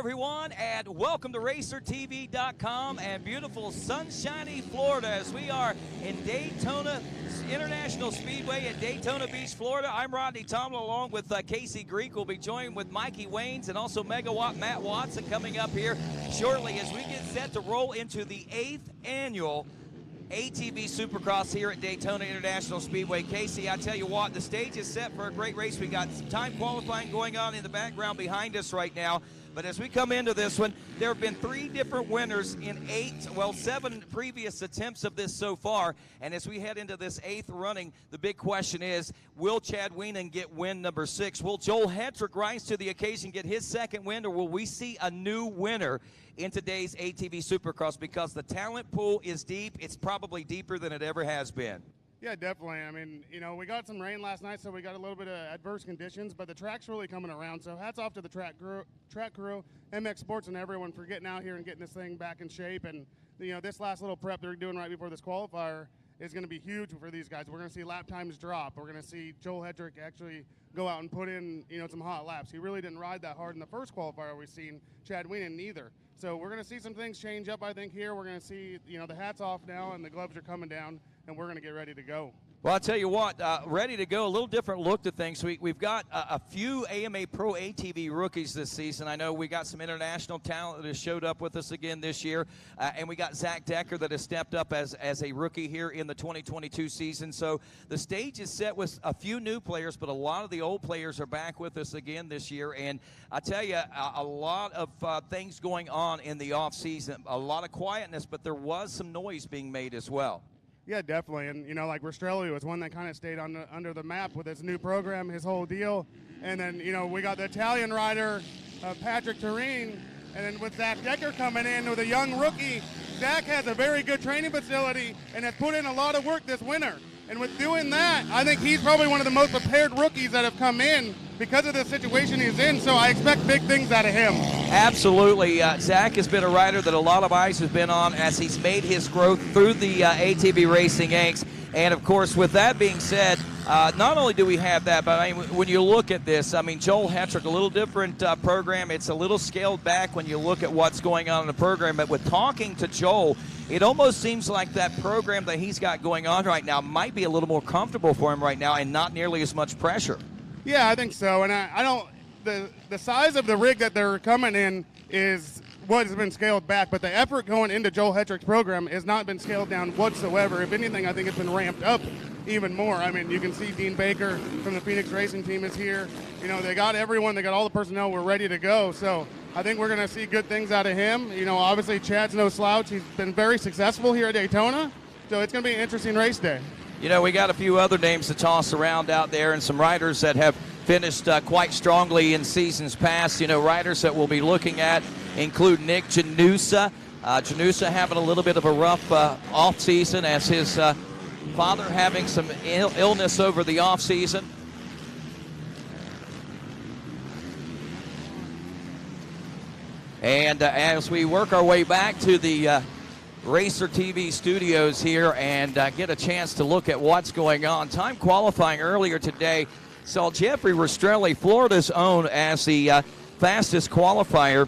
everyone, and welcome to RacerTV.com and beautiful sunshiny Florida as we are in Daytona International Speedway at Daytona Beach, Florida. I'm Rodney Tomlin along with Casey Greek. We'll be joined with Mikey Weins and also Megawatt Matt Watson coming up here shortly as we get set to roll into the 8th annual ATV Supercross here at Daytona International Speedway. Casey, I tell you what, the stage is set for a great race. We got some time qualifying going on in the background behind us right now. But as we come into this one, there have been 3 different winners in 7 previous attempts of this so far. And as we head into this 8th running, the big question is, will Chad Weinen get win number 6? Will Joel Hetrick rise to the occasion, get his 2nd win, or will we see a new winner in today's ATV Supercross? Because the talent pool is deep. It's probably deeper than it ever has been. Yeah, definitely. I mean, you know, we got some rain last night, so we got a little bit of adverse conditions, but the track's really coming around. So hats off to the track crew, MX Sports, and everyone for getting out here and getting this thing back in shape. And, you know, this last little prep they're doing right before this qualifier is going to be huge for these guys. We're going to see lap times drop. We're going to see Joel Hetrick actually go out and put in, you know, some hot laps. He really didn't ride that hard in the first qualifier we've seen. Chad Weinen neither. So we're going to see some things change up, I think, here. We're going to see, you know, the hats off now and the gloves are coming down, and we're going to get ready to go. Well, I'll tell you what, ready to go, a little different look to things. We've got a few AMA Pro ATV rookies this season. I know we got some international talent that has showed up with us again this year, and we got Zach Decker that has stepped up as a rookie here in the 2022 season. So the stage is set with a few new players, but a lot of the old players are back with us again this year. And I tell you, a lot of things going on in the off season, a lot of quietness, but there was some noise being made as well. Yeah, definitely. And, you know, like Rastrelli was one that kind of stayed under the map with his new program, his whole deal. And then, you know, we got the Italian rider, Patrick Torini. And then with Zach Decker coming in with a young rookie, Zach has a very good training facility and has put in a lot of work this winter. And with doing that, I think he's probably one of the most prepared rookies that have come in because of the situation he's in. So I expect big things out of him. Absolutely. Zach has been a rider that a lot of eyes have been on as he's made his growth through the ATV Racing Yanks. And, of course, with that being said, not only do we have that, but I mean, when you look at this, I mean, Joel Hetrick, a little different program. It's a little scaled back when you look at what's going on in the program. But with talking to Joel, it almost seems like that program that he's got going on right now might be a little more comfortable for him right now and not nearly as much pressure. Yeah, I think so. And I don't the size of the rig that they're coming in is what has been scaled back, but the effort going into Joel Hetrick's program has not been scaled down whatsoever. If anything, I think it's been ramped up even more. I mean, you can see Dean Baker from the Phoenix Racing team is here. You know, they got everyone, they got all the personnel, we're ready to go. So I think we're going to see good things out of him. You know, obviously Chad's no slouch. He's been very successful here at Daytona. So it's going to be an interesting race day. You know, we got a few other names to toss around out there and some riders that have finished quite strongly in seasons past. You know, riders that we'll be looking at include Nick Janusa. Janusa having a little bit of a rough off season as his father having some illness over the off season. And as we work our way back to the Racer TV studios here and get a chance to look at what's going on. Time qualifying earlier today saw Jeffrey Rastrelli, Florida's own, as the fastest qualifier.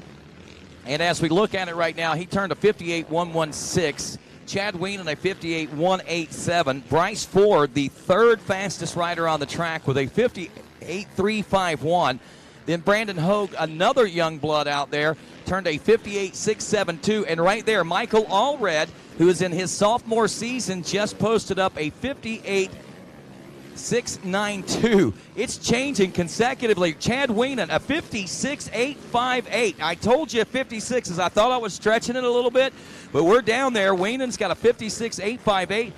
And as we look at it right now, he turned a 58.116. Chad Weinen a 58.187. Bryce Ford, the 3rd fastest rider on the track, with a 58.351. Then Brandon Hogue, another young blood out there, turned a 58.672. And right there, Michael Allred, who is in his sophomore season, just posted up a 58.692. It's changing consecutively. Chad Weinen, a 56.858. I told you 56 I thought I was stretching it a little bit, but we're down there. Weinen's got a 56.858.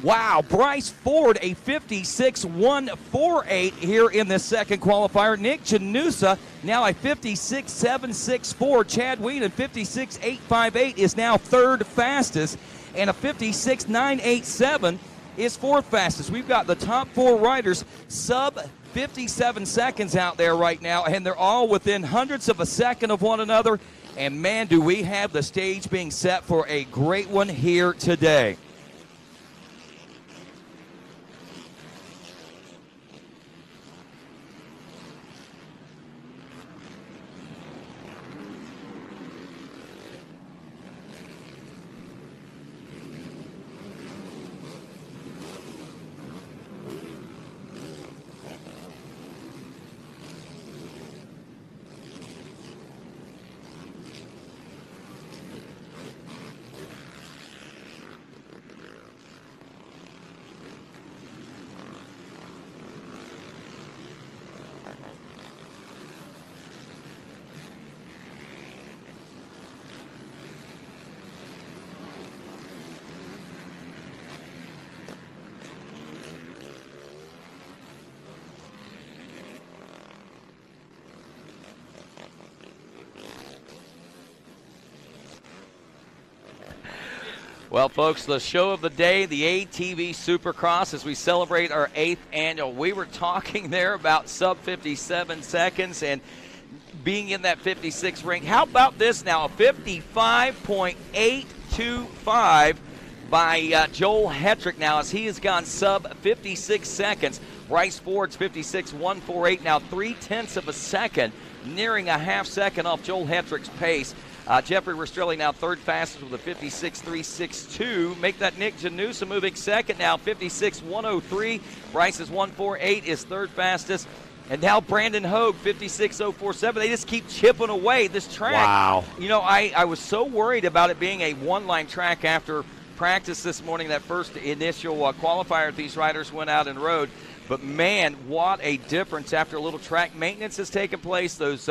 Wow, Bryce Ford, a 56.148 here in the second qualifier. Nick Janusa, now a 56.764. Chad Weinen, 56.858, is now 3rd fastest, and a 56.987 is 4th fastest. We've got the top 4 riders sub 57 seconds out there right now, and they're all within hundredths of a second of one another. And man, do we have the stage being set for a great one here today. Well, folks, the show of the day, the ATV Supercross, as we celebrate our 8th annual. We were talking there about sub 57 seconds and being in that 56 ring. How about this now? A 55.825 by Joel Hetrick now, as he has gone sub 56 seconds. Bryce Ford's 56.148 now, 0.3 of a second, nearing a half second off Joel Hetrick's pace. Jeffrey Rastrelli now third fastest with a 56.362. Make that Nick Janusa moving second now, 56.103. Bryce's 148 is third fastest. And now Brandon Hogue, 56.047. They just keep chipping away this track. Wow. You know, I was so worried about it being a one-line track after practice this morning, that first initial qualifier these riders went out and rode. But, man, what a difference after a little track maintenance has taken place. Those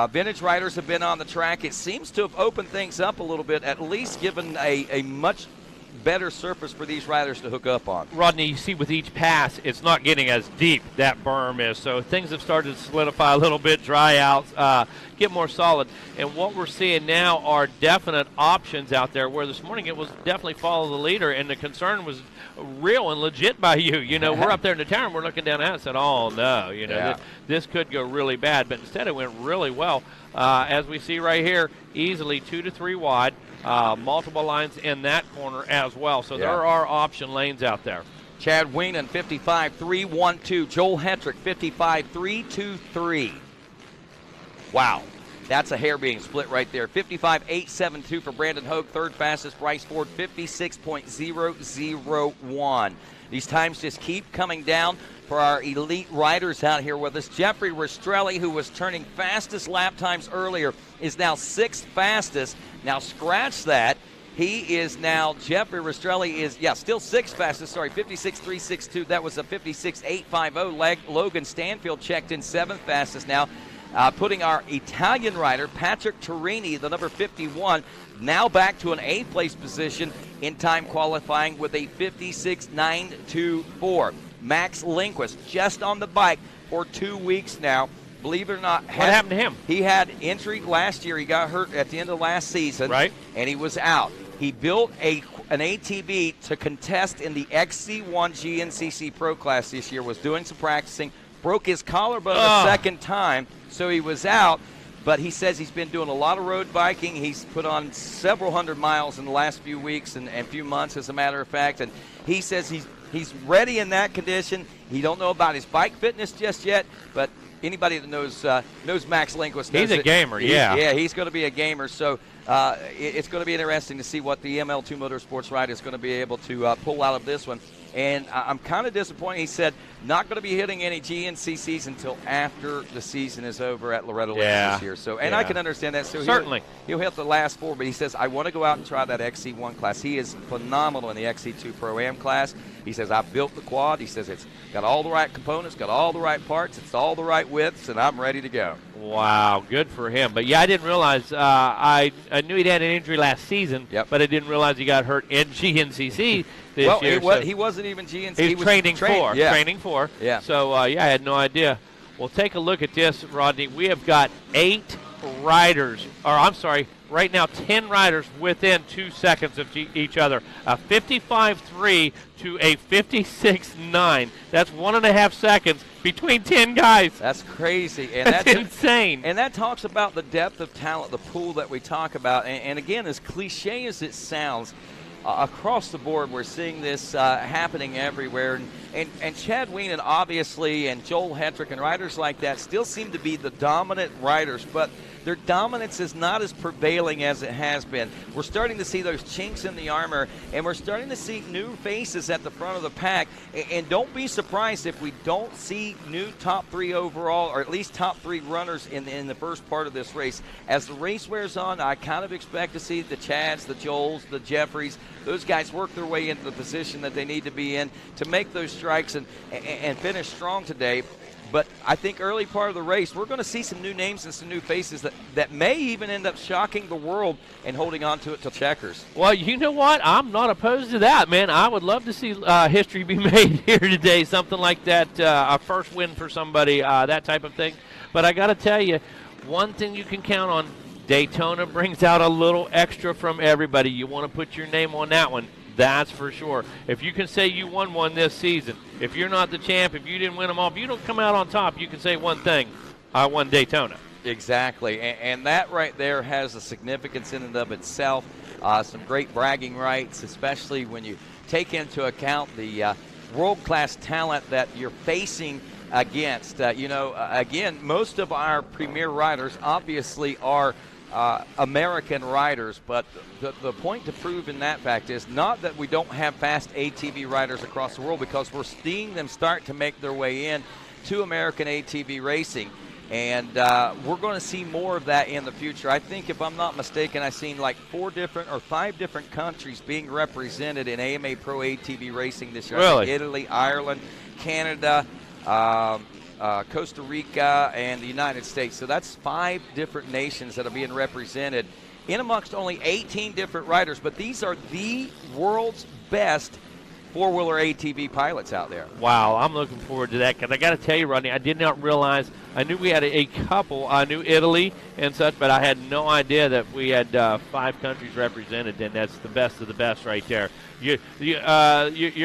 vintage riders have been on the track. It seems to have opened things up a little bit, at least given a much better surface for these riders to hook up on. Rodney, you see with each pass, it's not getting as deep, that berm is. So things have started to solidify a little bit, dry out, get more solid. And what we're seeing now are definite options out there, where this morning it was definitely follow the leader, and the concern was real and legit by you. You know, we're up there in the tower, and we're looking down at it and said, oh, no, you know, this could go really bad. But instead it went really well. As we see right here, easily 2 to 3 wide. Multiple lines in that corner as well. So there are option lanes out there. Chad Weinen, 55.312. Joel Hetrick, 55.323. Wow. That's a hair being split right there. 55.872 for Brandon Hogue, third fastest. Bryce Ford, 56.001. These times just keep coming down for our elite riders out here with us. Jeffrey Rastrelli, who was turning fastest lap times earlier, is now sixth fastest. Now scratch that. He is now, Jeffrey Rastrelli is, still sixth fastest, 56.362. That was a 56.850. Logan Stanfield checked in seventh fastest now. Putting our Italian rider, Patrick Torini, the number 51, now back to an eighth place position in time qualifying with a 56.924. Max Lindquist just on the bike for 2 weeks now. Believe it or not, what happened to him? He had injury last year. He got hurt at the end of last season, right? And he was out. He built an ATV to contest in the XC1 GNCC Pro Class this year, was doing some practicing, broke his collarbone a second time, so he was out. But he says he's been doing a lot of road biking. He's put on several hundred miles in the last few weeks and few months, as a matter of fact. And he says he's ready in that condition. He don't know about his bike fitness just yet, but anybody that knows Max Lindquist knows he's a gamer, yeah. He's going to be a gamer. So it's going to be interesting to see what the ML2 Motorsports ride is going to be able to pull out of this one. And I'm kind of disappointed. He said not going to be hitting any GNCCs until after the season is over at Loretta Lynn's this year. So, and I can understand that. So certainly. He'll hit the last four, but he says, I want to go out and try that XC1 class. He is phenomenal in the XC2 Pro-Am class. He says, I built the quad. He says, it's got all the right components, got all the right parts, it's all the right widths, and I'm ready to go. Wow, good for him. But, I didn't realize, I knew he'd had an injury last season, but I didn't realize he got hurt in GNCC this year. He wasn't even GNCC. He was training for. Yeah. So, I had no idea. Well, take a look at this, Rodney. We have got 8 riders, right now 10 riders within 2 seconds of each other. A 55.3 to a 56.9. That's 1.5 seconds between 10 guys. That's crazy. And that's insane. And that talks about the depth of talent, the pool that we talk about. And again, as cliche as it sounds, across the board, we're seeing this happening everywhere. And Chad Weinen, obviously, and Joel Hetrick and riders like that still seem to be the dominant riders, but their dominance is not as prevailing as it has been. We're starting to see those chinks in the armor, and we're starting to see new faces at the front of the pack. And don't be surprised if we don't see new top 3 overall, or at least top 3 runners in the first part of this race. As the race wears on, I kind of expect to see the Chads, the Joels, the Jeffreys, those guys work their way into the position that they need to be in to make those strikes and finish strong today. But I think early part of the race, we're going to see some new names and some new faces that may even end up shocking the world and holding on to it till checkers. Well, you know what? I'm not opposed to that, man. I would love to see history be made here today, something like that, a first win for somebody, that type of thing. But I got to tell you, one thing you can count on, Daytona brings out a little extra from everybody. You want to put your name on that one, that's for sure. If you can say you won one this season, if you're not the champ, if you didn't win them all, if you don't come out on top, you can say one thing: I won Daytona. Exactly, and that right there has a significance in and of itself. Some great bragging rights, especially when you take into account the world-class talent that you're facing against. Again, most of our premier riders obviously are American riders, but the point to prove in that fact is not that we don't have fast ATV riders across the world, because we're seeing them start to make their way in to American ATV racing. And we're going to see more of that in the future. I think, if I'm not mistaken, I've seen like 4 different or 5 different countries being represented in AMA Pro ATV racing this year. Really? Italy, Ireland, Canada, Costa Rica, and the United States. So that's 5 different nations that are being represented in amongst only 18 different riders. But these are the world's best 4-wheeler ATV pilots out there. Wow, I'm looking forward to that, because I got to tell you, Rodney, I did not realize. I knew we had a couple. I knew Italy and such, but I had no idea that we had 5 countries represented, and that's the best of the best right there. You're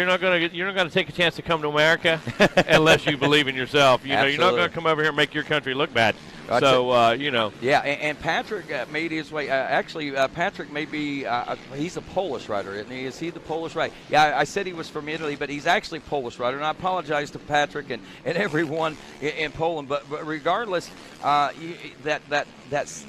not going to take a chance to come to America unless you believe in yourself. You're not going to come over here and make your country look bad. So, Yeah, and Patrick made his way. Patrick may be, he's a Polish rider, isn't he? Is he the Polish rider? Yeah, I said he was from Italy, but he's actually Polish rider, and I apologize to Patrick and everyone in Poland. But regardless, that's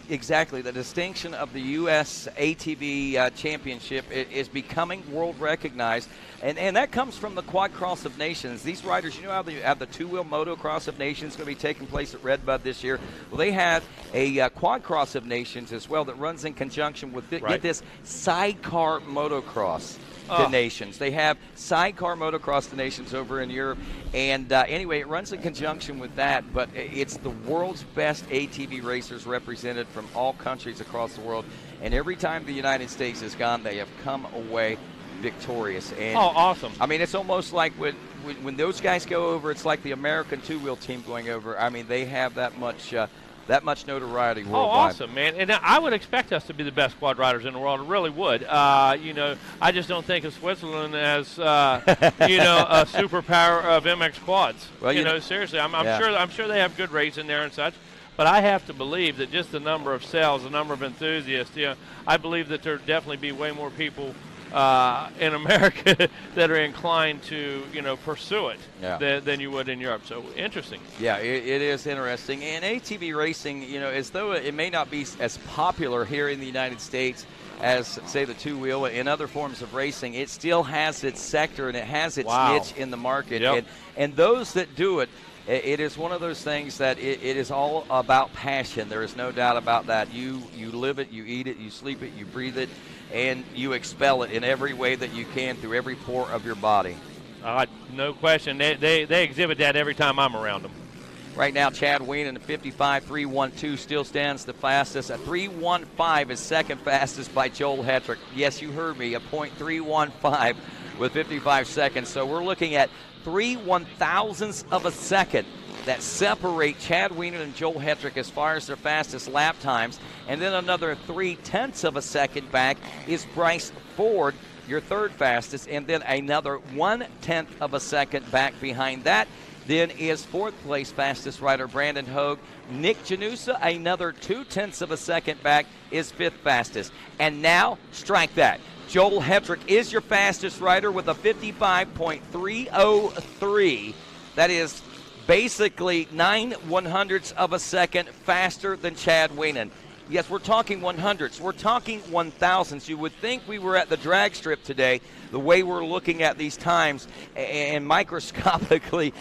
exactly the distinction of the U.S. ATV Championship is becoming world recognized, and that comes from the Quad Cross of Nations. These riders, how they have the 2-wheel motocross of nations going to be taking place at Redbud this year. Well, they have a Quad Cross of Nations as well that runs in conjunction with get this sidecar motocross to nations. They have sidecar motocross to nations over in Europe, and anyway, it runs in conjunction with that, but it's the world's best ATV racers represented from all countries across the world, and every time the United States has gone, they have come away victorious. And awesome. I mean, it's almost like when those guys go over, it's like the American 2-wheel team going over. I mean, they have that much notoriety worldwide. Oh, awesome, man. And I would expect us to be the best quad riders in the world. I really would. I just don't think of Switzerland as, a superpower of MX quads. Well, seriously, I'm sure they have good racing there and such. But I have to believe that just the number of sales, the number of enthusiasts, I believe that there definitely be way more people in America that are inclined to, pursue it than you would in Europe. So interesting. Yeah, it is interesting. And ATV racing, as though it may not be as popular here in the United States as, say, the 2-wheel and other forms of racing, it still has its sector and it has its niche in the market. Yep. And those that do it, it is one of those things that it is all about passion. There is no doubt about that. You live it, you eat it, you sleep it, you breathe it, and you expel it in every way that you can through every pore of your body. No question. They exhibit that every time I'm around them. Right now, Chad Weinen in 55.312 still stands the fastest. A 3:15 is second fastest by Joel Hetrick. Yes, you heard me, a .315 with 55 seconds. So we're looking at 3/1000ths of a second that separate Chad Weinen and Joel Hetrick as far as their fastest lap times. And then another 0.3 of a second back is Bryce Ford, your third fastest, and then another 1/10 of a second back behind that then is fourth place fastest rider Brandon Hogue. Nick Janusa, another 0.2 of a second back, is fifth fastest. And now, strike that. Joel Hetrick is your fastest rider with a 55.303. That is basically 9/100ths of a second faster than Chad Weinen. Yes, we're talking 100ths. We're talking 1,000ths. You would think we were at the drag strip today, the way we're looking at these times and microscopically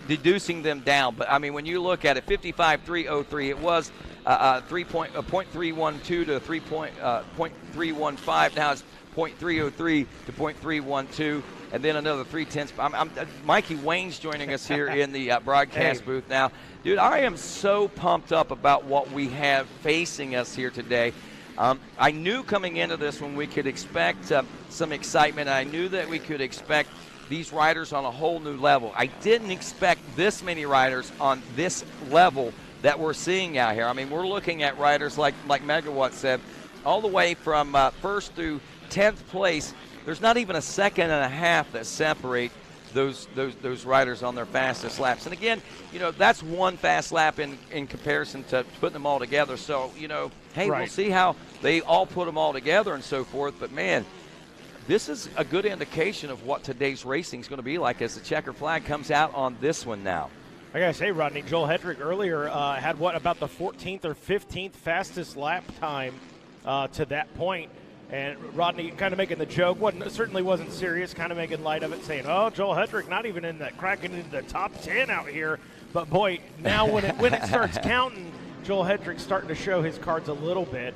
deducing them down. But, I mean, when you look at it, 55.303, it was .312 to 0.315. Now it's .303 to .312, and then another 0.3. Mikey Wayne's joining us here in the broadcast booth now. Dude, I am so pumped up about what we have facing us here today. I knew coming into this when we could expect some excitement. I knew that we could expect these riders on a whole new level. I didn't expect this many riders on this level that we're seeing out here. I mean, we're looking at riders like Megawatt said, all the way from first through 10th place. There's not even a second and a half that separate those riders on their fastest laps. And again, that's one fast lap in comparison to putting them all together. So, hey, Right. We'll see how they all put them all together and so forth. But, man, this is a good indication of what today's racing is going to be like as the checker flag comes out on this one now. I got to say, Rodney, Joel Hedrick earlier had about the 14th or 15th fastest lap time to that point. And Rodney kind of making the joke, certainly wasn't serious, kind of making light of it, saying, oh, Joel Hedrick not even cracking into the top 10 out here. But, boy, now when it starts counting, Joel Hedrick's starting to show his cards a little bit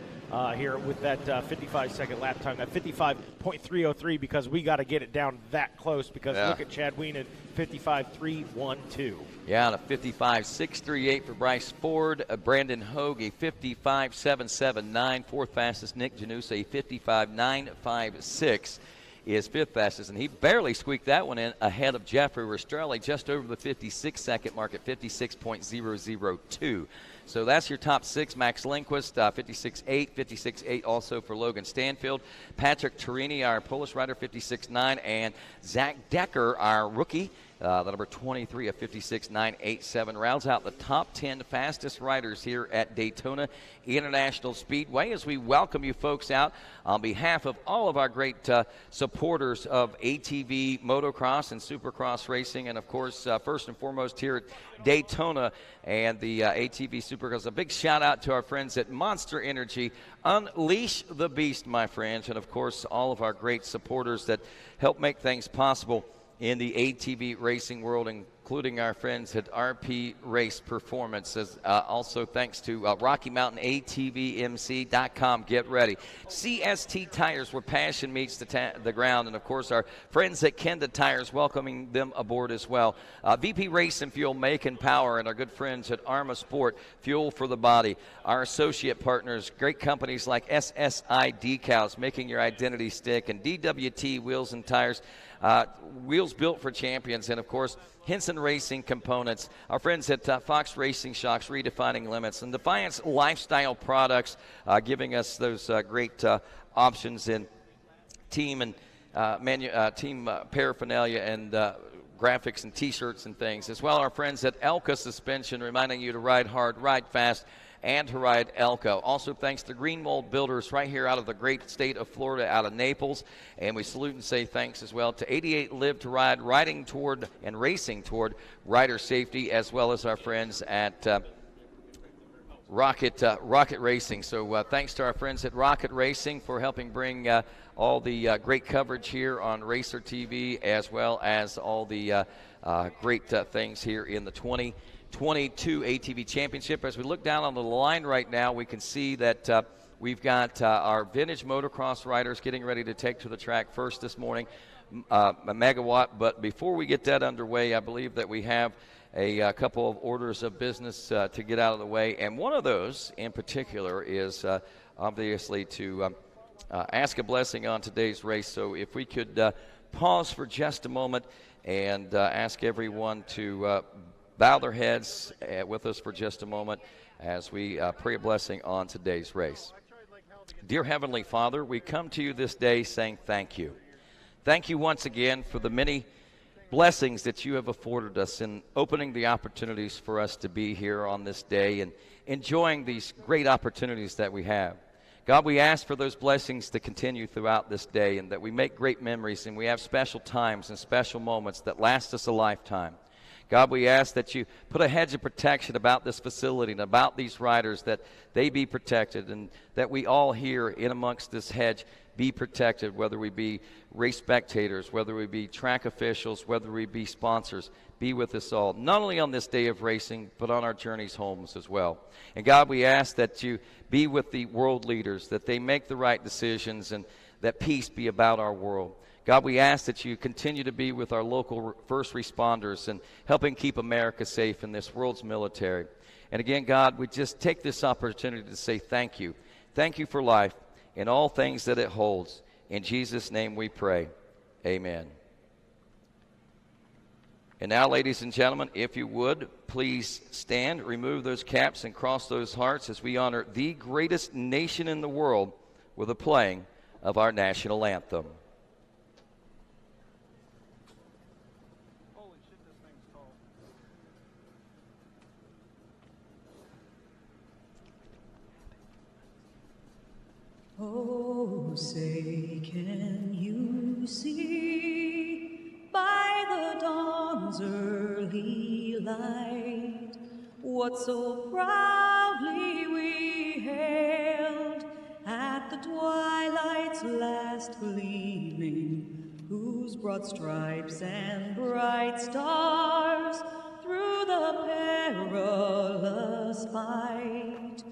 here with that 55-second lap time, that 55.303, because we got to get it down that close because look at Chad Weinen, 55.312. Yeah, and a 55.638 for Bryce Ford. Brandon Hogue, a 55.779. Fourth fastest, Nick Janusa, a 55.956 is fifth fastest. And he barely squeaked that one in ahead of Jeffrey Rastrelli, just over the 56-second mark at 56.002. So that's your top six. Max Lindquist, 56.8, 56.8 also for Logan Stanfield. Patrick Torini, our Polish rider, 56.9. And Zach Decker, our rookie, the number 23 of 56.987, rounds out the top 10 fastest riders here at Daytona International Speedway as we welcome you folks out on behalf of all of our great supporters of ATV motocross and supercross racing, and of course first and foremost here at Daytona and the ATV Supercross. A big shout out to our friends at Monster Energy. Unleash the beast, my friends, and of course all of our great supporters that help make things possible in the ATV racing world, including our friends at RP Race Performance. Also thanks to RockyMountainATVMC.com. Get ready. CST Tires, where passion meets the ground. And, of course, our friends at Kenda Tires, welcoming them aboard as well. VP Race and Fuel, Macon Power, and our good friends at Arma Sport, Fuel for the Body. Our associate partners, great companies like SSI Decals, making your identity stick, and DWT Wheels and Tires. Wheels built for champions, and of course Henson Racing Components, our friends at Fox Racing Shocks, redefining limits, and Defiance Lifestyle Products, giving us those great options in team and team paraphernalia and graphics and t-shirts and things. As well, our friends at Elka Suspension, reminding you to ride hard, ride fast, and to ride Elko. Also thanks to Green Mold Builders right here out of the great state of Florida, out of Naples. And we salute and say thanks as well to 88 Live to Ride, riding toward and racing toward rider safety, as well as our friends at Rocket Racing. So thanks to our friends at Rocket Racing for helping bring all the great coverage here on Racer TV, as well as all the great things here in the 2022 ATV Championship. As we look down on the line right now, we can see that we've got our vintage motocross riders getting ready to take to the track first this morning, Megawatt. But before we get that underway, I believe that we have a couple of orders of business to get out of the way. And one of those in particular is obviously to ask a blessing on today's race. So if we could pause for just a moment and ask everyone to bow their heads with us for just a moment as we pray a blessing on today's race. Dear Heavenly Father, we come to you this day saying thank you. Thank you once again for the many blessings that you have afforded us in opening the opportunities for us to be here on this day and enjoying these great opportunities that we have. God, we ask for those blessings to continue throughout this day, and that we make great memories and we have special times and special moments that last us a lifetime. God, we ask that you put a hedge of protection about this facility and about these riders, that they be protected, and that we all here in amongst this hedge be protected, whether we be race spectators, whether we be track officials, whether we be sponsors. Be with us all, not only on this day of racing, but on our journeys homes as well. And God, we ask that you be with the world leaders, that they make the right decisions, and that peace be about our world. God, we ask that you continue to be with our local first responders and helping keep America safe in this world's military. And again, God, we just take this opportunity to say thank you. Thank you for life and all things that it holds. In Jesus' name we pray. Amen. And now, ladies and gentlemen, if you would, please stand, remove those caps, and cross those hearts as we honor the greatest nation in the world with the playing of our national anthem. Holy shit, this thing's tall. Oh, say, can you see by the dawn's early light what so proudly we hailed at the twilight's last gleaming, whose broad stripes and bright stars through the perilous fight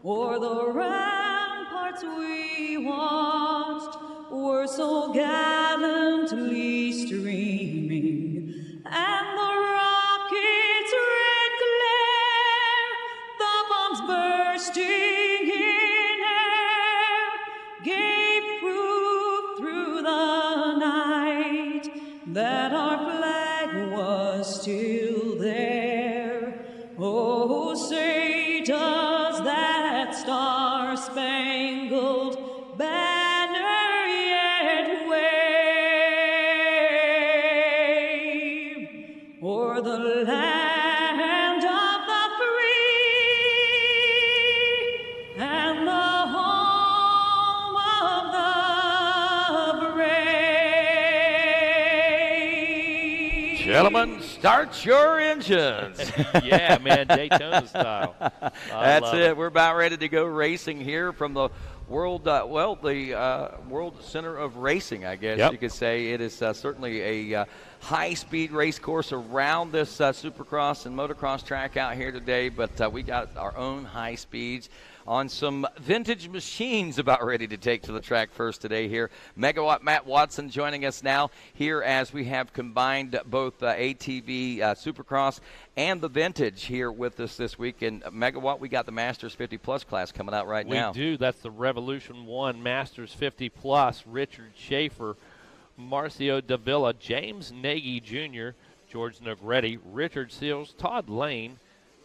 o'er the ramparts we watched were so gallantly streaming, and the rocket's red glare, the bombs bursting in air, gave proof through the night that our flag was still there. Oh, say does that star-spangled banner yet wave o'er the land of the free and the home of the brave? Gentlemen, start your engines. Yeah, man, Daytona style. That's it. We're about ready to go racing here from the World, World Center of Racing, I guess you could say. It is certainly a high-speed race course around this Supercross and motocross track out here today, but we got our own high speeds on some vintage machines about ready to take to the track first today here. Megawatt Matt Watson joining us now here as we have combined both ATV Supercross and the vintage here with us this week. And Megawatt, we got the Masters 50 Plus class coming out right now. We do. That's the Revolution 1 Masters 50 Plus. Richard Schaefer, Marcio Davila, James Nagy Jr., George Negretti, Richard Seals, Todd Lane,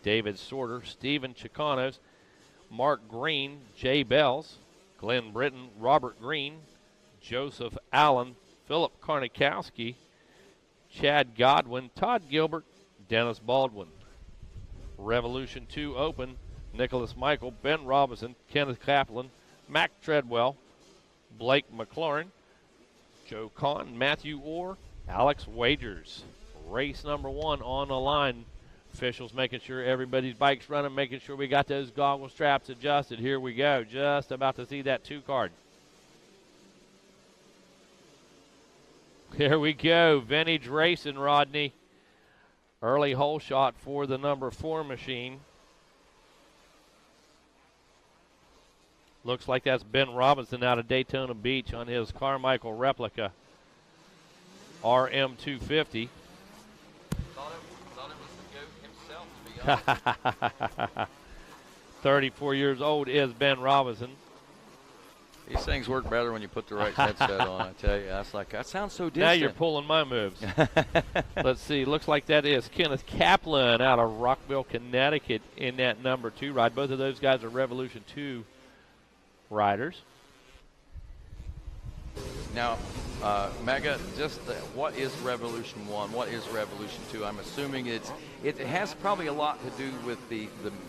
David Sorter, Stephen Chicanos, Mark Green, Jay Bells, Glenn Britton, Robert Green, Joseph Allen, Philip Karnikowski, Chad Godwin, Todd Gilbert, Dennis Baldwin. Revolution 2 Open, Nicholas Michael, Ben Robinson, Kenneth Kaplan, Mac Treadwell, Blake McLaurin, Joe Kahn, Matthew Orr, Alex Wagers. Race number 1 on the line. Officials making sure everybody's bike's running, making sure we got those goggle straps adjusted. Here we go. Just about to see that 2 card. Here we go. Vintage racing, Rodney. Early hole shot for the number 4 machine. Looks like that's Ben Robinson out of Daytona Beach on his Carmichael replica RM250. Thought it was the GOAT himself, to be honest. 34 years old is Ben Robinson. These things work better when you put the right headset on, I tell you. That's like, that sounds so distant. Now you're pulling my moves. Let's see. Looks like that is Kenneth Kaplan out of Rockville, Connecticut in that number 2 ride. Both of those guys are Revolution 2 riders. Now, Mega, just what is Revolution 1? What is Revolution 2? I'm assuming it has probably a lot to do with the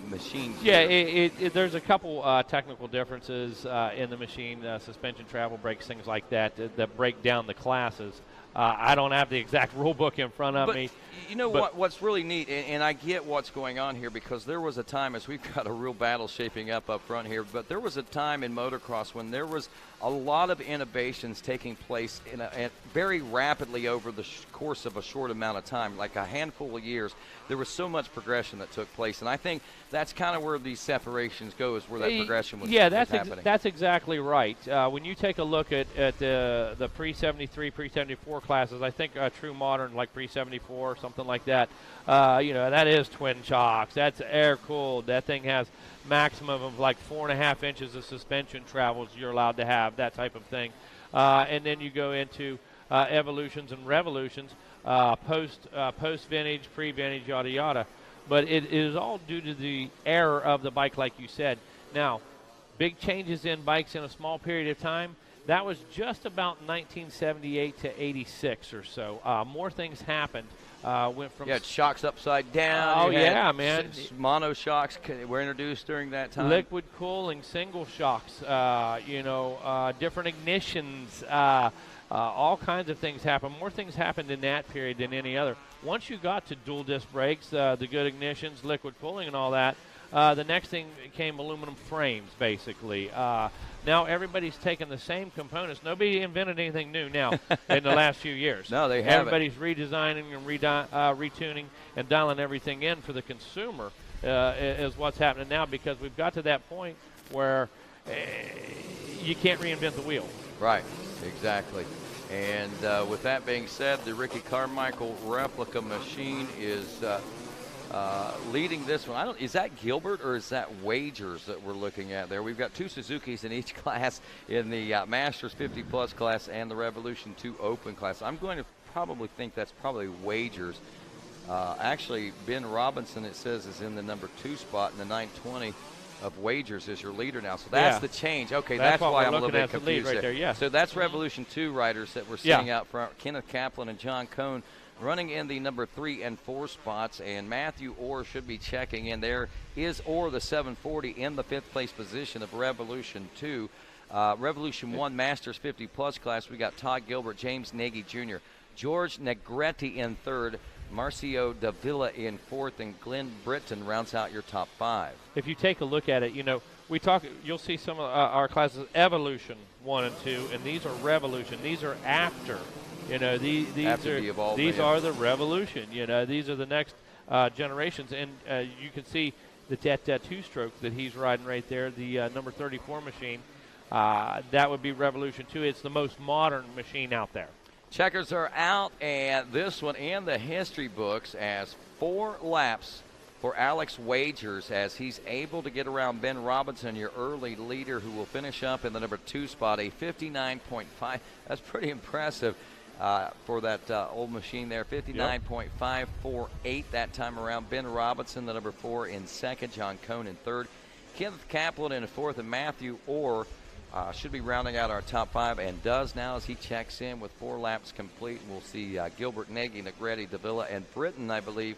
machines. Yeah, there's a couple technical differences in the machine, suspension, travel brakes, things like that break down the classes. I don't have the exact rule book in front of me. You know what's really neat, and I get what's going on here, because there was a time, as we've got a real battle shaping up front here, but there was a time in motocross when there was a lot of innovations taking place very rapidly over the course of a short amount of time, like a handful of years. There was so much progression that took place, and I think that's kind of where these separations go, is where that progression was happening. That's exactly right. When you take a look at the pre-73, pre-74 classes, I think true modern, like pre-74, something like that, that is twin shocks. That's air-cooled. That thing has maximum of like 4.5 inches of suspension travels you're allowed to have, that type of thing. And then you go into evolutions and revolutions. post vintage, pre vintage, yada yada. But it is all due to the error of the bike, like you said. Now, big changes in bikes in a small period of time. That was just about 1978 to 86 or so. More things happened. Went from shocks upside down. Oh yeah, man. Mono shocks were introduced during that time. Liquid cooling, single shocks. Different ignitions. All kinds of things happened. More things happened in that period than any other. Once you got to dual disc brakes, the good ignitions, liquid cooling, and all that, the next thing came aluminum frames, basically. Now everybody's taking the same components. Nobody invented anything new now in the last few years. No, they haven't. Everybody's redesigning and retuning and dialing everything in for the consumer is what's happening now, because we've got to that point where you can't reinvent the wheel. Right, exactly. And with that being said, the Ricky Carmichael replica machine is leading this one. Is that Gilbert or is that Wagers that we're looking at there? We've got two Suzukis in each class, in the Masters 50 Plus class and the Revolution 2 Open class. I'm going to probably think that's probably Wagers. Actually, Ben Robinson, it says, is in the number 2 spot in the 920 of Wagers is your leader now. So that's the change. Okay, that's why I'm a little bit confused right there. Yeah. So that's Revolution 2 riders that we're seeing out front. Kenneth Kaplan and John Cohn running in the number 3 and 4 spots, and Matthew Orr should be checking in. There is Orr, the 740, in the 5th place position of Revolution 2. Revolution 1 Masters 50 Plus class, we got Todd Gilbert, James Nagy Jr., George Negretti in 3rd, Marcio Davila in 4th, and Glenn Britton rounds out your top 5. If you take a look at it, you'll see some of our classes, Evolution 1 and 2, and these are Revolution. These are after. These are the Revolution. These are the next generations, and you can see that two-stroke that he's riding right there, the number 34 machine. That would be Revolution 2. It's the most modern machine out there. Checkers are out, and this one in the history books as 4 laps for Alex Wagers, as he's able to get around Ben Robinson, your early leader, who will finish up in the number 2 spot, a 59.5. That's pretty impressive. For that old machine there, 59.548 that time around. Ben Robinson, the number 4, in 2nd. John Cohn in 3rd. Kenneth Kaplan in 4th, and Matthew Orr should be rounding out our top 5, and does now as he checks in with 4 laps complete. We'll see Gilbert, Nagy, Negretti, Davila, and Britton, I believe,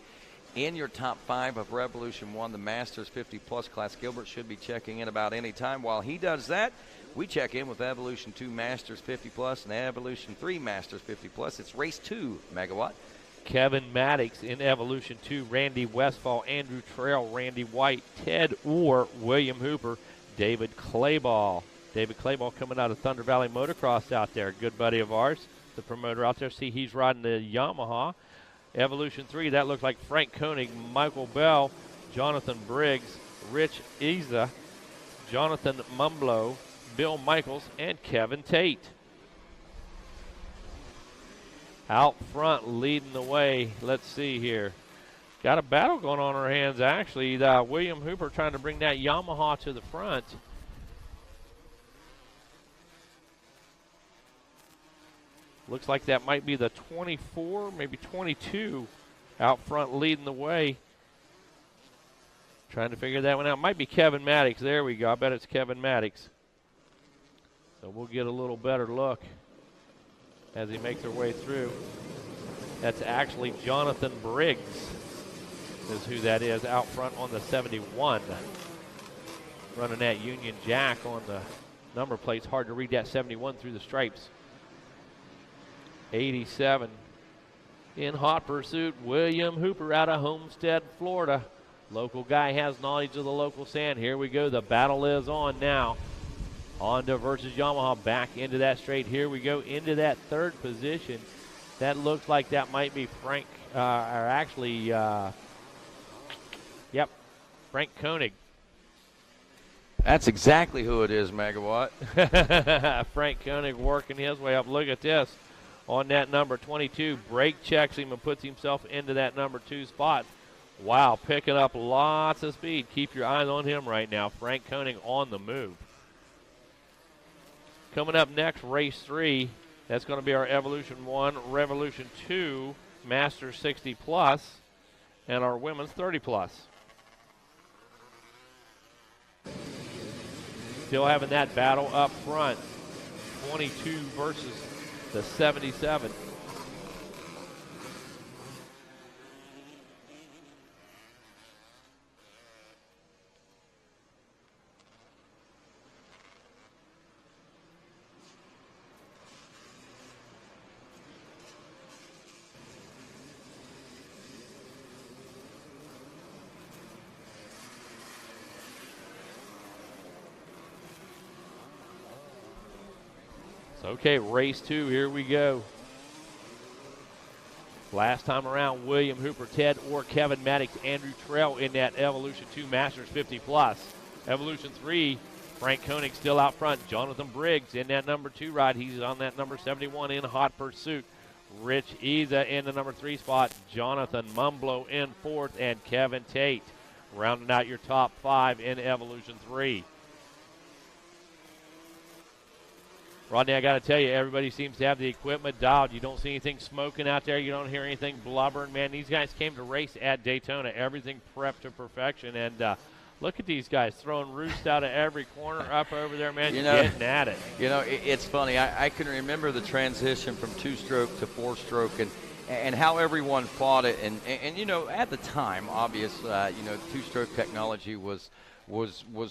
in your top 5 of Revolution 1, the Masters 50 Plus class. Gilbert should be checking in about any time. While he does that, we check in with Evolution 2 Masters 50 Plus and Evolution 3 Masters 50 Plus. It's race 2, Megawatt. Kevin Maddox in Evolution 2, Randy Westfall, Andrew Trail, Randy White, Ted Orr, William Hooper, David Clayball. David Clayball coming out of Thunder Valley Motocross out there, good buddy of ours, the promoter out there. See, he's riding the Yamaha. Evolution 3, that looks like Frank Koenig, Michael Bell, Jonathan Briggs, Rich Iza, Jonathan Mumblow, Bill Michaels, and Kevin Tate. Out front, leading the way. Let's see here. Got a battle going on in our hands, actually. William Hooper trying to bring that Yamaha to the front. Looks like that might be the 24, maybe 22 out front leading the way. Trying to figure that one out. Might be Kevin Maddox. There we go. I bet it's Kevin Maddox. So we'll get a little better look as he makes our way through. That's actually Jonathan Briggs is who that is out front on the 71. Running that Union Jack on the number plates. Hard to read that 71 through the stripes. 87 in hot pursuit, William Hooper out of Homestead, Florida. Local guy has knowledge of the local sand. Here we go. The battle is on now. Honda versus Yamaha, back into that straight. Here we go into that 3rd position. That looks like that might be Frank, Frank Koenig. That's exactly who it is, Megawatt. Frank Koenig working his way up. Look at this. On that number 22, brake checks him and puts himself into that number 2 spot. Wow, picking up lots of speed. Keep your eyes on him right now. Frank Koenig on the move. Coming up next, race 3. That's going to be our Evolution 1, Revolution 2 Masters 60 plus, and our women's 30 plus. Still having that battle up front, 22 versus the 77. Okay, race 2, here we go. Last time around, William Hooper, Ted Orr, Kevin Maddox, Andrew Trail in that Evolution 2 Masters 50 plus. Evolution 3, Frank Koenig still out front. Jonathan Briggs in that number 2 ride. He's on that number 71 in hot pursuit. Rich Eza in the number 3 spot. Jonathan Mumblow in 4th, and Kevin Tate rounding out your top 5 in Evolution 3. Rodney, I got to tell you, everybody seems to have the equipment dialed. You don't see anything smoking out there. You don't hear anything blubbering. Man, these guys came to race at Daytona. Everything prepped to perfection. And look at these guys throwing roost out of every corner up over there, man, getting at it. You know, it's funny. I can remember the transition from 2-stroke to 4-stroke and how everyone fought it. And you know, at the time, obviously, you know, 2-stroke technology was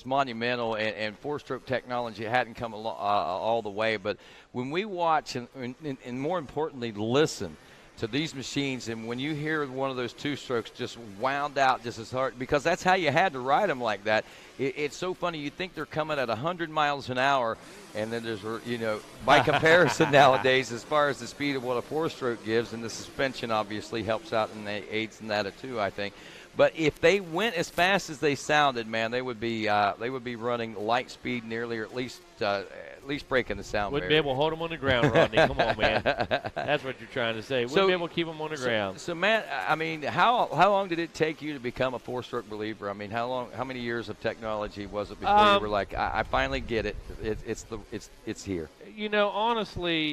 monumental, and 4-stroke technology hadn't come all the way. But when we watch and more importantly listen to these machines, and when you hear one of those 2-strokes just wound out just as hard, because that's how you had to ride them like that. It's so funny. You think they're coming at 100 miles an hour, and then there's, you know, by comparison nowadays, as far as the speed of what a 4-stroke gives, and the suspension obviously helps out and aids in that too, I think. But if they went as fast as they sounded, man, they would be running light speed nearly, or at least breaking the sound Wouldn't barrier. be able to hold them on the ground, Rodney. Come on, man. That's what you're trying to say. Wouldn't be able to keep them on the ground. So, Matt, I mean, how long did it take you to become a 4-stroke believer? I mean, how many years of technology was it before you were like, I finally get it. It's here. You know, honestly,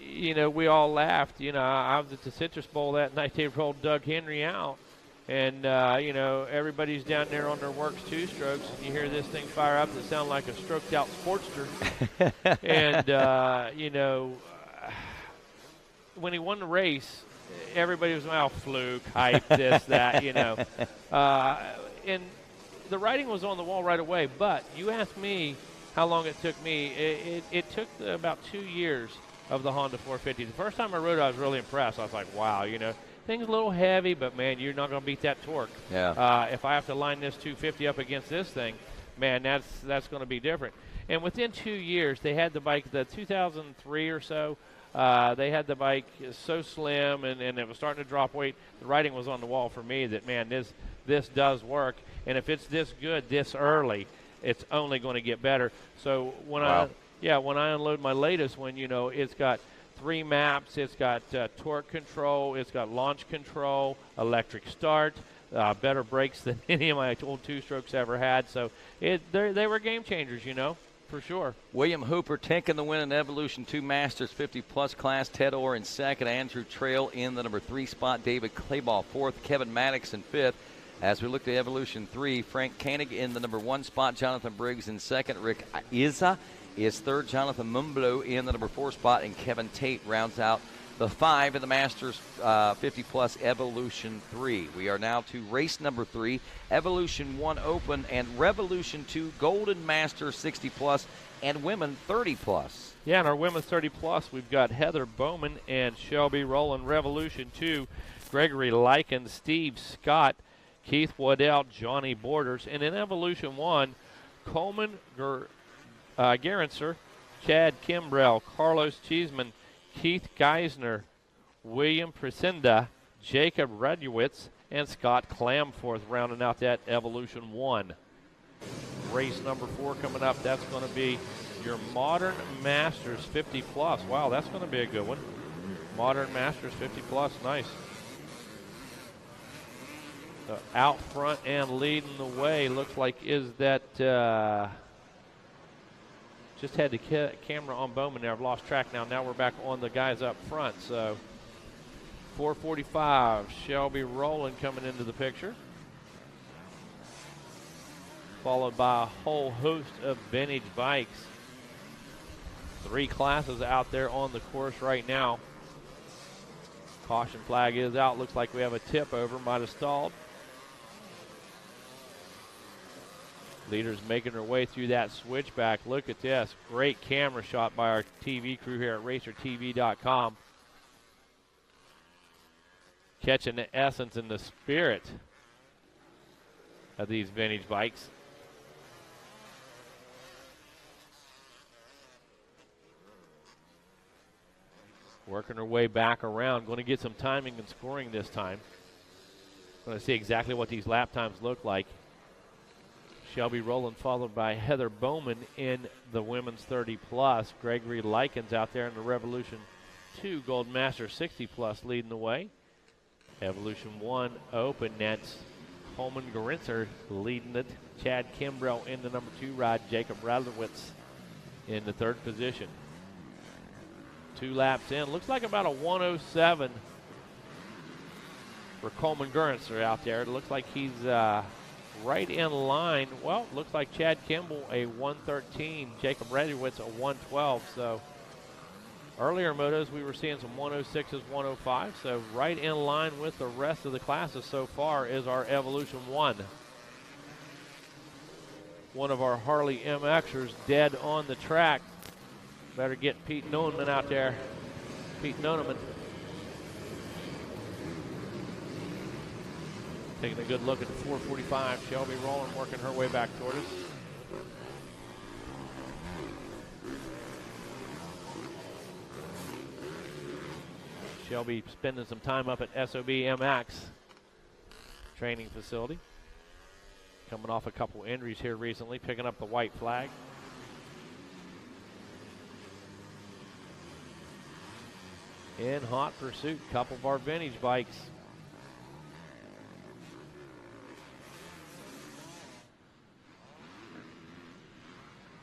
you know, we all laughed. You know, I was at the Citrus Bowl that night. They rolled Doug Henry out. And, you know, everybody's down there on their works 2-strokes, and you hear this thing fire up that sound like a stroked-out Sportster. And, you know, when he won the race, everybody was, well, fluke, hype, this, that, you know. And the writing was on the wall right away. But you asked me how long it took me. It took about 2 years of the Honda 450. The first time I rode it, I was really impressed. I was like, wow, you know. Thing's a little heavy, but, man, you're not going to beat that torque. Yeah. If I have to line this 250 up against this thing, man, that's going to be different. And within 2 years, they had the bike, the 2003 or so, they had the bike so slim and it was starting to drop weight. The writing was on the wall for me that, man, this does work. And if it's this good this early, it's only going to get better. So when I unload my latest one, you know, it's got 3 maps, it's got torque control, it's got launch control, electric start, better brakes than any of my old 2-strokes ever had. So they were game changers, you know, for sure. William Hooper taking the win in Evolution 2 Masters 50-plus class. Ted Orr in 2nd. Andrew Trail in the number 3 spot. David Clayball 4th. Kevin Maddox in 5th. As we look to Evolution 3, Frank Koenig in the number 1 spot. Jonathan Briggs in 2nd. Rick Iza is 3rd. Jonathan Mumblow in the number 4 spot, and Kevin Tate rounds out the 5 in the Masters 50-plus Evolution 3. We are now to race number 3, Evolution 1 Open, and Revolution 2 Golden Masters 60-plus and Women 30-plus. Yeah, in our Women's 30-plus, we've got Heather Bowman and Shelby Rowland. Revolution 2, Gregory Lykin, Steve Scott, Keith Waddell, Johnny Borders. And in Evolution 1, Coleman Gerenser, Chad Kimbrell, Carlos Cheeseman, Keith Geisner, William Presenda, Jacob Radowitz, and Scott Clamforth rounding out that Evolution 1. Race number 4 coming up. That's going to be your Modern Masters 50 plus. Wow, that's going to be a good one. Modern Masters 50 plus, nice. Out front and leading the way looks like is that just had the camera on Bowman there. I've lost track now. Now we're back on the guys up front. So 4:45, Shelby Rowland coming into the picture, followed by a whole host of vintage bikes. 3 classes out there on the course right now. Caution flag is out. Looks like we have a tip over. Might have stalled. Leaders making their way through that switchback. Look at this. Great camera shot by our TV crew here at RacerTV.com. Catching the essence and the spirit of these vintage bikes. Working her way back around. Going to get some timing and scoring this time. Going to see exactly what these lap times look like. Shelby Rowland followed by Heather Bowman in the women's 30 plus. Gregory Likens out there in the Revolution 2 Gold Master 60 plus leading the way. Evolution 1 Open, that's Holman Garinzer leading it. Chad Kimbrell in the number 2 ride. Jacob Radlowitz in the 3rd position. 2 laps in. Looks like about a 107 for Coleman Garinzer out there. It looks like he's right in line. Well, looks like Chad Kimball a 113, Jacob Radlowitz a 112. So earlier motos we were seeing some 106s, 105. So right in line with the rest of the classes so far is our Evolution 1. One of our Harley MXers dead on the track. Better get Pete Noneman out there. Pete Noneman. Taking a good look at the 445. Shelby Rowland working her way back toward us. Shelby spending some time up at SOB MX training facility. Coming off a couple injuries here recently, picking up the white flag. In hot pursuit, couple of our vintage bikes.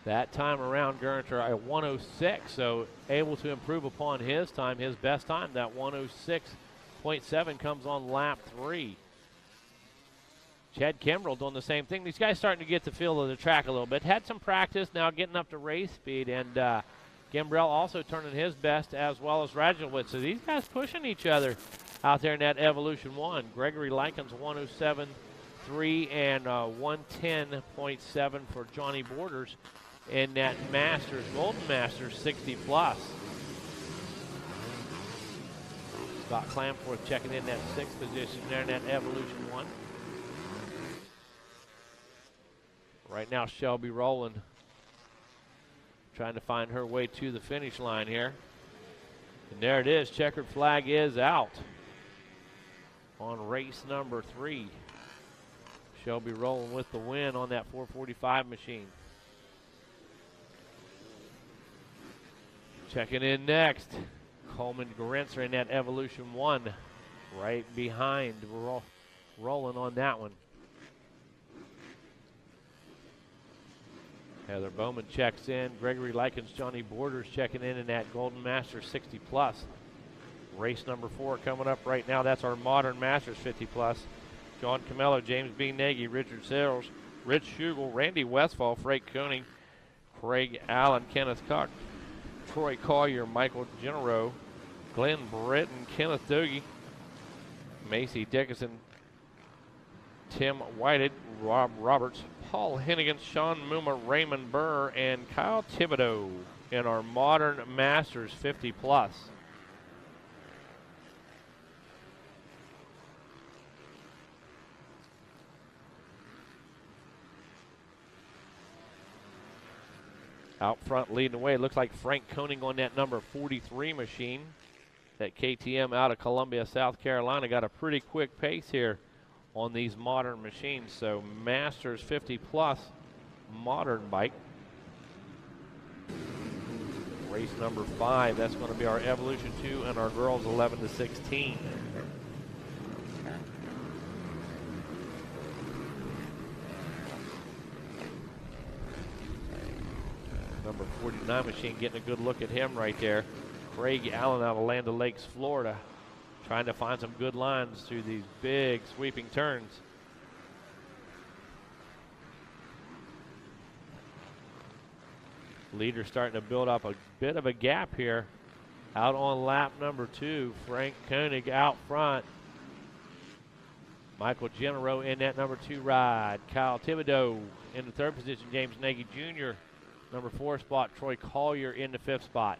That time around, Garinzer a 106, so able to improve upon his time, his best time. That 106.7 comes on lap 3. Chad Kimbrell doing the same thing. These guys starting to get the feel of the track a little bit. Had some practice, now getting up to race speed, and Kimbrell also turning his best as well as Radlowitz. So these guys pushing each other out there in that Evolution 1. Gregory Likens 107.3 and 110.7 for Johnny Borders in that Masters, Golden Masters 60 plus. Scott Clamforth checking in that 6th position there in that Evolution 1. Right now, Shelby Rowland trying to find her way to the finish line here. And there it is. Checkered flag is out on race number 3. Shelby Rowland with the win on that 445 machine. Checking in next, Coleman Garinzer in that Evolution 1. Right behind Rowland on that one. Heather Bowman checks in. Gregory Likens, Johnny Borders checking in that Golden Masters 60 plus. Race number 4 coming up right now. That's our Modern Masters 50 plus. John Camello, James B. Nagy, Richard Searles, Rich Schugel, Randy Westfall, Frank Koenig, Craig Allen, Kenneth Cock, Troy Collier, Michael Genero, Glenn Britton, Kenneth Dogie, Macy Dickinson, Tim Whited, Rob Roberts, Paul Hennigan, Sean Muma, Raymond Burr, and Kyle Thibodeau in our Modern Masters 50 plus. Out front leading the way, it looks like Frank Koenig on that number 43 machine. That KTM out of Columbia, South Carolina, got a pretty quick pace here on these modern machines. So Masters 50 plus modern bike. Race number 5, that's going to be our Evolution 2 and our girls 11 to 16. Number 49 machine, getting a good look at him right there. Craig Allen out of Land O'Lakes, Florida. trying to find some good lines through these big sweeping turns. Leader starting to build up a bit of a gap here. Out on lap number 2, Frank Koenig out front. Michael Genero in that number 2 ride. Kyle Thibodeau in the 3rd position. James Nagy Jr. number 4 spot. Troy Collier in the 5th spot.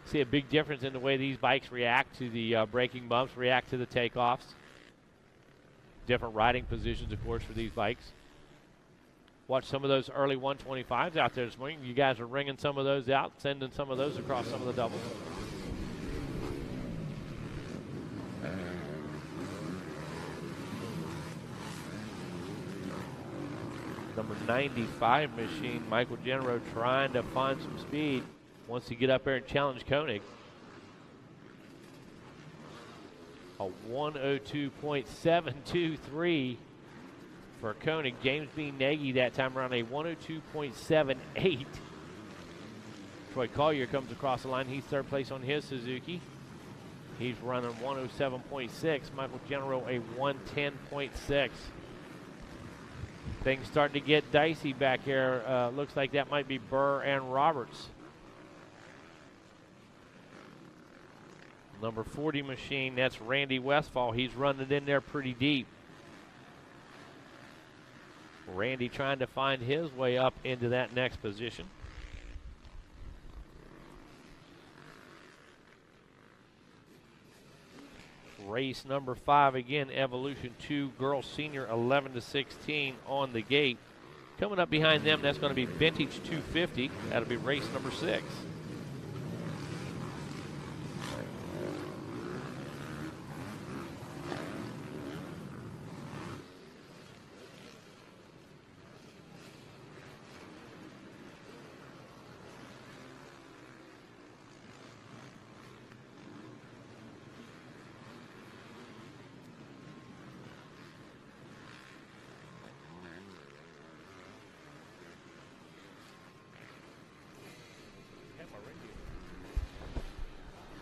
See a big difference in the way these bikes react to the braking bumps, react to the takeoffs. Different riding positions, of course, for these bikes. Watch some of those early 125s out there this morning. You guys are ringing some of those out, sending some of those across some of the doubles. Number 95 machine, Michael Genero, trying to find some speed. Wants to get up there and challenge Koenig. A 102.723 for Koenig. James B. Nagy that time around a 102.78. Troy Collier comes across the line. He's 3rd place on his Suzuki. He's running 107.6. Michael Genero a 110.6. Things starting to get dicey back here. Looks like that might be Burr and Roberts. Number 40 machine, that's Randy Westfall. He's running in there pretty deep. Randy trying to find his way up into that next position. Race number 5 again, Evolution 2 Girls Senior 11-16 on the gate. Coming up behind them, that's going to be Vintage 250. That'll be race number 6.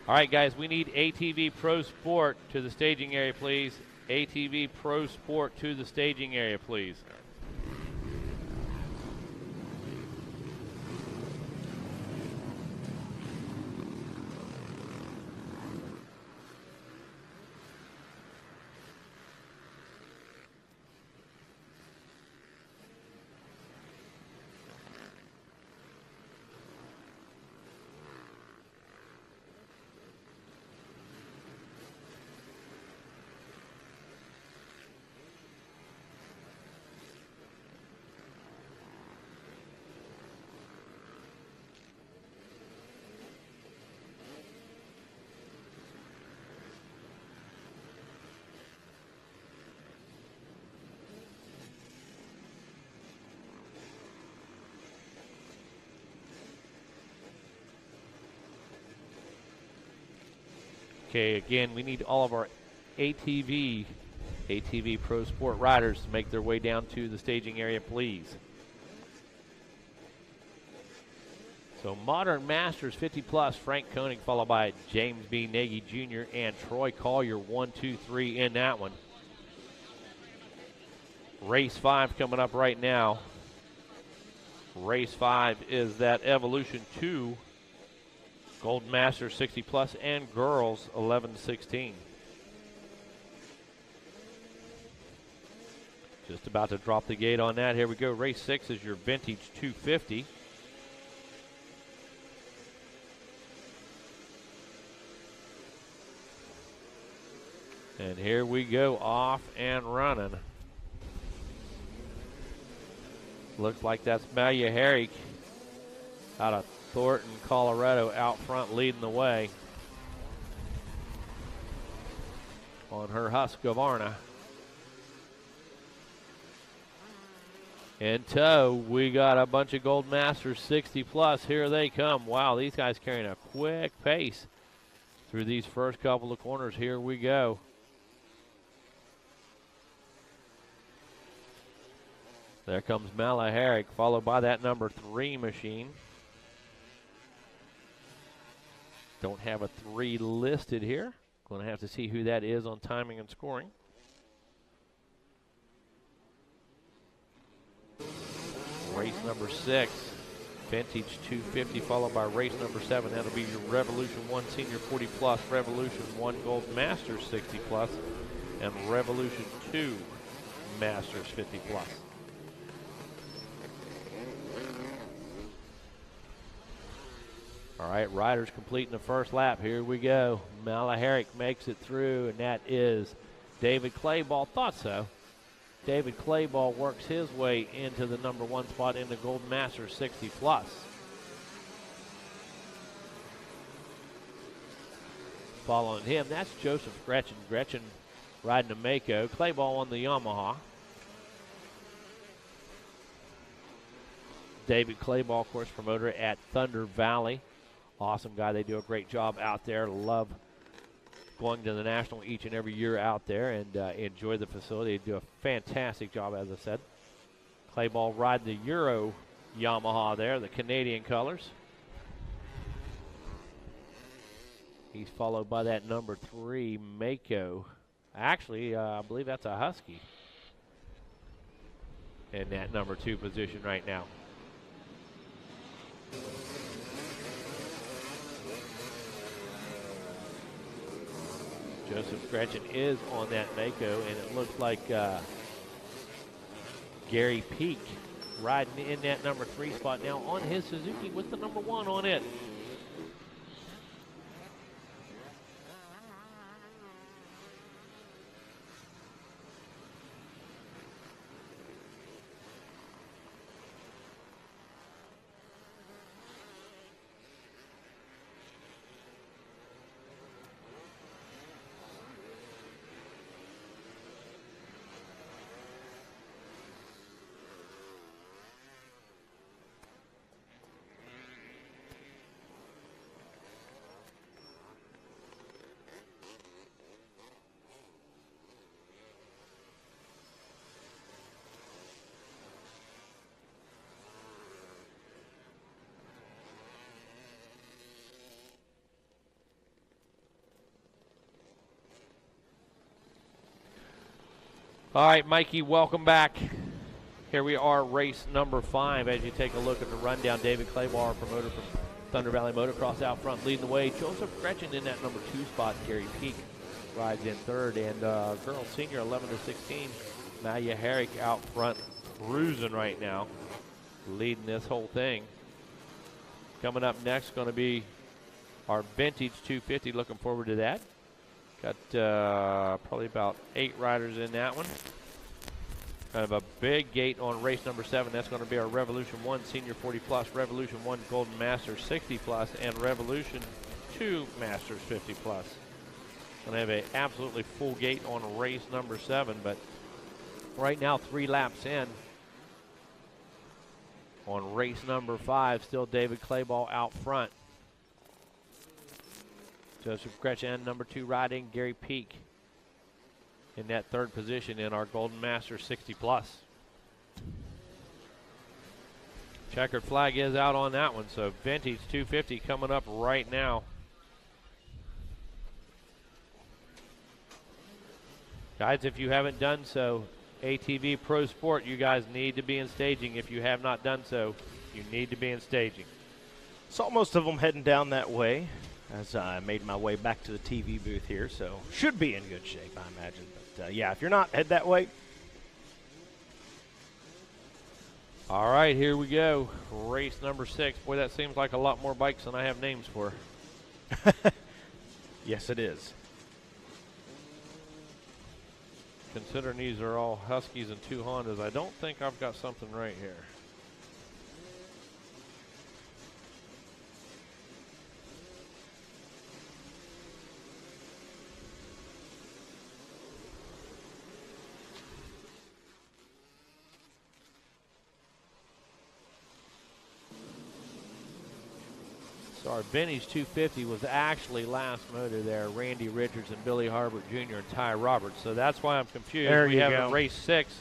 All right, guys, we need ATV Pro Sport to the staging area, please. ATV Pro Sport to the staging area, please. Okay, again, we need all of our ATV Pro Sport riders to make their way down to the staging area, please. So Modern Masters 50 plus, Frank Koenig, followed by James B. Nagy Jr. and Troy Collier, 1, 2, 3 in that one. Race 5 coming up right now. Race 5 is that Evolution 2 Gold Masters 60 plus and girls 11-16. Just about to drop the gate on that. Here we go. Race 6 is your Vintage 250. And here we go, off and running. Looks like that's Malia Herrick out of Thornton, Colorado, out front leading the way on her Husqvarna. In tow, we got a bunch of Gold Masters 60 plus. Here they come. Wow, these guys carrying a quick pace through these first couple of corners. Here we go. There comes Mala Herrick, followed by that number 3 machine. Don't have a 3 listed here. Going to have to see who that is on timing and scoring. Race number 6, Vintage 250, followed by race number 7. That'll be your Revolution 1 Senior 40 Plus, Revolution 1 Gold Masters 60 Plus, and Revolution 2 Masters 50 Plus. All right, riders completing the first lap. Here we go. Malaharic makes it through, and that is David Clayball. Thought so. David Clayball works his way into the number 1 spot in the Golden Masters 60 Plus. Following him, that's Joseph Gretchen. Gretchen riding a Mako. Clayball on the Yamaha. David Clayball, of course, promoter at Thunder Valley. Awesome guy. They do a great job out there. Love going to the National each and every year out there and enjoy the facility. They do a fantastic job, as I said. Clayball riding the Euro Yamaha there, the Canadian colors. He's followed by that number 3 Mako. Actually, I believe that's a Husky in that number 2 position right now. Joseph Gretchen is on that Mako, and it looks like Gary Peak riding in that number 3 spot now on his Suzuki with the number 1 on it. All right, Mikey, welcome back. Here we are, race number 5. As you take a look at the rundown, David Clayball, our promoter from Thunder Valley Motocross, out front leading the way. Joseph Gretchen in that number 2 spot. Gary Peak rides in 3rd. And girls senior 11 to 16, Maya Herrick out front, cruising right now, leading this whole thing. Coming up next going to be our Vintage 250. Looking forward to that. Got probably about 8 riders in that one. Kind of a big gate on race number 7. That's going to be our Revolution 1 Senior 40 Plus, Revolution 1 Golden Masters 60 Plus, and Revolution 2 Masters 50 Plus. Going to have an absolutely full gate on race number 7, but right now 3 laps in on race number 5. Still David Clayball out front. Joseph Gretchen, number 2 riding, Gary Peak in that 3rd position in our Golden Masters 60 Plus. Checkered flag is out on that one, so Vintage 250 coming up right now. Guys, if you haven't done so, ATV Pro Sport, you guys need to be in staging. If you have not done so, you need to be in staging. Saw most of them heading down that way as I made my way back to the TV booth here, so should be in good shape, I imagine. But yeah, if you're not, head that way. All right, here we go. Race number 6. Boy, that seems like a lot more bikes than I have names for. Yes, it is. Considering these are all Huskies and 2 Hondas, I don't think I've got something right here. So our Vintage 250 was actually last motor there, Randy Richards and Billy Harbert Jr. and Ty Roberts. So that's why I'm confused. There we you have go. a race 6.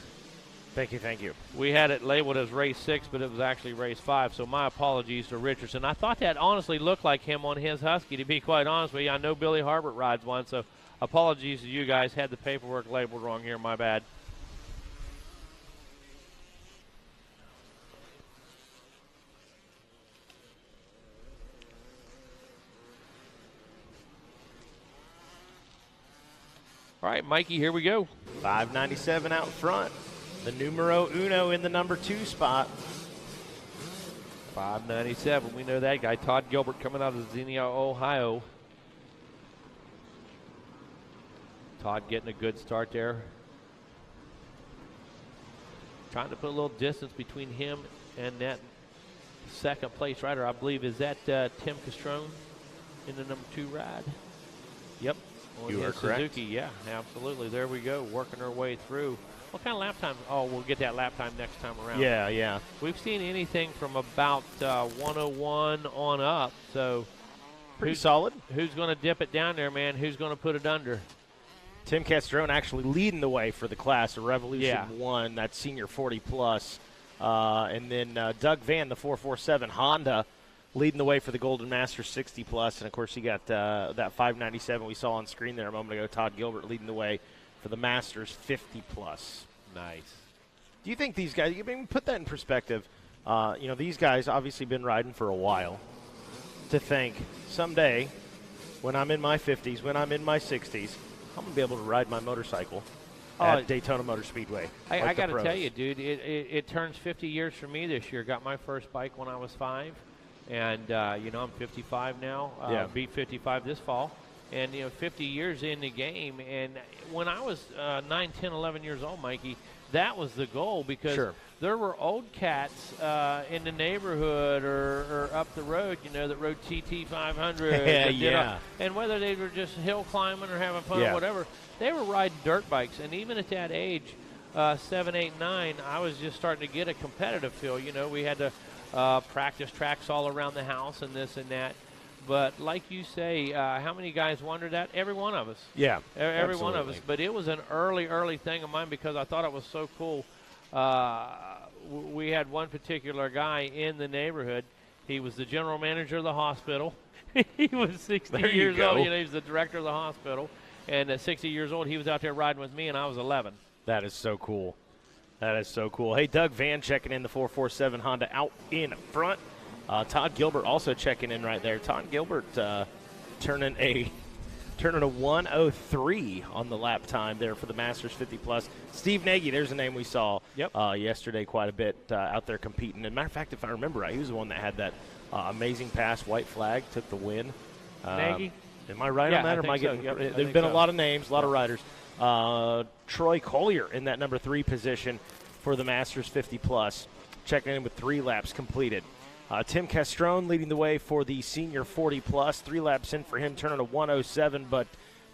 Thank you, thank you. We had it labeled as race 6, but it was actually race 5, so my apologies to Richardson. I thought that honestly looked like him on his Husky, to be quite honest with you. I know Billy Harbert rides one, so apologies to you guys. Had the paperwork labeled wrong here, my bad. All right, Mikey, here we go. 597 out front. The numero uno in the number 2 spot. 597, we know that guy. Todd Gilbert coming out of Xenia, Ohio. Todd getting a good start there. Trying to put a little distance between him and that second place rider, I believe. Is that Tim Castrone in the number 2 ride? Yep. You are correct. Suzuki, yeah, absolutely. There we go, working our way through. What kind of lap time? Oh, we'll get that lap time next time around. Yeah, yeah. We've seen anything from about 101 on up, so Pretty solid. Who's going to dip it down there, man? Who's going to put it under? Tim Castrone actually leading the way for the class of Revolution 1, that's senior 40+. And then Doug Van, the 447 Honda, leading the way for the Golden Master 60+. And, of course, you got that 597 we saw on screen there a moment ago. Todd Gilbert leading the way for the Masters 50+. Nice. Do you think these guys, you mean, put that in perspective, these guys obviously been riding for a while. To think someday when I'm in my 50s, when I'm in my 60s, I'm going to be able to ride my motorcycle at Daytona Motor Speedway. I got to tell you, dude, it turns 50 years for me this year. Got my first bike when I was 5. And, I'm 55 now. Be 55 this fall. And, 50 years in the game. And when I was 9, 10, 11 years old, Mikey, that was the goal because there were old cats in the neighborhood or up the road, that rode TT 500. And whether they were just hill climbing or having fun or whatever, they were riding dirt bikes. And even at that age, 7, 8, 9, I was just starting to get a competitive feel. We had to practice tracks all around the house and this and that. But like you say, how many guys wondered that? Every one of us. Yeah, every one of us. But it was an early thing of mine because I thought it was so cool. We had one particular guy in the neighborhood. He was the general manager of the hospital. He was 60 years old. He was the director of the hospital. And at 60 years old, he was out there riding with me, and I was 11. That is so cool. That is so cool. Hey, Doug Van checking in the 447 Honda out in front. Todd Gilbert also checking in right there. Todd Gilbert turning a 1:03 on the lap time there for the Masters 50+. Steve Nagy, there's a name we saw yesterday quite a bit out there competing. And matter of fact, if I remember right, he was the one that had that amazing pass, white flag, took the win. Nagy? Am I right on that? Or am I getting? So. Yep, there's been a lot of names, a lot of riders. Troy Collier in that number 3 position for the Masters 50+, checking in with 3 laps completed. Tim Castrone leading the way for the senior 40+, 3 laps in for him, turning a 1:07, but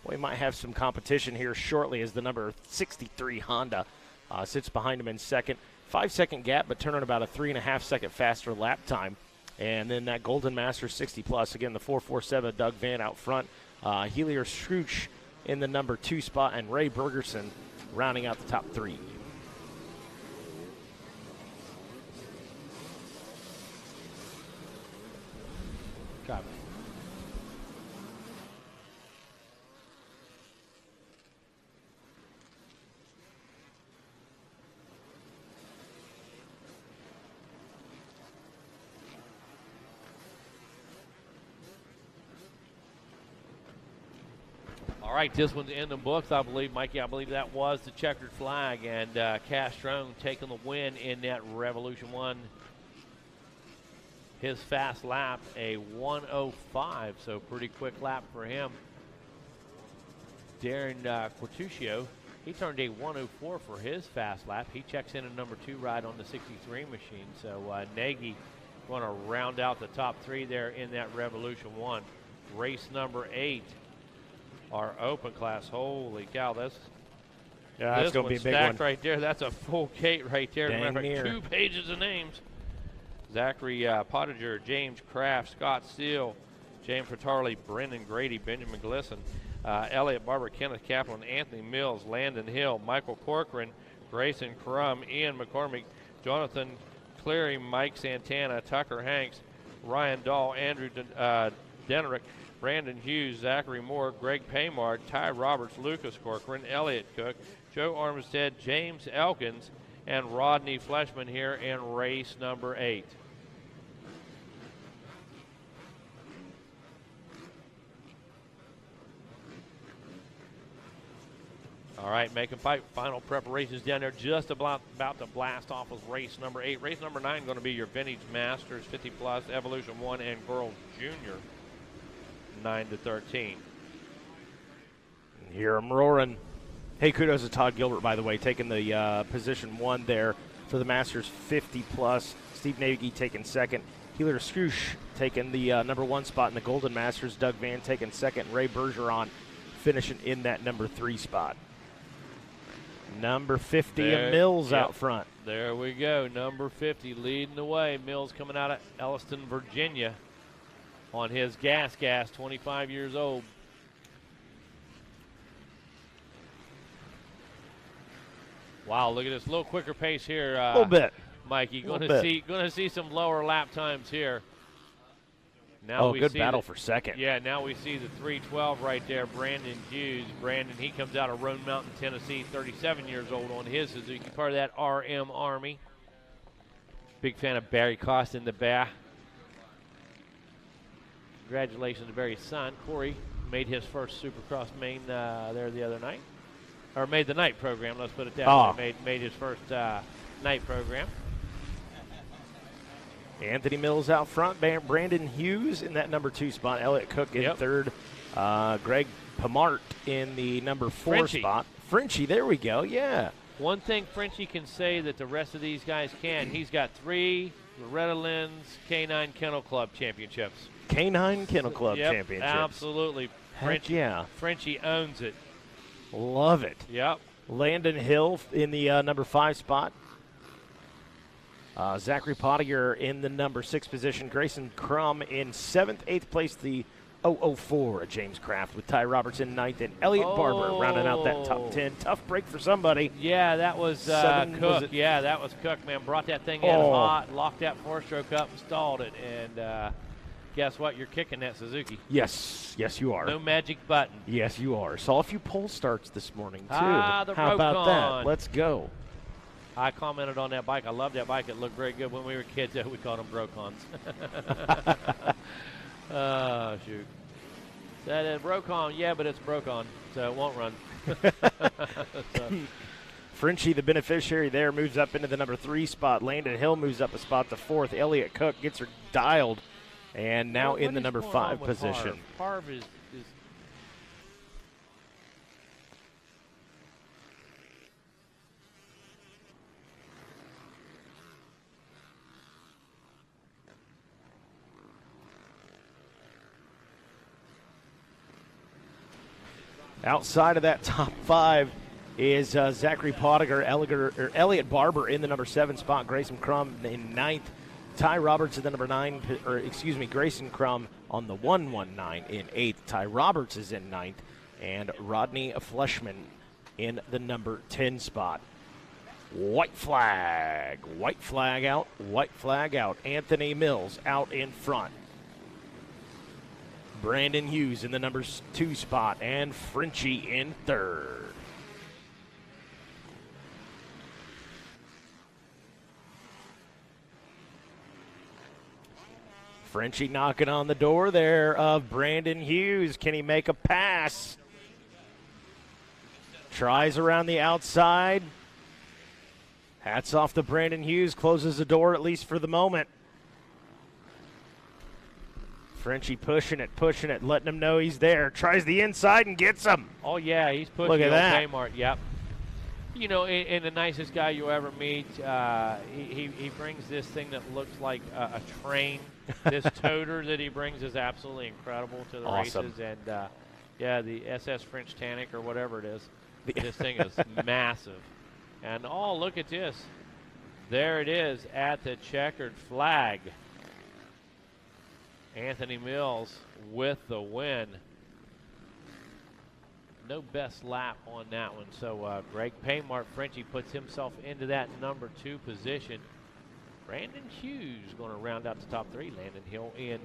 we might have some competition here shortly as the number 63 Honda sits behind him in second. 5-second gap, but turning about a 3.5-second faster lap time. And then that Golden Master 60+, again, the 447 Doug Van out front. Helier Scrooge in the number 2 spot, and Ray Bergerson rounding out the top 3. Copy. All right, this one's in the books, I believe, Mikey. I believe that was the checkered flag, and Castrone taking the win in that Revolution 1. His fast lap, a 1:05, so pretty quick lap for him. Darren Quartuccio, he turned a 1:04 for his fast lap. He checks in a number 2 ride on the 63 machine. So Nagy going to round out the top 3 there in that Revolution 1. Race number 8, our open class. Holy cow, that's going to be a big stacked one. right there. That's a full gate right there. Dang near. 2 pages of names. Zachary Pottinger, James Kraft, Scott Steele, James Fertarley, Brendan Grady, Benjamin Glisson, Elliot Barber, Kenneth Kaplan, Anthony Mills, Landon Hill, Michael Corcoran, Grayson Crum, Ian McCormick, Jonathan Cleary, Mike Santana, Tucker Hanks, Ryan Dahl, Andrew Denerick, Brandon Hughes, Zachary Moore, Greg Paymard, Ty Roberts, Lucas Corcoran, Elliott Cook, Joe Armstead, James Elkins, and Rodney Fleshman here in race number 8. All right, making final preparations down there, just about to blast off with race number 8. Race number 9 going to be your Vintage Masters 50 Plus, Evolution 1, and Girls Junior 9 to 13. Hear them roaring. Hey, kudos to Todd Gilbert, by the way, taking the position 1 there for the Masters 50 Plus. Steve Nagy taking second. Healer Scrooge taking the number 1 spot in the Golden Masters. Doug Van taking second. Ray Bergeron finishing in that number 3 spot. Number 50 there, of Mills yep. out front. There we go. Number 50 leading the way. Mills coming out of Elliston, Virginia on his gas, 25 years old. Wow, look at this. A little quicker pace here. A little bit. Mikey, going to see some lower lap times here. Now good battle for second. Yeah, now we see the 3:12 right there, Brandon Hughes. Brandon, he comes out of Roan Mountain, Tennessee, 37 years old on his Suzuki, part of that RM Army. Big fan of Barry Cost in the back. Congratulations to Barry's son. Corey made his first Supercross main there the other night. Or made the night program, let's put it that way. Made his first night program. Anthony Mills out front, Brandon Hughes in that number 2 spot, Elliott Cook in third, Greg Pamart in the number 4 spot. Frenchie, there we go, yeah. One thing Frenchie can say that the rest of these guys can, he's got 3 Loretta Lynn's K9 Kennel Club championships. K9 Kennel Club championships. Absolutely. Frenchie owns it. Love it. Yep. Landon Hill in the number 5 spot. Zachary Pottinger in the number 6 position. Grayson Crum in 7th. 8th place, the 004 James Kraft with Ty Roberts in 9th. And Elliott Barber rounding out that top 10. Tough break for somebody. Yeah, that was Cook. Yeah, that was Cook, man. Brought that thing in hot, locked that 4-stroke up, stalled it. And guess what? You're kicking that Suzuki. Yes, you are. No magic button. Yes, you are. Saw a few pole starts this morning, too. How about that? Let's go. I commented on that bike. I love that bike. It looked very good when we were kids. We called them Brocons. Oh, shoot. That is Brocon. Yeah, but it's Brocon, so it won't run. Frenchie, the beneficiary there, moves up into the number 3 spot. Landon Hill moves up a spot to 4th. Elliott Cook gets her dialed, and now in the number 5 position. Harv is outside of that top 5 is Zachary Pottinger, Elliott Barber in the number 7 spot, Grayson Crum in 9th, Ty Roberts in the number 9, Grayson Crum on the 119 in 8th, Ty Roberts is in 9th, and Rodney Fleshman in the number 10 spot. White flag out, Anthony Mills out in front. Brandon Hughes in the number 2 spot, and Frenchie in 3rd. Frenchie knocking on the door there of Brandon Hughes. Can he make a pass? Tries around the outside. Hats off to Brandon Hughes. Closes the door, at least for the moment. Frenchie pushing it, letting him know he's there. Tries the inside and gets him. Oh, yeah, he's pushing. Look at that. Kmart, yep. You know, and the nicest guy you'll ever meet, he brings this thing that looks like a train. This toter that he brings is absolutely incredible to the races. And, the SS French Tannic or whatever it is. This thing is massive. And, oh, look at this. There it is at the checkered flag. Anthony Mills with the win. no best lap on that one. So Greg Paymart, Frenchie, puts himself into that number 2 position. Brandon Hughes going to round out the top 3. Landon Hill in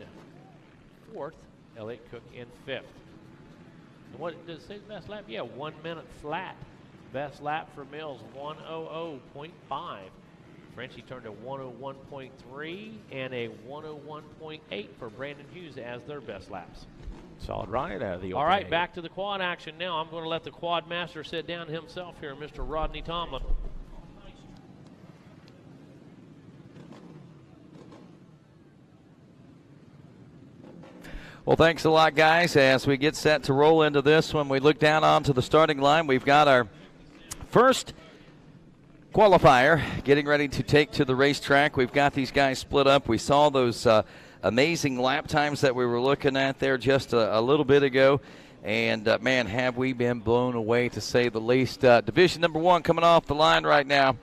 4th. Elliott Cook in 5th. And what does it say best lap? Yeah, 1 minute flat. Best lap for Mills, 1:00.5. Frenchie turned a 1:01.3 and a 1:01.8 for Brandon Hughes as their best laps. Solid ride out of the All open right, eight. back to the quad action now. I'm going to let the quad master sit down himself here, Mr. Rodney Tomlin. Well, thanks a lot, guys. As we get set to roll into this one, we look down onto the starting line. We've got our first qualifier getting ready to take to the racetrack. We've got these guys split up. We saw those amazing lap times that we were looking at there just a little bit ago. And, man, have we been blown away, to say the least. Division number 1 coming off the line right now.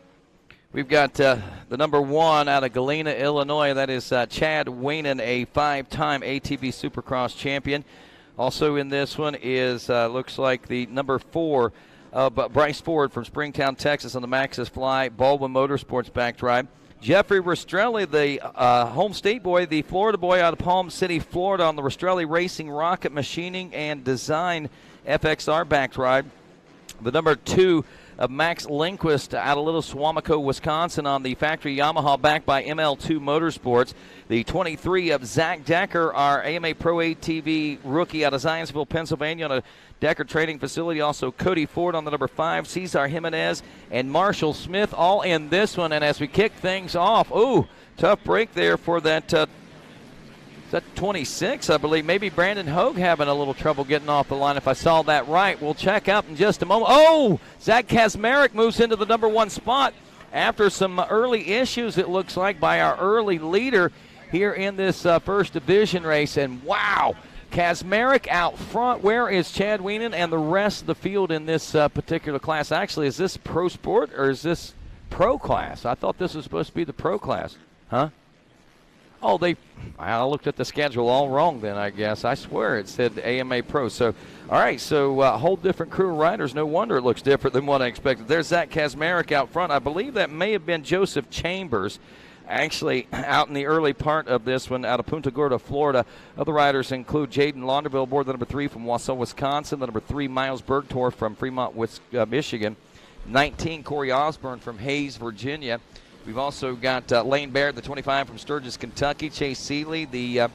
We've got the number 1 out of Galena, Illinois. That is Chad Weinen, a 5-time ATV Supercross champion. Also in this one is, looks like the number 4, Bryce Ford from Springtown, Texas on the Maxxis Fly Baldwin Motorsports back drive. Jeffrey Rastrelli, the home state boy, the Florida boy out of Palm City, Florida on the Rastrelli Racing Rocket Machining and Design FXR back drive. The number 2 of Max Lindquist out of Little Suamico, Wisconsin on the factory Yamaha backed by ML2 Motorsports. The 23 of Zach Decker, our AMA Pro ATV rookie out of Zionsville, Pennsylvania on a Decker training facility. Also Cody Ford on the number 5, Cesar Jimenez and Marshall Smith all in this one. And as we kick things off, ooh, tough break there for that that 26, I believe. Maybe Brandon Hogue having a little trouble getting off the line, if I saw that right. We'll check out in just a moment. Oh, Zach Kazmarek moves into the number 1 spot after some early issues, it looks like, by our early leader here in this first division race. And wow, Kazmarek out front. Where is Chad Weinen and the rest of the field in this particular class? Actually, is this pro sport or is this pro class? I thought this was supposed to be the pro class. Huh? Oh, I looked at the schedule all wrong then, I guess. I swear it said AMA Pro. So, all right, so a whole different crew of riders. No wonder it looks different than what I expected. There's Zach Kazmarek out front. I believe that may have been Joseph Chambers, actually, out in the early part of this one out of Punta Gorda, Florida. Other riders include Jaden Launderville aboard the number 3 from Wausau, Wisconsin. The number 3, Miles Bergtorf from Fremont, Michigan. 19, Corey Osborne from Hayes, Virginia. We've also got Lane Baird, the 25 from Sturgis, Kentucky. Chase Seeley, the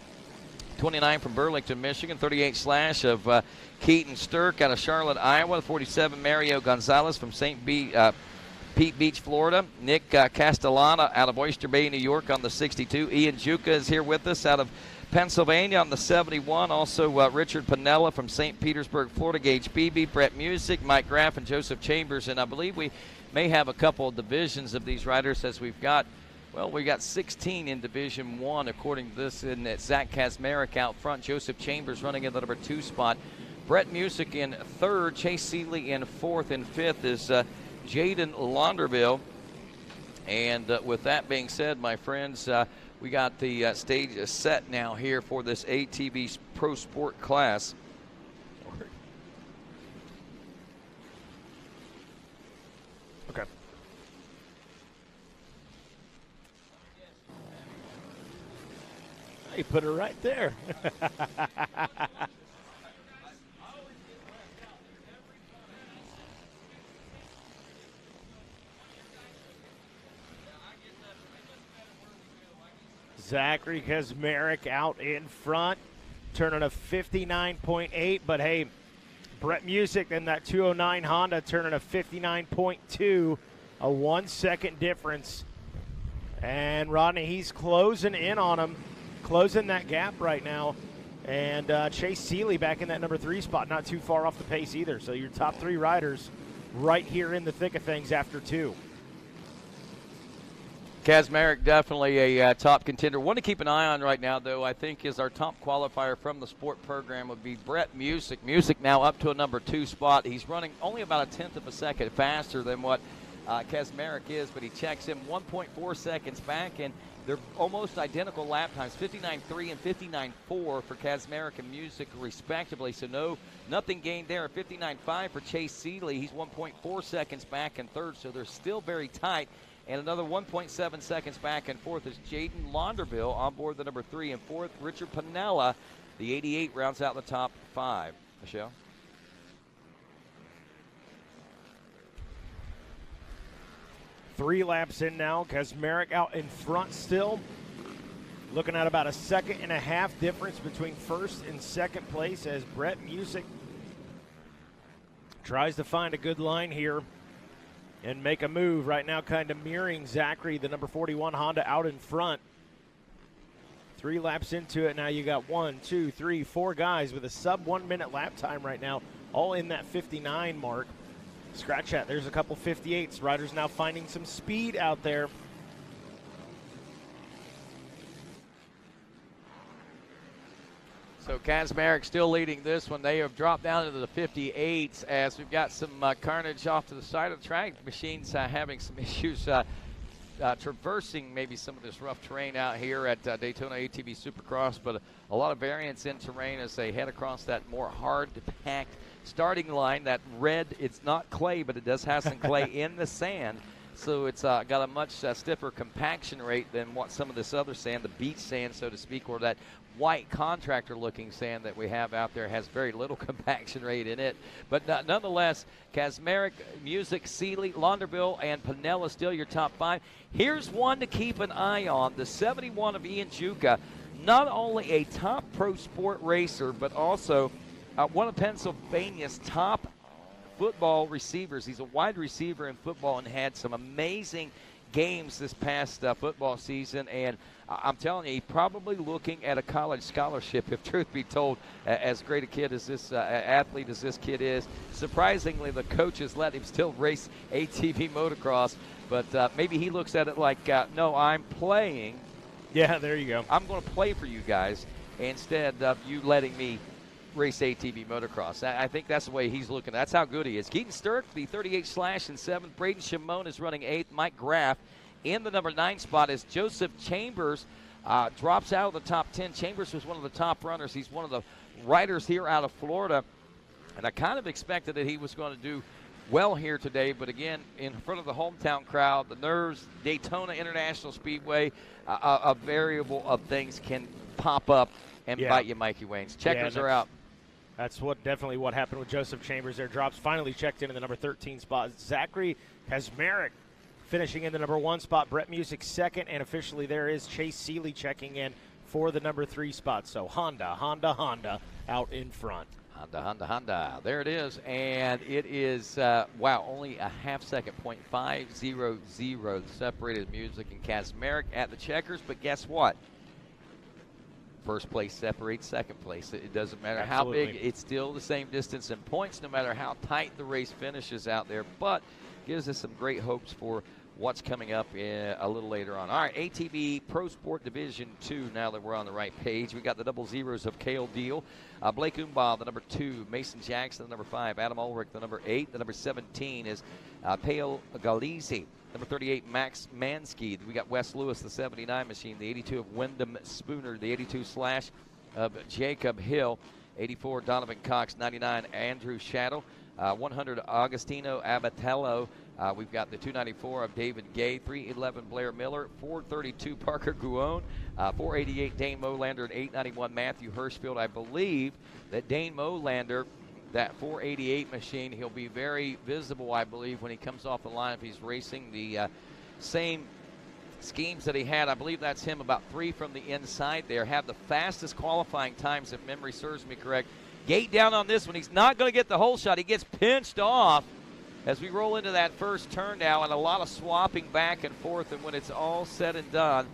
29 from Burlington, Michigan. 38 Slash of Keaton Sturk out of Charlotte, Iowa. 47 Mario Gonzalez from Pete Beach, Florida. Nick Castellana out of Oyster Bay, New York on the 62. Ian Juca is here with us out of Pennsylvania on the 71. Also Richard Pinella from St. Petersburg, Florida. Gage Beebe, Brett Music, Mike Graff, and Joseph Chambers. And I believe we may have a couple of divisions of these riders, as we've got, well, we got 16 in Division 1 according to this, and it's Zach Kazmarek out front. Joseph Chambers running in the number 2 spot. Brett Music in 3rd. Chase Seeley in 4th. And 5th is Jaden Launderville. And with that being said, my friends, we got the stage set now here for this ATV Pro Sport class. Okay. You put her right there. Zachary Kazmarek out in front, turning a 59.8, but hey, Brett Music in that 209 Honda turning a 59.2, a 1 second difference. And Rodney, he's closing in on him, closing that gap right now. And Chase Seeley back in that number 3 spot, not too far off the pace either. So your top 3 riders right here in the thick of things after 2. Kazmarek definitely a top contender. One to keep an eye on right now, though, I think is our top qualifier from the sport program would be Brett Music. Music now up to a number 2 spot. He's running only about a 1/10 of a second faster than what Kaczmarek is, but he checks him 1.4 seconds back, and they're almost identical lap times, 59.3 and 59.4 for Kaczmarek and Music respectively, so nothing gained there. 59.5 for Chase Seeley. He's 1.4 seconds back in third, so they're still very tight. And another 1.7 seconds back and fourth is Jaden Launderville on board the number 3 and fourth. Richard Pinella, the 88, rounds out the top 5. Michelle? Three laps in now. Kaczmarek out in front still. Looking at about a 1.5 seconds difference between first and second place as Brett Music tries to find a good line here and make a move. Right now kind of mirroring Zachary, the number 41 Honda, out in front. 3 laps into it now. You got 4 guys with a sub 1 minute lap time right now, all in that 59 mark. Scratch that. There's a couple 58s. Riders now finding some speed out there. So Kaczmarek still leading this one. They have dropped down into the 58s as we've got some carnage off to the side of the track. Machines having some issues traversing maybe some of this rough terrain out here at Daytona ATV Supercross, but a lot of variance in terrain as they head across that more hard-packed starting line. That red, it's not clay, but it does have some clay in the sand. So it's got a much stiffer compaction rate than what some of this other sand, the beach sand, so to speak, or that white contractor-looking sand that we have out there has very little compaction rate in it. But nonetheless, Kaczmarek, Music, Seeley, Launderville, and Pinella still your top 5. Here's one to keep an eye on, the 71 of Ian Juka, not only a top pro sport racer, but also one of Pennsylvania's top football receivers. He's a wide receiver in football and had some amazing games this past football season, and I'm telling you, he's probably looking at a college scholarship, if truth be told, as great a kid as this athlete as this kid is. Surprisingly, the coaches let him still race ATV motocross, but maybe he looks at it like, no, I'm playing. Yeah, there you go. I'm going to play for you guys instead of you letting me race ATV motocross. I think that's the way he's looking. That's how good he is. Keaton Sturck, the 38/ in 7th. Braden Shimon is running 8th. Mike Graff in the number 9 spot as Joseph Chambers drops out of the top 10. Chambers was one of the top runners. He's one of the riders here out of Florida, and I kind of expected that he was going to do well here today, but again, in front of the hometown crowd, the nerves, Daytona International Speedway, a variable of things can pop up and bite you, Mikey Waynes. Checkers are out. That's definitely what happened with Joseph Chambers there. Drops finally checked in the number 13 spot. Zachary Kaczmarek finishing in the number 1 spot. Brett Music second, and officially there is Chase Seeley checking in for the number 3 spot. So Honda out in front. Honda. There it is, and it is, only a half second, 0.500 separated Music and Kaczmarek at the checkers, but guess what? First place separates second place. It doesn't matter how big, it's still the same distance in points, no matter how tight the race finishes out there, but gives us some great hopes for what's coming up a little later on. All right, ATV Pro Sport Division 2, now that we're on the right page. We got the double zeros of Cale Deal, Blake Umbaugh, the number 2, Mason Jackson, the number 5, Adam Ulrich, the number 8, the number 17 is Pale Galizzi. Number 38, Max Mansky. We got Wes Lewis, the 79 machine. The 82 of Wyndham Spooner. The 82 slash of Jacob Hill. 84, Donovan Cox. 99, Andrew Shadow. 100, Agostino Abatello. We've got the 294 of David Gay. 311, Blair Miller. 432, Parker Guon. 488, Dane Molander. And 891, Matthew Hirschfield. I believe that Dane Molander, that 488 machine, he'll be very visible, I believe, when he comes off the line if he's racing the same schemes that he had. I believe that's him about 3 from the inside there. Have the fastest qualifying times, if memory serves me correct. Gate down on this one. He's not going to get the whole shot. He gets pinched off as we roll into that first turn now, and a lot of swapping back and forth, and when it's all said and done,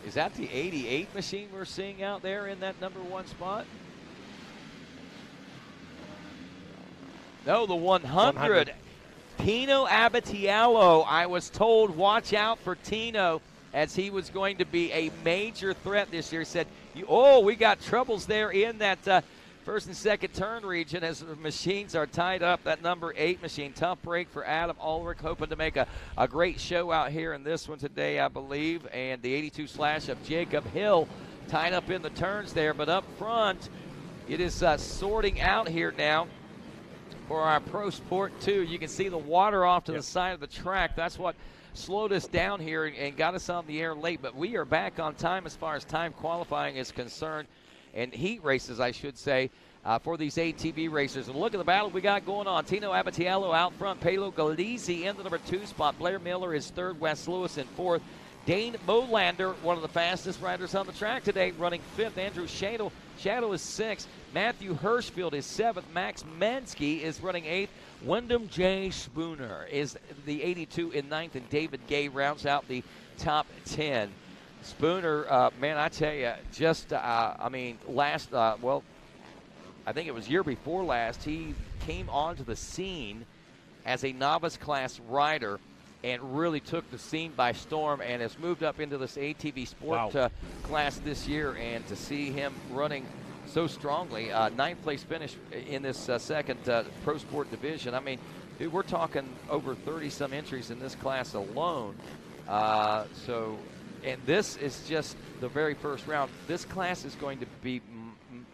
is that the 88 machine we're seeing out there in that number 1 spot? No, the 100. Tino Abatiello. I was told watch out for Tino as he was going to be a major threat this year. He said, we got troubles there in that first and second turn region as the machines are tied up. That number 8 machine, tough break for Adam Ulrich, hoping to make a great show out here in this one today, I believe. And the 82 slash of Jacob Hill tied up in the turns there. But up front, it is sorting out here now for our Pro Sport 2. You can see the water off to the side of the track. That's what slowed us down here and got us on the air late. But we are back on time as far as time qualifying is concerned, and heat races, I should say, for these ATV racers. And look at the battle we got going on. Tino Abatiello out front. Pelo Galizzi in the number 2 spot. Blair Miller is third. Wes Lewis in fourth. Dane Molander, one of the fastest riders on the track today, running fifth. Andrew Shadow is sixth. Matthew Hirschfield is seventh. Max Mensky is running eighth. Wyndham J. Spooner is the 82 in ninth, and David Gay rounds out the top 10. Spooner, man, I tell you, just, last, I think it was year before last, he came onto the scene as a novice class rider and really took the scene by storm and has moved up into this ATV sport class this year. And to see him running so strongly, ninth place finish in this second Pro Sport division. I mean, dude, we're talking over 30-some entries in this class alone. And this is just the very first round. This class is going to be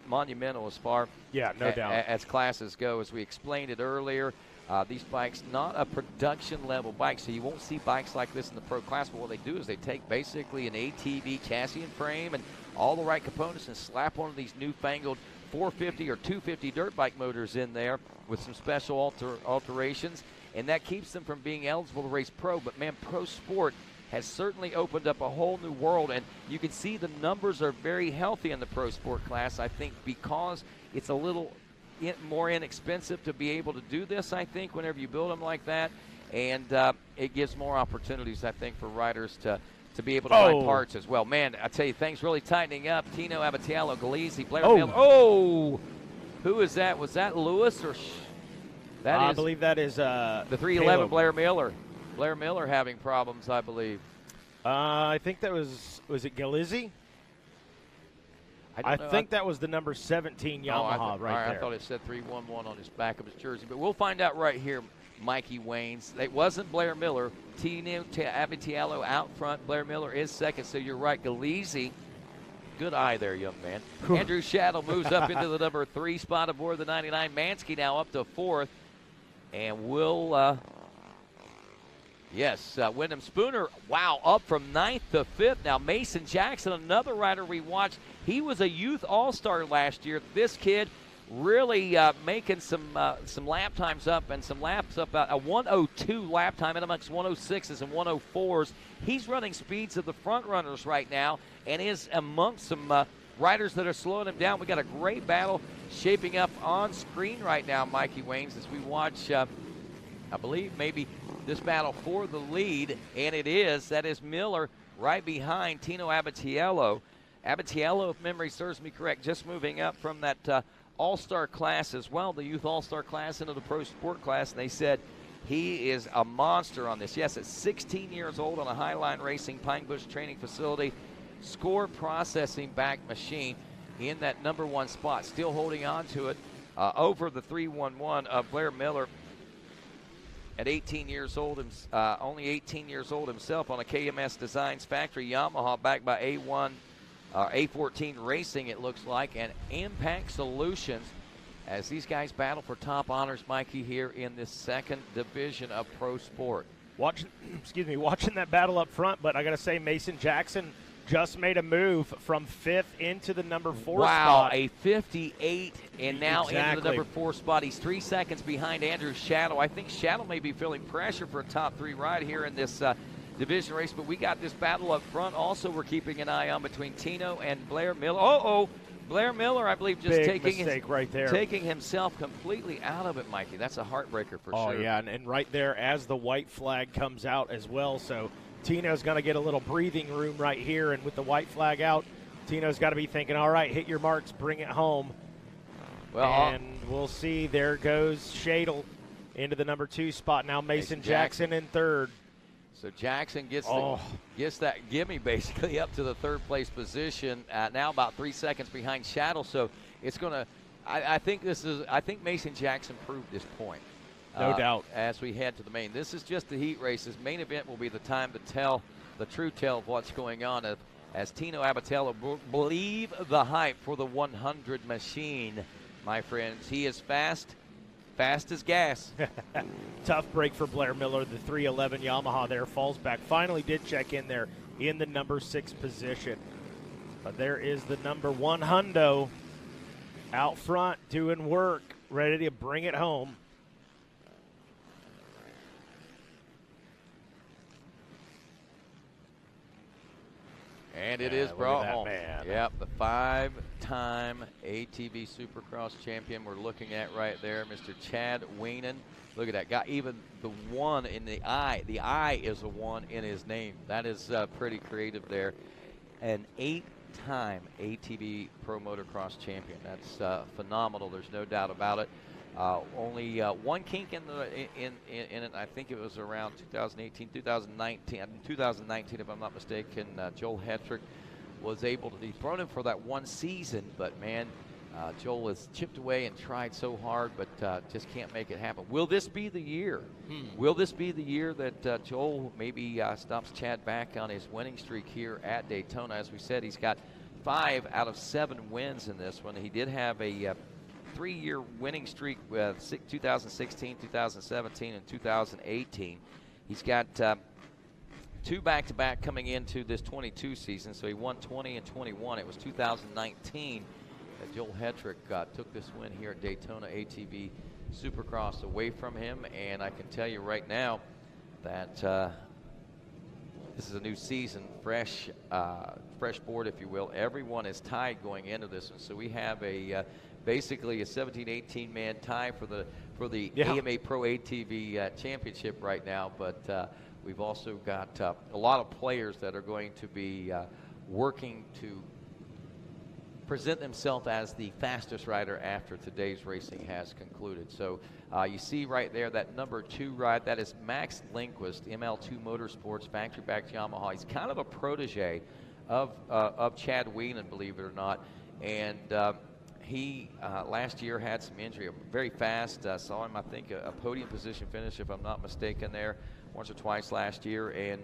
monumental as far as classes go. As we explained it earlier, these bikes, not a production level bike, so you won't see bikes like this in the pro class, but what they do is they take basically an ATV chassis and frame and all the right components and slap one of these newfangled 450 or 250 dirt bike motors in there with some special alterations, and that keeps them from being eligible to race pro. But man, Pro Sport has certainly opened up a whole new world, and you can see the numbers are very healthy in the Pro Sport class, I think, because it's a little more inexpensive to be able to do this, I think, whenever you build them like that, and it gives more opportunities, I think, for riders to be able to find parts as well. Man, I tell you, things really tightening up. Tino Abatiello, Galizzi, Blair Miller. Oh! Who is that? Was that Lewis or I believe that is the 311 Blair Miller. Blair Miller having problems, I believe. I think that was it Galizzi? I think that was the number 17 Yamaha right there. I thought it said 311 on his back of his jersey. But we'll find out right here, Mikey Waynes. It wasn't Blair Miller. Tino Abatiello out front. Blair Miller is second, so you're right. Galizzi, good eye there, young man. Andrew Shadow moves up into the number 3 spot aboard the 99. Mansky now up to 4th. And we'll... Wyndham Spooner, up from 9th to 5th. Now Mason Jackson, another rider we watched. He was a youth all-star last year. This kid really making some lap times up and some laps up. A 102 lap time in amongst 106s and 104s. He's running speeds of the front runners right now and is amongst some riders that are slowing him down. We got a great battle shaping up on screen right now, Mikey Waynes, as we watch, I believe, maybe this battle for the lead, and that is Miller right behind Tino Abatiello. Abatiello, if memory serves me correct, just moving up from that all-star class as well, the youth all-star class into the pro sport class, and they said he is a monster on this. Yes, at 16 years old on a Highline Racing Pine Bush training facility, score processing back machine in that number 1 spot, still holding on to it over the 311 of Blair Miller. At 18 years old, only 18 years old himself on a KMS Designs factory Yamaha backed by A14 Racing, it looks like, and Impact Solutions as these guys battle for top honors, Mikey, here in this second division of Pro Sport. Watching that battle up front, but I got to say Mason Jackson just made a move from 5th into the number 4 spot. A 58 and now into the number 4 spot. He's 3 seconds behind Andrew Shadow. I think Shadow may be feeling pressure for a top 3 ride here in this division race, but we got this battle up front. Also, we're keeping an eye on between Tino and Blair Miller. Blair Miller, I believe, just taking himself completely out of it, Mikey. That's a heartbreaker for sure. Oh, yeah, and right there as the white flag comes out as well, so Tino's going to get a little breathing room right here, and with the white flag out, Tino's got to be thinking, all right, hit your marks, bring it home. And we'll see. There goes Shadle into the number 2 spot. Now Mason Jackson in 3rd. So Jackson gets that gimme basically up to the 3rd place position. Now about 3 seconds behind Shadow. So it's going to I think Mason Jackson proved this point. No doubt. As we head to the main. This is just the heat races. Main event will be the time to tell the true tale of what's going on. As Tino Abatello believe the hype for the 100 machine, my friends. He is fast as gas. Tough break for Blair Miller. The 311 Yamaha there falls back. Finally did check in there in the number 6 position. But there is the number 1 hundo out front doing work, ready to bring it home. And it is brought home. Man. Yep, the 5-time ATV Supercross champion we're looking at right there, Mr. Chad Weinen. Look at that. Got even the 1 in the I. The I is a 1 in his name. That is pretty creative there. An 8-time ATV Pro Motocross champion. That's phenomenal. There's no doubt about it. Only one kink in it. I think it was around 2018, 2019, if I'm not mistaken. Joel Hetrick was able to dethrone him for that one season, but man, Joel has chipped away and tried so hard, but just can't make it happen. Will this be the year? Will this be the year that Joel maybe stops Chad back on his winning streak here at Daytona? As we said, he's got 5 out of 7 wins in this one. He did have a 3-year winning streak with 2016, 2017, and 2018. He's got 2 back-to-back coming into this 22 season, so he won 20 and 21. It was 2019 that Joel Hetrick took this win here at Daytona ATV Supercross away from him, and I can tell you right now that this is a new season, fresh board, if you will. Everyone is tied going into this one, so we have a basically a 17-18 man tie for the AMA Pro ATV Championship right now, but we've also got a lot of players that are going to be working to present themselves as the fastest rider after today's racing has concluded. So you see right there that number 2 ride, that is Max Lindquist, ML2 Motorsports, factory-backed Yamaha. He's kind of a protege of Chad Weinen, believe it or not, and he last year had some injury, very fast. Saw him, I think, a podium position finish, if I'm not mistaken, there once or twice last year. And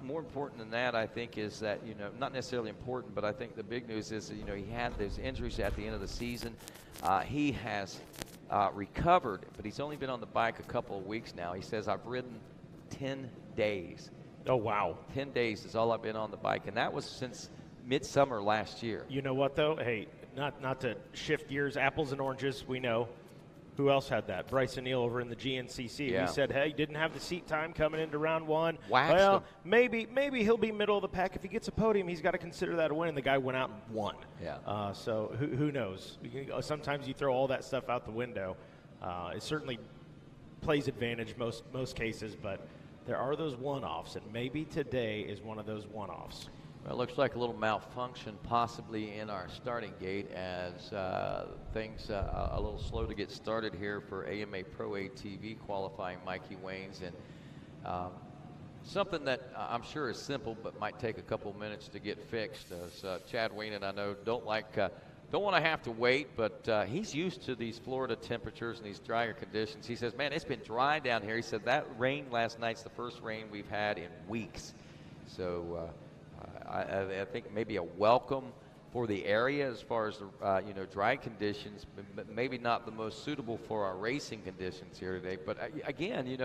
more important than that, I think, is that, not necessarily important, but I think the big news is that, he had those injuries at the end of the season. He has recovered, but he's only been on the bike a couple of weeks now. He says, I've ridden 10 days. Oh, wow. 10 days is all I've been on the bike, and that was since midsummer last year. You know what, though? Hey, not to shift gears, apples and oranges, we know. Who else had that? Bryson Neal over in the GNCC. Yeah. He said, hey, didn't have the seat time coming into round 1. Waxed well, him. maybe he'll be middle of the pack. If he gets a podium, he's got to consider that a win. And the guy went out and won. Yeah. So who knows? Sometimes you throw all that stuff out the window. It certainly plays advantage most cases, but there are those one-offs, and maybe today is one of those one-offs. Well, it looks like a little malfunction possibly in our starting gate as things a little slow to get started here for AMA Pro ATV qualifying Mikey Waynes. And something that I'm sure is simple but might take a couple minutes to get fixed. As Chad Weinen, I know, don't want to have to wait, but he's used to these Florida temperatures and these drier conditions. He says, man, it's been dry down here. He said that rain last night's the first rain we've had in weeks. So I think maybe a welcome for the area as far as the dry conditions, but maybe not the most suitable for our racing conditions here today. But again,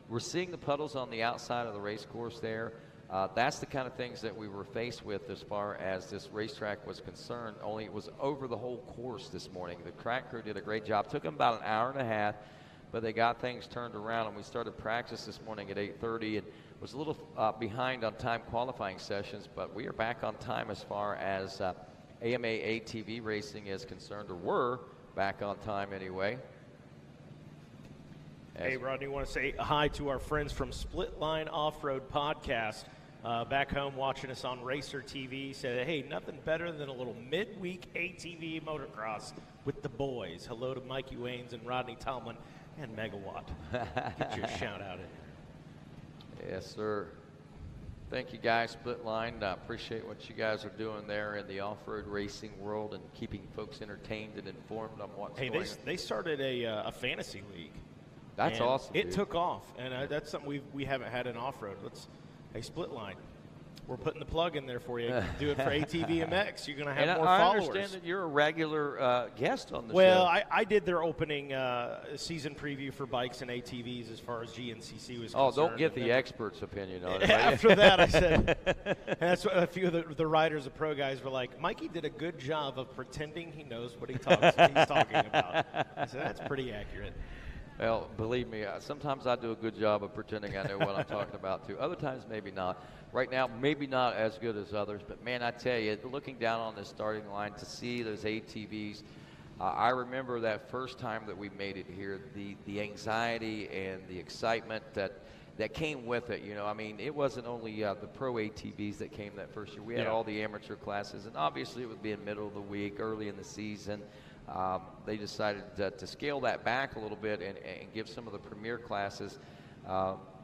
we're seeing the puddles on the outside of the race course there. That's the kind of things that we were faced with as far as this racetrack was concerned, only it was over the whole course this morning. The track crew did a great job. Took them about an hour and a half, but they got things turned around, and we started practice this morning at 8:30 and was a little behind on time qualifying sessions, but we are back on time as far as AMA ATV racing is concerned, or were back on time anyway. Hey, Rodney, want to say hi to our friends from Split Line Off-Road Podcast. Back home watching us on Racer TV, said, hey, nothing better than a little midweek ATV motocross with the boys. Hello to Mikey Waynes and Rodney Tomlin and Megawatt. Get your shout out in. Yes, sir. Thank you, guys. Split line. I appreciate what you guys are doing there in the off-road racing world and keeping folks entertained and informed on what's going on. They started a fantasy league. That's and awesome. It dude. took off, and that's something we haven't had in off-road. A split line. We're putting the plug in there for you. Do it for ATV MX. You're going to have more I followers. understand that you're a regular guest on the show. Well, I did their opening season preview for bikes and ATVs as far as GNCC was concerned. Oh, don't get the expert's opinion on it. After that, I said, and that's what a few of the riders, the pro guys, were like, Mikey did a good job of pretending he knows what he's talking about. I said, that's pretty accurate. Well, believe me, sometimes I do a good job of pretending I know what I'm talking about, too. Other times, maybe not. Right now, maybe not as good as others. But, man, I tell you, looking down on this starting line to see those ATVs, I remember that first time that we made it here, the anxiety and the excitement that came with it. You know, I mean, it wasn't only the pro ATVs that came that first year. We had all the amateur classes, and obviously it would be in the middle of the week, early in the season. They decided to scale that back a little bit and give some of the premier classes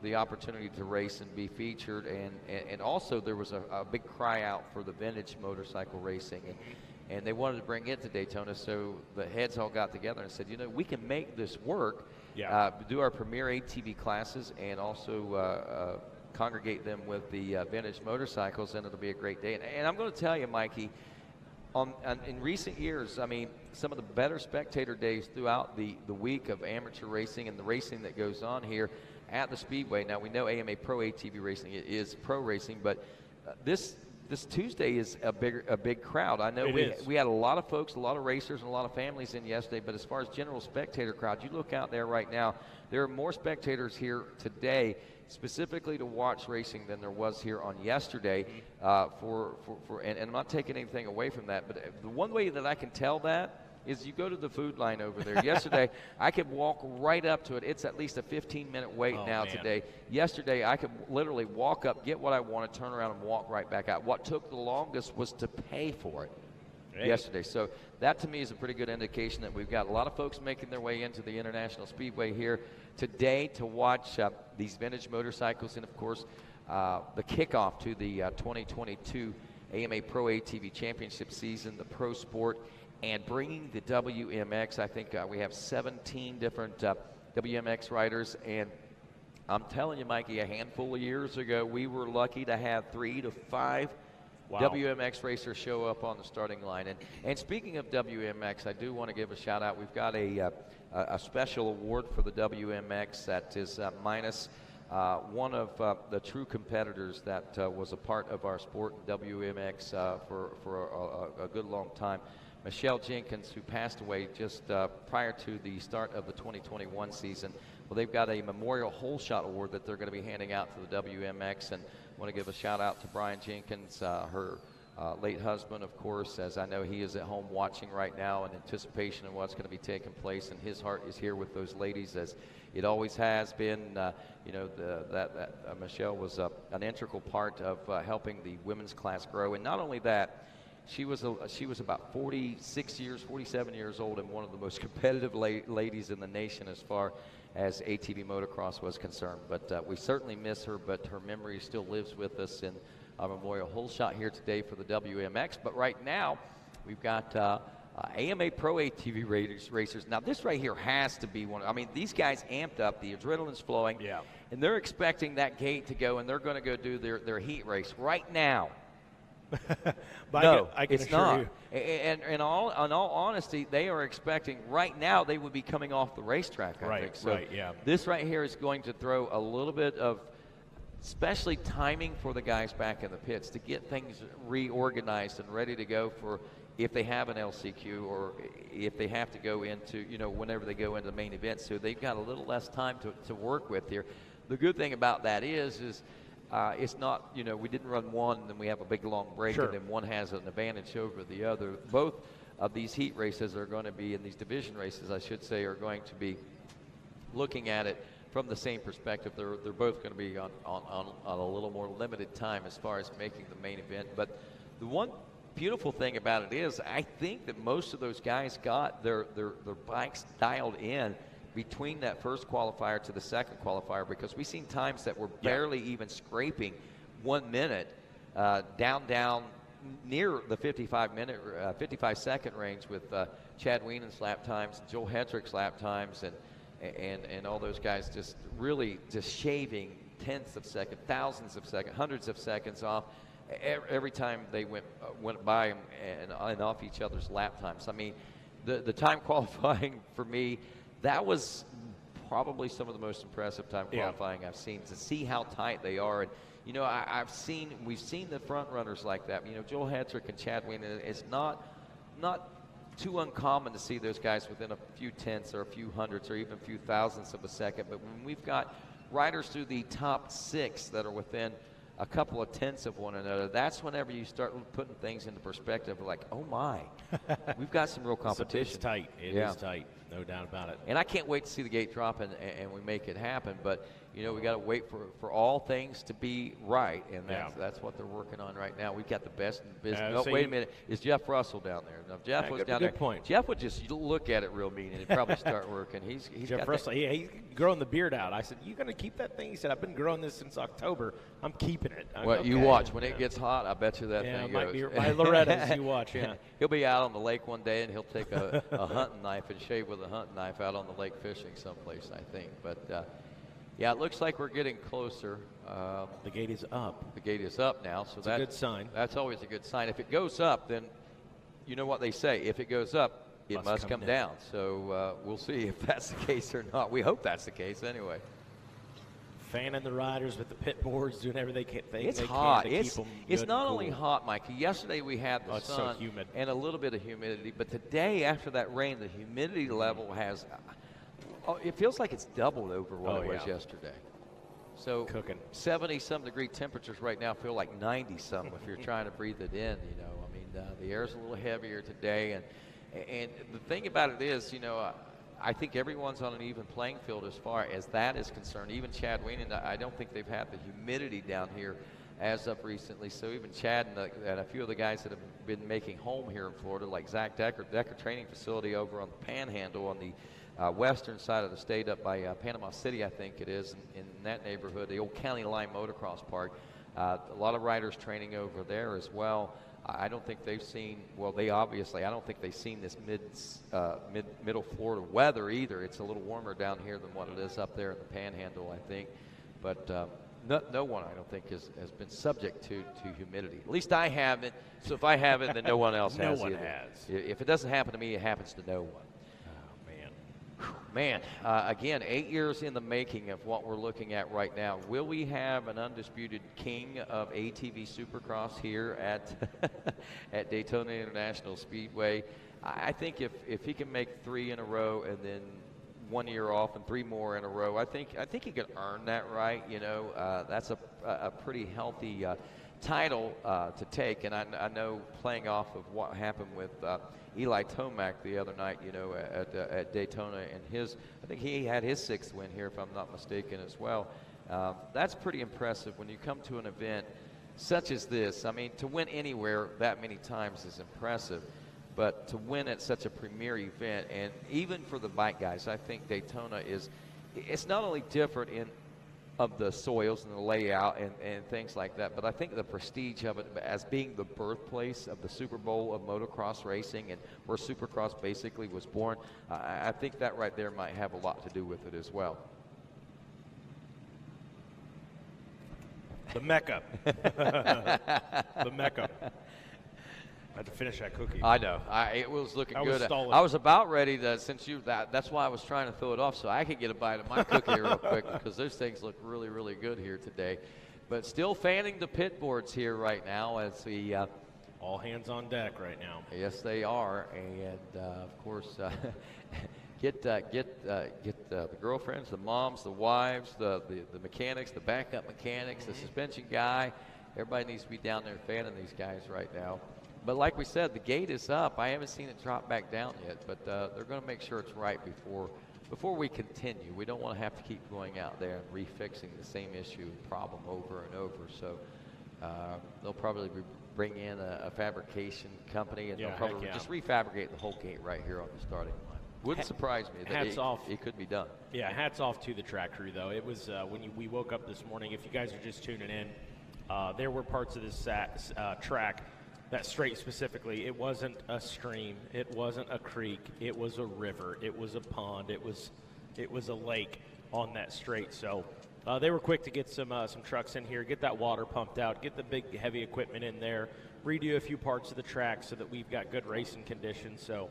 the opportunity to race and be featured. And also there was a big cry out for the vintage motorcycle racing. And they wanted to bring it to Daytona, so the heads all got together and said, you know, we can make this work, do our premier ATV classes, and also congregate them with the vintage motorcycles, and it'll be a great day. And I'm going to tell you, Mikey, in recent years, I mean, some of the better spectator days throughout the week of amateur racing and the racing that goes on here at the Speedway. Now, we know AMA Pro ATV racing is pro racing, but this Tuesday is a big crowd. I know we had a lot of folks, a lot of racers, and a lot of families in yesterday, but as far as general spectator crowd, you look out there right now, there are more spectators here today specifically to watch racing than there was here on yesterday. And I'm not taking anything away from that, but the one way that I can tell that is you go to the food line over there. Yesterday, I could walk right up to it. It's at least a 15-minute wait today. Yesterday, I could literally walk up, get what I wanted, turn around, and walk right back out. What took the longest was to pay for it yesterday. So that, to me, is a pretty good indication that we've got a lot of folks making their way into the International Speedway here today to watch these vintage motorcycles and, of course, the kickoff to the 2022 AMA Pro ATV Championship season, the pro sport, and bringing the WMX. I think we have 17 different WMX riders, and I'm telling you, Mikey, a handful of years ago, we were lucky to have 3 to 5 WMX racers show up on the starting line. And speaking of WMX, I do want to give a shout out. We've got a special award for the WMX that is minus one of the true competitors that was a part of our sport in WMX for a good long time. Michelle Jenkins, who passed away just prior to the start of the 2021 season. Well, they've got a Memorial Hole Shot Award that they're going to be handing out to the WMX, and I want to give a shout out to Brian Jenkins, her late husband, of course, as I know he is at home watching right now in anticipation of what's going to be taking place, and his heart is here with those ladies, as it always has been. You know, Michelle was an integral part of helping the women's class grow, and not only that, she was about 47 years old, and one of the most competitive ladies in the nation as far as ATV motocross was concerned. But we certainly miss her, but her memory still lives with us in our Memorial Hole Shot here today for the WMX. But right now, we've got AMA Pro ATV racers. Now, this right here has to be one. I mean, these guys amped up. The adrenaline's flowing. Yeah. And they're expecting that gate to go, and they're going to go do their heat race right now. No, I can it's assure not. you. And in all honesty, they are expecting right now they would be coming off the racetrack, I think. So this right here is going to throw a little bit of, especially timing for the guys back in the pits to get things reorganized and ready to go for if they have an LCQ or if they have to go into, you know, whenever they go into the main event. So they've got a little less time to work with here. The good thing about that is it's not, you know, we didn't run one and then we have a big long break and then one has an advantage over the other. Both of these heat races are going to be, in these division races, I should say, are going to be looking at it from the same perspective. They're both going to be on a little more limited time as far as making the main event. But the one beautiful thing about it is I think that most of those guys got their bikes dialed in between that first qualifier to the second qualifier, because we've seen times that were barely even scraping 1 minute down near the 55-second range with Chad Weinen's lap times, Joel Hedrick's lap times, and all those guys just really just shaving tenths of second, thousandths of second, hundreds of seconds off every time they went by them and off each other's lap times. I mean, the time qualifying for me, that was probably some of the most impressive time qualifying I've seen, to see how tight they are. And you know, we've seen the front runners like that. You know, Joel Hedrick and Chad Weinen, it's not too uncommon to see those guys within a few tenths or a few hundredths or even a few thousandths of a second. But when we've got riders through the top 6 that are within a couple of tenths of one another, that's whenever you start putting things into perspective, like, oh my, we've got some real competition. It's tight. It is tight, no doubt about it. And I can't wait to see the gate drop and we make it happen. But you know, we got to wait for all things to be right, and that's what they're working on right now. We've got the best in the business. Wait a minute, is Jeff Russell down there? Now, if Jeff was down there, point. Jeff would just look at it real mean, and he'd probably start working. He's Jeff got Russell. He's growing the beard out. I said, "You going to keep that thing?" He said, "I've been growing this since October. I'm keeping it." Well, you watch when it gets hot. I bet you that thing it might goes. be my Loretta's. You watch. Yeah, he'll be out on the lake one day, and he'll take a hunting knife and shave with a hunting knife out on the lake fishing someplace, I think. But yeah, it looks like we're getting closer. The gate is up. The gate is up now, so that's a good sign. That's always a good sign. If it goes up, then you know what they say. If it goes up, it must come down. So we'll see if that's the case or not. We hope that's the case anyway. Fanning the riders with the pit boards, doing everything it's they hot. Can to keep them it's good not and cool. only hot, Mikey. Yesterday we had the sun so humid. And a little bit of humidity, but today after that rain, the humidity level has it feels like it's doubled over what it was yesterday. So cooking 70-some degree temperatures right now feel like 90-some if you're trying to breathe it in. You know, I mean, the air's a little heavier today, and the thing about it is, you know, I think everyone's on an even playing field as far as that is concerned. Even Chad Weinen, I don't think they've had the humidity down here as of recently. So even Chad and a few of the guys that have been making home here in Florida, like Zach Decker Training Facility over on the Panhandle on the western side of the state up by Panama City, I think it is, in that neighborhood, the old County Line Motocross Park. A lot of riders training over there as well. I don't think they've seen, well, I don't think they've seen this middle Florida weather either. It's a little warmer down here than what it is up there in the Panhandle, I think. But no one, I don't think, has been subject to humidity. At least I haven't. So if I haven't, then no one else has. No one either. has. If it doesn't happen to me, it happens to no one. Man, again, 8 years in the making of what we're looking at right now. Will we have an undisputed king of ATV Supercross here at Daytona International Speedway? I think if he can make 3 in a row and then 1 year off and 3 more in a row, I think he could earn that right. You know, that's a pretty healthy title to take, and I know playing off of what happened with Eli Tomac the other night, you know, at Daytona, and I think he had his 6th win here, if I'm not mistaken, as well. That's pretty impressive when you come to an event such as this. I mean, to win anywhere that many times is impressive, but to win at such a premier event, and even for the bike guys, I think Daytona it's not only different of the soils and the layout and things like that, but I think the prestige of it as being the birthplace of the Super Bowl of motocross racing and where Supercross basically was born, I think that right there might have a lot to do with it as well. The Mecca. The Mecca. I had to finish that cookie. I know. It was looking good. Stolen. I was about ready to, that's why I was trying to throw it off so I could get a bite of my cookie real quick, because those things look really, really good here today. But still fanning the pit boards here right now as we all hands on deck right now. Yes, they are, and of course, get the girlfriends, the moms, the wives, the mechanics, the backup mechanics, the suspension guy. Everybody needs to be down there fanning these guys right now. But like we said, the gate is up. I haven't seen it drop back down yet, but they're going to make sure it's right before we continue. We don't want to have to keep going out there and refixing the same issue and problem over and over. So they'll probably bring in a fabrication company, and they'll probably just refabricate the whole gate right here on the starting line. Wouldn't surprise me that it could be done. Yeah, hats off to the track crew, though. It was when we woke up this morning. If you guys are just tuning in, There were parts of this track, that straight specifically, it wasn't a stream, it wasn't a creek, it was a river, it was a pond, it was a lake on that straight. So they were quick to get some trucks in here, get that water pumped out, get the big heavy equipment in there, redo a few parts of the track so that we've got good racing conditions. So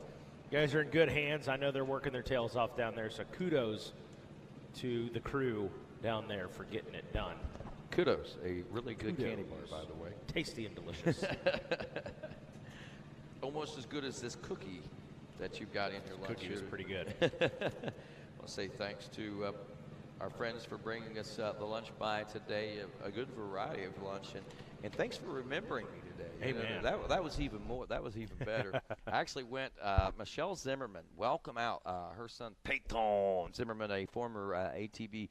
you guys are in good hands. I know they're working their tails off down there, so kudos to the crew down there for getting it done. Kudos, a really good candy bar, by the way. Tasty and delicious. Almost as good as this cookie that you've got in your lunch. Cookie was pretty good. I want to say thanks to our friends for bringing us the lunch by today, a good variety of lunch, and thanks for remembering me today. Hey, man. That was even more. That was even better. I actually went. Michelle Zimmerman, welcome out her son Peyton Zimmerman, a former ATV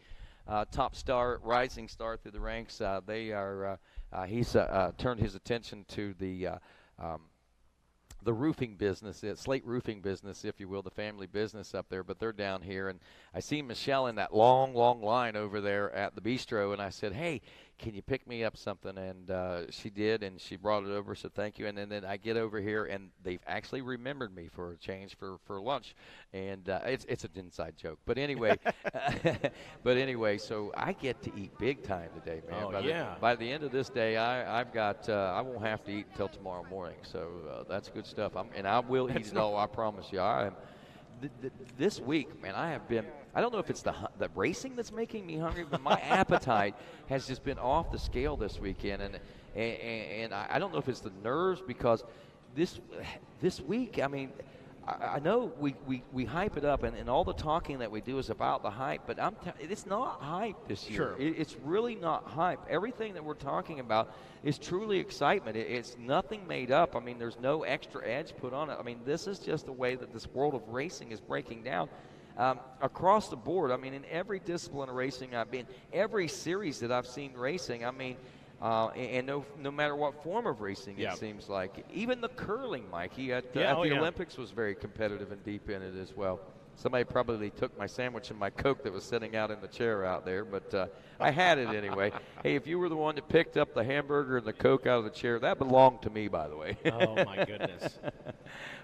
top star, rising star through the ranks. He's turned his attention to the roofing business, slate roofing business, if you will, the family business up there, but they're down here. And I see Michelle in that long line over there at the bistro, and I said, hey, can you pick me up something? And she did, and she brought it over, so thank you. And then I get over here, and they've actually remembered me for a change for lunch. And it's an inside joke. But anyway, so I get to eat big time today, man. Oh, By the end of this day, I've got, I won't have to eat until tomorrow morning. So that's good stuff. And I will eat it all, I promise you. I am. This week, man, I have been, I don't know if it's the racing that's making me hungry, but my appetite has just been off the scale this weekend. And I don't know if it's the nerves, because this week, I mean, I know we hype it up, and all the talking that we do is about the hype, but it's not hype this year. Sure. It's really not hype. Everything that we're talking about is truly excitement. It's nothing made up. I mean, there's no extra edge put on it. I mean, this is just the way that this world of racing is breaking down across the board. I mean, in every discipline of racing I've been, every series that I've seen racing, I mean, and no matter what form of racing, it seems like. Even the curling, Mikey, at the Olympics was very competitive and deep in it as well. Somebody probably took my sandwich and my Coke that was sitting out in the chair out there, but I had it anyway. Hey, if you were the one that picked up the hamburger and the Coke out of the chair, that belonged to me, by the way. Oh, my goodness.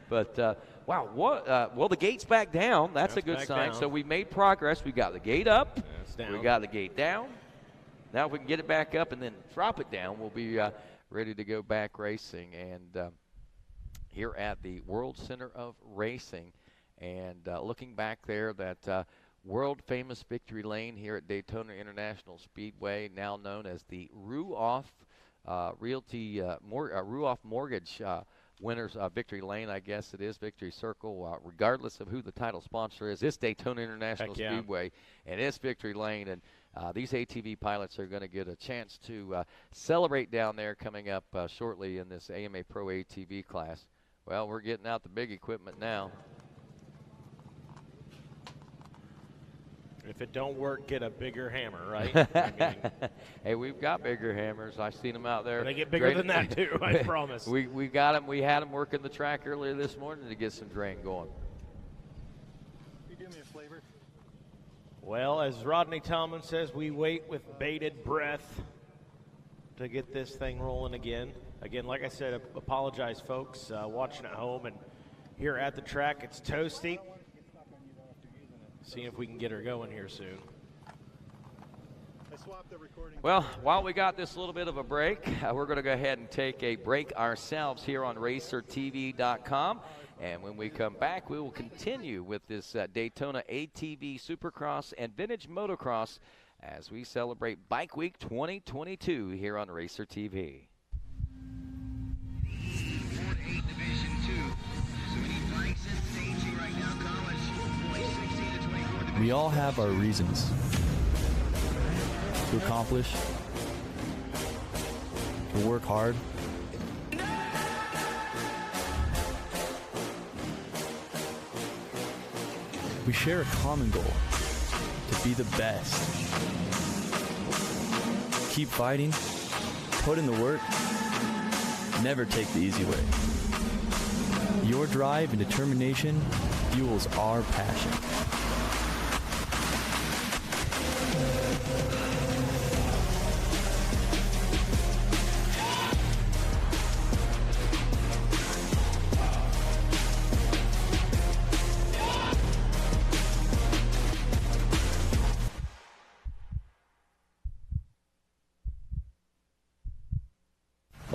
But, wow, well, the gate's back down. That's a good sign. Down. So we made progress. We got the gate up. It's down. We got the gate down. Now if we can get it back up and then drop it down, we'll be ready to go back racing. And here at the World Center of Racing, and looking back there, that world-famous victory lane here at Daytona International Speedway, now known as the Ruoff Ruoff Mortgage winners victory lane, I guess it is, victory circle, regardless of who the title sponsor is. It's Daytona International Speedway, and it's victory lane. And these ATV pilots are going to get a chance to celebrate down there coming up shortly in this AMA Pro ATV class. Well, we're getting out the big equipment now. If it don't work, get a bigger hammer, right? I mean, hey, we've got bigger hammers. I've seen them out there. They get bigger than that too, I promise. We got them. We had them working the track earlier this morning to get some drain going. Can you do me a flavor? Well, as Rodney Tomlin says, we wait with bated breath to get this thing rolling again. Again, like I said, apologize, folks, watching at home and here at the track. It's toasty. Seeing if we can get her going here soon. I swapped the recording. Well, while we got this little bit of a break, we're going to go ahead and take a break ourselves here on RacerTV.com. And when we come back, we will continue with this Daytona ATV Supercross and Vintage Motocross as we celebrate Bike Week 2022 here on Racer TV. Ford 8 Division 2. So many bikes and staging right now, college. Boys 16 to 24. We all have our reasons to accomplish, to work hard. We share a common goal, to be the best. Keep fighting, put in the work, never take the easy way. Your drive and determination fuels our passion.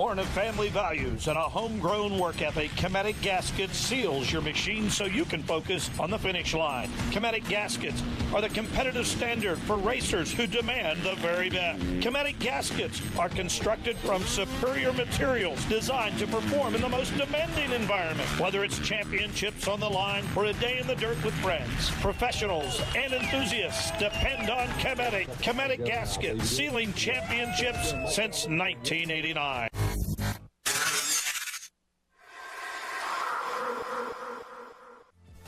Born of family values and a homegrown work ethic, Cometic Gaskets seals your machine so you can focus on the finish line. Cometic Gaskets are the competitive standard for racers who demand the very best. Cometic Gaskets are constructed from superior materials designed to perform in the most demanding environment, whether it's championships on the line or a day in the dirt with friends. Professionals and enthusiasts depend on Cometic. Cometic Gaskets, sealing championships since 1989.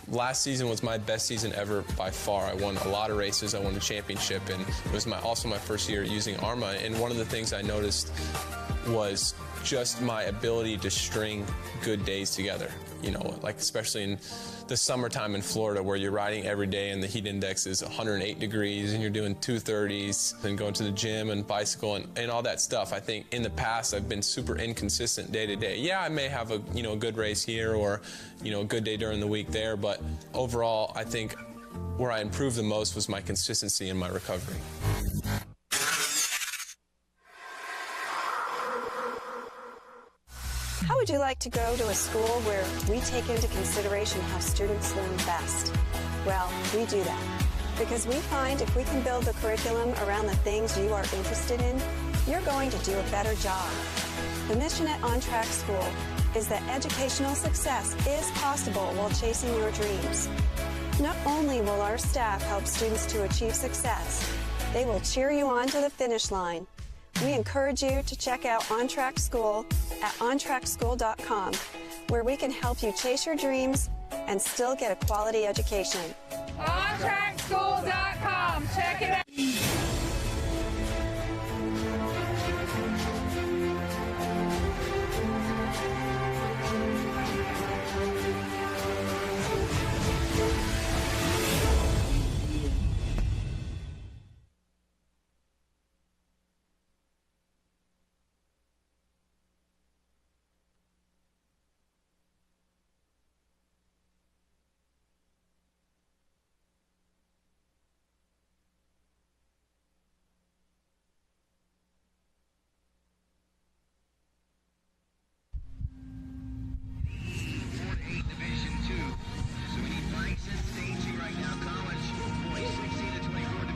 Last season was my best season ever by far. I won a lot of races. I won a championship, and it was also my first year using ARMA. And one of the things I noticed was just my ability to string good days together. You know, like especially in the summertime in Florida where you're riding every day and the heat index is 108 degrees and you're doing 230s and going to the gym and bicycle and all that stuff. I think in the past I've been super inconsistent day to day. Yeah, I may have a good race here or a good day during the week there, but overall I think where I improved the most was my consistency in my recovery. How would you like to go to a school where we take into consideration how students learn best? Well, we do that because we find if we can build the curriculum around the things you are interested in, you're going to do a better job. The mission at On Track School is that educational success is possible while chasing your dreams. Not only will our staff help students to achieve success, they will cheer you on to the finish line. We encourage you to check out On Track School at ontrackschool.com, where we can help you chase your dreams and still get a quality education. OnTrackSchool.com. Check it out.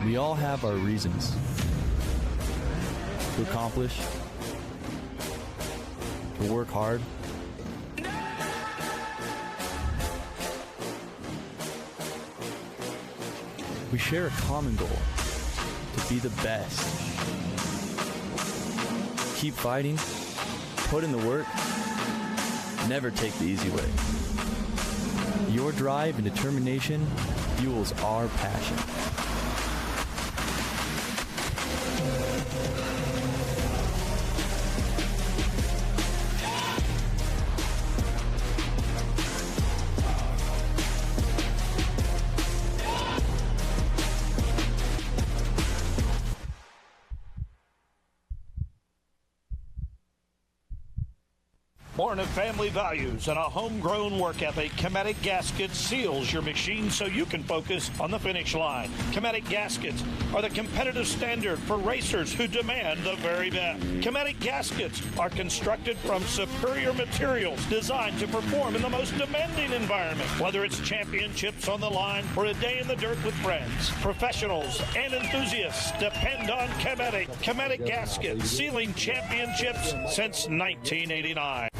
We all have our reasons to accomplish, to work hard. We share a common goal, to be the best. Keep fighting, put in the work, never take the easy way. Your drive and determination fuels our passion. Born of family values and a homegrown work ethic, Cometic Gaskets seals your machine so you can focus on the finish line. Cometic Gaskets are the competitive standard for racers who demand the very best. Cometic Gaskets are constructed from superior materials designed to perform in the most demanding environment, whether it's championships on the line or a day in the dirt with friends. Professionals and enthusiasts depend on Cometic. Cometic Gaskets, sealing championships since 1989.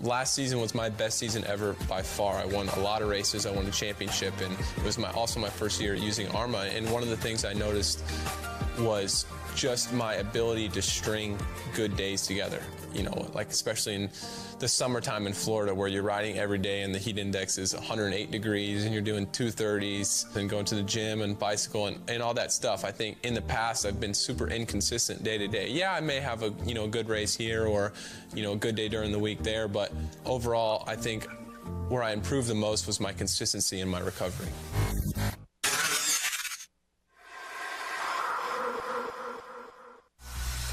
Last season was my best season ever by far. I won a lot of races. I won a championship, and it was also my first year using ARMA. And one of the things I noticed was just my ability to string good days together. You know, like especially in the summertime in Florida where you're riding every day and the heat index is 108 degrees and you're doing 230s and going to the gym and bicycle and all that stuff. I think in the past I've been super inconsistent day to day. Yeah, I may have a good race here or a good day during the week there, but overall I think where I improved the most was my consistency in my recovery.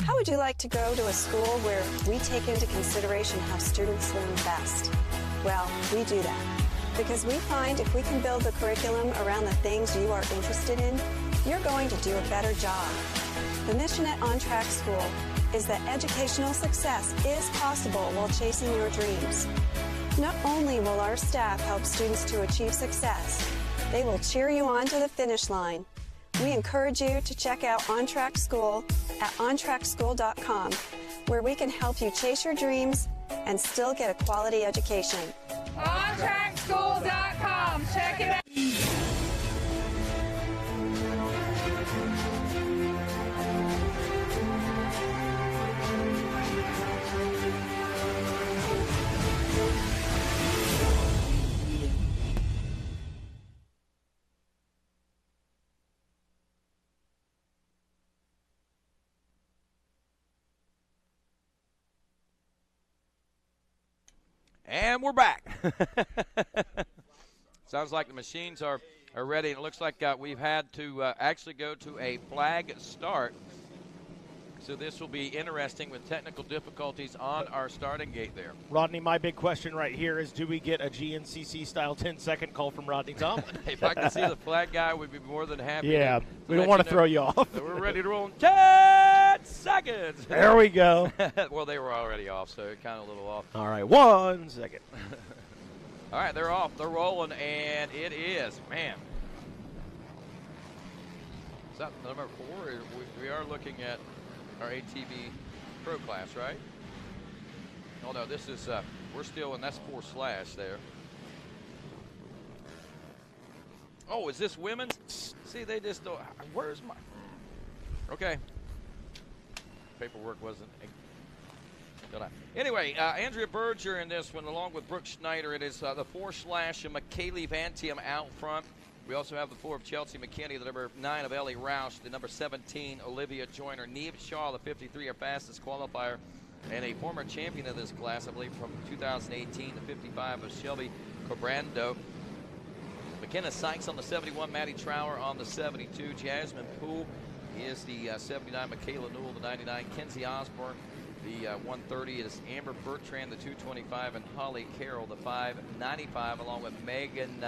How would you like to go to a school where we take into consideration how students learn best? Well, we do that because we find if we can build the curriculum around the things you are interested in, you're going to do a better job. The mission at On Track School is that educational success is possible while chasing your dreams. Not only will our staff help students to achieve success, they will cheer you on to the finish line. We encourage you to check out On Track School at ontrackschool.com, where we can help you chase your dreams and still get a quality education. OnTrackSchool.com. Check it out. And we're back. Sounds like the machines are ready, and it looks like we've had to actually go to a flag start. So this will be interesting with technical difficulties on our starting gate there. Rodney, my big question right here is, do we get a GNCC-style 10-second call from Rodney Tomlin? If I could see the flag guy, we'd be more than happy. Yeah, we don't want to throw you off. We're ready to roll in 10 seconds. There we go. Well, they were already off, so it kind of a little off. All right, 1 second. All right, they're off. They're rolling, and it is, man. Is that number 4? We are looking at our ATV Pro class, right? Oh, no, this is, we're still, and that's 4/ there. Oh, is this women's? See, they just don't, where's my, okay. Paperwork wasn't good. Anyway, Andrea Berger in this one, along with Brooke Schneider. It is the 4/ of McKaylee Vantium out front. We also have the 4 of Chelsea McKinney, the number 9 of Ellie Roush, the number 17, Olivia Joyner, Neve Shaw, the 53, our fastest qualifier, and a former champion of this class, I believe, from 2018, the 55 of Shelby Cobrando. McKenna Sykes on the 71, Maddie Trower on the 72, Jasmine Poole is the 79, Michaela Newell, the 99, Kenzie Osborne, the 130 is Amber Bertrand, the 225, and Holly Carroll, the 595, along with Megan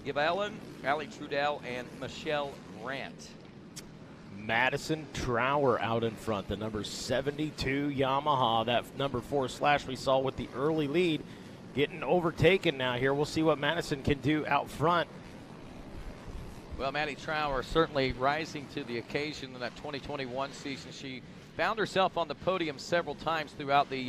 Gibellen, Allie Trudell, and Michelle Grant. Madison Trower out in front, the number 72 Yamaha. That number 4/ we saw with the early lead getting overtaken now here. We'll see what Madison can do out front. Well, Maddie Trower certainly rising to the occasion in that 2021 season. She found herself on the podium several times throughout the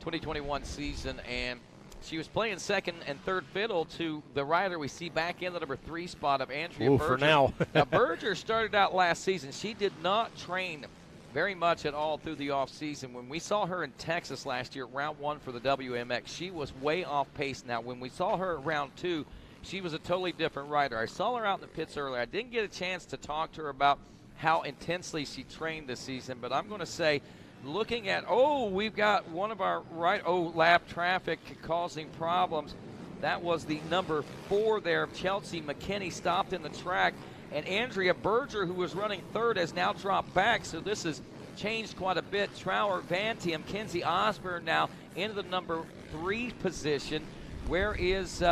2021 season, and she was playing second and third fiddle to the rider we see back in the number 3 spot of Andrea Berger. For now. Now, Berger started out last season. She did not train very much at all through the offseason. When we saw her in Texas last year, round 1 for the WMX, she was way off pace. Now, when we saw her at round 2, she was a totally different rider. I saw her out in the pits earlier. I didn't get a chance to talk to her about how intensely she trained this season, but I'm going to say, looking at, we've got one of our lap traffic causing problems. That was the number 4 there. Chelsea McKinney stopped in the track, and Andrea Berger, who was running third, has now dropped back, so this has changed quite a bit. Trower, Vantium, Kenzie Osborne now into the number 3 position. Where is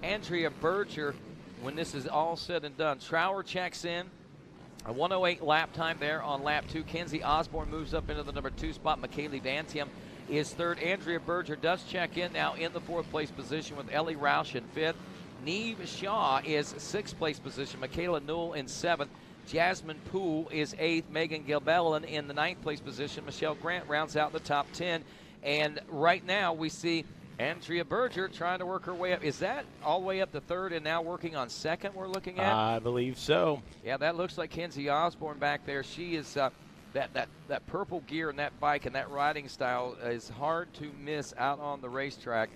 Andrea Berger when this is all said and done? Trower checks in. A 1:08 lap time there on lap 2. Kenzie Osborne moves up into the number 2 spot. McKaylee Vantium is third. Andrea Berger does check in now in the 4th place position with Ellie Roush in 5th. Neve Shaw is 6th place position. Michaela Newell in 7th. Jasmine Poole is 8th. Megan Gilbellin in the 9th place position. Michelle Grant rounds out the top 10. And right now we see Andrea Berger trying to work her way up. Is that all the way up to 3rd and now working on 2nd we're looking at? I believe so. Yeah, that looks like Kenzie Osborne back there. She is that purple gear and that bike and that riding style is hard to miss out on the racetrack.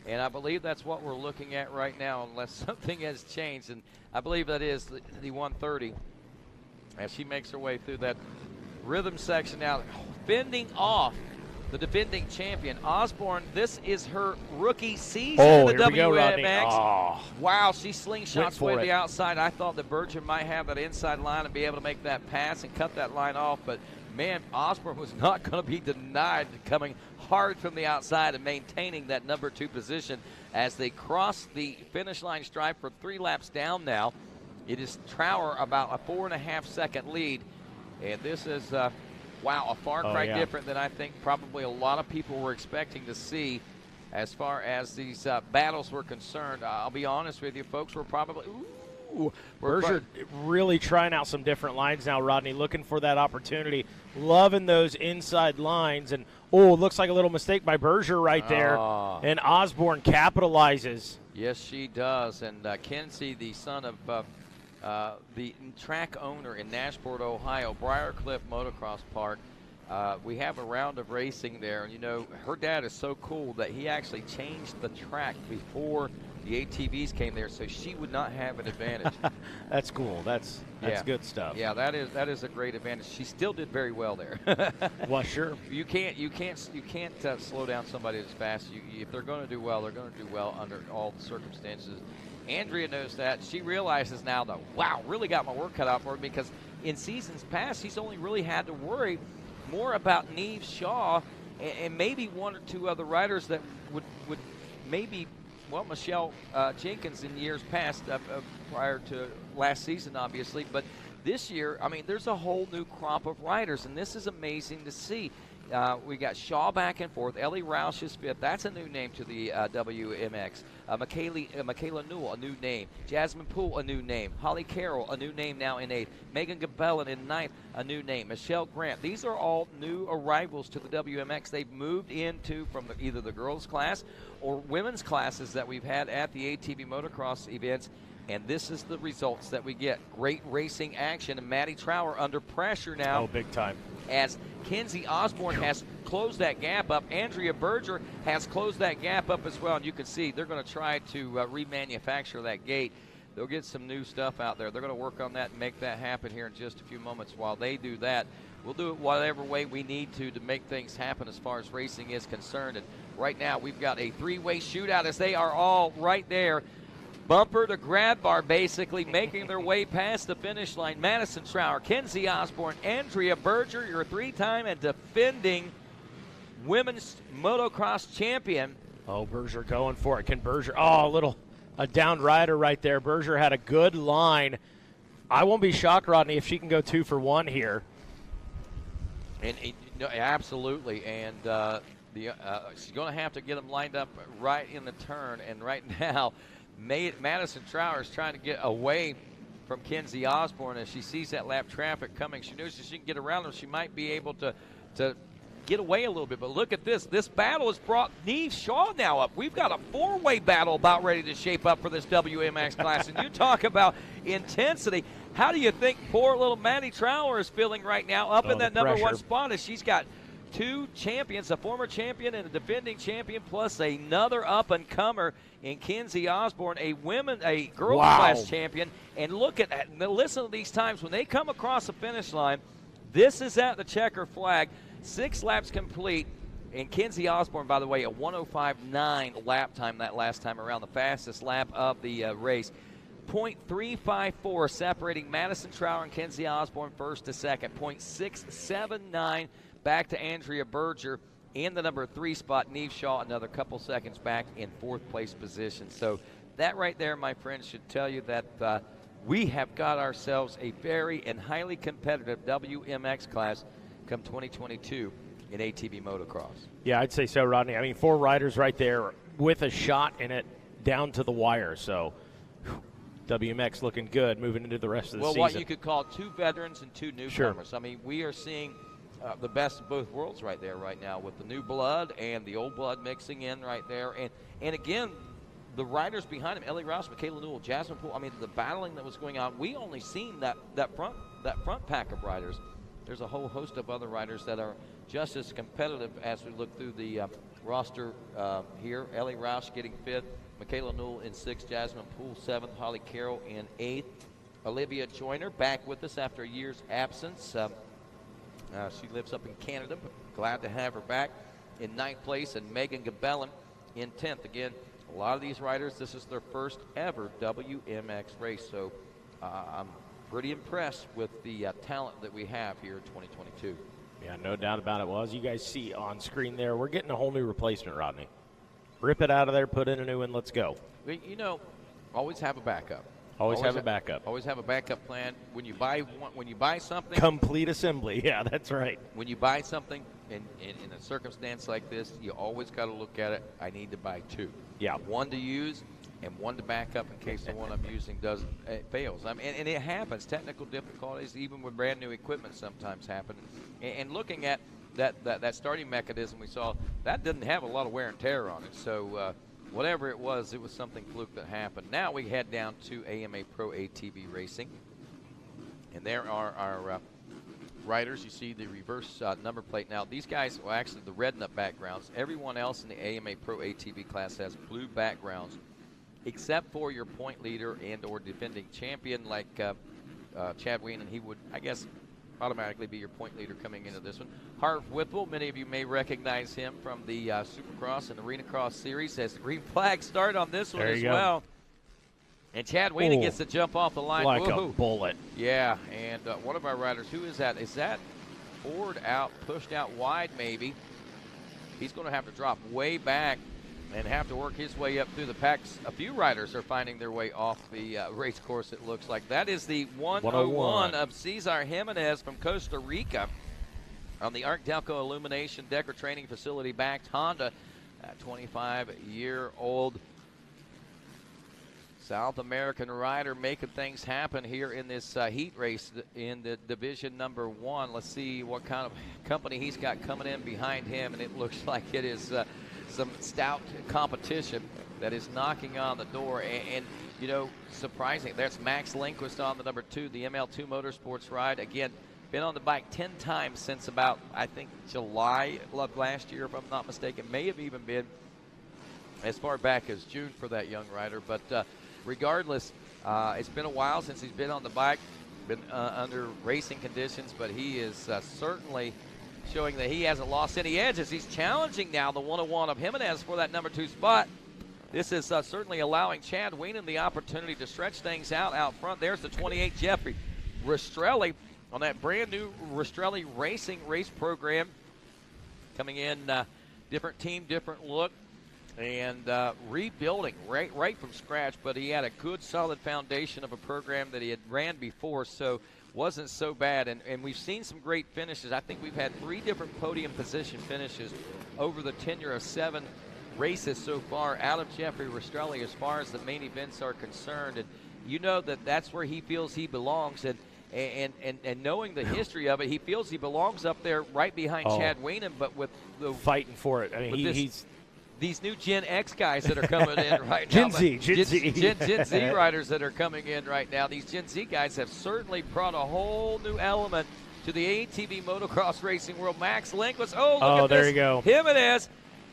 And I believe that's what we're looking at right now, unless something has changed. And I believe that is the 130. As she makes her way through that rhythm section now, fending off the defending champion. Osborne, this is her rookie season in the WMX. Wow, she slingshots way to the outside. I thought that Berger might have that inside line and be able to make that pass and cut that line off, but man, Osborne was not going to be denied coming hard from the outside and maintaining that number 2 position as they cross the finish line stripe for 3 laps down now It is Trower about a 4.5-second lead. And this is, wow, a far cry different than I think probably a lot of people were expecting to see as far as these battles were concerned. I'll be honest with you, folks, we're probably, Berger really trying out some different lines now, Rodney, looking for that opportunity. Loving those inside lines. And, looks like a little mistake by Berger right there. And Osborne capitalizes. Yes, she does. And Kenzie, the son of the track owner in Nashport, Ohio, Briarcliff Motocross Park. We have a round of racing there. And, you know, her dad is so cool that he actually changed the track before the ATVs came there, so she would not have an advantage. That's cool. That's good stuff. Yeah, that is a great advantage. She still did very well there. Well, sure. You can't slow down somebody as fast. If they're going to do well, they're going to do well under all the circumstances. Andrea knows that. She realizes now that, wow, really got my work cut out for me, because in seasons past, she's only really had to worry more about Neve Shaw and maybe one or two other riders that would maybe, well, Michelle Jenkins in years past, prior to last season, obviously. But this year, I mean, there's a whole new crop of riders, and this is amazing to see. We got Shaw back and forth. Ellie Roush is fifth. That's a new name to the WMX. Michaela Newell, a new name. Jasmine Poole, a new name. Holly Carroll, a new name now in eighth. Megan Gabellin in ninth, a new name. Michelle Grant. These are all new arrivals to the WMX. They've moved into from either the girls' class or women's classes that we've had at the ATV motocross events. And this is the results that we get. Great racing action. And Maddie Trower under pressure now. Oh, big time. As Kenzie Osborne has closed that gap up. Andrea Berger has closed that gap up as well. And you can see they're going to try to remanufacture that gate. They'll get some new stuff out there. They're going to work on that and make that happen here in just a few moments. While they do that, we'll do it whatever way we need to make things happen as far as racing is concerned. And right now we've got a three-way shootout as they are all right there. Bumper to grab bar, basically, making their way past the finish line. Madison Trower, Kenzie Osborne, Andrea Berger, your three-time and defending women's motocross champion. Oh, Berger going for it. Can Berger? Oh, a down rider right there. Berger had a good line. I won't be shocked, Rodney, if she can go 2 for 1 here. And absolutely, and she's going to have to get them lined up right in the turn. And right now, Madison Trower is trying to get away from Kenzie Osborne as she sees that lap traffic coming. She knows if she can get around them, she might be able to get away a little bit. But look at this. This battle has brought Neve Shaw now up. We've got a four-way battle about ready to shape up for this WMX class. And you talk about intensity. How do you think poor little Maddie Trower is feeling right now up in that number one spot as she's got two champions, a former champion and a defending champion, plus another up-and-comer in Kenzie Osborne, a girls class champion. And look at that. Listen to these times when they come across the finish line. This is at the checker flag. 6 laps complete. And Kenzie Osborne, by the way, a 105.9 lap time that last time around, the fastest lap of the race. 0.354 separating Madison Trower and Kenzie Osborne first to second. 0.679 back to Andrea Berger in the number 3 spot. Neve Shaw another couple seconds back in 4th place position. So that right there, my friends, should tell you that we have got ourselves a very and highly competitive WMX class come 2022 in ATV motocross. Yeah, I'd say so, Rodney. I mean, 4 riders right there with a shot in it down to the wire. So WMX looking good moving into the rest of the season. Well, what you could call 2 veterans and 2 newcomers. Sure. I mean, we are seeing the best of both worlds right there right now with the new blood and the old blood mixing in right there. And again, the riders behind him, Ellie Rouse, Michaela Newell, Jasmine Poole, I mean, the battling that was going on, we only seen that front pack of riders. There's a whole host of other riders that are just as competitive as we look through the roster here. Ellie Rouse getting 5th, Michaela Newell in 6th, Jasmine Poole 7th, Holly Carroll in 8th. Olivia Joyner back with us after a year's absence. She lives up in Canada, but glad to have her back in 9th place. And Megan Gabellin in 10th. Again, a lot of these riders, this is their first ever WMX race. So I'm pretty impressed with the talent that we have here in 2022. Yeah, no doubt about it. Well, as you guys see on screen there, we're getting a whole new replacement, Rodney. Rip it out of there, put in a new one, let's go. You know, always have a backup. Always have a backup. Always have a backup plan. When you buy something, complete assembly. Yeah, that's right. When you buy something in a circumstance like this, you always got to look at it. I need to buy two. Yeah. One to use and one to back up in case the one I'm using fails. I mean, and it happens. Technical difficulties, even with brand new equipment, sometimes happen. And looking at that starting mechanism we saw, that didn't have a lot of wear and tear on it. So whatever it was something fluke that happened. Now we head down to AMA Pro ATV Racing. And there are our riders. You see the reverse number plate. Now, these guys, well, actually the red nut backgrounds. Everyone else in the AMA Pro ATV class has blue backgrounds, except for your point leader and or defending champion like Chad Weinen. He would, I guess, automatically be your point leader coming into this one. Harv Whipple, many of you may recognize him from the Supercross and Arena Cross series, has the green flag start on this one as well. And Chad Weinen gets to jump off the line. Like a bullet. Yeah, and one of our riders, who is that? Is that Ford out, pushed out wide maybe? He's going to have to drop way back and have to work his way up through the packs. A few riders are finding their way off the race course, it looks like. That is the 101 of Cesar Jimenez from Costa Rica on the Arcdelco Illumination Decker Training Facility backed Honda, 25-year-old South American rider making things happen here in this heat race in the division number 1. Let's see what kind of company he's got coming in behind him, and it looks like it is some stout competition that is knocking on the door. And you know, surprising, there's Max Lindquist on the number 2, the ML2 Motorsports ride. Again, been on the bike 10 times since about, I think, July of last year, if I'm not mistaken. May have even been as far back as June for that young rider. But regardless, it's been a while since he's been on the bike, been under racing conditions, but he is certainly showing that he hasn't lost any edges. He's challenging now the 101 of Jimenez for that number 2 spot. This is certainly allowing Chad Weinen the opportunity to stretch things out front. There's the 28 Jeffrey Rastrelli on that brand new Rastrelli Racing race program. Coming in, different team, different look, and rebuilding right from scratch. But he had a good, solid foundation of a program that he had ran before, so wasn't so bad. And we've seen some great finishes. I think we've had 3 different podium position finishes over the tenure of 7 races so far out of Jeffrey Rastrelli as far as the main events are concerned. And you know that that's where he feels he belongs. And knowing the history of it, he feels he belongs up there right behind Chad Weinen, but with the fighting for it. I mean, he's these new Gen X guys that are coming in right now. Gen Z riders that are coming in right now. These Gen Z guys have certainly brought a whole new element to the ATV motocross racing world. Max Lindquist. Oh, look at this. There you go. Jimenez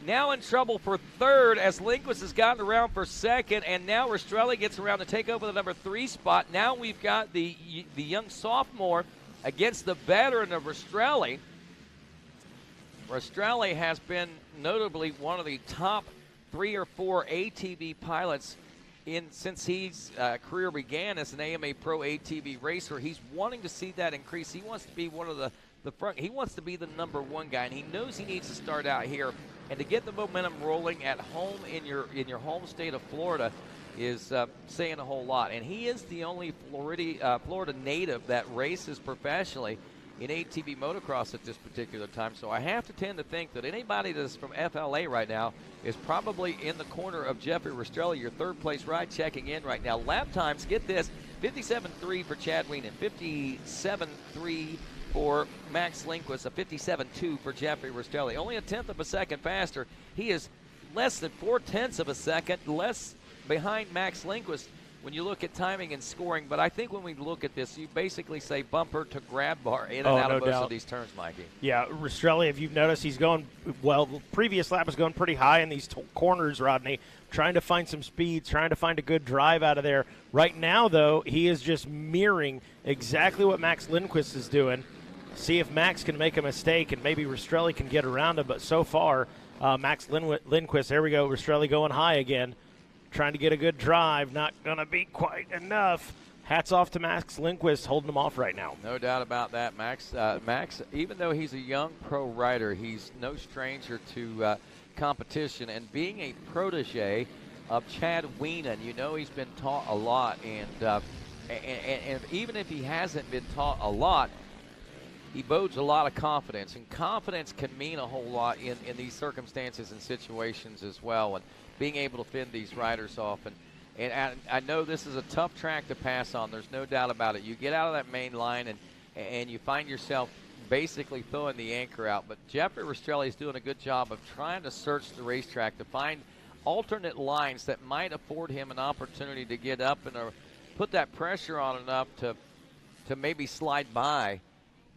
now in trouble for 3rd as Lindquist has gotten around for 2nd, and now Rastrelli gets around to take over the number 3 spot. Now we've got the young sophomore against the veteran of Rastrelli. Rastrelli has been notably one of the top 3 or 4 ATV pilots since his career began as an AMA Pro ATV racer. He's wanting to see that increase. He wants to be one of the front. He wants to be the number 1 guy, and he knows he needs to start out here. And to get the momentum rolling at home in your home state of Florida is saying a whole lot. And he is the only Florida native that races professionally in ATV motocross at this particular time. So I have to tend to think that anybody that's from FLA right now is probably in the corner of Jeffrey Rastrelli, your 3rd place ride, checking in right now. Lap times, get this, 57.3 for Chad Weinen, 57.3 for Max Lindquist, a 57.2 for Jeffrey Rastrelli. Only a 1/10 of a second faster. He is less than 4/10 of a second less behind Max Lindquist when you look at timing and scoring. But I think when we look at this, you basically say bumper to grab bar in and out of most of these turns, Mikey. Yeah, Rastrelli, if you've noticed, he's going, well, the previous lap was going pretty high in these corners, Rodney, trying to find some speed, trying to find a good drive out of there. Right now, though, he is just mirroring exactly what Max Lindquist is doing. See if Max can make a mistake and maybe Rastrelli can get around him. But so far, Max Lindquist, there we go, Rastrelli going high again, trying to get a good drive, not going to be quite enough. Hats off to Max Lindquist holding him off right now. No doubt about that. Max, even though he's a young pro rider, he's no stranger to competition. And being a protege of Chad Weinen. You know he's been taught a lot, and even if he hasn't been taught a lot, he bodes a lot of confidence, and confidence can mean a whole lot in these circumstances and situations as well, and being able to fend these riders off. And I know this is a tough track to pass on. There's no doubt about it. You get out of that main line, and you find yourself basically throwing the anchor out. But Jeffrey Rastrelli is doing a good job of trying to search the racetrack to find alternate lines that might afford him an opportunity to get up and put that pressure on enough to maybe slide by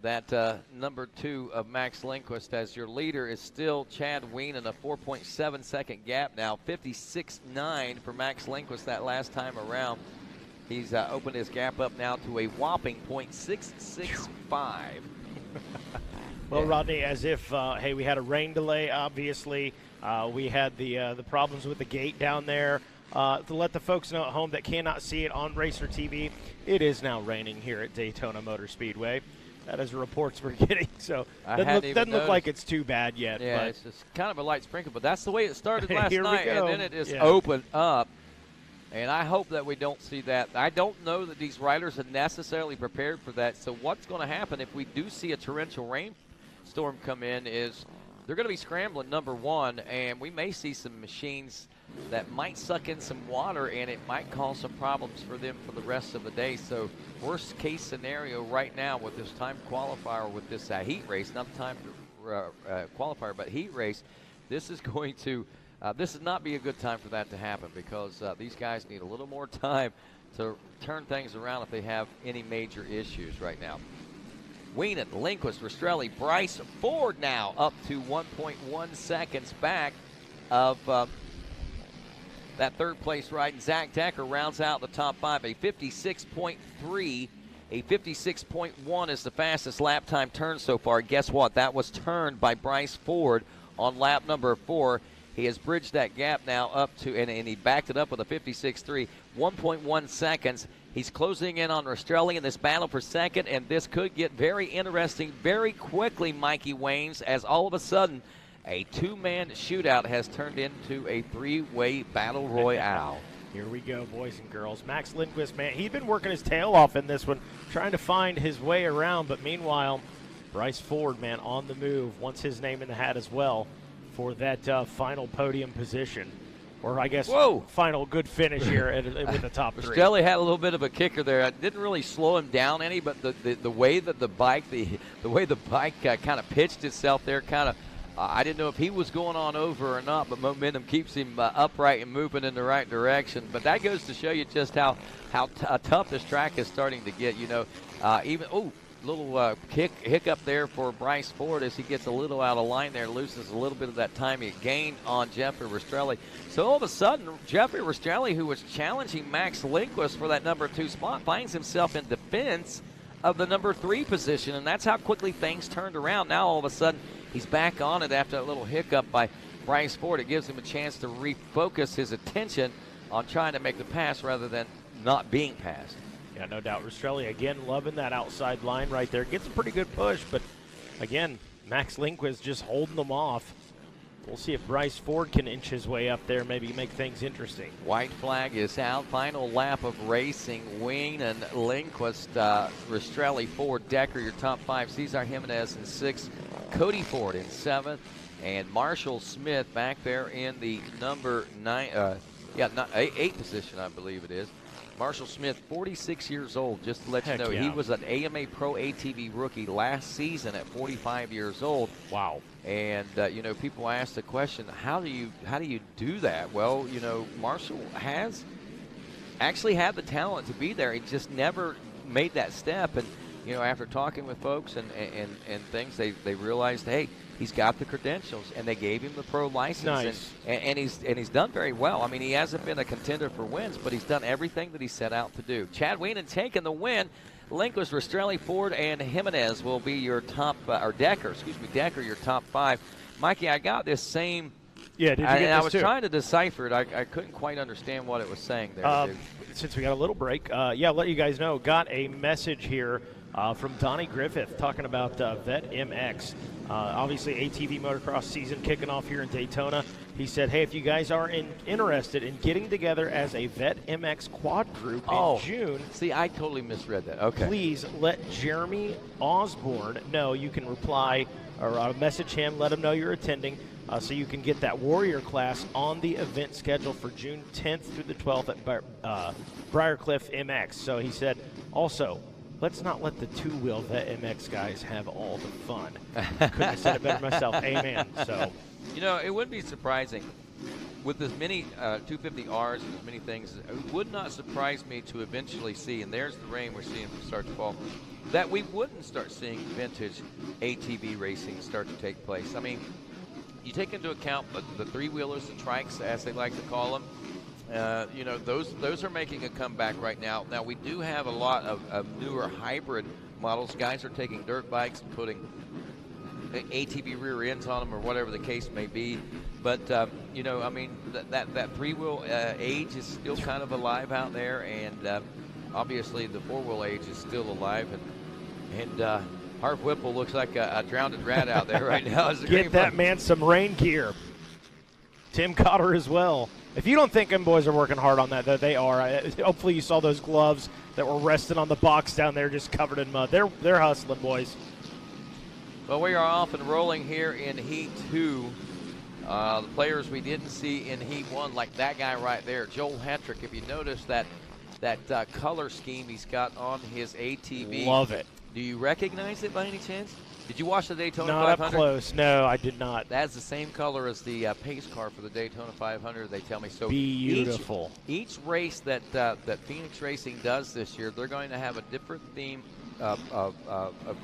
that number 2 of Max Lindquist, as your leader is still Chad Weinen, a 4.7 second gap now, 56.9 for Max Lindquist that last time around. He's opened his gap up now to a whopping .665. Well, Rodney, as if, hey, we had a rain delay, obviously. We had the problems with the gate down there. To let the folks know at home that cannot see it on Racer TV, it is now raining here at Daytona Motor Speedway. That is the reports we're getting, so doesn't look like it's too bad yet. Yeah, but it's just kind of a light sprinkle, but that's the way it started last Here night, we go. and then it just opened up. And I hope that we don't see that. I don't know that these riders are necessarily prepared for that. So what's going to happen if we do see a torrential rainstorm come in is they're going to be scrambling, number one, and we may see some machines that might suck in some water, and it might cause some problems for them for the rest of the day. So worst case scenario right now with this time qualifier, with this heat race, not the time qualifier, but heat race, this is going to this would not be a good time for that to happen, because these guys need a little more time to turn things around if they have any major issues right now. Weinen, Lindquist, Rastrelli, Bryce Ford now up to 1.1 seconds back of that third place ride. And Zach Decker rounds out the top 5, a 56.3. A 56.1 is the fastest lap time turned so far. Guess what? That was turned by Bryce Ford on lap number 4. He has bridged that gap now up to, and he backed it up with a 56.3, 1.1 seconds. He's closing in on Rastrelli in this battle for second, and this could get very interesting very quickly, Mikey Waynes, as all of a sudden a two-man shootout has turned into a three-way battle royale. Here we go, boys and girls. Max Lindquist, man, he'd been working his tail off in this one, trying to find his way around, but meanwhile, Bryce Ford, man, on the move, wants his name in the hat as well for that final podium position, or I guess final good finish here with the top 3. Rastrelli had a little bit of a kicker there. It didn't really slow him down any, but the way that the bike kind of pitched itself there, kind of I didn't know if he was going on over or not, but momentum keeps him upright and moving in the right direction. But that goes to show you just how tough this track is starting to get. You know, little hiccup there for Bryce Ford as he gets a little out of line there, loses a little bit of that time he gained on Jeffrey Rastrelli. So all of a sudden, Jeffrey Rastrelli, who was challenging Max Lindquist for that number 2 spot, finds himself in defense of the number 3 position, and that's how quickly things turned around. Now all of a sudden, he's back on it after a little hiccup by Bryce Ford. It gives him a chance to refocus his attention on trying to make the pass rather than not being passed. Yeah, no doubt. Rastrelli, again, loving that outside line right there. Gets a pretty good push, but, again, Max Lindquist just holding them off. We'll see if Bryce Ford can inch his way up there, maybe make things interesting. White flag is out. Final lap of racing. Weinen and Lindquist, Rastrelli, Ford, Decker, your top 5. Cesar Jimenez in 6th. Cody Ford in 7th. And Marshall Smith back there in the number 8 position, I believe it is. Marshall Smith, 46 years old, just to let you know. Yeah. He was an AMA Pro ATV rookie last season at 45 years old. Wow. And, people ask the question, how do you do that? Well, Marshall has actually had the talent to be there. He just never made that step. And, after talking with folks and things, they realized, hey, he's got the credentials, and they gave him the pro license. Nice. And he's done very well. I mean, he hasn't been a contender for wins, but he's done everything that he set out to do. Chad Weinen taking the win. Lindquist, Rastrelli, Ford, and Jimenez will be your top, Decker, your top 5. Mikey, I got this same. Yeah, did you get this I was too? trying to decipher it. I couldn't quite understand what it was saying there. Since we got a little break, let you guys know, got a message here from Donnie Griffith talking about Vet MX. Obviously, ATV motocross season kicking off here in Daytona. He said, hey, if you guys are interested in getting together as a Vet MX quad group in June. See, I totally misread that. Okay. Please let Jeremy Osborne know. You can reply or message him, let him know you're attending, so you can get that Warrior class on the event schedule for June 10th through the 12th at Briarcliff MX. So he said, also, let's not let the two-wheel Vet MX guys have all the fun. Couldn't have said it better myself. Amen. So, you know, it wouldn't be surprising with as many 250Rs and as many things. It would not surprise me to eventually see, and there's the rain we're seeing start to fall, that we wouldn't start seeing vintage ATV racing start to take place. I mean, you take into account the three-wheelers, the trikes, as they like to call them. You know, those are making a comeback right now. Now, we do have a lot of newer hybrid models. Guys are taking dirt bikes and putting ATV rear ends on them or whatever the case may be. But, you know, I mean, that three-wheel age is still kind of alive out there. And obviously the four-wheel age is still alive. And Harv Whipple looks like a drowned rat out there right now. Get that man some rain gear. Tim Cotter as well. If you don't think them boys are working hard on that, though, they are. Hopefully you saw those gloves that were resting on the box down there just covered in mud. They're hustling, boys. Well, we are off and rolling here in Heat 2. The players we didn't see in Heat 1, like that guy right there, Joel Hetrick. If you notice that color scheme he's got on his ATV. Love it. Do you recognize it by any chance? Did you watch the Daytona 500? Not up close. No, I did not. That's the same color as the pace car for the Daytona 500, they tell me. So beautiful. Each race that Phoenix Racing does this year, they're going to have a different theme of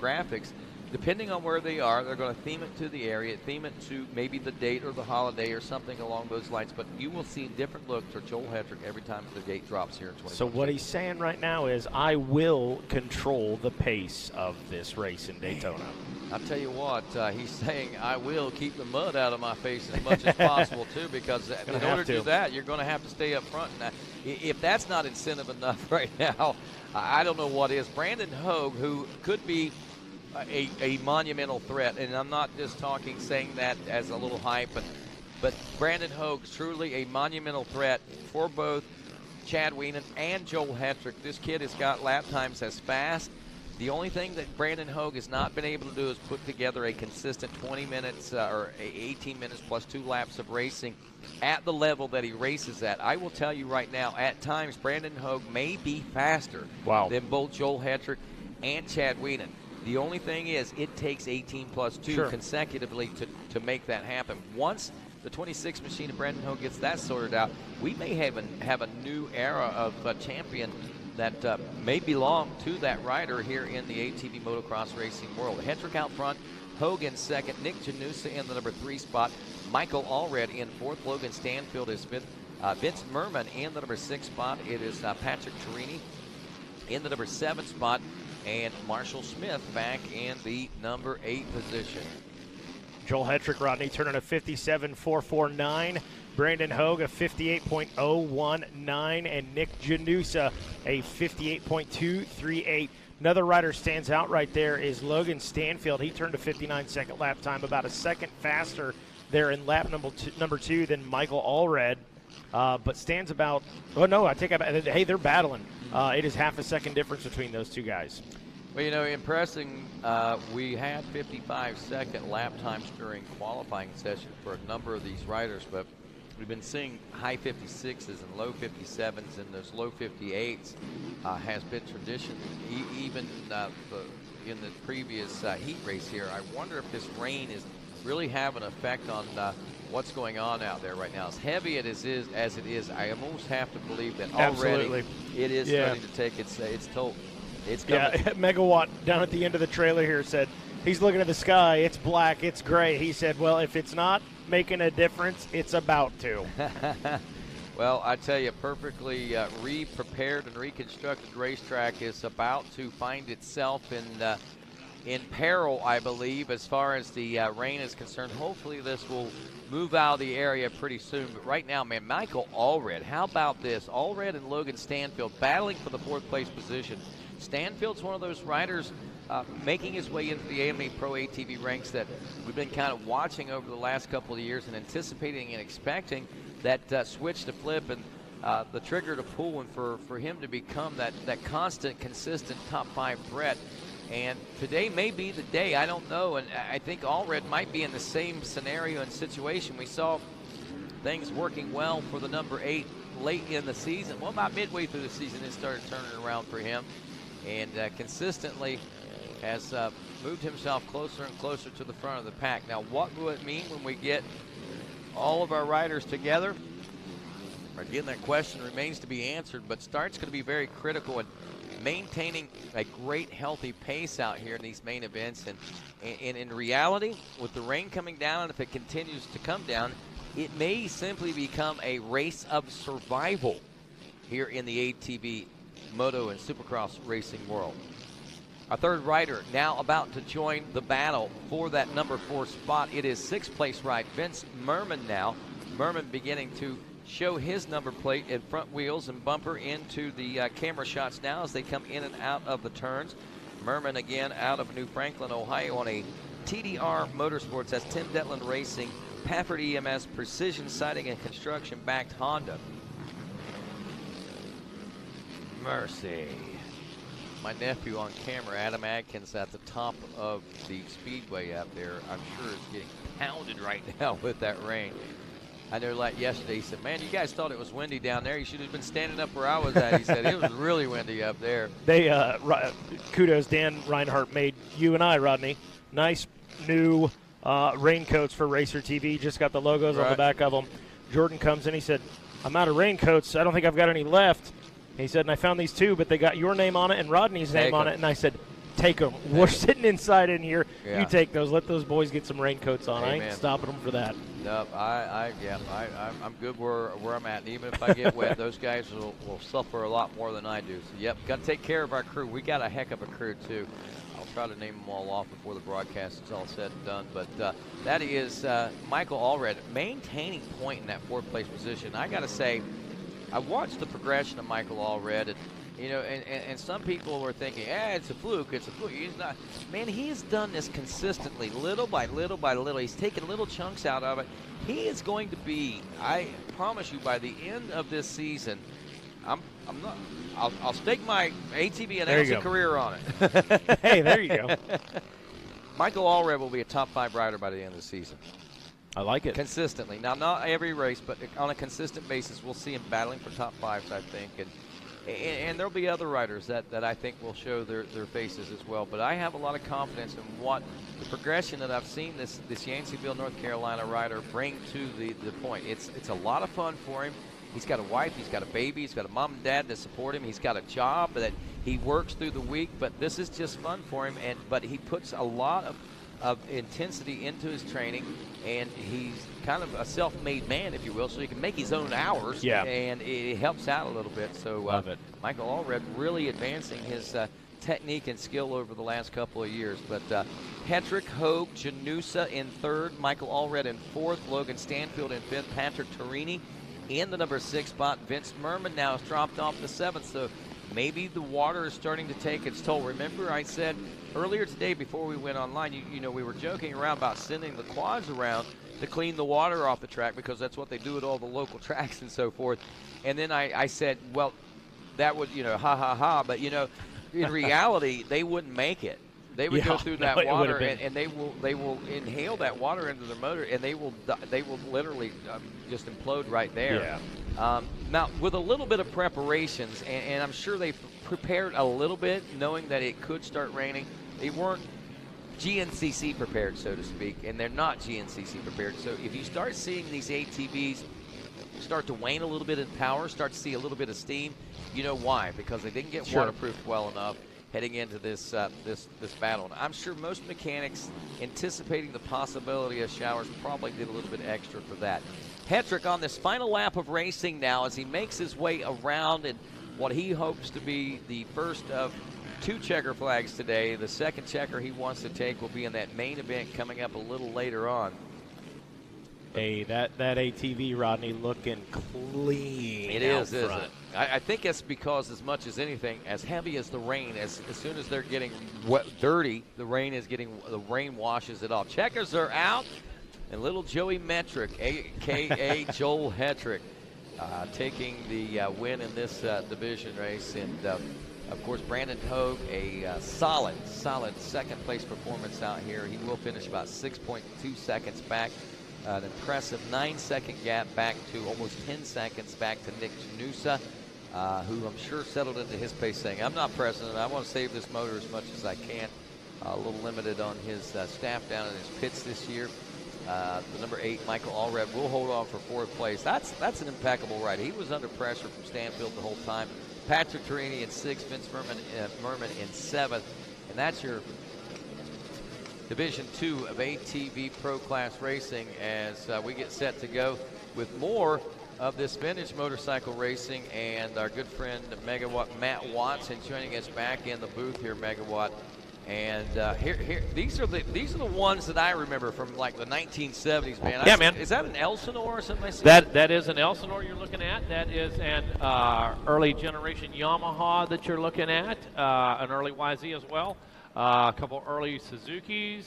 graphics. Depending on where they are, they're going to theme it to the area, theme it to maybe the date or the holiday or something along those lines. But you will see different looks for Joel Hetrick every time the date drops here in 2020. So what he's saying right now is, I will control the pace of this race in Daytona. I'll tell you what, he's saying, I will keep the mud out of my face as much as possible, too, because in order to do that, you're going to have to stay up front. Now, if that's not incentive enough right now, I don't know what is. Brandon Hogue, who could be a monumental threat, and I'm not just saying that as a little hype, but Brandon Hogue's truly a monumental threat for both Chad Weinen and Joel Hetrick. This kid has got lap times as fast. The only thing that Brandon Hogue has not been able to do is put together a consistent 20 minutes or 18 minutes plus 2 laps of racing at the level that he races at. I will tell you right now, at times Brandon Hogue may be faster than both Joel Hetrick and Chad Weinen. The only thing is, it takes 18 plus 2 consecutively to make that happen. Once the 26 machine of Brandon Hogue gets that sorted out, we may have a new era of champion that may belong to that rider here in the ATV motocross racing world. Hetrick out front, Hogue in second, Nick Janusa in the number 3 spot, Michael Allred in 4th, Logan Stanfield is 5th, Vince Merman in the number 6 spot. It is Patrick Torini in the number 7 spot, and Marshall Smith back in the number 8 position. Joel Hetrick, Rodney, turning a 57.449. Brandon Hogue, a 58.019. And Nick Janusa, a 58.238. Another rider stands out right there is Logan Stanfield. He turned a 59-second lap time, about a second faster there in lap number 2 than Michael Allred. But stands about, hey, they're battling. It is half a second difference between those two guys. Well, you know, impressing, we had 55-second lap times during qualifying session for a number of these riders, but we've been seeing high 56s and low 57s, and those low 58s has been tradition even in the previous heat race here. I wonder if this rain is really having an effect on what's going on out there right now. As heavy as it is, I almost have to believe that already it is starting to take its toll. It's coming. Yeah, Megawatt down at the end of the trailer here said he's looking at the sky. It's black. It's gray. He said, well, if it's not making a difference, it's about to. Well, I tell you, perfectly re-prepared and reconstructed racetrack is about to find itself in peril, I believe, as far as the rain is concerned. Hopefully this will move out of the area pretty soon. But right now, man, Michael Allred, how about this? Allred and Logan Stanfield battling for the 4th place position. Stanfield's one of those riders making his way into the AMA Pro ATV ranks that we've been kind of watching over the last couple of years and anticipating and expecting that switch to flip and the trigger to pull, and for him to become that constant, consistent top 5 threat. And today may be the day, I don't know, and I think Allred might be in the same scenario and situation. We saw things working well for the number 8 late in the season. Well, about midway through the season, it started turning around for him, and consistently has moved himself closer and closer to the front of the pack. Now, what will it mean when we get all of our riders together? Again, that question remains to be answered, but start's going to be very critical in maintaining a great, healthy pace out here in these main events. And in reality, with the rain coming down, and if it continues to come down, it may simply become a race of survival here in the ATV, Moto, and Supercross racing world. Our 3rd rider now about to join the battle for that number 4 spot. It is 6th place ride, Vince Merman now. Merman beginning to show his number plate and front wheels and bumper into the camera shots now as they come in and out of the turns. Merman again out of New Franklin, Ohio on a TDR Motorsports. That's Tim Detland Racing, Pafford EMS, Precision Siding and Construction backed Honda. Mercy. My nephew on camera, Adam Adkins, at the top of the speedway out there, I'm sure is getting pounded right now with that rain. I know, like yesterday, he said, man, you guys thought it was windy down there. You should have been standing up where I was at. He said, it was really windy up there. They, kudos, Dan Reinhardt made you and I, Rodney, nice new raincoats for Racer TV. Just got the logos on the back of them. Jordan comes in, he said, I'm out of raincoats. I don't think I've got any left. He said, and I found these 2, but they got your name on it and Rodney's name on it. And I said, take them. We're sitting inside in here. Yeah. You take those. Let those boys get some raincoats on. Amen. I ain't stopping them for that. Nope, I'm good where I'm at. And even if I get wet, those guys will suffer a lot more than I do. So, yep, got to take care of our crew. We got a heck of a crew, too. I'll try to name them all off before the broadcast is all said and done. But that is Michael Allred maintaining point in that 4th place position. I got to say, I watched the progression of Michael Allred, and you know, and some people were thinking, it's a fluke, it's a fluke. He's not. Man, he has done this consistently, little by little by little. He's taken little chunks out of it. He is going to be, I promise you, by the end of this season, I'll stake my ATV announcing career on it. Hey, there you go. Michael Allred will be a top 5 rider by the end of the season. I like it. Consistently. Now, not every race, but on a consistent basis, we'll see him battling for top 5s, I think. And there'll be other riders that I think will show their faces as well. But I have a lot of confidence in what the progression that I've seen this Yanceyville, North Carolina rider bring to the point. It's a lot of fun for him. He's got a wife, he's got a baby, he's got a mom and dad to support him. He's got a job that he works through the week, but this is just fun for him. But he puts a lot of intensity into his training, and he's kind of a self-made man, if you will, so he can make his own hours. Yeah. And it helps out a little bit. So love it. Michael Allred really advancing his technique and skill over the last couple of years. But Hetrick, Hogue, Janusa in 3rd, Michael Allred in 4th, Logan Stanfield in 5th, Patrick Torini in the number 6 spot. Vince Merman now has dropped off the 7th, so maybe the water is starting to take its toll. Remember, I said earlier today before we went online, you know, we were joking around about sending the quads around to clean the water off the track because that's what they do at all the local tracks and so forth. And then I said, well, that would, you know, ha, ha, ha. But, you know, in reality, they wouldn't make it. They would go through that water, and they will inhale that water into their motor, and they will literally just implode right there. Yeah. Now, with a little bit of preparations, and I'm sure they've prepared a little bit, knowing that it could start raining. They weren't GNCC prepared, so to speak, and they're not GNCC prepared. So if you start seeing these ATVs start to wane a little bit in power, start to see a little bit of steam, you know why? Because they didn't get waterproofed well enough heading into this battle. And I'm sure most mechanics, anticipating the possibility of showers, probably did a little bit extra for that. Hetrick on this final lap of racing now as he makes his way around in what he hopes to be the first of 2 checker flags today. The second checker he wants to take will be in that main event coming up a little later on. Hey, that ATV, Rodney, looking clean. It is, isn't it? I think it's because, as much as anything, as heavy as the rain, as soon as they're getting dirty, the rain washes it off. Checkers are out, and little Joey Metric, a.k.a. Joel Hetrick, taking the win in this division race. And, of course, Brandon Hogue, a solid second-place performance out here. He will finish about 6.2 seconds back. An impressive 9-second gap back to almost 10 seconds back to Nick Janusa, who I'm sure settled into his pace saying, I'm not president, I want to save this motor as much as I can. A little limited on his staff down in his pits this year. The number 8, Michael Allred, will hold on for 4th place. That's an impeccable ride. He was under pressure from Stanfield the whole time. Patrick Torini in 6th, Vince Merman in 7th, and that's your Division 2 of ATV Pro Class Racing as we get set to go with more of this vintage motorcycle racing, and our good friend Megawatt Matt Watson joining us back in the booth here, Megawatt. And here, these are the ones that I remember from like the 1970s, man. Yeah, man. Is that an Elsinore or something? That is an Elsinore you're looking at. That is an early generation Yamaha that you're looking at. An early YZ as well. A couple early Suzukis.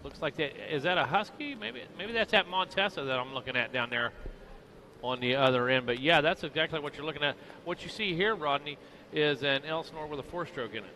Looks like that. Is that a Husky? Maybe that's that Montesa that I'm looking at down there on the other end. But yeah, that's exactly what you're looking at. What you see here, Rodney, is an Elsinore with a 4-stroke in it.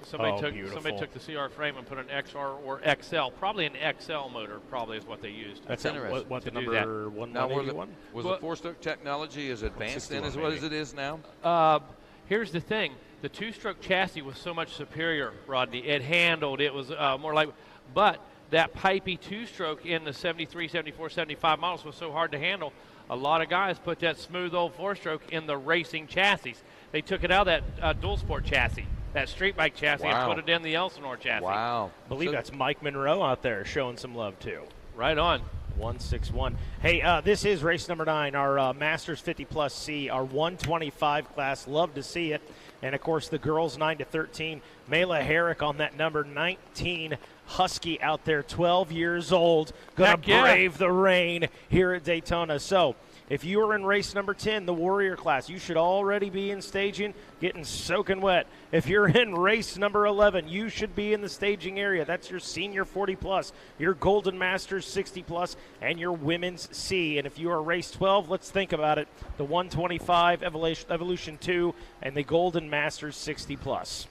Somebody took the CR frame and put an XR or XL, probably an XL motor, probably is what they used. That's interesting. What the number 181? Was the 4-stroke technology as advanced then as it is now? Here's the thing. The 2-stroke chassis was so much superior, Rodney. It handled. It was more like, but that pipey 2-stroke in the 73, 74, 75 models was so hard to handle. A lot of guys put that smooth old 4-stroke in the racing chassis. They took it out of that dual sport chassis, that street bike chassis, and put it in the Elsinore chassis. Wow. I believe that's Mike Monroe out there showing some love too. Right on. 161. Hey, this is race number 9, our Masters 50+ C, our 125 class. Love to see it. And, of course, the girls 9 to 13. Mela Herrick on that number 19 Husky out there, 12 years old, going to brave the rain here at Daytona. So, if you are in race number 10, the Warrior class, you should already be in staging, getting soaking wet. If you're in race number 11, you should be in the staging area. That's your senior 40+, your Golden Masters 60+, and your women's C. And if you are race 12, let's think about it, the 125 Evolution 2 and the Golden Masters 60+.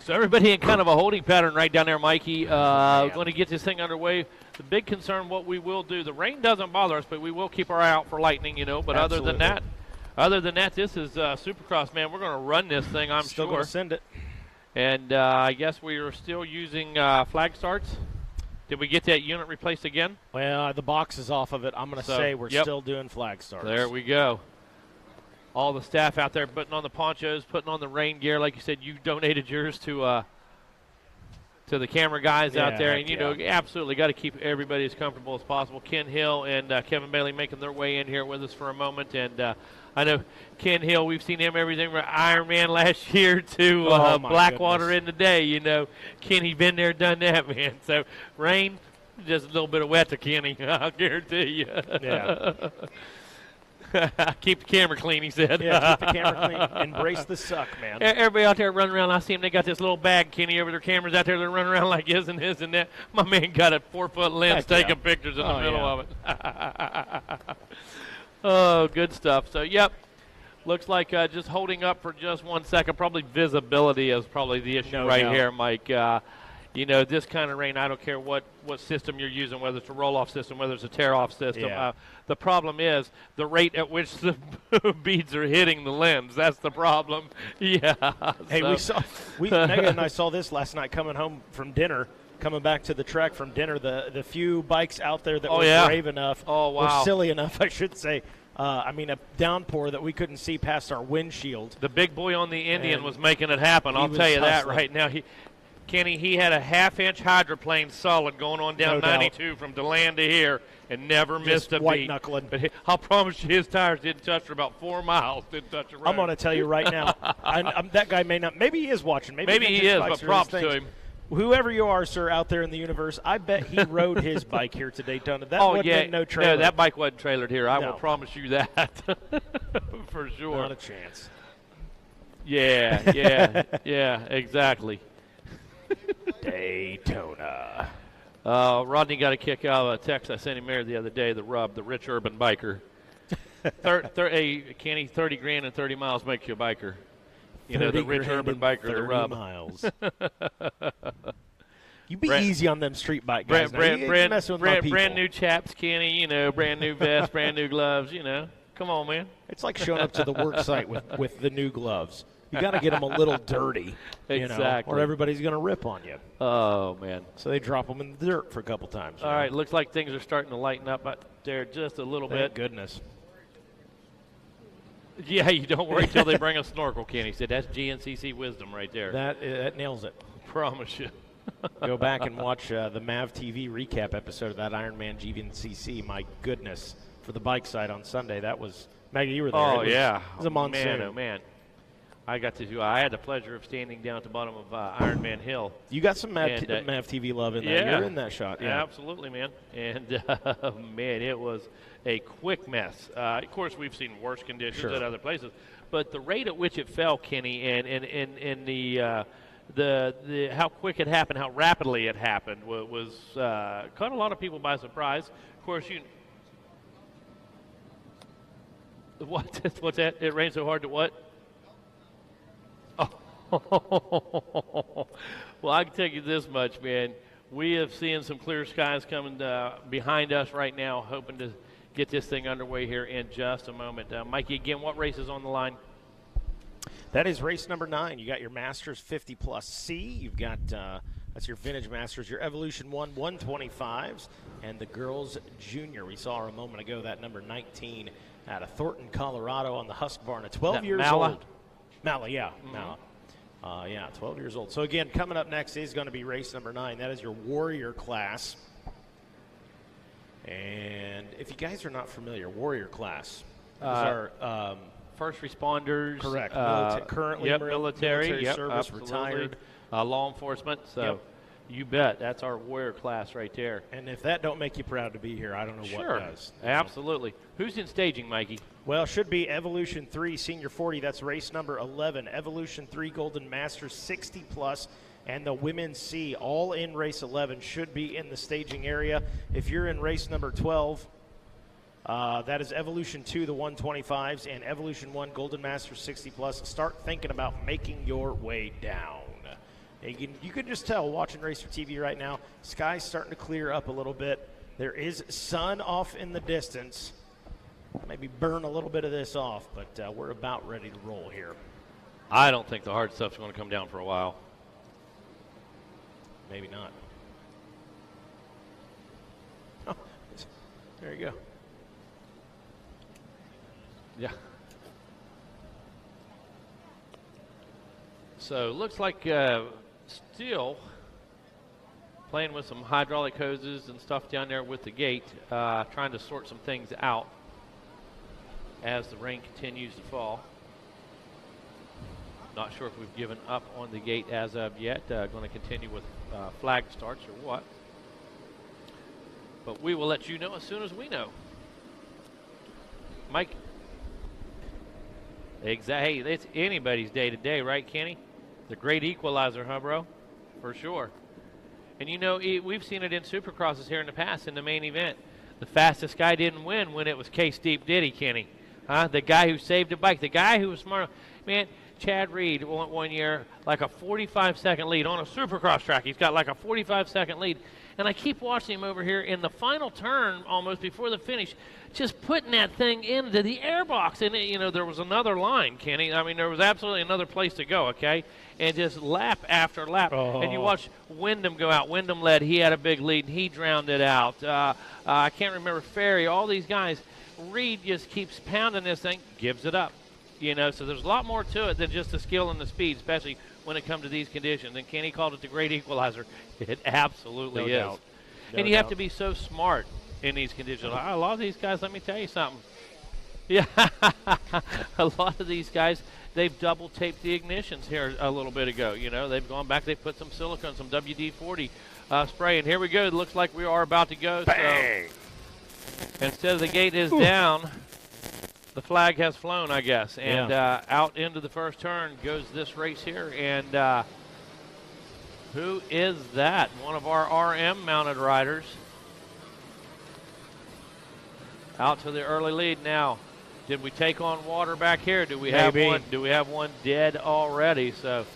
So everybody in kind of a holding pattern right down there, Mikey. Going to get this thing underway. The big concern, what we will do, the rain doesn't bother us, but we will keep our eye out for lightning, But Absolutely. other than that, this is Supercross, man. We're going to run this thing, I'm still sure. going to send it. And I guess we are still using flag starts. Did we get that unit replaced again? Well, the box is off of it. I'm going to say we're still doing flag starts. There we go. All the staff out there putting on the ponchos, putting on the rain gear. Like you said, you donated yours to the camera guys out there. And, absolutely got to keep everybody as comfortable as possible. Ken Hill and Kevin Bailey making their way in here with us for a moment. And I know Ken Hill, we've seen him everything from Ironman last year to Blackwater in the day. Kenny been there, done that, man. So rain, just a little bit of wet to Kenny, I'll guarantee you. Yeah. Keep the camera clean, he said. Yeah, keep the camera clean. Embrace the suck, man. Everybody out there running around, I see them, they got this little bag, Kenny, over their cameras out there. They're running around like this and this and that. My man got a 4-foot lens taking pictures in the middle of it. Oh, good stuff. So, yep, looks like just holding up for just 1 second. Probably visibility is probably the issue here, Mike. This kind of rain, I don't care what system you're using, whether it's a roll-off system, whether it's a tear-off system. Yeah. The problem is the rate at which the beads are hitting the lens. That's the problem. Yeah. Hey, Megan and I saw this last night coming home from dinner, coming back to the track from dinner. The few bikes out there that were brave enough, or silly enough, I should say. A downpour that we couldn't see past our windshield. The big boy on the Indian was making it happen. I'll tell you that right now. Kenny, he had a half-inch hydroplane solid going on down No doubt. 92 from DeLand to here and never missed a beat. white-knuckling. But I'll promise you his tires didn't touch for about 4 miles. Didn't touch the road. I'm going to tell you right now, that guy may not. Maybe he is watching. Maybe he is, but props to him. Whoever you are, sir, out there in the universe, I bet he rode his bike here to Daytona. That Oh, wasn't yeah. in no trailer. No, that bike wasn't trailered here. I No. will promise you that for sure. Not a chance. Yeah, exactly. Daytona. Rodney got a kick out of a text I sent him there the other day, the rich urban biker. Hey, Kenny, 30 grand and 30 miles makes you a biker. You know, the rich urban biker, the 30 rub. miles. You be easy on them street bike guys. Brand new chaps, Kenny, you know, brand new vest, brand new gloves, you know. Come on, man. It's like showing up to the work site with the new gloves. You got to get them a little dirty, you know, or everybody's going to rip on you. Oh, man. So they drop them in the dirt for a couple times. All right, looks like things are starting to lighten up out there just a little bit. Thank goodness. Yeah, you don't worry until they bring a snorkel, Kenny said. That's GNCC wisdom right there. That nails it. Promise you. Go back and watch the MAV TV recap episode of that Ironman GNCC. My goodness. For the bike side on Sunday, that was – Maggie, you were there. Oh, It was a monsoon. Man, oh, man. I had the pleasure of standing down at the bottom of Ironman Hill. You got some MAV TV love in there. Yeah. You're in that shot. Yeah, absolutely, man. And, man, it was a quick mess. Of course, we've seen worse conditions at other places. But the rate at which it fell, Kenny, and the how quick it happened, how rapidly it happened was caught a lot of people by surprise. Of course, what's that? It rained so hard to what? Well, I can tell you this much, man. We have seen some clear skies coming behind us right now, hoping to get this thing underway here in just a moment. Mikey, again, what race is on the line? That is race number 9. You got your Masters 50 plus C. You've got that's your Vintage Masters, your Evolution 1 125s, and the girls Junior. We saw her a moment ago, that number 19 out of Thornton, Colorado, on the Husqvarna. 12 years old. Mala, yeah. Mala. 12 years old. So, again, coming up next is going to be race number 9. That is your Warrior class. And if you guys are not familiar, Warrior class is our first responders. Correct. Currently military service, absolutely. retired. Law enforcement. So you bet. That's our Warrior class right there. And if that don't make you proud to be here, I don't know what does. Absolutely. Who's in staging, Mikey? Well, should be Evolution 3 Senior 40. That's race number 11. Evolution 3 Golden Masters 60 plus. And the Women's C, all in race 11, should be in the staging area. If you're in race number 12, that is Evolution 2, the 125s, and Evolution 1 Golden Masters 60 plus. Start thinking about making your way down. You can just tell watching Racer TV right now, sky's starting to clear up a little bit. There is sun off in the distance. Maybe burn a little bit of this off, but we're about ready to roll here. I don't think the hard stuff's going to come down for a while. Maybe not. Oh, there you go. Yeah. So looks like still playing with some hydraulic hoses and stuff down there with the gate, trying to sort some things out as the rain continues to fall. Not sure if we've given up on the gate as of yet. Going to continue with flag starts or what. But we will let you know as soon as we know. Mike. Hey, it's anybody's day to day, right, Kenny? The great equalizer, huh, bro? For sure. And you know, we've seen it in Supercrosses here in the past in the main event. The fastest guy didn't win when it was K-Steep Diddy, Kenny. Huh? The guy who saved a bike, the guy who was smart. Man, Chad Reed one year, like a 45-second lead on a Supercross track. He's got like a 45-second lead. And I keep watching him over here in the final turn, almost before the finish, just putting that thing into the airbox. And, you know, there was another line, Kenny. I mean, there was absolutely another place to go, okay? And just lap after lap. Oh. And you watch Wyndham go out. Wyndham led. He had a big lead, and he drowned it out. I can't remember Ferry, all these guys. Reed just keeps pounding this thing, gives it up. You know, so there's a lot more to it than just the skill and the speed, especially when it comes to these conditions. And Kenny called it the great equalizer. It absolutely is. No And you have doubt. to be so smart in these conditions. A lot of these guys, let me tell you something. Yeah, a lot of these guys, they've double taped the ignitions here a little bit ago. You know, they've gone back, they've put some silicone, some WD-40 spray, and here we go. It looks like we are about to go. Bang! So instead of the gate is down, the flag has flown, I guess. And out into the first turn goes this race here. And who is that? One of our RM-mounted riders. Out to the early lead now. Did we take on water back here? Do we have one? Do we have one dead already? So,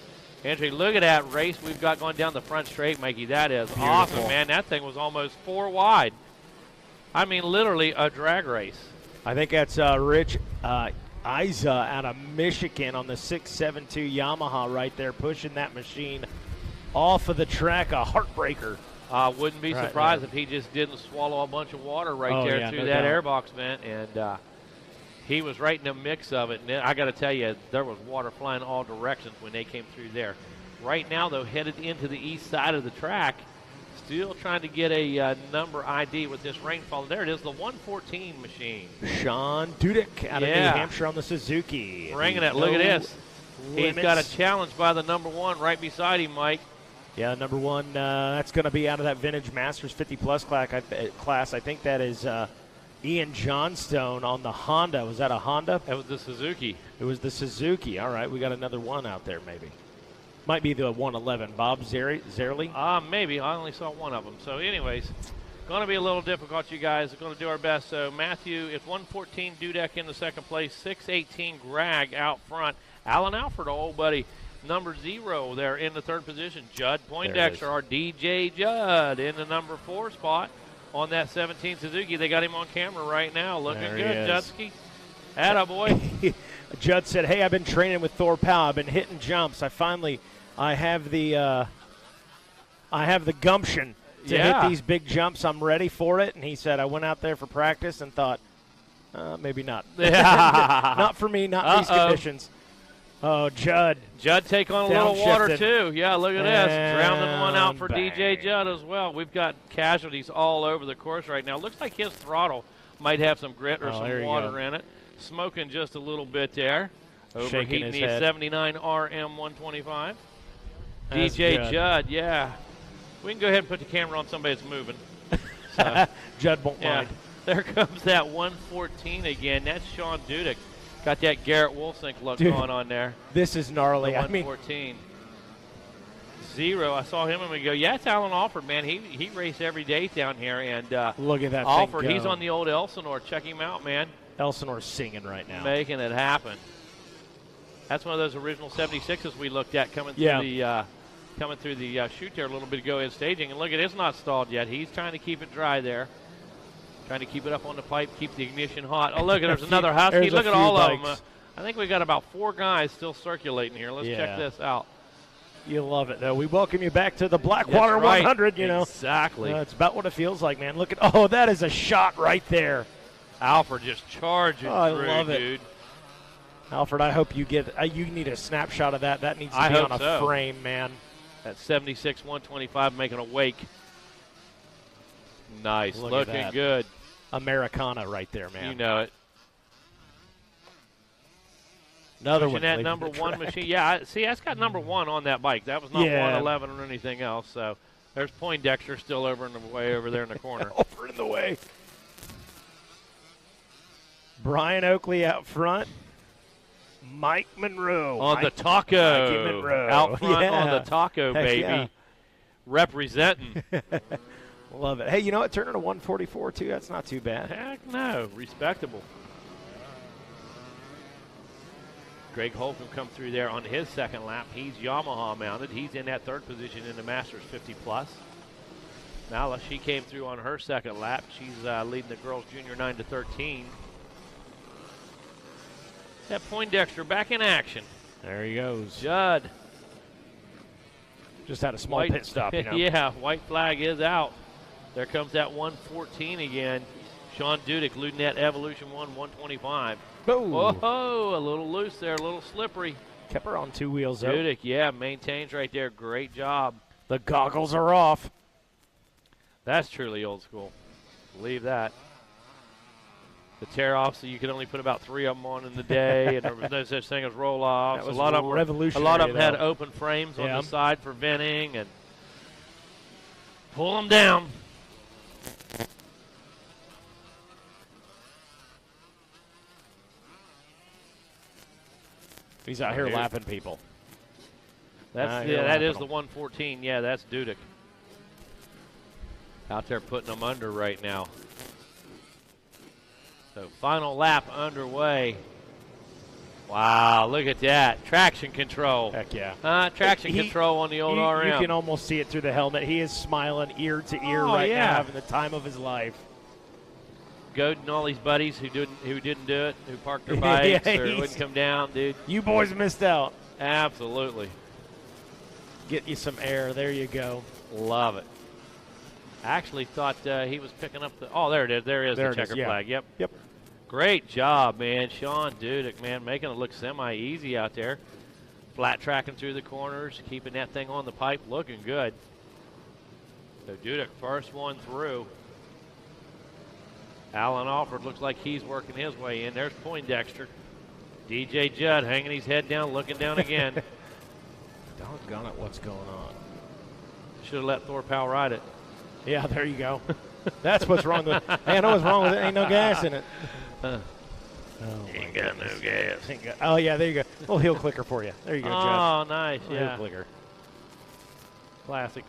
Andrew, look at that race we've got going down the front straight, Mikey. That is awesome, man. That thing was almost 4 wide. I mean, literally a drag race. I think that's Rich Isa out of Michigan on the 672 Yamaha right there, pushing that machine off of the track, a heartbreaker. Wouldn't be surprised if he just didn't swallow a bunch of water right there through that airbox vent, and he was right in the mix of it. And I got to tell you, there was water flying all directions when they came through there. Right now, though, headed into the east side of the track, still trying to get a number ID with this rainfall. There it is, the 114 machine. Sean Dudek out of New Hampshire on the Suzuki. Bringing it. Look at this. He's got a challenge by the number 1 right beside him, Mike. Yeah, number 1, that's going to be out of that Vintage Masters 50-plus class. I think that is Ian Johnstone on the Honda. Was that a Honda? That was the Suzuki. It was the Suzuki. All right, we got another one out there maybe. Might be the 111. Bob Zerley? Maybe. I only saw one of them. So, anyways, going to be a little difficult, you guys. We're going to do our best. So, Matthew, it's 114 Dudek in the second place, 618 Grag out front. Alan Alford, old buddy, number 0 there in the third position. Judd Poindexter, our DJ Judd, in the number 4 spot on that 17 Suzuki. They got him on camera right now. Looking good, Judsky. Attaboy. Judd said, hey, I've been training with Thor Powell. I've been hitting jumps. I have the gumption to hit these big jumps. I'm ready for it. And he said, I went out there for practice and thought, maybe not. Not for me, not these conditions. Oh, Judd. Judd take on a little water, too. Yeah, look at this. Drowning one out for DJ Judd as well. We've got casualties all over the course right now. Looks like his throttle might have some grit or some water in it. Smoking just a little bit there. Overheating the 79 RM 125. That's DJ good. Judd, yeah. We can go ahead and put the camera on somebody that's moving. So, Judd won't mind. There comes that 114 again. That's Sean Dudek. Got that Garrett Wolfsink look going on there. This is gnarly. The 114. 0. I saw him a minute ago. Yeah, it's Alan Alford, man. He raced every day down here. And look at that Alford, thing he's on the old Elsinore. Check him out, man. Elsinore's singing right now. Making it happen. That's one of those original 76s we looked at coming through the chute there a little bit ago in staging. And look, it is not stalled yet. He's trying to keep it dry there. Trying to keep it up on the pipe, keep the ignition hot. Oh, look, there's another Husky. Look at all of them. I think we got about 4 guys still circulating here. Let's check this out. You love it, though. We welcome you back to the Blackwater 100, you know. Exactly. It's about what it feels like, man. Look at, that is a shot right there. Alfred just charging through, I love it. dude. Alfred, I hope you get, you need a snapshot of that. That needs to be on a frame, man. That 76 125 making a wake. Nice. Looking good. Americana right there, man. You know it. Another one. That number 1 machine. Yeah, see, that's got number 1 on that bike. That was not 111 or anything else. So there's Poindexter still over in the way over there in the corner. Over in the way. Brian Oakley out front. Mike Monroe. On the taco. Mikey Monroe. Out front on the taco, baby. Yeah. Representing. Love it. Hey, you know what? Turning to 144, too. That's not too bad. Heck no. Respectable. Greg Holcomb come through there on his second lap. He's Yamaha mounted. He's in that third position in the Masters 50+. Nala, she came through on her second lap. She's leading the girls junior 9-13. That Poindexter back in action. There he goes. Judd. Just had a small pit stop, you know. Yeah, white flag is out. There comes that 114 again. Sean Dudek leading that Evolution 1 125. Whoa, a little loose there, a little slippery. Kept her on 2 wheels, though. Dudek, yeah, maintains right there. Great job. The goggles are off. That's truly old school. Believe that. The tear off, so you can only put about 3 of them on in the day, and there was no such thing as roll offs. That was a lot of them had open frames on the side for venting, and pull them down. He's out here lapping people. That is the 114. Yeah, that's Dudek. Out there putting them under right now. So final lap underway. Wow, look at that. Traction control. Heck yeah. Traction control on the old RM. You can almost see it through the helmet. He is smiling ear to ear now, having the time of his life. Goading all these buddies who didn't do it, who parked their bikes or wouldn't come down, dude. You boys missed out. Absolutely. Get you some air. There you go. Love it. I actually thought he was picking up the. Oh, there it is. There is the checker flag. Yep. Great job, man. Sean Dudek, man, making it look semi-easy out there. Flat tracking through the corners, keeping that thing on the pipe, looking good. So Dudek, first one through. Alan Alford looks like he's working his way in. There's Poindexter. DJ Judd hanging his head down, looking down again. Doggone it, what's going on? Should have let Thor Powell ride it. Yeah, there you go. That's what's wrong with it. Hey, I know what's wrong with it. Ain't no gas in it. Ain't got no gas. Oh, yeah, there you go. Little heel clicker for you. There you go, Jeff. Oh, nice, yeah. Heel clicker. Classic.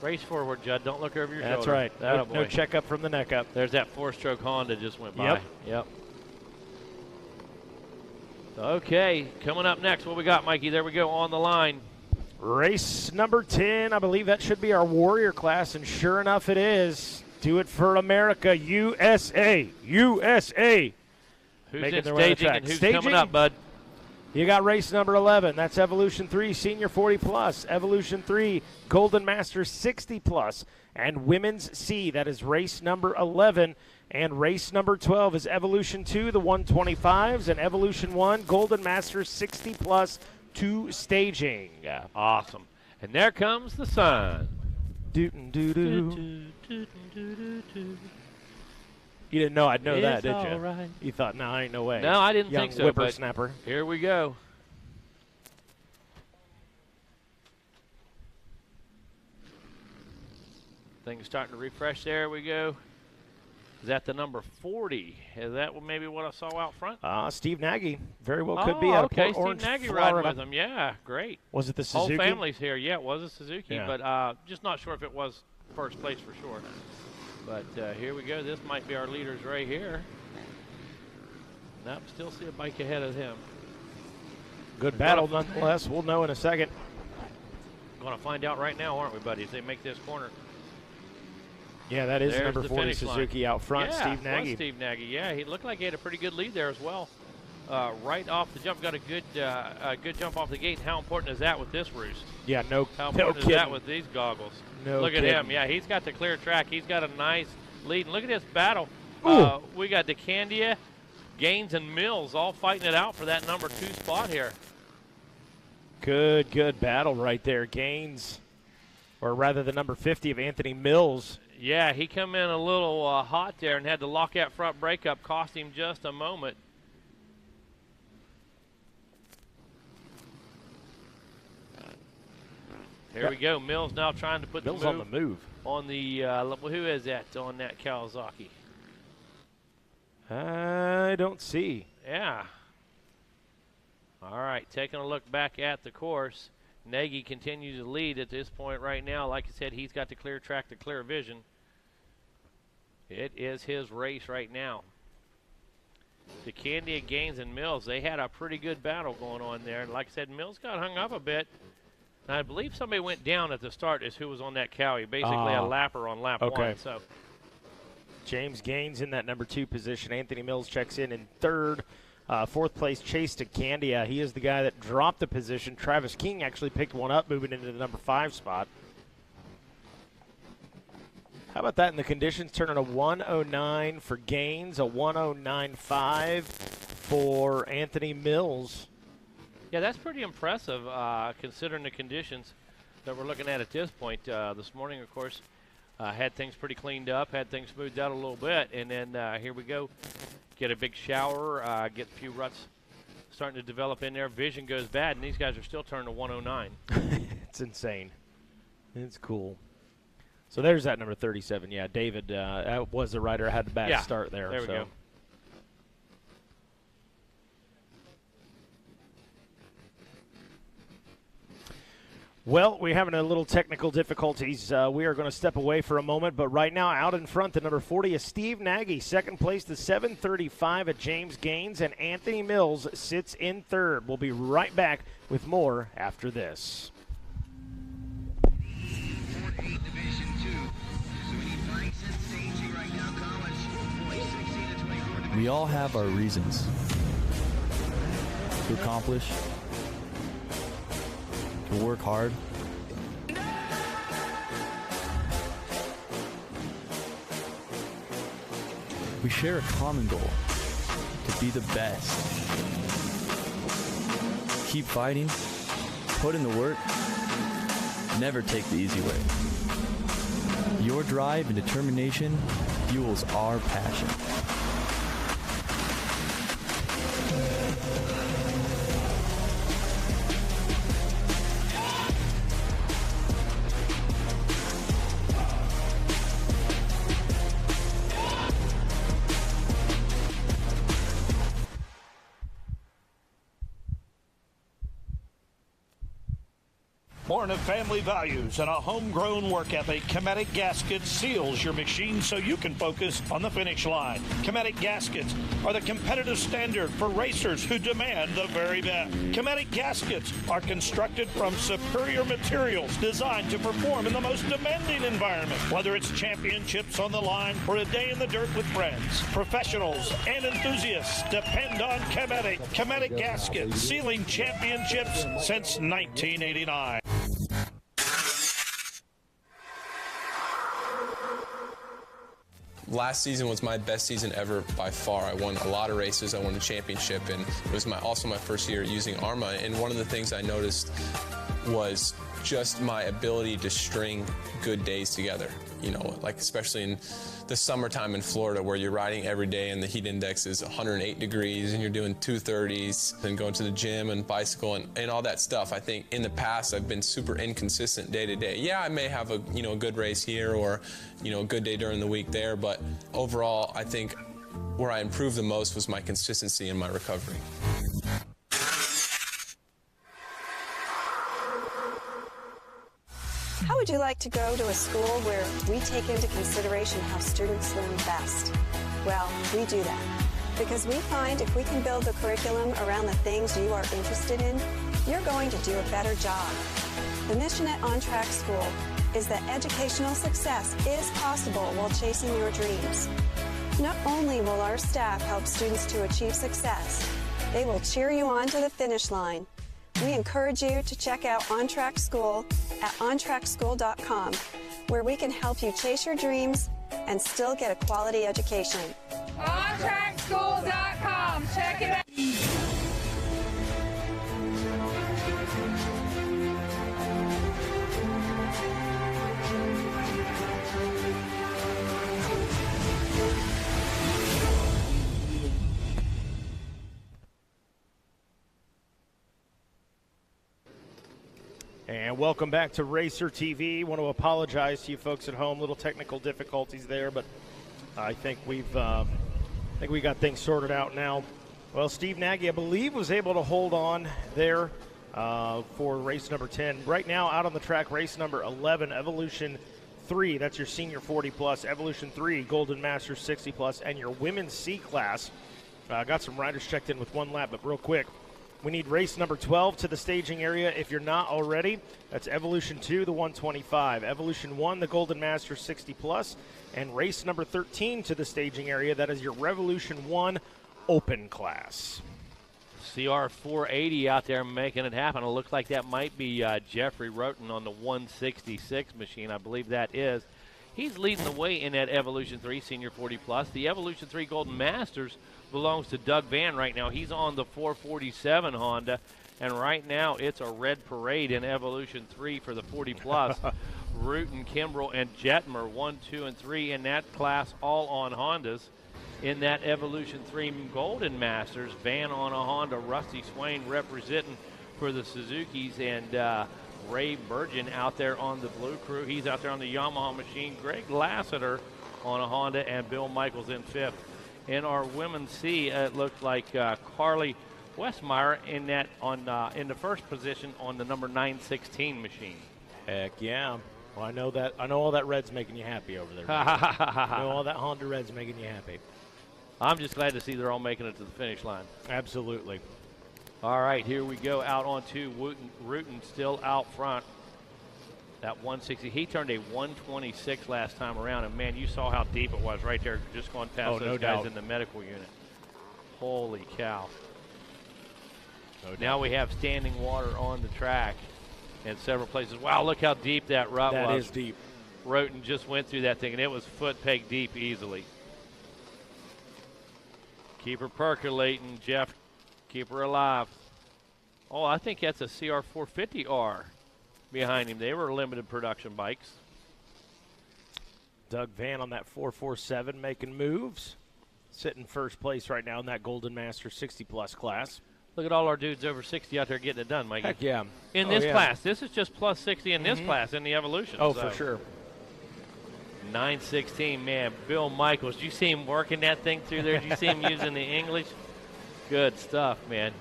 Race forward, Judd. Don't look over your That's shoulder. right. No checkup from the neck up. There's that 4-stroke Honda just went by. Yep. Okay, coming up next, what we got, Mikey? There we go on the line. Race number 10. I believe that should be our Warrior class, and sure enough it is. Do it for America, USA. USA. Who's in staging and who's coming up, bud? You got race number 11. That's Evolution 3 Senior 40 Plus. Evolution 3 Golden Master 60 Plus. And Women's C. That is race number 11. And race number 12 is Evolution 2, the 125s. And Evolution 1 Golden Master 60 Plus 2 staging. Awesome. And there comes the sun. Doo-doo-doo-doo. You didn't know I'd know that, did you? Right. You thought, no, ain't no way. No, I didn't think so. Whippersnapper. Here we go. Things starting to refresh. There we go. Is that the number 40? Is that maybe what I saw out front? Steve Nagy. Very well could be out of Port Orange, Steve Nagy Florida. riding with him. Yeah, great. Was it the Suzuki? Whole family's here. Yeah, it was a Suzuki, Yeah. but just not sure if it was first place for sure. But here we go. This might be our leaders right here. Nope, still see a bike ahead of him. Good battle, nonetheless. We'll know in a second. Going to find out right now, aren't we, buddy, as they make this corner. Yeah, that is There's number the 40 finish Suzuki line. out front, Yeah, Steve Nagy. was Steve Nagy. Yeah, he looked like he had a pretty good lead there as well. Right off the jump, got a good jump off the gate. How important is that with this roost? Yeah, How important is that with these goggles? No Look kidding. at him. Yeah, he's got the clear track. He's got a nice lead. And look at this battle. We got DeCandia, Gaines, and Mills all fighting it out for that number 2 spot here. Good battle right there. Gaines, or rather the number 50 of Anthony Mills. Yeah, he come in a little hot there and had to lock that front brake up, cost him just a moment. Here we go. Mills now trying to put Mills the move on the move. On the who is that on that Kawasaki? I don't see. Yeah. All right, taking a look back at the course. Nagy continues to lead at this point right now. Like I said, he's got the clear track, the clear vision. It is his race right now. DeCandia, Gaines, and Mills, they had a pretty good battle going on there. And like I said, Mills got hung up a bit. And I believe somebody went down at the start as who was on that Cowie, basically a lapper on lap 1. So James Gaines in that number 2 position. Anthony Mills checks in third. 4th place, Chase DeCandia. He is the guy that dropped the position. Travis King actually picked one up, moving into the number 5 spot. How about that in the conditions? Turning a 109 for Gaines, a 109.5 for Anthony Mills. Yeah, that's pretty impressive considering the conditions that we're looking at this point. This morning, of course, had things pretty cleaned up, had things smoothed out a little bit, and then here we go. Get a big shower, get a few ruts starting to develop in there. Vision goes bad, and these guys are still turning to 109. It's insane. It's cool. So there's that number 37. Yeah, David was the rider. Had the bad start there. There we go. Well, we're having a little technical difficulties. We are going to step away for a moment, but right now out in front, the number 40 is Steve Nagy. Second place, the 735 at James Gaines, and Anthony Mills sits in third. We'll be right back with more after this. We all have our reasons to accomplish, to work hard. We share a common goal, to be the best. Keep fighting, put in the work, never take the easy way. Your drive and determination fuels our passion. Born of family values and a homegrown work ethic, Chematic Gaskets seals your machine so you can focus on the finish line. Chematic Gaskets are the competitive standard for racers who demand the very best. Chematic Gaskets are constructed from superior materials designed to perform in the most demanding environment, whether it's championships on the line or a day in the dirt with friends. Professionals and enthusiasts depend on Chematic. Chematic Gaskets, sealing championships since 1989. Last season was my best season ever by far. I won a lot of races. I won a championship, and it was also my first year using ARMA. And one of the things I noticed was just my ability to string good days together. You know, like especially in the summertime in Florida where you're riding every day and the heat index is 108 degrees and you're doing 230s and going to the gym and bicycle and all that stuff. I think in the past I've been super inconsistent day to day. Yeah, I may have a good race here or a good day during the week there, but overall I think where I improved the most was my consistency in my recovery. How would you like to go to a school where we take into consideration how students learn best? Well, we do that because we find if we can build the curriculum around the things you are interested in, you're going to do a better job. The mission at On Track School is that educational success is possible while chasing your dreams. Not only will our staff help students to achieve success, they will cheer you on to the finish line. We encourage you to check out On Track School at ontrackschool.com, where we can help you chase your dreams and still get a quality education. OnTrackSchool.com. Check it out. And welcome back to Racer TV. Want to apologize to you folks at home. Little technical difficulties there, but I think we got things sorted out now. Well, Steve Nagy, I believe, was able to hold on there for race number 10. Right now, out on the track, race number 11, Evolution 3. That's your senior 40+. Evolution 3, Golden Masters 60+, and your women's C class. Got some riders checked in with one lap, but real quick. We need race number 12 to the staging area if you're not already. That's Evolution 2, the 125. Evolution 1, the Golden Masters 60+. And race number 13 to the staging area. That is your Revolution 1 Open class. CR 480 out there making it happen. It looks like that might be Jeffrey Roten on the 166 machine. I believe that is. He's leading the way in that Evolution 3 Senior 40 Plus. The Evolution 3 Golden Masters belongs to Doug Van right now. He's on the 447 Honda, and right now it's a red parade in Evolution 3 for the 40 Plus. Rutan, Kimbrell, and Jetmer 1, 2, and 3 in that class, all on Hondas. In that Evolution 3 Golden Masters, Van on a Honda, Rusty Swain representing for the Suzukis, and Ray Burgeon out there on the Blue Crew. He's out there on the Yamaha machine. Greg Lassiter on a Honda, and Bill Michaels in 5th. In our Women's C, it looked like Carly Westmeyer in that in the first position on the number 916 machine. Heck yeah. Well, I know all that red's making you happy over there. I know all that Honda red's making you happy. I'm just glad to see they're all making it to the finish line. Absolutely. All right, here we go out on 2. Rutan still out front. That 160. He turned a 126 last time around, and man, you saw how deep it was right there, just going past those guys in the medical unit. Holy cow. Now we have standing water on the track in several places. Wow, look how deep that rut was. That is deep. Rutan just went through that thing, and it was foot peg deep easily. Keep her percolating, Jeff. Keep her alive. Oh, I think that's a CR450R behind him. They were limited production bikes. Doug Van on that 447 making moves. Sitting first place right now in that Golden Master 60-plus class. Look at all our dudes over 60 out there getting it done, Mikey. Heck yeah. In this class. This is just plus 60 in this class in the Evolution. Oh, for sure. 916, man. Bill Michaels. Did you see him working that thing through there? Did you see him using the English? Good stuff, man.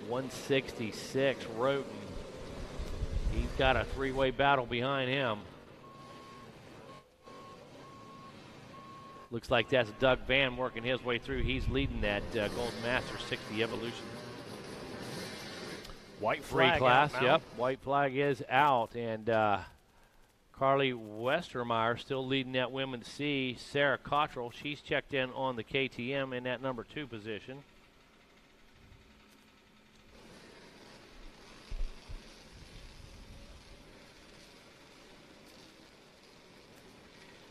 166, Roten. He's got a three-way battle behind him. Looks like that's Doug Van working his way through. He's leading that Golden Master 60 Evolution. White flag free class, out, yep. White flag is out, and Carly Westermeyer still leading that Women's C. Sarah Cottrell, she's checked in on the KTM in that number 2 position.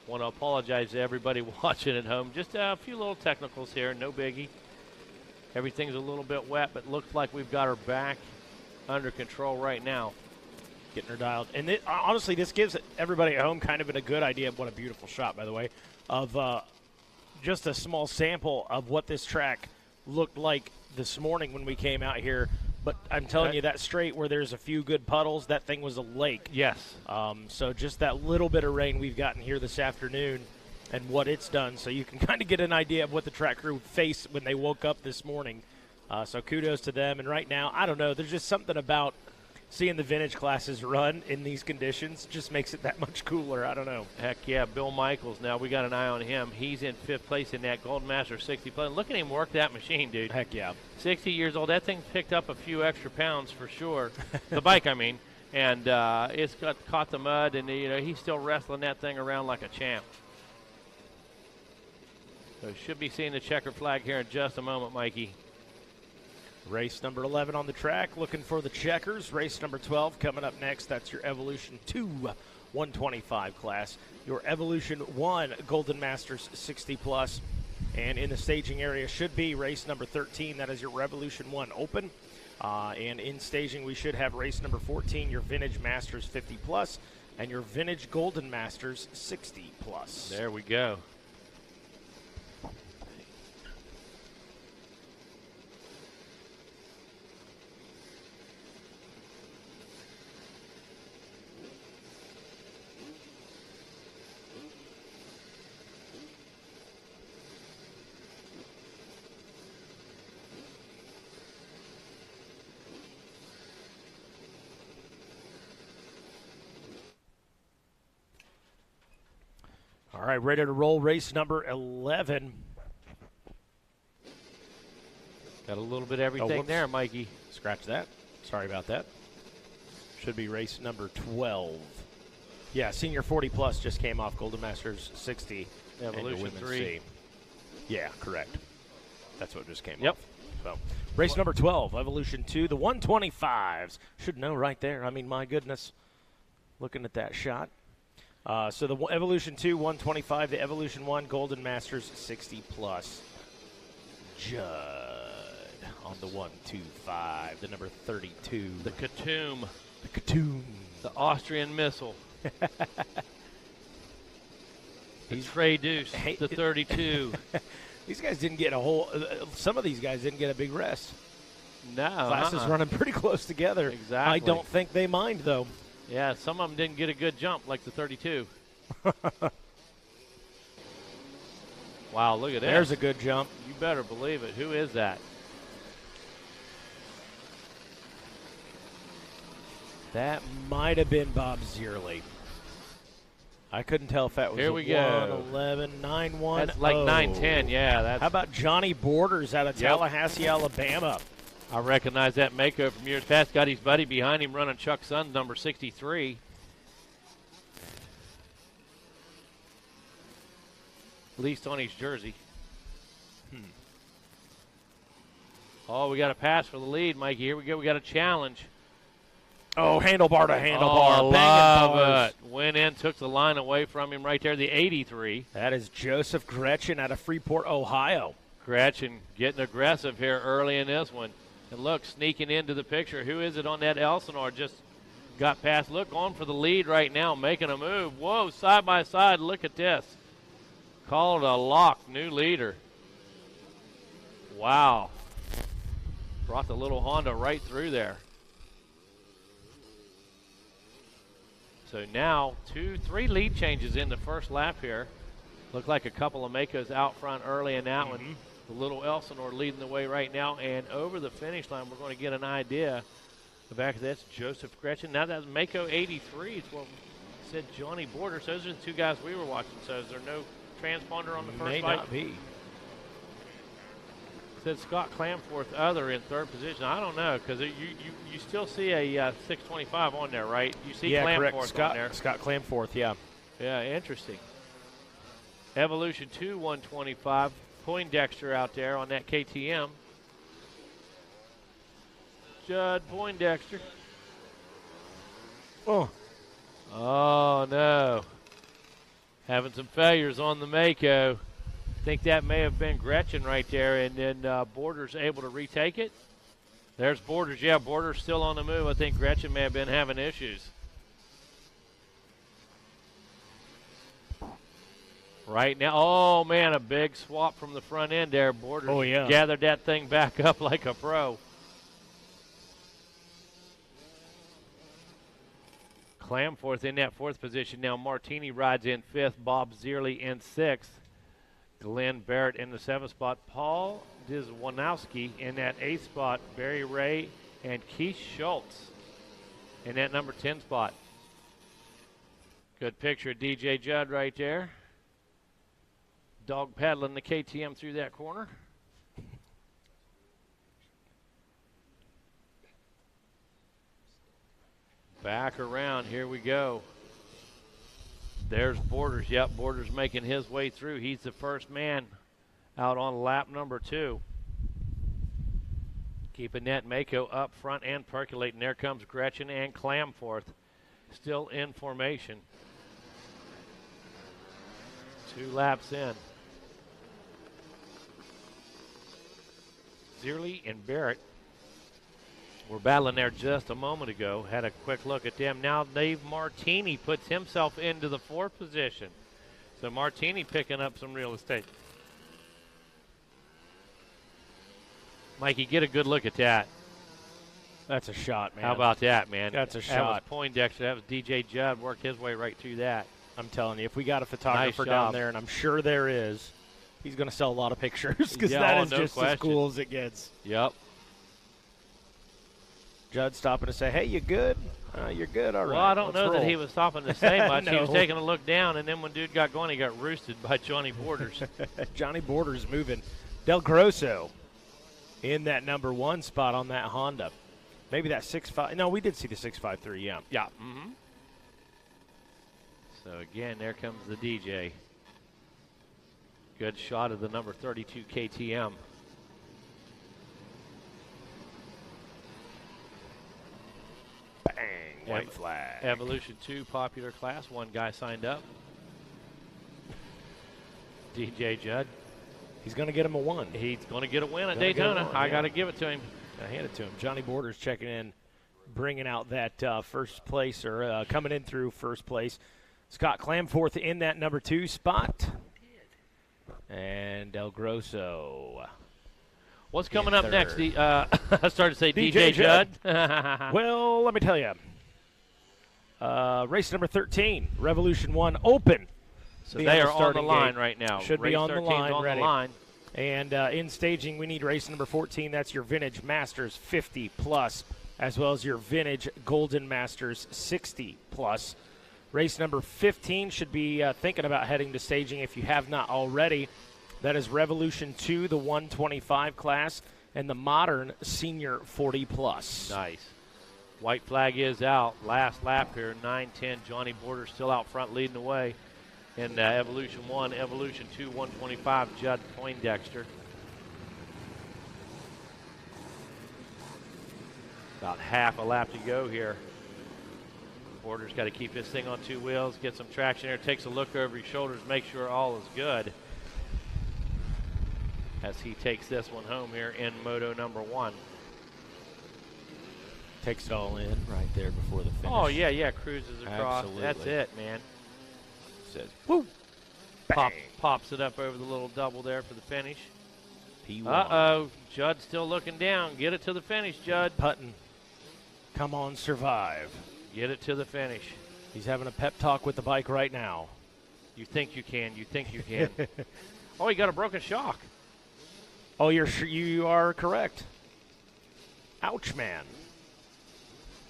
Want to apologize to everybody watching at home. Just a few little technicals here, no biggie. Everything's a little bit wet, but looks like we've got her back under control right now. Getting her dialed. And honestly, this gives everybody at home kind of a good idea of what a beautiful shot, by the way, of just a small sample of what this track looked like this morning when we came out here. But I'm telling you, that straight where there's a few good puddles, that thing was a lake. Yes. So just that little bit of rain we've gotten here this afternoon and what it's done. So you can kind of get an idea of what the track crew faced when they woke up this morning. So kudos to them. And right now, I don't know, there's just something about seeing the vintage classes run in these conditions just makes it that much cooler. I don't know. Heck yeah, Bill Michaels. Now we got an eye on him. He's in 5th place in that Golden Master 60 play. Look at him work that machine, dude. Heck yeah. 60 years old. That thing picked up a few extra pounds for sure. The bike, I mean. And it's caught the mud, and he's still wrestling that thing around like a champ. So should be seeing the checker flag here in just a moment, Mikey. Race number 11 on the track, looking for the checkers. Race number 12 coming up next. That's your Evolution 2 125 class. Your Evolution 1 Golden Masters 60 plus. And in the staging area should be race number 13. That is your Revolution 1 Open. And in staging, we should have race number 14, your Vintage Masters 50 plus, and your Vintage Golden Masters 60 plus. There we go. All right, ready to roll race number 11. Got a little bit of everything there, Mikey. Scratch that. Sorry about that. Should be race number 12. Yeah, Senior 40 Plus just came off Golden Masters 60. Evolution 3. C. Yeah, correct. That's what just came off. So, race number 12, Evolution 2, the 125s. Should know right there. I mean, my goodness. Looking at that shot. So the Evolution 2, 125. The Evolution 1, Golden Masters, 60 plus. Judd on the 125, the number 32. The Katoom. The Katoom. The Austrian missile. The Trey Deuce, the 32. These guys didn't get a whole. Some of these guys didn't get a big rest. No. Classes running pretty close together. Exactly. I don't think they mind, though. Yeah, some of them didn't get a good jump like the 32. Wow, look at that. There's a good jump. You better believe it. Who is that? That might have been Bob Zierle. I couldn't tell if that was Here we go. 111, 910. That's like 910, yeah. That's How about Johnny Borders out of Tallahassee, Alabama? I recognize that Mako from years past. Got his buddy behind him running Chuck Sun's number 63. At least on his jersey. Oh, we got a pass for the lead, Mikey. Here we go. We got a challenge. Oh, handlebar to handlebar. Oh, love it. Went in, took the line away from him right there, the 83. That is Joseph Gretchen out of Freeport, Ohio. Gretchen getting aggressive here early in this one. And look, sneaking into the picture. Who is it on that Elsinore? Just got past. Look, on for the lead right now, making a move. Whoa, side by side. Look at this. Called a lock, new leader. Wow. Brought the little Honda right through there. So now 2-3 lead changes in the first lap here. Look like a couple of Makos out front early in that one. The little Elsinore leading the way right now. And over the finish line, we're going to get an idea. The back of that's Joseph Gretchen. Now that's Mako 83. It's what said Johnny Borders. Those are the two guys we were watching. So is there no transponder on the first May bike? not be. Said Scott Clamforth other in third position. I don't know, because you still see a 625 on there, right? You see Clamforth on there. Scott Clamforth, yeah. Yeah, interesting. Evolution 2, 125. Poindexter out there on that KTM. Judd Poindexter. Oh. Oh, no. Having some failures on the Mako. Think that may have been Gretchen right there, and then Borders able to retake it. There's Borders. Yeah, Borders still on the move. I think Gretchen may have been having issues. Right now, oh, man, a big swap from the front end there. Borders gathered that thing back up like a pro. Clamforth in that fourth position. Now Martini rides in fifth. Bob Zierle in sixth. Glenn Barrett in the seventh spot. Paul Dizwanowski in that eighth spot. Barry Ray and Keith Schultz in that number 10 spot. Good picture of DJ Judd right there. Dog paddling the KTM through that corner. Back around, here we go. There's Borders. Yep, Borders making his way through. He's the first man out on lap number 2. Keeping that Mako up front and percolating. There comes Gretchen and Clamforth still in formation. 2 laps in. Zierle and Barrett were battling there just a moment ago. Had a quick look at them. Now Dave Martini puts himself into the 4th position. So Martini picking up some real estate. Mikey, get a good look at that. That's a shot, man. How about that, man? That's a shot. That was Poindexter. That was DJ Judd. Worked his way right through that. I'm telling you, if we got a photographer Nice down job. there, and I'm sure there is, he's going to sell a lot of pictures because Yeah, that oh, is no just question. as cool as it gets. Yep. Judd stopping to say, hey, you good? You're good, all right. Well, I don't let's know roll. that he was stopping to say much. He was No. taking a look down, and then when dude got going, he got roosted by Johnny Borders. Johnny Borders moving. Del Grosso in that number 1 spot on that Honda. Maybe that 6.5. No, we did see the 6.53, yeah. Yeah. Mm-hmm. So, again, there comes the DJ. Good shot of the number 32 KTM. Bang. White flag. Evolution 2 popular class. One guy signed up. DJ Judd. He's going to get him a 1. He's going to get a win at Daytona. I got to give it to him. I hand it to him. Johnny Borders checking in, bringing out that first place, or coming in through first place. Scott Clamforth in that number 2 spot. And Del Grosso. What's coming up next? I started to say DJ Judd. Well, let me tell you. Race number 13, Revolution 1 Open. So they are on the line right now. Should race be on the line, on ready. The line. And in staging, we need race number 14. That's your Vintage Masters 50 plus, as well as your Vintage Golden Masters 60 plus. Race number 15 should be thinking about heading to staging if you have not already. That is Revolution 2, the 125 class, and the modern Senior 40 plus. Nice. White flag is out. Last lap here, 9:10. Johnny Borders still out front leading the way. In Evolution 1, Evolution 2, 125, Judd Poindexter. About half a lap to go here. Borders got to keep this thing on 2 wheels, get some traction here, takes a look over his shoulders, make sure all is good. As he takes this one home here in Moto number 1. Takes it all in right there before the finish. Oh, yeah, cruises across. Absolutely. That's it, man. Says, woo! Pops it up over the little double there for the finish. P1. Uh-oh, Judd's still looking down. Get it to the finish, Judd. Putting. Come on, survive. Get it to the finish. He's having a pep talk with the bike right now. You think you can. You think you can. Oh, he got a broken shock. Oh, you are correct. Ouch, man.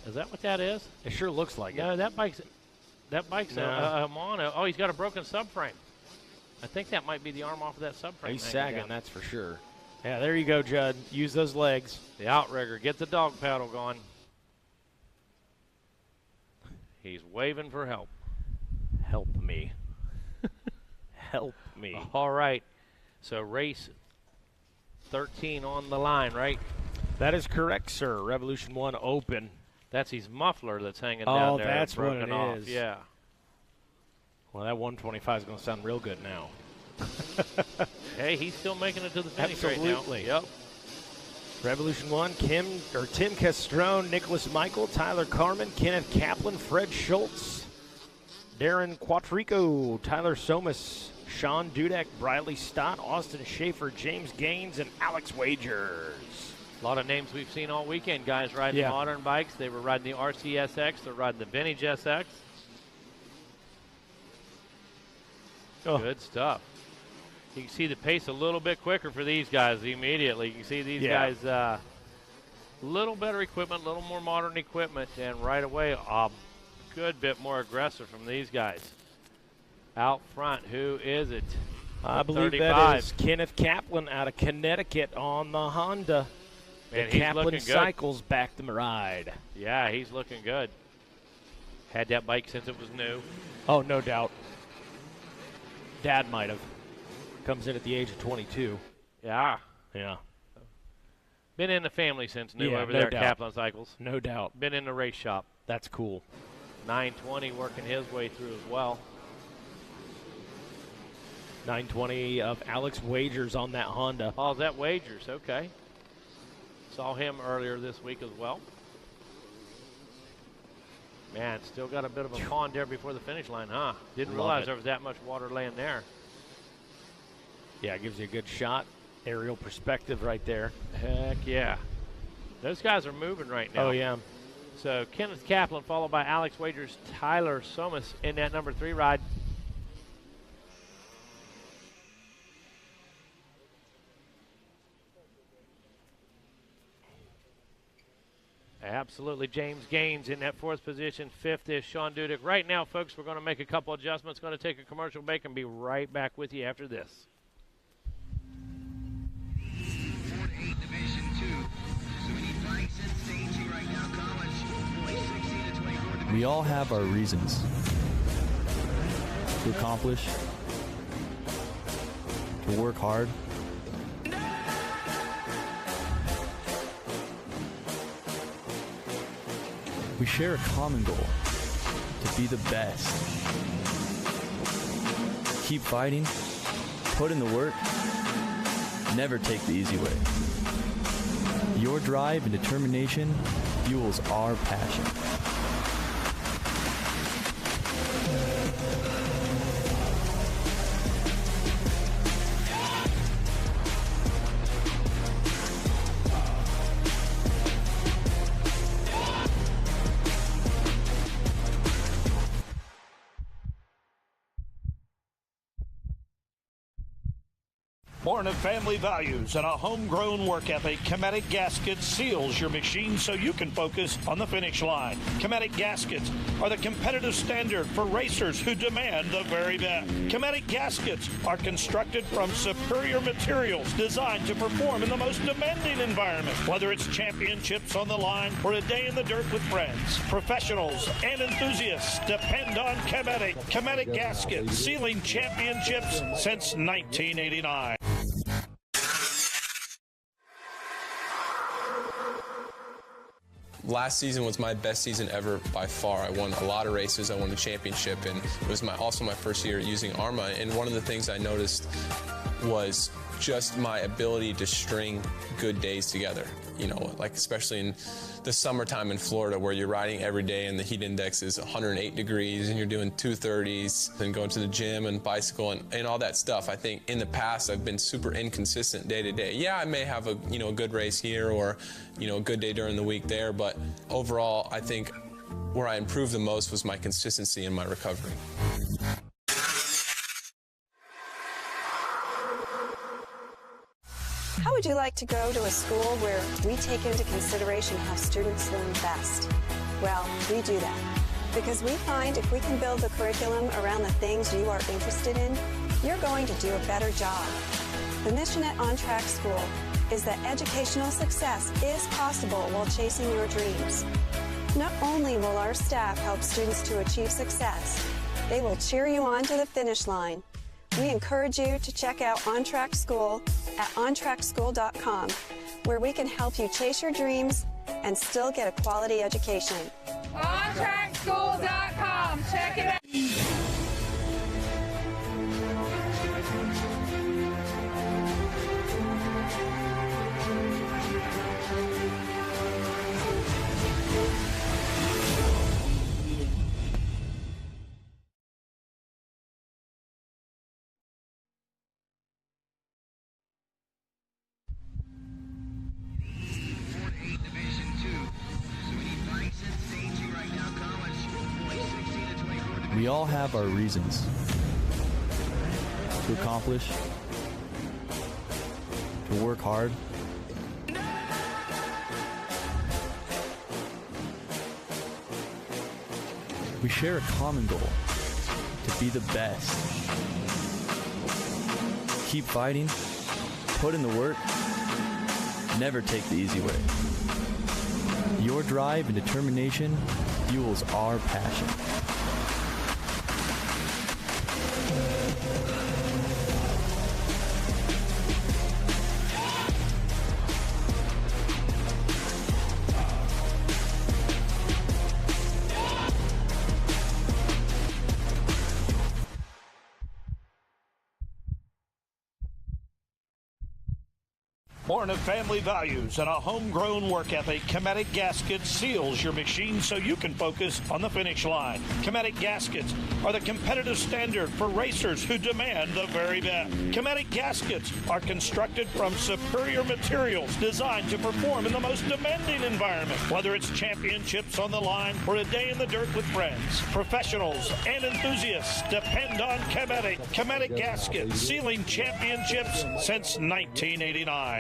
Is that what that is? It sure looks like it. No, that bike's a mono. Oh, he's got a broken subframe. I think that might be the arm off of that subframe. He's sagging, that's for sure. Yeah, there you go, Judd. Use those legs. The outrigger. Get the dog paddle going. He's waving for help. Help me. Help me. All right. So race 13 on the line, right? That is correct, sir. Revolution 1 Open. That's his muffler that's hanging down there. Oh, that's what it off. is. Yeah. Well, that 125 is going to sound real good now. Hey, he's still making it to the finish Absolutely. right now. Yep. Revolution 1, Tim Castrone, Nicholas Michael, Tyler Carmen, Kenneth Kaplan, Fred Schultz, Darren Quattrico, Tyler Somas, Sean Dudek, Briley Stott, Austin Schaefer, James Gaines, and Alex Wagers. A lot of names we've seen all weekend, guys riding modern bikes. They were riding the RCSX. They're riding the Vintage SX. Oh. Good stuff. You can see the pace a little bit quicker for these guys immediately. You can see these guys a little better equipment, a little more modern equipment, and right away a good bit more aggressive from these guys. Out front, who is it? I believe 35. That is Kenneth Kaplan out of Connecticut on the Honda. Man, the Kaplan Cycles back the ride. Yeah, he's looking good. Had that bike since it was new. Oh, no doubt. Dad might have. Comes in at the age of 22. Yeah. Yeah. Been in the family since new over no there doubt. at Kaplan Cycles. No doubt. Been in the race shop. That's cool. 920 working his way through as well. 920 of Alex Wagers on that Honda. Oh, is that Wagers? Okay. Saw him earlier this week as well. Man, still got a bit of a pond there before the finish line, huh? Didn't realize there was that much water laying there. Yeah, it gives you a good shot. Aerial perspective right there. Heck yeah. Those guys are moving right now. Oh, yeah. So Kenneth Kaplan followed by Alex Wagers, Tyler Somas in that number 3 ride. Absolutely. James Gaines in that 4th position. 5th is Sean Dudek. Right now, folks, we're going to make a couple adjustments. Going to take a commercial break and be right back with you after this. Ford 8 Division 2. So we need bikes and staging right now, college. Boys 16 to 24. We all have our reasons to accomplish, to work hard. We share a common goal, to be the best. Keep fighting, put in the work, never take the easy way. Your drive and determination fuels our passion. Born of family values and a homegrown work ethic, Chematic Gaskets seals your machine so you can focus on the finish line. Chematic Gaskets are the competitive standard for racers who demand the very best. Chematic Gaskets are constructed from superior materials designed to perform in the most demanding environment, whether it's championships on the line or a day in the dirt with friends. Professionals and enthusiasts depend on Chematic. Chematic Gaskets, sealing championships since 1989. Last season was my best season ever by far. I won a lot of races. I won the championship, and it was also my first year using ARMA. And one of the things I noticed was just my ability to string good days together. You know, like especially in the summertime in Florida where you're riding every day and the heat index is 108 degrees and you're doing 230s and going to the gym and bicycle and all that stuff. I think in the past I've been super inconsistent day to day. Yeah, I may have a good race here or a good day during the week there, but overall I think where I improved the most was my consistency in my recovery. How would you like to go to a school where we take into consideration how students learn best? Well, we do that because we find if we can build the curriculum around the things you are interested in, you're going to do a better job. The mission at On Track School is that educational success is possible while chasing your dreams. Not only will our staff help students to achieve success, they will cheer you on to the finish line. We encourage you to check out On Track School at ontrackschool.com, where we can help you chase your dreams and still get a quality education. OnTrackSchool.com. Check it out. We all have our reasons to accomplish, to work hard. We share a common goal, to be the best. Keep fighting, put in the work, never take the easy way. Your drive and determination fuels our passion. Born of family values and a homegrown work ethic, Chematic Gaskets seals your machine so you can focus on the finish line. Chematic Gaskets are the competitive standard for racers who demand the very best. Chematic Gaskets are constructed from superior materials designed to perform in the most demanding environment, whether it's championships on the line or a day in the dirt with friends. Professionals and enthusiasts depend on Chematic. Chematic Gaskets, sealing championships since 1989.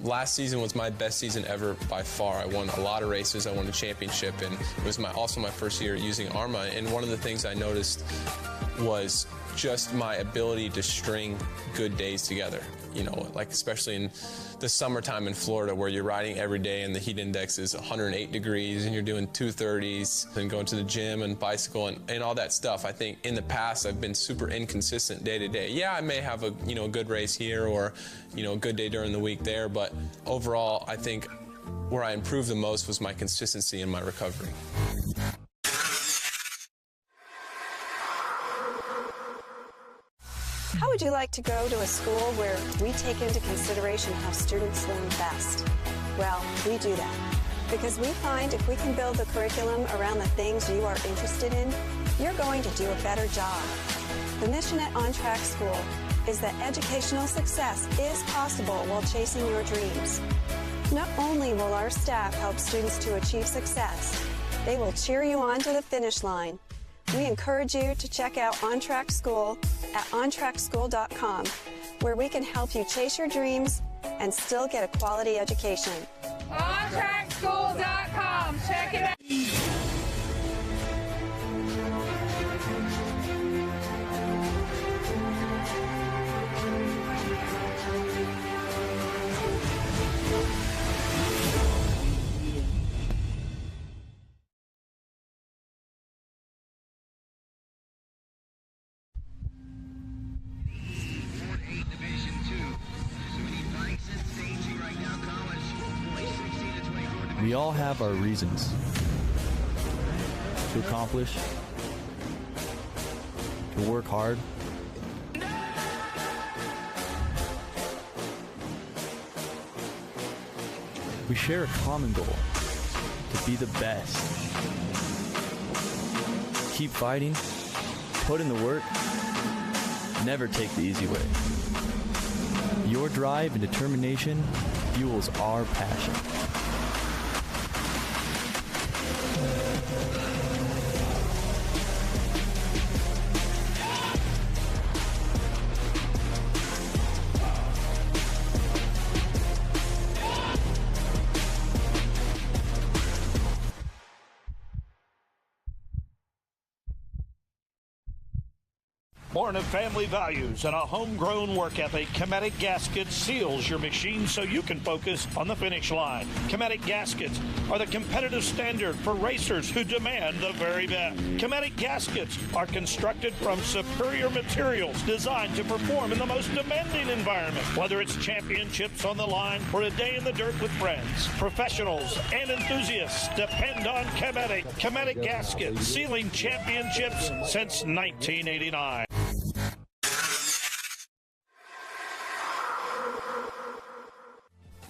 Last season was my best season ever by far. I won a lot of races. I won the championship, and it was also my first year using ARMA. And one of the things I noticed was just my ability to string good days together. You know, like especially in the summertime in Florida where you're riding every day and the heat index is 108 degrees and you're doing 230s and going to the gym and bicycle and all that stuff. I think in the past I've been super inconsistent day to day. Yeah, I may have a good race here or a good day during the week there, but overall I think where I improved the most was my consistency in my recovery. How would you like to go to a school where we take into consideration how students learn best? Well, we do that because we find if we can build the curriculum around the things you are interested in, you're going to do a better job. The mission at On Track School is that educational success is possible while chasing your dreams. Not only will our staff help students to achieve success, they will cheer you on to the finish line. We encourage you to check out On Track School at ontrackschool.com, where we can help you chase your dreams and still get a quality education. OnTrackSchool.com. Check it out. We all have our reasons to accomplish, to work hard. We share a common goal, to be the best. Keep fighting, put in the work, never take the easy way. Your drive and determination fuels our passion. Born of family values and a homegrown work ethic, Chematic Gaskets seals your machine so you can focus on the finish line. Chematic Gaskets are the competitive standard for racers who demand the very best. Chematic Gaskets are constructed from superior materials designed to perform in the most demanding environment, whether it's championships on the line or a day in the dirt with friends. Professionals and enthusiasts depend on Chematic. Chematic Gaskets, sealing championships since 1989.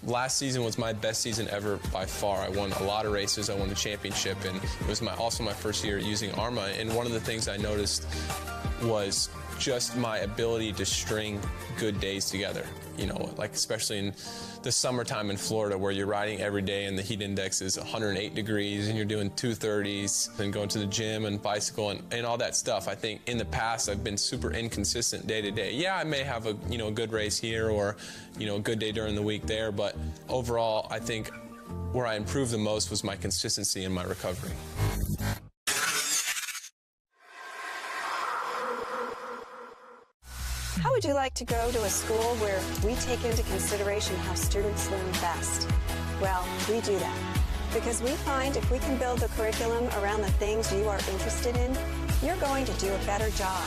Last season was my best season ever by far. I won a lot of races. I won a championship, and it was also my first year using ARMA. And one of the things I noticed was just my ability to string good days together. You know, like especially in the summertime in Florida where you're riding every day and the heat index is 108 degrees and you're doing 230s and going to the gym and bicycle and all that stuff. I think in the past I've been super inconsistent day to day. Yeah, I may have a good race here or a good day during the week there, but overall I think where I improved the most was my consistency in my recovery. How would you like to go to a school where we take into consideration how students learn best? Well, we do that because we find if we can build the curriculum around the things you are interested in, you're going to do a better job.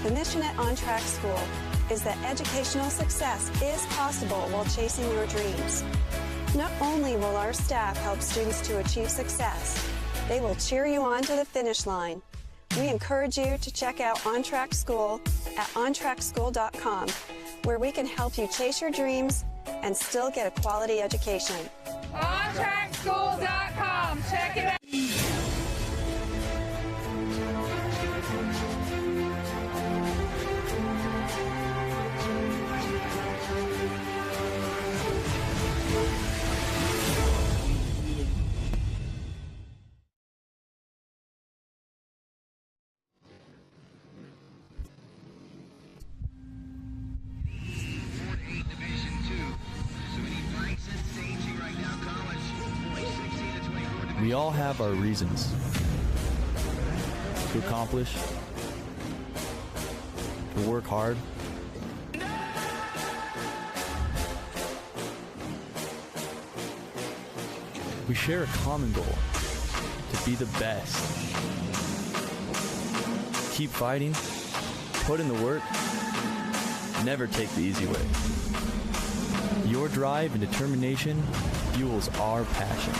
The mission at On Track School is that educational success is possible while chasing your dreams. Not only will our staff help students to achieve success, they will cheer you on to the finish line. We encourage you to check out On Track School at ontrackschool.com, where we can help you chase your dreams and still get a quality education. OnTrackSchool.com. Check it out. We all have our reasons to accomplish, to work hard. We share a common goal, to be the best. Keep fighting, put in the work, never take the easy way. Your drive and determination fuels our passion.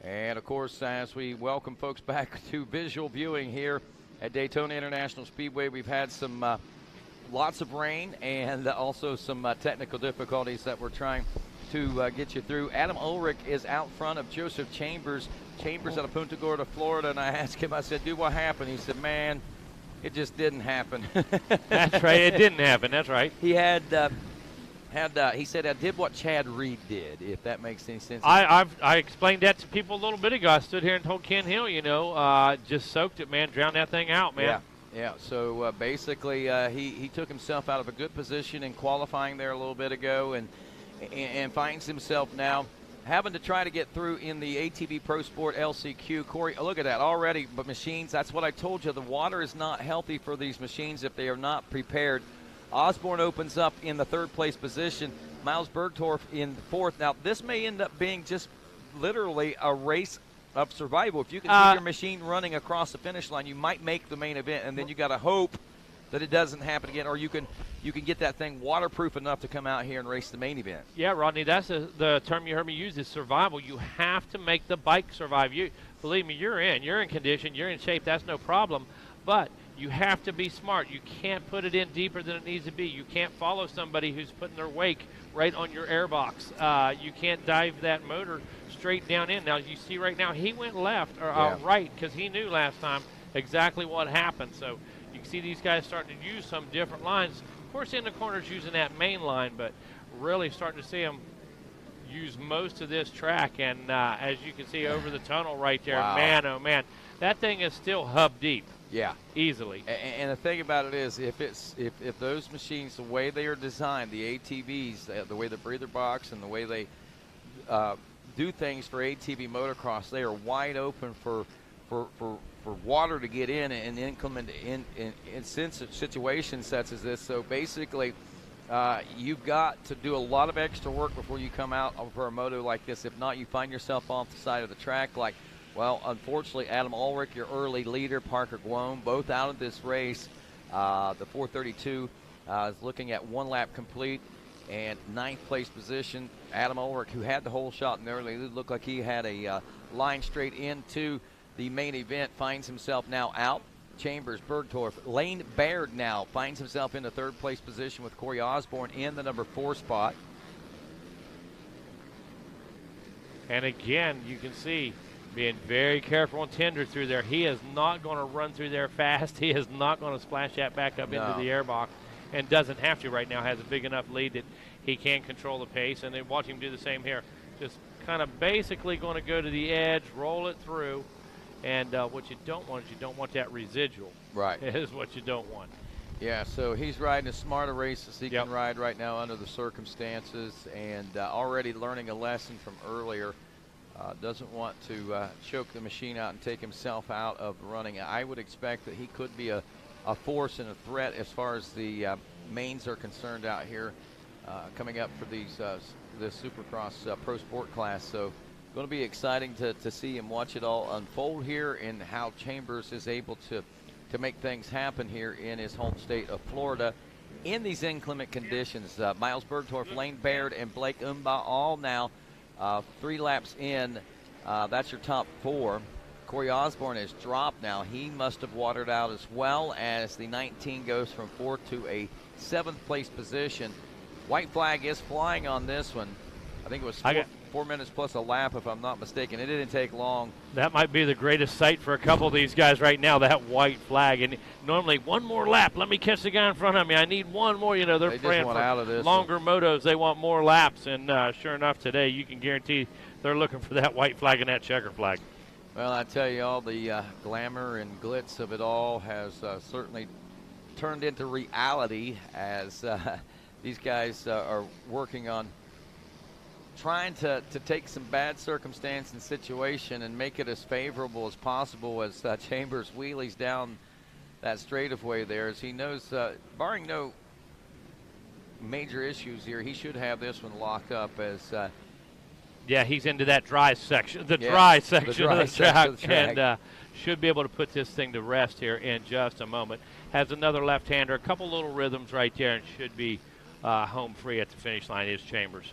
And, of course, as we welcome folks back to visual viewing here at Daytona International Speedway, we've had some lots of rain and also some technical difficulties that we're trying to get you through. Adam Ulrich is out front of Joseph Chambers. Chambers out of Punta Gorda, Florida, and I asked him, I said, dude, what happened? He said, man, it just didn't happen. That's right, it didn't happen, that's right. He had he said, I did what Chad Reed did, if that makes any sense. I explained that to people a little bit ago. I stood here and told Ken Hill, just soaked it, man, drowned that thing out, man. Yeah, so basically he took himself out of a good position in qualifying there a little bit ago, and and finds himself now having to try to get through in the ATV Pro Sport LCQ. Corey, look at that already, but machines, that's what I told you. The water is not healthy for these machines if they are not prepared. Osborne opens up in the third place position. Miles Bergdorf in the fourth. Now, this may end up being just literally a race of survival. If you can keep your machine running across the finish line, you might make the main event, and then you got to hope that it doesn't happen again, or you can get that thing waterproof enough to come out here and race the main event. Yeah, Rodney, that's the term you heard me use is survival. You have to make the bike survive. Believe me, you're in condition, you're in shape, that's no problem, but you have to be smart. You can't put it in deeper than it needs to be. You can't follow somebody who's putting their wake right on your airbox. You can't dive that motor straight down in. Now, you see right now, he went left or right because he knew last time exactly what happened. So you can see these guys starting to use some different lines. Of course, in the corners using that main line, but really starting to see them use most of this track. And as you can see over the tunnel right there, man, oh man, that thing is still hub deep. Yeah, easily. And the thing about it is, if those machines, the way they are designed, the ATVs, the way the breather box and the way they do things for ATV motocross, they are wide open for water to get in and inclement in situations such as this. So basically, you've got to do a lot of extra work before you come out for a moto like this. If not, you find yourself off the side of the track like. Well, unfortunately, Adam Ulrich, your early leader, Parker Guillaume, both out of this race. The 432 is looking at 1 lap complete and 9th place position. Adam Ulrich, who had the whole shot in the early, it looked like he had a line straight into the main event, finds himself now out. Chambers, Bergdorf, Lane Baird now finds himself in the 3rd place position with Corey Osborne in the number 4 spot. And again, you can see being very careful and tender through there. He is not going to run through there fast. He is not going to splash that back up into the airbox, and doesn't have to right now. Has a big enough lead that he can control the pace. And then watch him do the same here. Just kind of basically going to go to the edge, roll it through. And what you don't want is you don't want that residual. Right. Is what you don't want. Yeah, so he's riding as smart a race as he can ride right now under the circumstances, and already learning a lesson from earlier. Doesn't want to choke the machine out and take himself out of running. I would expect that he could be a force and a threat as far as the mains are concerned out here coming up for this Supercross Pro Sport class. So going to be exciting to see him watch it all unfold here and how Chambers is able to make things happen here in his home state of Florida in these inclement conditions. Miles Bergdorf, Lane Baird, and Blake Umba all now 3 laps in. That's your top 4. Corey Osborne has dropped now. He must have watered out as well, as the 19 goes from 4th to a 7th place position. White flag is flying on this one. I think it was 4 minutes plus a lap, if I'm not mistaken. It didn't take long. That might be the greatest sight for a couple of these guys right now, that white flag. And normally, one more lap. Let me catch the guy in front of me. I need one more. You know, they're praying for longer motos. They want more laps. And sure enough, today, you can guarantee they're looking for that white flag and that checker flag. Well, I tell you, all the glamour and glitz of it all has certainly turned into reality as these guys are working on trying to take some bad circumstance and situation and make it as favorable as possible as Chambers wheelies down that straightaway there, as he knows, barring no major issues here, he should have this one locked up as yeah, he's into that dry section, the dry section of the track, and should be able to put this thing to rest here in just a moment. Has another left-hander, a couple little rhythms right there, and should be home free at the finish line is Chambers.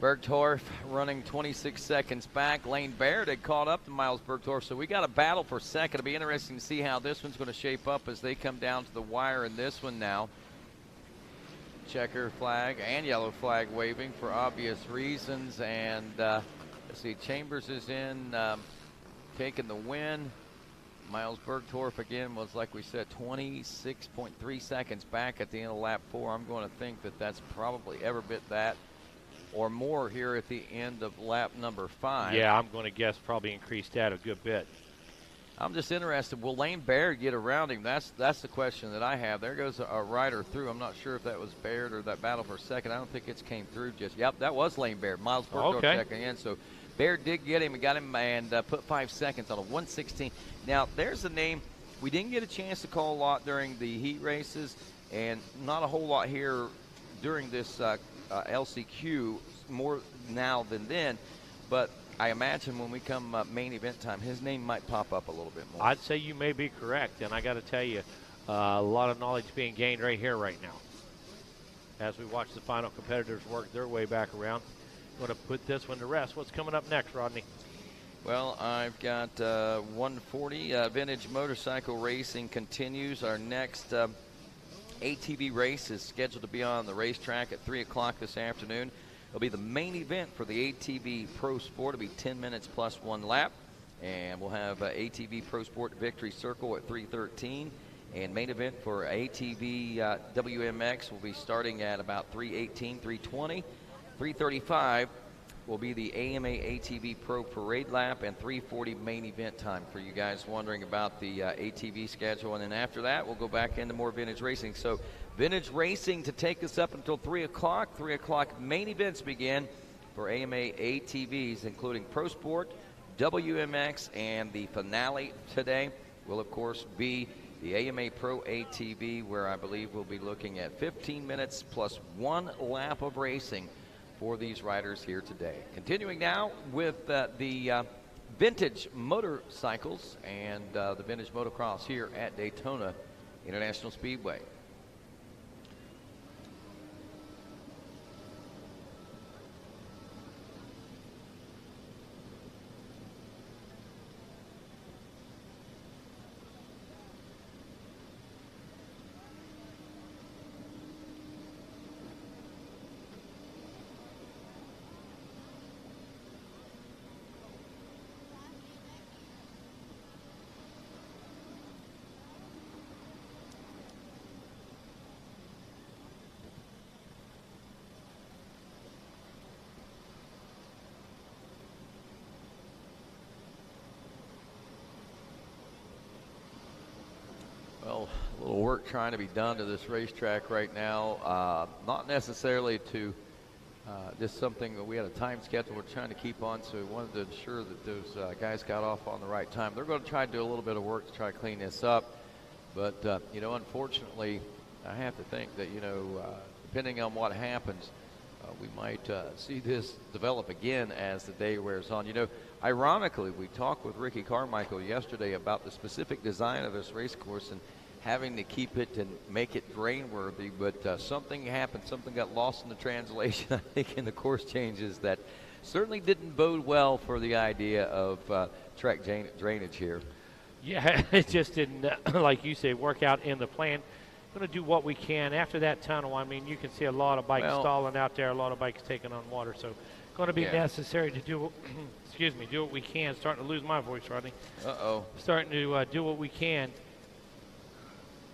Bergdorf running 26 seconds back. Lane Baird had caught up to Miles Bergdorf, so we got a battle for second. It'll be interesting to see how this one's going to shape up as they come down to the wire in this one now. Checker flag and yellow flag waving for obvious reasons, and let's see, Chambers is in, taking the win. Miles Bergdorf again was, like we said, 26.3 seconds back at the end of lap 4. I'm going to think that that's probably ever bit that or more here at the end of lap number 5. Yeah, I'm going to guess probably increased that a good bit. I'm just interested. Will Lane Baird get around him? That's the question that I have. There goes a rider through. I'm not sure if that was Baird or that battle for second. I don't think it came through just. Yep, that was Lane Baird. Miles Burkdorf checking in. So Baird did get him and got him and put 5 seconds on a 1:16. Now there's a name we didn't get a chance to call a lot during the heat races, and not a whole lot here during this LCQ. More now than then, but I imagine when we come main event time, his name might pop up a little bit more. I'd say you may be correct, and I got to tell you, a lot of knowledge being gained right here, right now. As we watch the final competitors work their way back around, I'm going to put this one to rest. What's coming up next, Rodney? Well, I've got 140 vintage motorcycle racing continues. Our next ATV race is scheduled to be on the racetrack at 3 o'clock this afternoon. It'll be the main event for the ATV Pro Sport. It'll be 10 minutes plus 1 lap. And we'll have ATV Pro Sport Victory Circle at 3:13. And main event for ATV WMX will be starting at about 3:18, 3:20. 3:35 will be the AMA ATV Pro Parade Lap, and 3:40 main event time for you guys wondering about the ATV schedule. And then after that, we'll go back into more vintage racing. So vintage racing to take us up until 3 o'clock. 3 o'clock main events begin for AMA ATVs, including Pro Sport, WMX, and the finale today will, of course, be the AMA Pro ATV, where I believe we'll be looking at 15 minutes plus 1 lap of racing for these riders here today. Continuing now with the vintage motorcycles and the vintage motocross here at Daytona International Speedway. Well, a little work trying to be done to this racetrack right now. Not necessarily to just something that we had a time schedule we're trying to keep on, so we wanted to ensure that those guys got off on the right time. They're going to try to do a little bit of work to try to clean this up. But, you know, unfortunately, I have to think that, you know, depending on what happens, we might see this develop again as the day wears on. You know, ironically, we talked with Ricky Carmichael yesterday about the specific design of this race course and having to keep it and make it drain-worthy, but something happened. Something got lost in the translation, I think, in the course changes that certainly didn't bode well for the idea of track drainage here. Yeah, it just didn't, like you say, work out in the plan. Going to do what we can after that tunnel. I mean, you can see a lot of bikes stalling out there, a lot of bikes taking on water. So, going to be necessary to do, excuse me, do what we can. Starting to lose my voice, Rodney. Starting to do what we can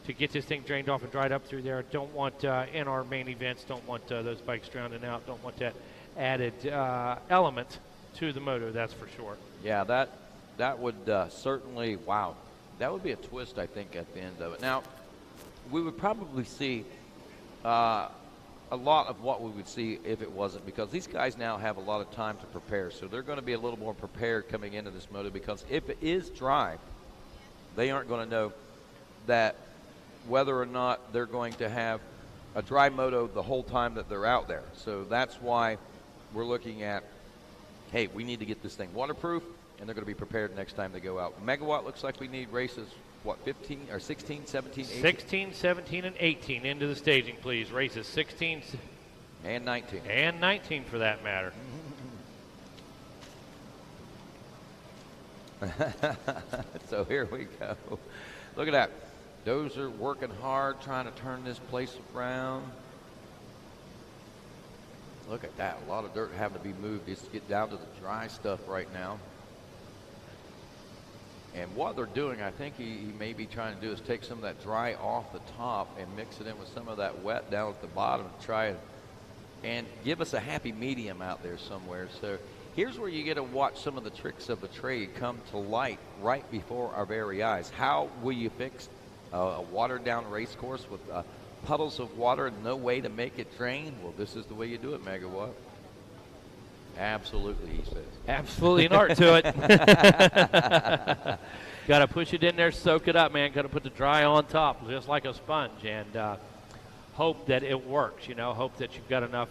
to get this thing drained off and dried up through there. Don't want in our main events. Don't want those bikes drowning out. Don't want that added element to the motor. That's for sure. Yeah, that would certainly, wow, that would be a twist, I think, at the end of it. Now, we would probably see a lot of what we would see if it wasn't, because these guys now have a lot of time to prepare. So they're going to be a little more prepared coming into this moto, because if it is dry, they aren't going to know that whether or not they're going to have a dry moto the whole time that they're out there. So that's why we're looking at, hey, we need to get this thing waterproof, and they're going to be prepared next time they go out. Megawatt looks like we need races, what, 15 or 16, 17, 18? 16, 17, and 18 into the staging, please. Races 16 and 19. And 19 for that matter. So here we go. Look at that. Those are working hard trying to turn this place around. Look at that. A lot of dirt having to be moved just to get down to the dry stuff right now. And what they're doing, I think he may be trying to do, is take some of that dry off the top and mix it in with some of that wet down at the bottom to try and give us a happy medium out there somewhere. So Here's where you get to watch some of the tricks of the trade come to light right before our very eyes. How will you fix a watered-down race course with puddles of water and no way to make it drain? Well, this is the way you do it, Megawatt. Absolutely, he says. Absolutely an art to it. Got to push it in there, soak it up, man. Got to put the dry on top, just like a sponge, and hope that it works. You know, hope that you've got enough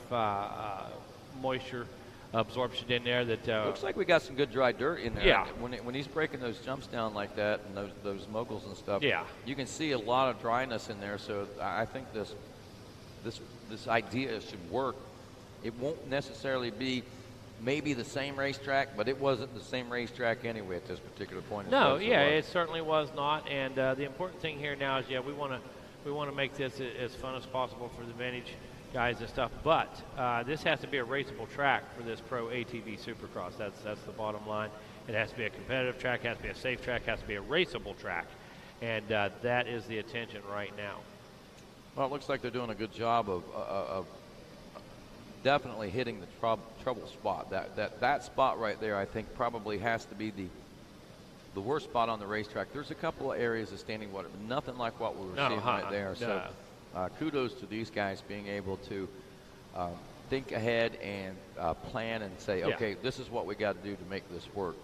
moisture absorption in there that looks like we got some good dry dirt in there. Yeah. When he's breaking those jumps down like that and those moguls and stuff. Yeah. You can see a lot of dryness in there. So I think this idea should work. It won't necessarily be maybe the same racetrack, but it wasn't the same racetrack anyway at this particular point. No, yeah, it certainly was not. And the important thing here now is, we want to make this as fun as possible for the vintage guys and stuff. But this has to be a raceable track for this Pro ATV Supercross. That's the bottom line. It has to be a competitive track, has to be a safe track, has to be a raceable track, and that is the attention right now. Well, it looks like they're doing a good job of definitely hitting the trouble spot. That spot right there, I think, probably has to be the worst spot on the racetrack. There's a couple of areas of standing water, but nothing like what we were seeing right there. So kudos to these guys being able to think ahead and plan and say, okay, this is what we got to do to make this work.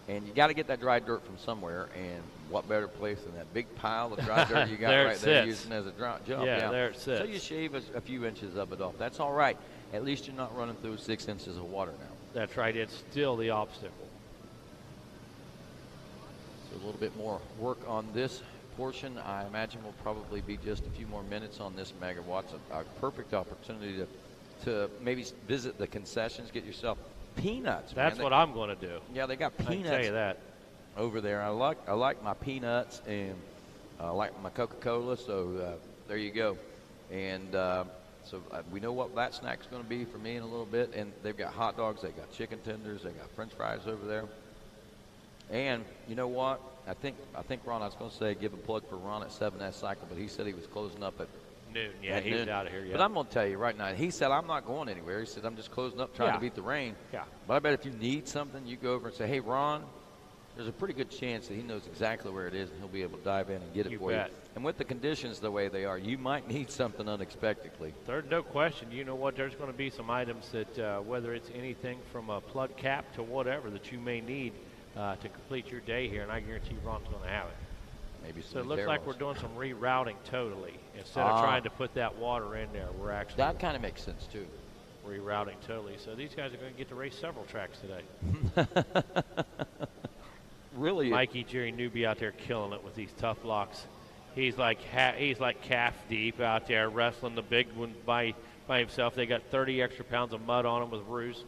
And you got to get that dry dirt from somewhere, and what better place than that big pile of dry dirt you got right there using as a jump. Yeah, there it sits. So you shave a few inches of it off. That's all right. At least you're not running through 6 inches of water now. That's right. It's still the obstacle. So a little bit more work on this portion. I imagine will probably be just a few more minutes on this Megawatt's. A perfect opportunity to maybe visit the concessions, get yourself peanuts. That's what I'm going to do. Yeah, they got peanuts. I can tell you that. Over there. I like my peanuts, and I like my Coca-Cola, so there you go. And so we know what that snack's going to be for me in a little bit. And they've got hot dogs, they got chicken tenders, they got French fries over there. And you know what? I think Ron, I was going to say give a plug for Ron at 7S Cycle, but he said he was closing up at noon. Yeah, he's out of here. Yeah. But I'm going to tell you right now, he said, I'm not going anywhere. He said, I'm just closing up trying to beat the rain. Yeah. But I bet if you need something, you go over and say, hey, Ron, there's a pretty good chance that he knows exactly where it is, and he'll be able to dive in and get it for you. And with the conditions the way they are, you might need something unexpectedly. There's no question. You know what? There's going to be some items that, whether it's anything from a plug cap to whatever that you may need to complete your day here, and I guarantee Ron's going to have it. Maybe so it looks like we're doing some rerouting totally. Instead of trying to put that water in there, we're actually... That kind of makes sense, too. Rerouting totally. So these guys are going to get to race several tracks today. Really? Mikey, Jerry Newby out there killing it with these tough locks. He's like calf deep out there wrestling the big one by himself. They got 30 extra pounds of mud on him with Roost.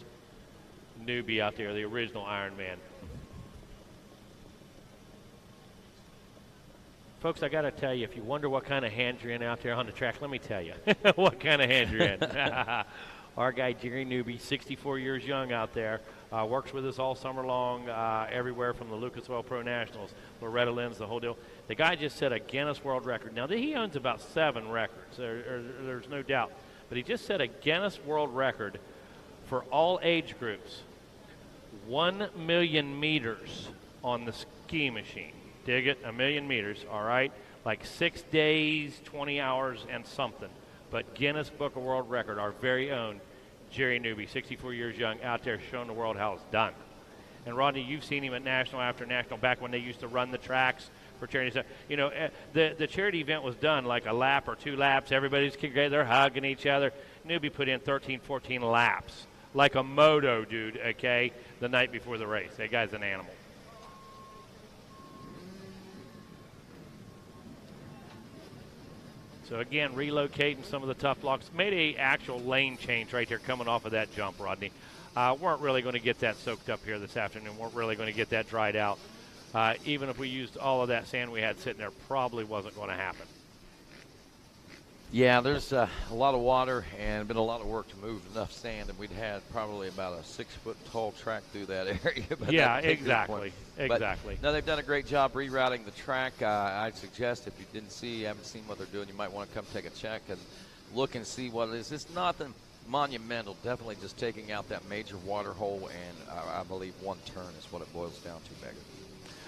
Newby out there, the original Iron Man. Folks, I got to tell you, if you wonder what kind of hands you're in out there on the track, let me tell you what kind of hands you're in. Our guy, Jerry Newby, 64 years young out there, works with us all summer long, everywhere from the Lucas Oil Pro Nationals, Loretta Lynn's, the whole deal. The guy just set a Guinness World Record. Now, he owns about 7 records, there's no doubt. But he just set a Guinness World Record for all age groups. 1 million meters on the ski machine. Dig it, 1 million meters, all right? Like 6 days, 20 hours, and something. But Guinness Book of World Record, our very own Jerry Newby, 64 years young, out there showing the world how it's done. And Rodney, you've seen him at national after national, back when they used to run the tracks for charity. You know, the charity event was done like a lap or 2 laps. Everybody's they're hugging each other. Newby put in 13, 14 laps, like a moto dude, okay, the night before the race. That guy's an animal. So, again, relocating some of the tough blocks. Made a actual lane change right there coming off of that jump, Rodney. Weren't really going to get that soaked up here this afternoon. Weren't really going to get that dried out. Even if we used all of that sand we had sitting there, probably wasn't going to happen. Yeah, there's a lot of water and been a lot of work to move enough sand, and we'd had probably about a 6-foot-tall track through that area. Yeah, exactly. No, they've done a great job rerouting the track. I'd suggest if you haven't seen what they're doing, you might want to come take a check and look and see what it is. It's nothing monumental. Definitely just taking out that major water hole, and I believe one turn is what it boils down to, Megan.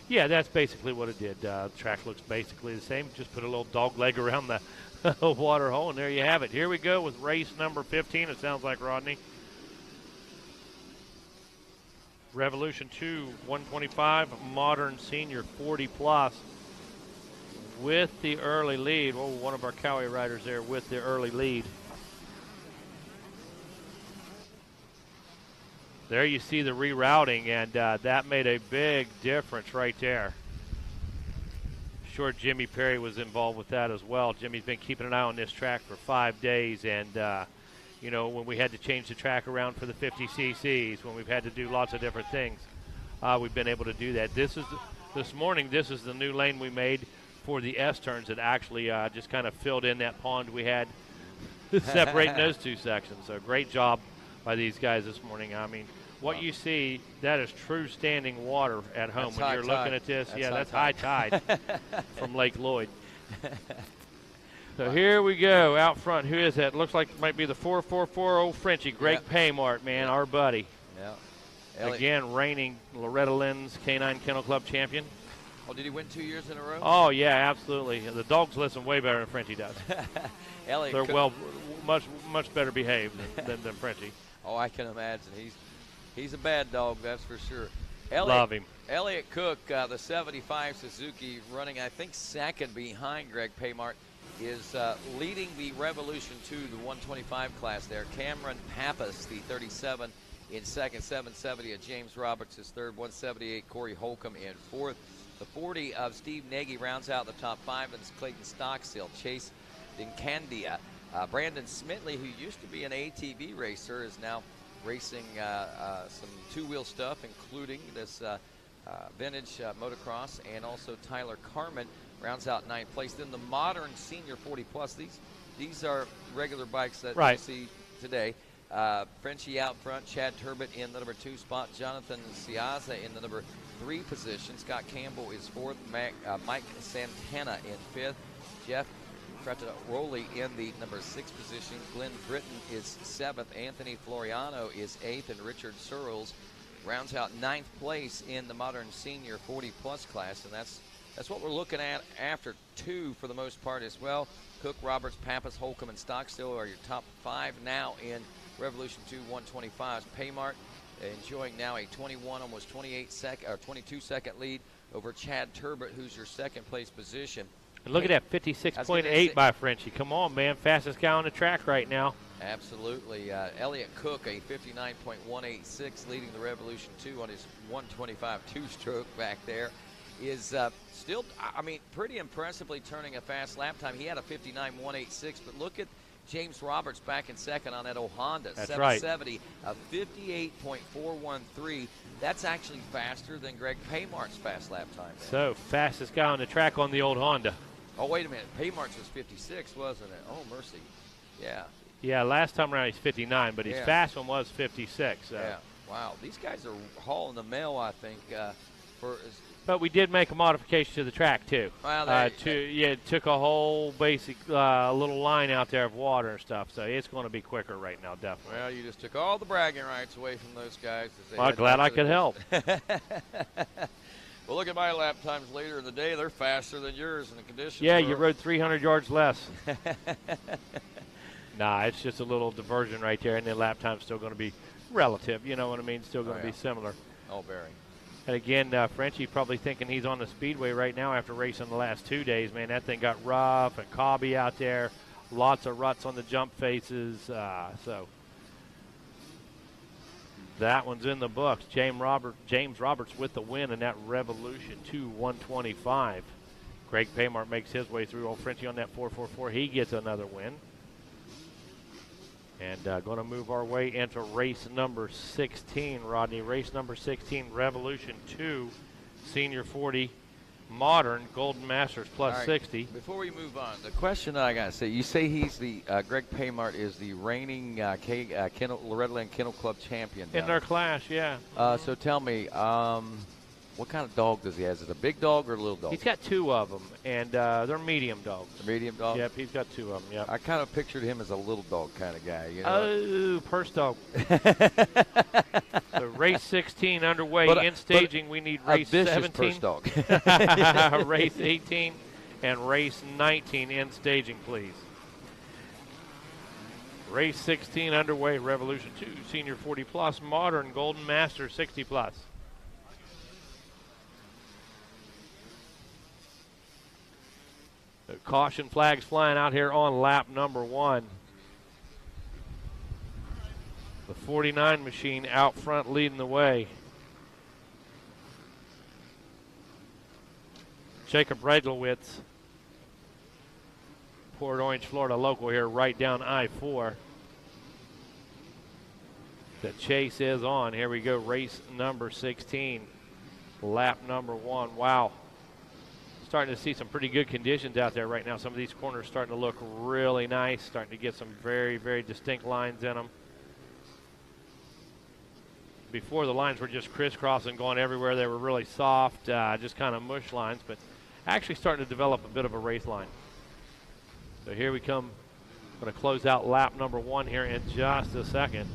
Yeah, that's basically what it did. The track looks basically the same. Just put a little dog leg around the water hole, and there you have it. Here we go with race number 15, it sounds like, Rodney. Revolution 2, 125, modern senior 40+. With the early lead. Oh, one of our Cowie riders there with the early lead. There you see the rerouting, and that made a big difference right there. Sure, Jimmy Perry was involved with that as well. Jimmy's been keeping an eye on this track for 5 days, and you know, when we had to change the track around for the 50 cc's, when we've had to do lots of different things, we've been able to do that. This morning, this is the new lane we made for the S-turns that actually just kind of filled in that pond we had separating those two sections. So great job by these guys this morning. I mean, what you see, that is true standing water at home. When you're looking at this, that's high tide from Lake Lloyd. So here we go out front. Who is that? Looks like it might be the 444 old Frenchie, Greg Paymart, man, our buddy. Yeah. Again, reigning Loretta Lynn's Canine Kennel Club champion. Oh, did he win 2 years in a row? Oh, yeah, absolutely. The dogs listen way better than Frenchie does. They're much better behaved than Frenchie. Oh, I can imagine. He's a bad dog, that's for sure. Love him. Elliott Cook, the 75 Suzuki, running, I think, second behind Greg Paymart, is leading the Revolution 2, the 125 class there. Cameron Pappas, the 37, in second. 770 of James Roberts is third. 178 Corey Holcomb in fourth. The 40 of Steve Nagy rounds out the top five, and Clayton Stockstill. Chase Dincandia. Brandon Smitley, who used to be an ATV racer, is now racing some two-wheel stuff, including this vintage motocross, and also Tyler Carmen rounds out ninth place. Then the modern senior 40+. These are regular bikes that you see today. Frenchie out front, Chad Turbot in the number 2 spot, Jonathan Ciazza in the number 3 position, Scott Campbell is fourth, Mike Santana in fifth, Jeff Frateroli in the number 6 position, Glenn Britton is seventh, Anthony Floriano is eighth, and Richard Searles rounds out ninth place in the modern senior 40+ class, and that's what we're looking at after two for the most part as well. Cook, Roberts, Pappas, Holcomb, and Stockstill are your top five now in Revolution 2 125s. Paymart enjoying now a 21, almost 22 second lead over Chad Turbot, who's your second place position. And look at that 56.8 by Frenchie. Come on, man. Fastest guy on the track right now. Absolutely. Elliott Cook, a 59.186, leading the Revolution 2 on his 125 two-stroke back there, is still, I mean, pretty impressively turning a fast lap time. He had a 59.186, but look at James Roberts back in second on that old Honda. That's 770, a 58.413. That's actually faster than Greg Paymart's fast lap time. So, fastest guy on the track on the old Honda. Oh, wait a minute. Paymart's was 56, wasn't it? Oh, mercy. Yeah. Yeah, last time around he's 59, but his fast one was 56. So. Yeah. Wow. These guys are hauling the mail, I think, But we did make a modification to the track, too. Well, it took a whole basic little line out there of water and stuff, so it's going to be quicker right now, definitely. Well, you just took all the bragging rights away from those guys. Well, I'm glad I could help. Well, look at my lap times later in the day. They're faster than yours in the conditions. Yeah, you rode 300 yards less. Nah, it's just a little diversion right there, and the lap time's still going to be relative. You know what I mean? Still going to be similar. Oh, very. And again, Frenchie probably thinking he's on the speedway right now after racing the last 2 days. Man, that thing got rough and cobby out there. Lots of ruts on the jump faces. So that one's in the books. James Roberts with the win in that Revolution 2 125. Greg Paymart makes his way through. Old Frenchie on that 444. He gets another win. And going to move our way into race number 16, Rodney. Race number 16, Revolution 2, Senior 40, Modern, Golden Masters plus right, 60. Before we move on, the question that I got to say, you say he's the, Greg Paymart is the reigning Loretta Lynn Kennel Club champion. In their class, yeah. So tell me, What kind of dog does he have? Is it a big dog or a little dog? He's got 2 of them, and they're medium dogs. A medium dog? Yep, he's got 2 of them, yep. I kind of pictured him as a little dog kind of guy. You know? Oh, purse dog. So race 16 underway. In staging, we need race 17. Purse dog. Race 18 and race 19 in staging, please. Race 16 underway. Revolution 2, Senior 40 plus, Modern, Golden Master 60 plus. The caution flags flying out here on lap number 1. The 49 machine out front leading the way. Jacob Redlowitz, Port Orange, Florida local here, right down I-4. The chase is on. Here we go, race number 16, lap number 1. Wow. Starting to see some pretty good conditions out there right now. Some of these corners starting to look really nice, starting to get some very, very distinct lines in them. Before, the lines were just crisscrossing, going everywhere. They were really soft, just kind of mush lines, but actually starting to develop a bit of a race line. So here we come. Going to close out lap number 1 here in just a second.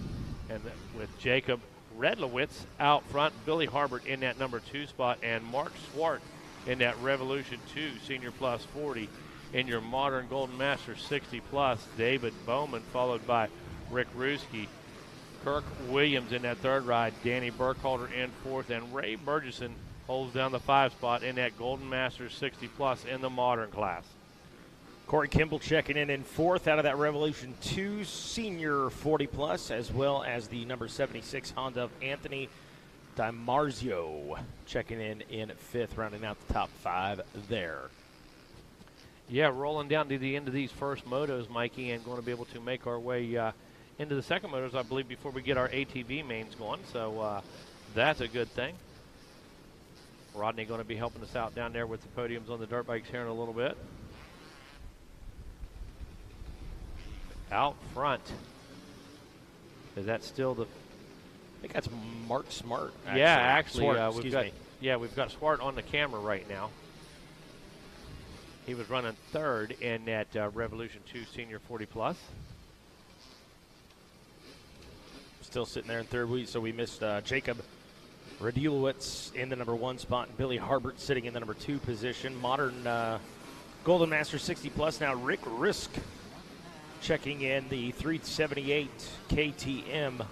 And with Jacob Redlowitz out front, Billy Harbert in that number 2 spot, and Mark Swart in that Revolution 2 Senior Plus 40. In your Modern Golden Master 60 plus, David Bowman, followed by Rick Ruski. Kirk Williams in that 3rd ride, Danny Burkhalter in 4th, and Ray Burgesson holds down the 5 spot in that Golden Master 60 plus in the Modern class. Corey Kimball checking in 4th out of that Revolution 2 Senior 40 plus, as well as the number 76 Honda of Anthony DiMarzio checking in 5th, rounding out the top 5 there. Yeah, rolling down to the end of these first motos, Mikey, and going to be able to make our way into the second motos, I believe, before we get our ATV mains going. So that's a good thing. Rodney going to be helping us out down there with the podiums on the dirt bikes here in a little bit. Out front. Is that still the... I think that's Mark Smart. Actually. Yeah, actually, Swart, we've got Swart on the camera right now. He was running 3rd in that Revolution 2 Senior 40 plus. Still sitting there in 3rd. So we missed Jacob Radulowitz in the number 1 spot, and Billy Harbert sitting in the number 2 position. Modern Golden Master 60 plus now. Rick Risk checking in the 378 KTM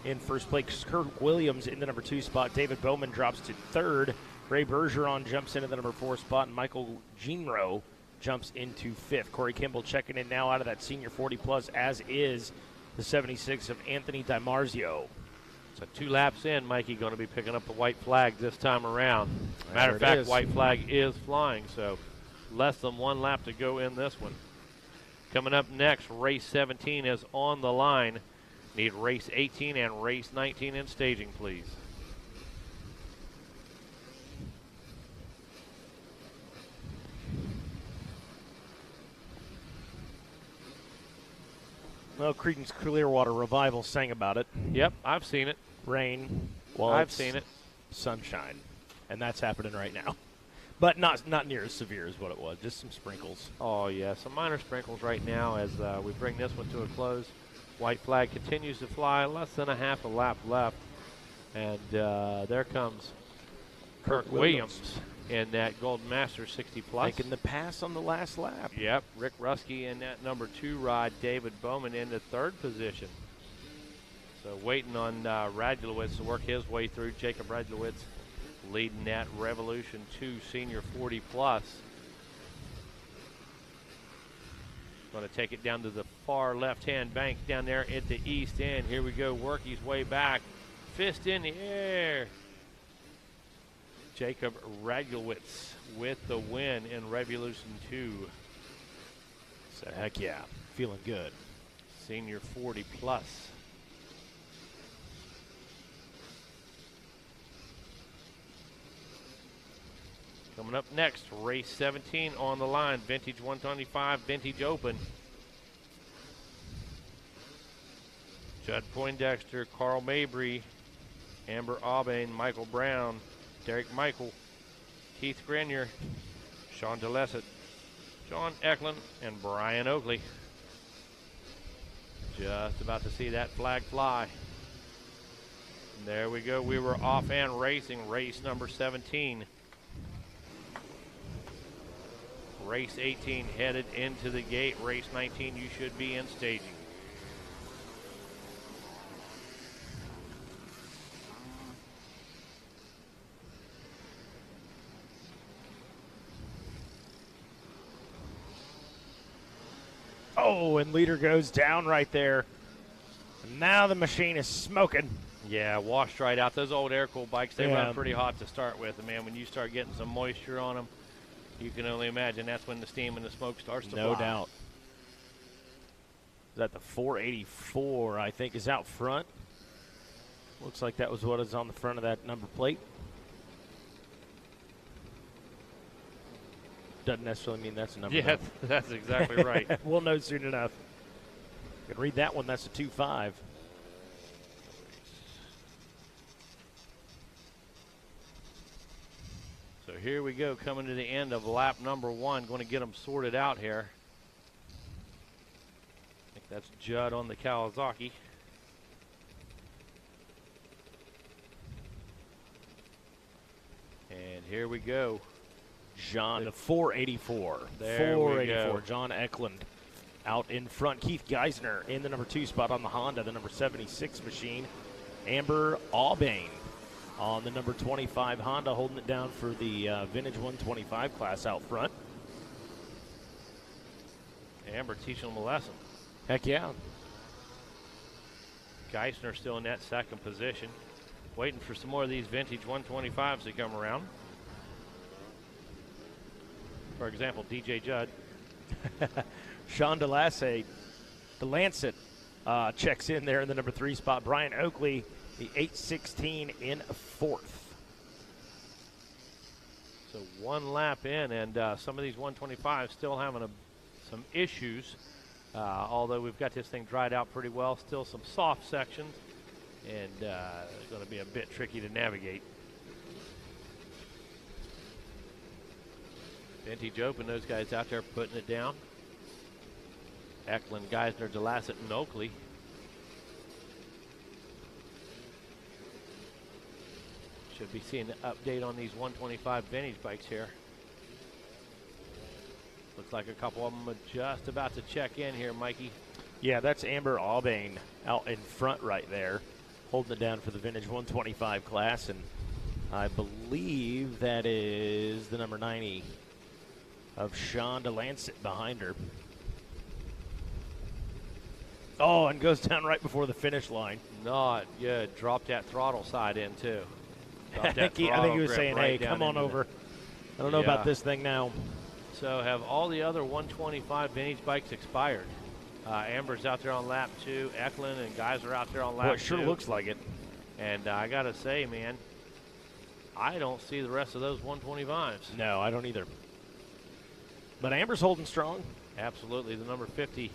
in first place. Kirk Williams in the number 2 spot. David Bowman drops to 3rd. Ray Bergeron jumps into the number 4 spot, and Michael Ginro jumps into 5th. Corey Kimball checking in now out of that Senior 40 plus, as is the 76 of Anthony DiMarzio. So 2 laps in, Mikey going to be picking up the white flag this time around. Matter of fact, white flag is flying, so less than 1 lap to go in this one. Coming up next, race 17 is on the line. Need race 18 and race 19 in staging, please. Well, Creedence Clearwater Revival sang about it. Yep, I've seen it. Rain. I've seen it. Sunshine. And that's happening right now. But not near as severe as what it was. Just some sprinkles. Oh, yeah, some minor sprinkles right now as we bring this one to a close. White flag continues to fly. Less than a half a lap left. And there comes Kirk Williams in that Golden Master 60 plus. Making the pass on the last lap. Yep, Rick Ruski in that number 2 ride. David Bowman in the 3rd position. So waiting on Radulowitz to work his way through. Jacob Radulowitz leading that Revolution 2 Senior 40 plus. Going to take it down to the far left-hand bank down there at the east end. Here we go, work his way back. Fist in the air. Jacob Radulowitz with the win in Revolution 2. So heck yeah, feeling good. Senior 40 plus. Coming up next, race 17 on the line. Vintage 125, Vintage Open. Judd Poindexter, Carl Mabry, Amber Aubin, Michael Brown, Derek Michael, Keith Grenier, Sean DeLessett, John Eklund, and Brian Oakley. Just about to see that flag fly. And there we go. We were off and racing. Race number 17. Race 18 headed into the gate. Race 19, you should be in staging. Oh, and leader goes down right there. And now the machine is smoking. Yeah, washed right out. Those old air-cooled bikes, they run pretty hot to start with. And, man, when you start getting some moisture on them, you can only imagine that's when the steam and the smoke starts to fly. No doubt. Is that the 484, I think, is out front? Looks like that was what is on the front of that number plate. Doesn't necessarily mean that's a number. Yeah, that's exactly right. We'll know soon enough. You can read that one. That's a 2.5. So here we go, coming to the end of lap number 1. Going to get them sorted out here. I think that's Judd on the Kawasaki. And here we go. John, the 484. There 484. we go. John Eklund out in front. Keith Geisner in the number 2 spot on the Honda, the number 76 machine. Amber Albane on the number 25 Honda, holding it down for the vintage 125 class out front. Amber teaching them a lesson. Heck yeah. Geisner still in that second position. Waiting for some more of these vintage 125s to come around. For example, DJ Judd. Sean DeLancet checks in there in the number 3 spot. Brian Oakley, the 816 in 4th. So 1 lap in, and some of these 125s still having some issues. Although we've got this thing dried out pretty well, still some soft sections, and it's going to be a bit tricky to navigate. Vintage Open, those guys out there putting it down. Eklund, Geisner, DeLancet, and Oakley. Should be seeing an update on these 125 vintage bikes here. Looks like a couple of them are just about to check in here, Mikey. Yeah, that's Amber Albane out in front right there, holding it down for the vintage 125 class, and I believe that is the number 90 of Sean DeLancet behind her. Oh, and goes down right before the finish line. Not good. Dropped that throttle side in, too. I think he was saying, hey, come on over. I don't know about this thing now. So have all the other 125 vintage bikes expired? Amber's out there on lap 2. Eklund and guys are out there on lap 2. Well, it sure looks like it. And I got to say, man, I don't see the rest of those 125s. No, I don't either. But Amber's holding strong. Absolutely. The number 50,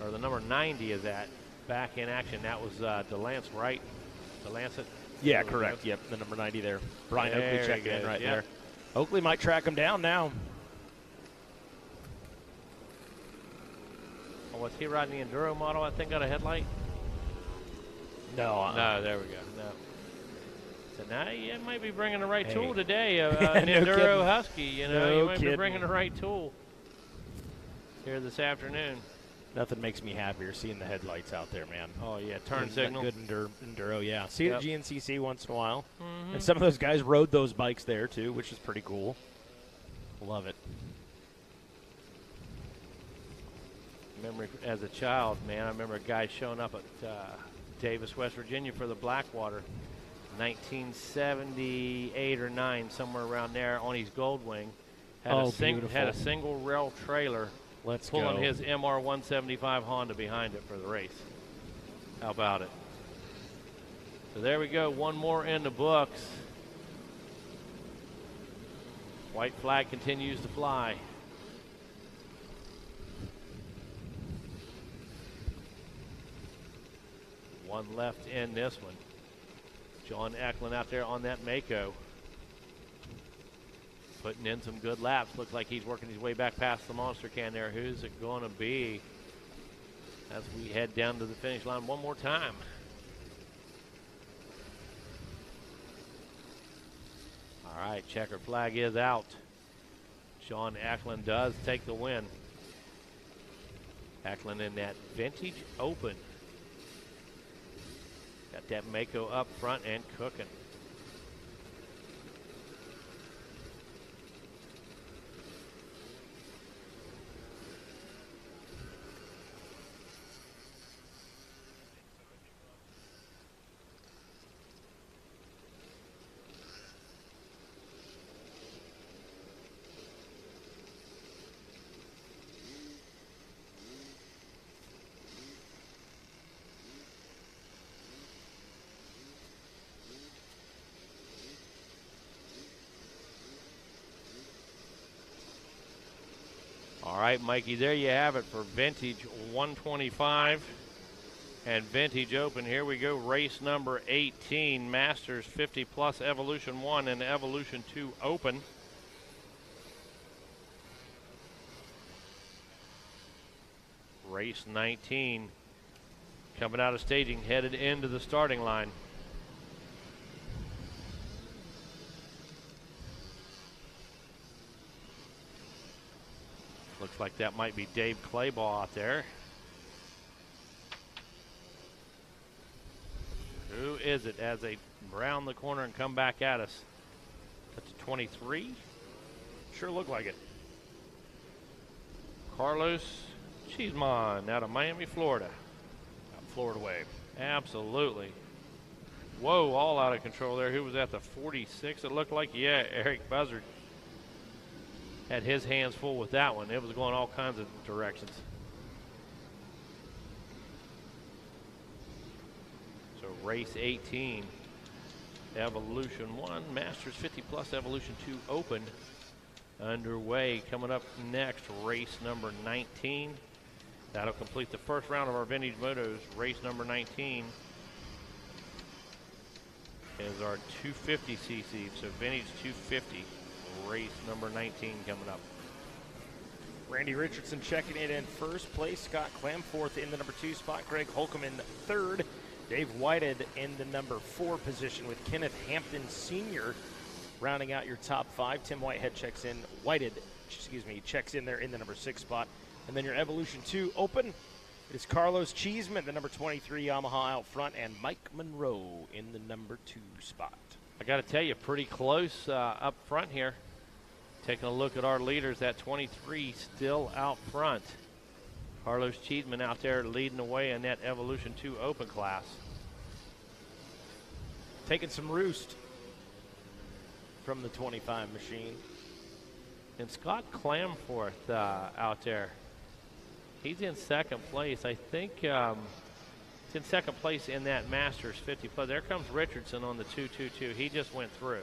or the number 90 is that back in action. That was DeLance, right? DeLancet? Yeah, correct. Yep, the number 90 there. Brian Oakley checked in right there. Oakley might track him down now. Oh, was he riding the Enduro model, I think, got a headlight? No. No, there we go. No. So now you might be bringing the right tool today. An No Enduro kidding. Husky, you know. No you might kidding. be bringing the right tool here this afternoon. Nothing makes me happier seeing the headlights out there, man. Oh, yeah, turn signal. Good Enduro, yeah. See it at GNCC once in a while. Mm-hmm. And some of those guys rode those bikes there, too, which is pretty cool. Love it. Remember as a child, man, I remember a guy showing up at Davis, West Virginia for the Blackwater, 1978 or 9, somewhere around there, on his Goldwing. Had a single rail trailer pulling his MR 175 Honda behind it for the race. How about it? So there we go, one more in the books. White flag continues to fly. One left in this one. John Eklund out there on that Mako. Putting in some good laps. Looks like he's working his way back past the monster can there. Who's it going to be as we head down to the finish line one more time? All right, checkered flag is out. John Eklund does take the win. Eklund in that vintage open. Got that Mako up front and cooking. All right, Mikey, there you have it for Vintage 125 and Vintage Open. Here we go, race number 18, Masters 50 Plus Evolution 1 and Evolution 2 Open. Race 19 coming out of staging, headed into the starting line. Looks like that might be Dave Clayball out there. Who is it as they round the corner and come back at us? That's a 23. Sure look like it. Carlos Cheeseman out of Miami, Florida. Out Florida way. Absolutely. Whoa, all out of control there. Who was at the 46? It looked like, yeah, Eric Buzzard. Had his hands full with that one. It was going all kinds of directions. So race 18, Evolution 1, Masters 50 Plus Evolution 2 Open underway. Coming up next, race number 19. That'll complete the first round of our Vintage Motos. Race number 19 is our 250cc, so Vintage 250. Race number 19 coming up. Randy Richardson checking it in first place. Scott Clamforth in the number 2 spot. Greg Holcomb in third. Dave Whited in the number 4 position with Kenneth Hampton Sr. rounding out your top 5. Tim Whitehead checks in. Checks in there in the number 6 spot. And then your Evolution 2 Open. It is Carlos Cheeseman, the number 23 Yamaha out front, and Mike Monroe in the number 2 spot. I got to tell you, pretty close up front here. Taking a look at our leaders, that 23 still out front. Carlos Cheeseman out there leading the way in that Evolution 2 Open class. Taking some roost from the 25 machine. And Scott Clamforth out there. He's in second place. I think he's in second place in that Masters 50 Plus. There comes Richardson on the 222. He just went through.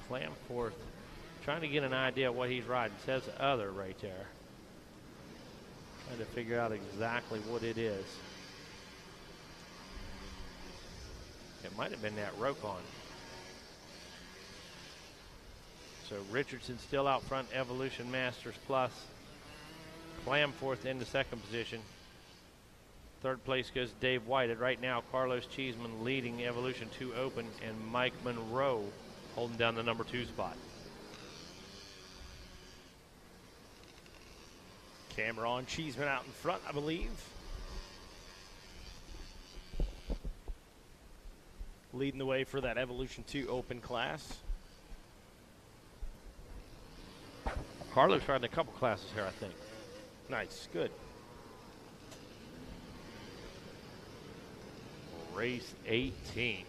Clamforth trying to get an idea of what he's riding. It says other right there. Trying to figure out exactly what it is. It might have been that Rokon. So Richardson still out front, Evolution Masters Plus. Clamforth into second position. Third place goes Dave Whited. Right now, Carlos Cheeseman leading Evolution 2 Open, and Mike Monroe holding down the number 2 spot. Cameron Cheeseman out in front, I believe. Leading the way for that Evolution 2 Open class. Carlos riding a couple classes here, I think. Nice, good. Race 18.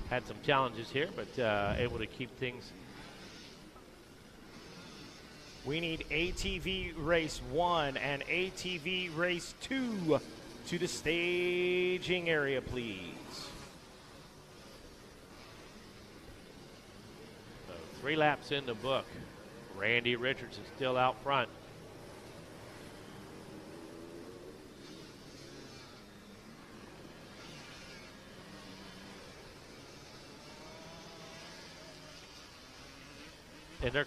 Had some challenges here, but able to keep things. We need ATV Race 1 and ATV Race 2 to the staging area, please. So 3 laps in the book. Randy Richardson still out front. And they're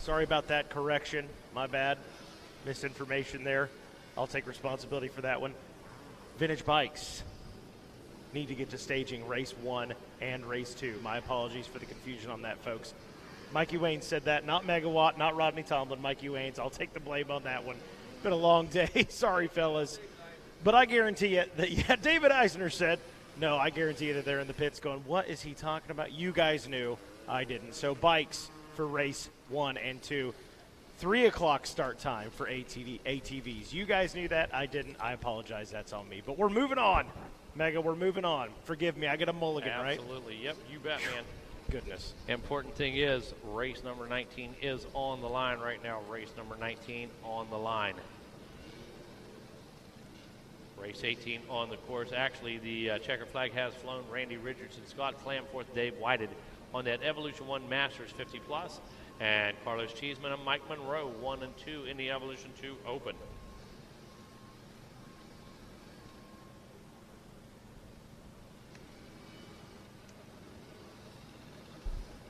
Sorry about that correction. My bad. Misinformation there. I'll take responsibility for that one. Vintage Bikes need to get to staging race 1 and race 2. My apologies for the confusion on that, folks. Mikey Wayne said that. Not Megawatt, not Rodney Tomlin, Mikey Wayne's. I'll take the blame on that one. Been a long day. Sorry, fellas. But I guarantee you that, yeah, David Eisner said, no, I guarantee you that they're in the pits going, what is he talking about? You guys knew. I didn't. So bikes for race 1 and 2. 3 o'clock start time for ATVs. You guys knew that. I didn't. I apologize. That's on me. But we're moving on. Mega, we're moving on. Forgive me. I get a mulligan, right? Absolutely. Yep, you bet, man. Goodness. Important thing is race number 19 is on the line right now. Race number 19 on the line. Race 18 on the course. Actually, the checker flag has flown. Randy Richardson, Scott Clamforth, Dave Whited on that Evolution 1 Masters 50 Plus. And Carlos Cheeseman and Mike Monroe, 1 and 2 in the Evolution 2 Open.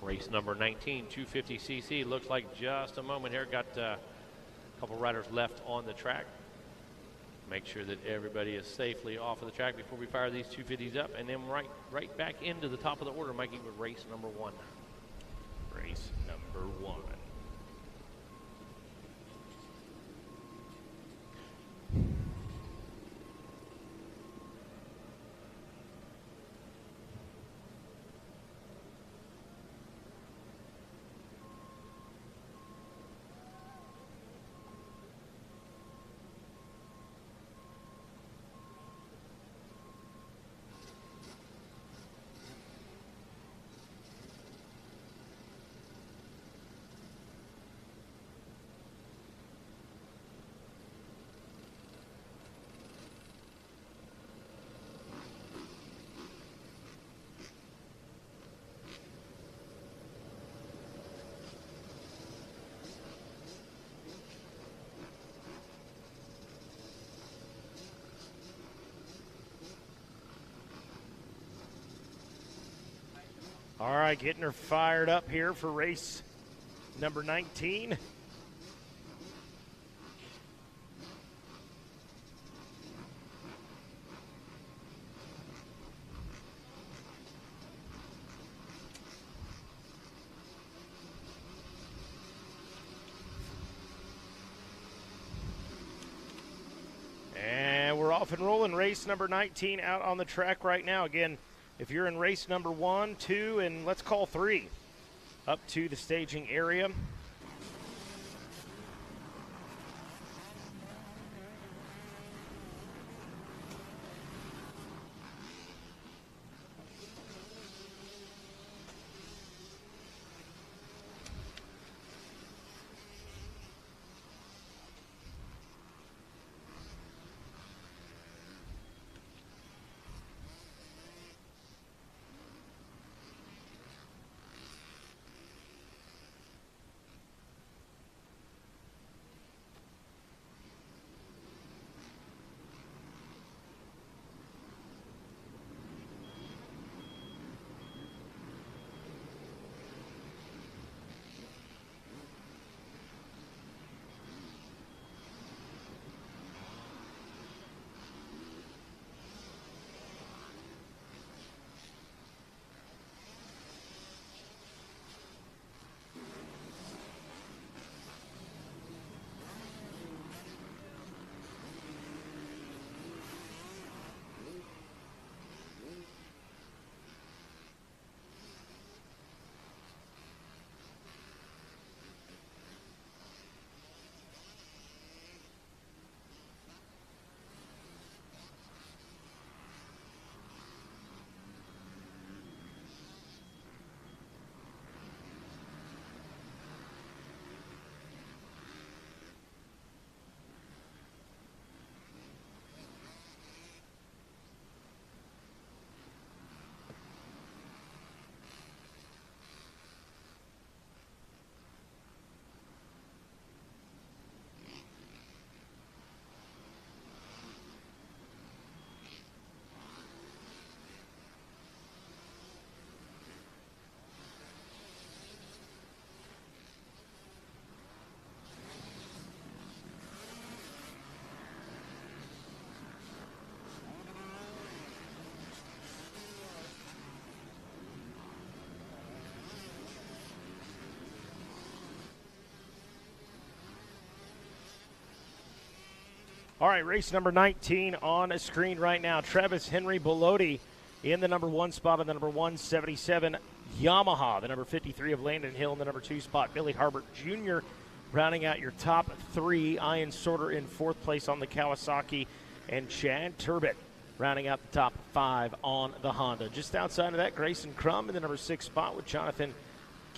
Race number 19, 250cc. Looks like just a moment here. Got a couple riders left on the track. Make sure that everybody is safely off of the track before we fire these 250s up. And then right back into the top of the order, Mikey, with race number 1. Race number 1. All right, getting her fired up here for race number 19. And we're off and rolling. Race number 19 out on the track right now. Again, if you're in race number 1, 2, and let's call 3, up to the staging area. All right, race number 19 on a screen right now. Travis Henry Bellotti in the number 1 spot on the number 177 Yamaha. The number 53 of Landon Hill in the number 2 spot. Billy Harbert Jr. rounding out your top 3. Ian Sorter in 4th place on the Kawasaki. And Chad Turbett rounding out the top 5 on the Honda. Just outside of that, Grayson Crum in the number 6 spot with Jonathan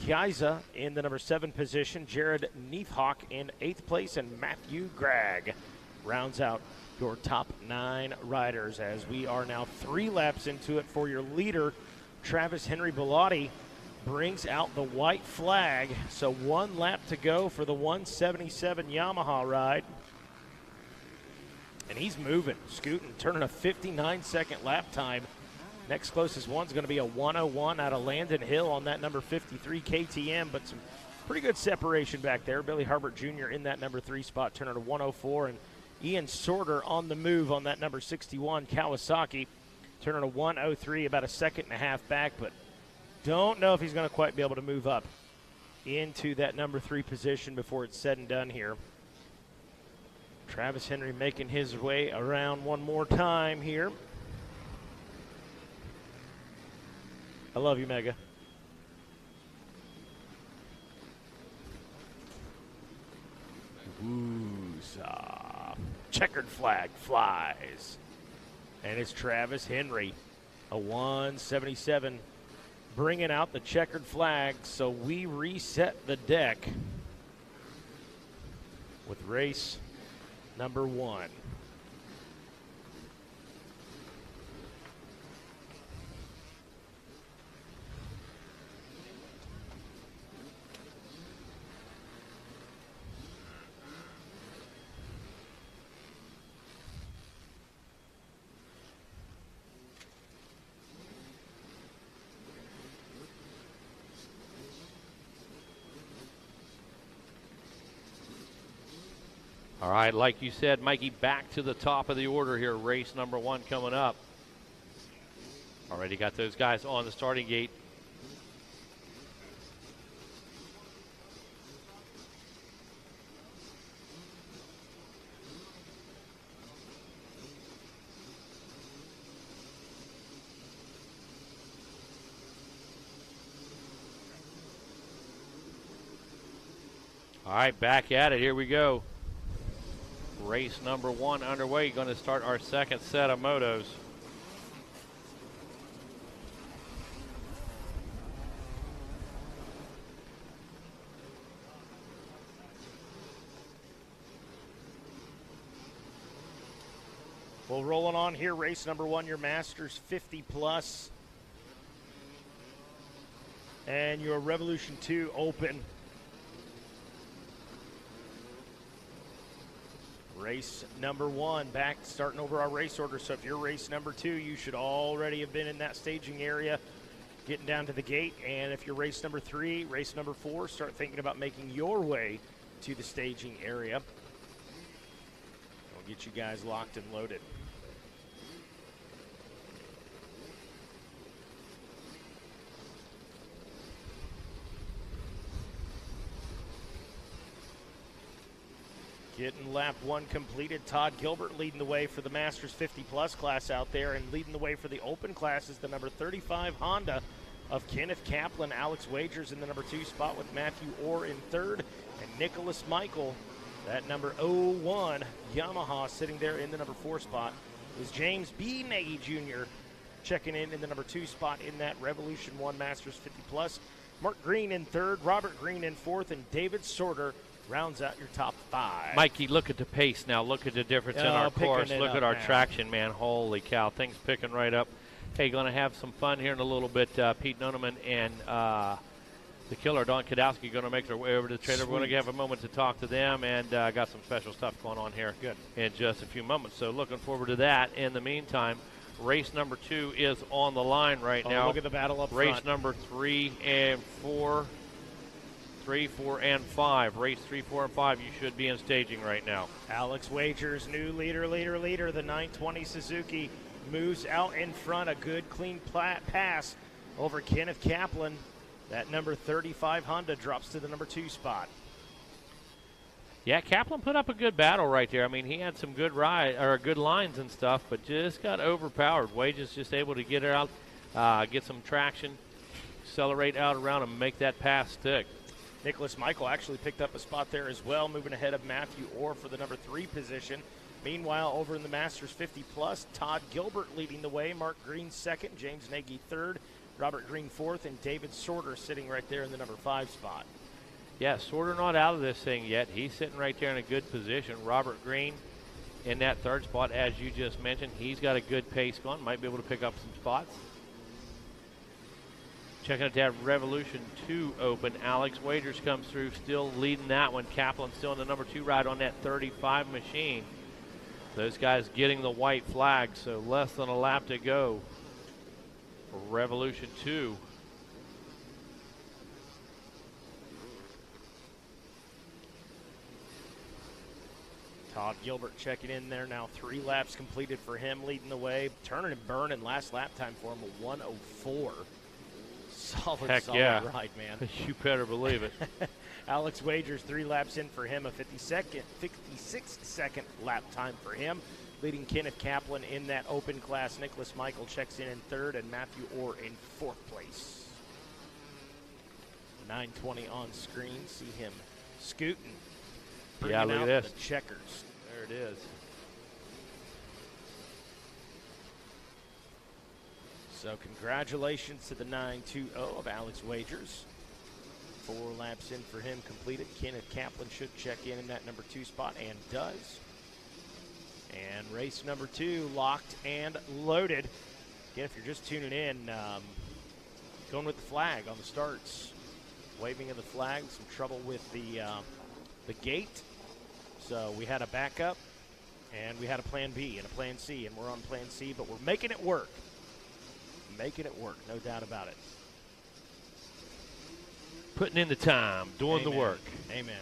Kiza in the number 7 position. Jared Neathawk in 8th place. And Matthew Gregg rounds out your top 9 riders as we are now 3 laps into it for your leader. Travis Henry Bellotti brings out the white flag. So 1 lap to go for the 177 Yamaha ride. And he's moving, scooting, turning a 59-second lap time. Next closest one's going to be a 101 out of Landon Hill on that number 53 KTM, but some pretty good separation back there. Billy Harbert Jr. in that number 3 spot, turning a 104, and Ian Sorter on the move on that number 61 Kawasaki, turning a 103, about a second and a half back, but don't know if he's going to quite be able to move up into that number 3 position before it's said and done here. Travis Henry making his way around one more time here. I love you, Mega. Woozah. Checkered flag flies. And it's Travis Henry, a 177, bringing out the checkered flag. So we reset the deck with race number 1. All right, like you said, Mikey, back to the top of the order here. Race number 1 coming up. Already got those guys on the starting gate. All right, back at it. Here we go. Race number 1 underway. Going to start our second set of motos. Well, rolling on here, race number 1, your Masters 50 plus. And your Revolution 2 Open. Race number 1, back starting over our race order. So if you're race number 2, you should already have been in that staging area, getting down to the gate. And if you're race number 3, race number 4, start thinking about making your way to the staging area. We'll get you guys locked and loaded. Getting lap 1 completed. Todd Gilbert leading the way for the Masters 50 plus class out there, and leading the way for the open class is the number 35 Honda of Kenneth Kaplan. Alex Wagers in the number 2 spot with Matthew Orr in 3rd, and Nicholas Michael, that number 01 Yamaha, sitting there in the number 4 spot is James B. Nagy Jr. checking in the number 2 spot in that Revolution 1 Masters 50 plus. Mark Green in 3rd, Robert Green in 4th, and David Sorter rounds out your top 5. Mikey, look at the pace now. Look at the difference in our course. Look at our now. traction, man. Holy cow. Things picking right up. Hey, going to have some fun here in a little bit. Pete Noneman and the killer, Don Kadowski, going to make their way over to the trailer. We're going to have a moment to talk to them, and got some special stuff going on here in just a few moments. So looking forward to that. In the meantime, race number 2 is on the line right now. Look at the battle up race front. number 3 and 4. 3, 4, and 5. Race 3, 4, and 5. You should be in staging right now. Alex Wagers, new leader. The 920 Suzuki moves out in front. A good, clean pass over Kenneth Kaplan. That number 35 Honda drops to the number 2 spot. Yeah, Kaplan put up a good battle right there. I mean, he had some good good lines and stuff, but just got overpowered. Wages just able to get it out, get some traction, accelerate out around him, make that pass stick. Nicholas Michael actually picked up a spot there as well, moving ahead of Matthew Orr for the number 3 position. Meanwhile, over in the Masters 50+, Todd Gilbert leading the way, Mark Green second, James Nagy third, Robert Green fourth, and David Sorter sitting right there in the number 5 spot. Yeah, Sorter not out of this thing yet. He's sitting right there in a good position. Robert Green in that 3rd spot, as you just mentioned. He's got a good pace going, might be able to pick up some spots. Checking out that Revolution 2 open. Alex Wagers comes through, still leading that one. Kaplan still in the number 2 ride on that 35 machine. Those guys getting the white flag, so less than a lap to go for Revolution 2. Todd Gilbert checking in there now. 3 laps completed for him, leading the way. Turning and burning last lap time for him, a 1:04. Solid ride, man. You better believe it. Alex Wagers 3 laps in for him, a 56-second lap time for him. Leading Kenneth Kaplan in that open class. Nicholas Michael checks in 3rd, and Matthew Orr in 4th place. 9:20 on screen. See him scooting. Yeah, look at this. The checkers. There it is. So congratulations to the 920 of Alex Wagers. 4 laps in for him completed. Kenneth Kaplan should check in that number 2 spot, and does. And race number 2 locked and loaded. Again, if you're just tuning in, going with the flag on the starts. Waving of the flag, some trouble with the gate. So we had a backup, and we had a plan B and a plan C, and we're on plan C, but we're making it work. Making it work, no doubt about it. Putting in the time, doing the work. Amen.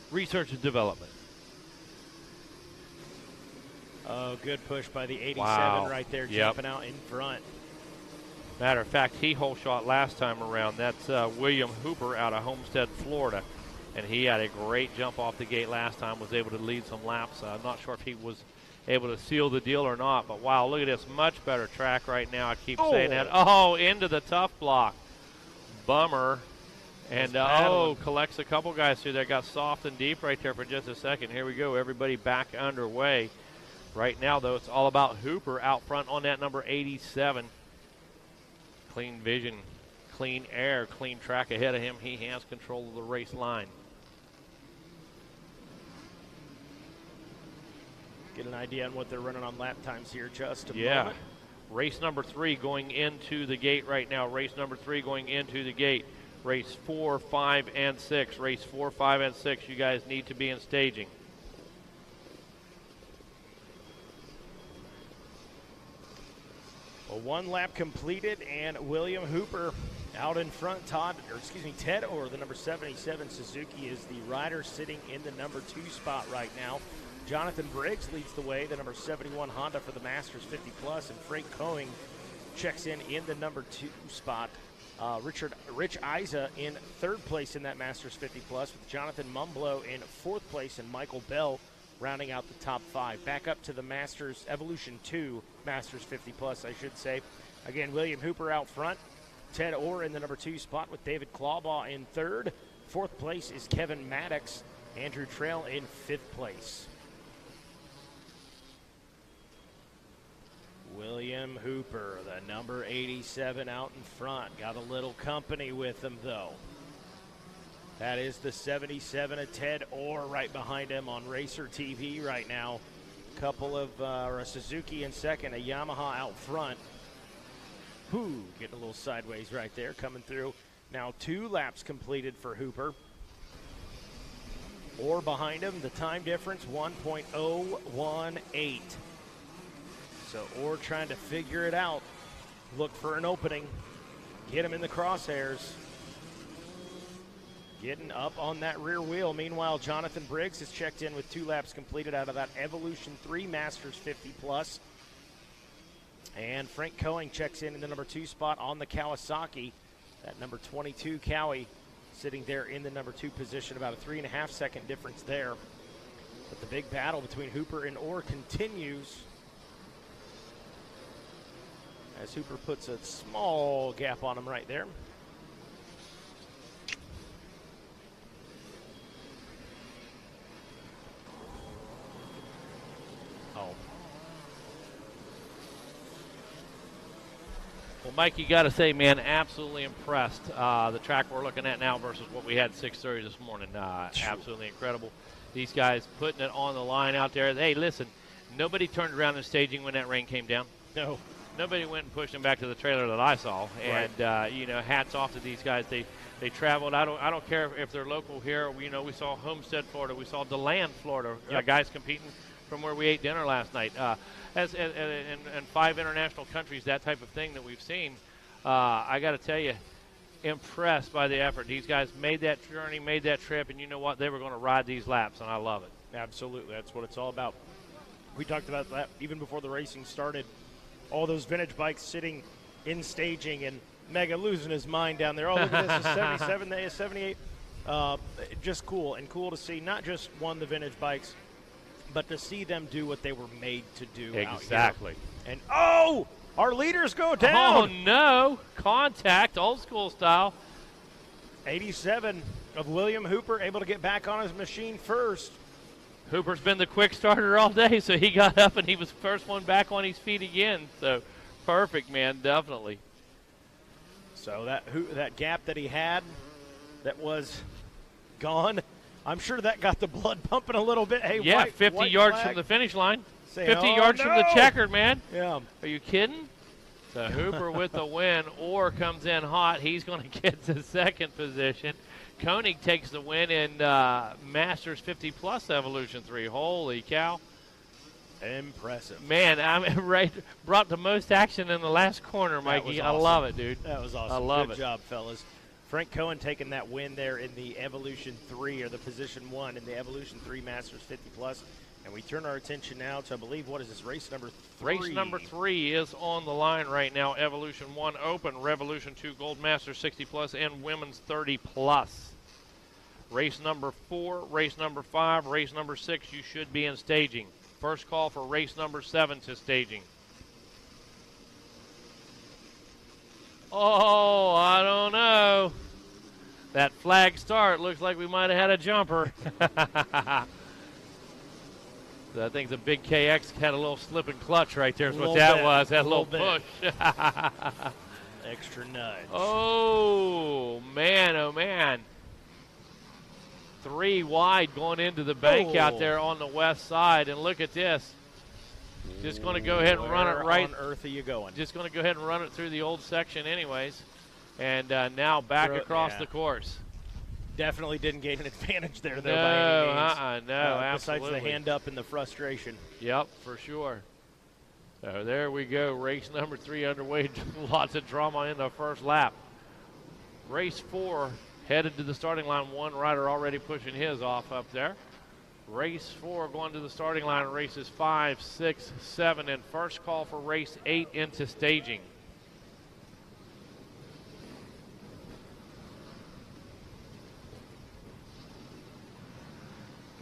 Research and development. Oh, good push by the 87 right there, jumping out in front. Matter of fact, he hole shot last time around. That's William Hooper out of Homestead, Florida. And he had a great jump off the gate last time, was able to lead some laps. I'm not sure if he was able to seal the deal or not, but wow, look at this, much better track right now. I keep saying that. Oh, into the tough block. Bummer. And collects a couple guys through there. Got soft and deep right there for just a second. Here we go, everybody back underway. Right now, though, it's all about Hooper out front on that number 87. Clean vision, clean air, clean track ahead of him. He has control of the race line. Get an idea on what they're running on lap times here just a moment. Race number 3 going into the gate right now. Race number 3 going into the gate. Race 4, 5, and 6. Race 4, 5, and 6. You guys need to be in staging. Well, 1 lap completed, and William Hooper out in front. Ted Orr, the number 77 Suzuki, is the rider sitting in the number 2 spot right now. Jonathan Briggs leads the way, the number 71 Honda for the Masters 50+, and Frank Coing checks in the number 2 spot. Rich Isa in 3rd place in that Masters 50+, with Jonathan Mumblow in 4th place, and Michael Bell rounding out the top 5. Back up to the Masters Evolution 2 Masters 50+, I should say. Again, William Hooper out front. Ted Orr in the number 2 spot with David Clawbaugh in 3rd. 4th place is Kevin Maddox. Andrew Trail in 5th place. William Hooper, the number 87 out in front. Got a little company with him, though. That is the 77 of Ted Orr right behind him on Racer TV right now. Couple of a Suzuki in second, a Yamaha out front. Hogue getting a little sideways right there, coming through. Now 2 laps completed for Hooper. Orr behind him, the time difference 1.018. So Orr trying to figure it out. Look for an opening. Get him in the crosshairs. Getting up on that rear wheel. Meanwhile, Jonathan Briggs has checked in with 2 laps completed out of that Evolution 3 Masters 50+. And Frank Coing checks in the number 2 spot on the Kawasaki. That number 22 Cowie sitting there in the number 2 position. About a 3.5 second difference there. But the big battle between Hooper and Orr continues as Hooper puts a small gap on him right there. Well, Mike, you got to say, man, absolutely impressed. The track we're looking at now versus what we had 6:30 this morning. Absolutely incredible. These guys putting it on the line out there. Hey, listen, nobody turned around in staging when that rain came down. No. Nobody went and pushed them back to the trailer that I saw. Right. And, you know, hats off to these guys. They traveled. I don't care if they're local here. You know, we saw Homestead, Florida. We saw DeLand, Florida. Yep. Guys competing from where we ate dinner last night. In 5 international countries, that type of thing that we've seen, I got to tell you, impressed by the effort. These guys made that journey, made that trip, and you know what? They were going to ride these laps, and I love it. Absolutely. That's what it's all about. We talked about that even before the racing started. All those vintage bikes sitting in staging, and Mega losing his mind down there. Oh, look at this, a 77, the 78. Just cool, and cool to see not just the vintage bikes, but to see them do what they were made to do. Exactly. Out here. And, oh, our leaders go down. Oh, no. Contact, old school style. 87 of William Hooper able to get back on his machine first. Hooper's been the quick starter all day, so he got up and he was the first one back on his feet again. So perfect, man, definitely. So that gap that he had that was gone, I'm sure that got the blood pumping a little bit. Hey, yeah, 50 yards flag. from the finish line. 50 yards from the checkered, man. Yeah. Are you kidding? So Hooper with the win. Orr comes in hot. He's going to get to second position. Koenig takes the win in Masters 50-plus Evolution 3. Holy cow. Impressive. Man, brought the most action in the last corner, Mikey. Awesome. I love it, dude. That was awesome. I love Good it. job, fellas. Frank Cohen taking that win there in the Evolution 3, or the position 1 in the Evolution 3 Masters 50-plus. And we turn our attention now to, I believe, what is this, race number 3? Race number 3 is on the line right now. Evolution 1 Open, Revolution 2 Gold Master 60-plus, and Women's 30-plus. Race number 4, race number 5, race number 6, you should be in staging. First call for race number 7 to staging. Oh, I don't know. That flag start looks like we might have had a jumper. I think the big KX had a little slip and clutch right there is what that was. That little push. Extra nudge. Oh, man. 3 wide going into the bank out there on the west side. And look at this. Just going to go ahead and run it right. Where on earth are you going? Just going to go ahead and run it through the old section anyways. And now back across the course. Definitely didn't gain an advantage there, though, No, by any means. no, absolutely. Besides the hand up and the frustration. Yep, for sure. So there we go. Race number 3 underway. Lots of drama in the first lap. Race 4 headed to the starting line. One rider already pushing his off up there. Race 4 going to the starting line. Races 5, 6, 7, and first call for race 8 into staging.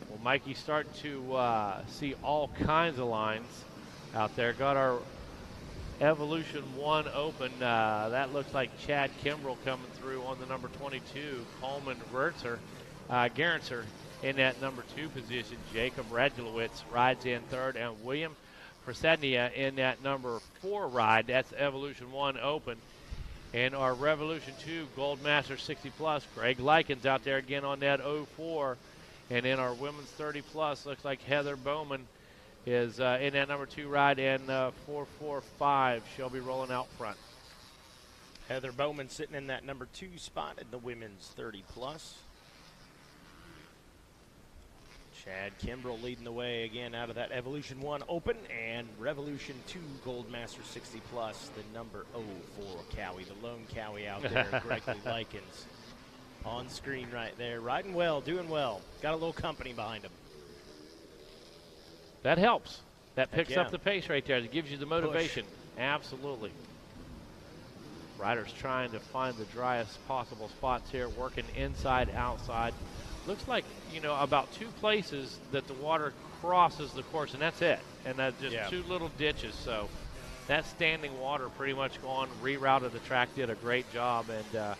Well, Mikey, starting to see all kinds of lines out there. Got our Evolution 1 open. That looks like Chad Kimbrell coming through on the number 22. Coleman Gerritzer in that number 2 position. Jacob Radulowitz rides in third, and William Prasadnia in that number 4 ride. That's Evolution 1 open. And our Revolution 2 Gold Master 60-plus, Greg Likens out there again on that 04. And in our Women's 30-plus, looks like Heather Bowman is in that number 2 ride, and 445. She'll be rolling out front. Heather Bowman sitting in that number 2 spot in the Women's 30-plus. Chad Kimbrell leading the way again out of that Evolution 1 Open, and Revolution 2 Gold Master 60-plus, the number 04 Cowie, the lone Cowie out there, Gregory Likens. On screen right there, riding well, doing well. Got a little company behind him. That helps. That picks up the pace right there. That gives you the motivation. Push. Absolutely. Riders trying to find the driest possible spots here, working inside, outside. looks like, about 2 places that the water crosses the course, and that's it. And that's just 2 little ditches. So that standing water pretty much gone, rerouted the track, did a great job. And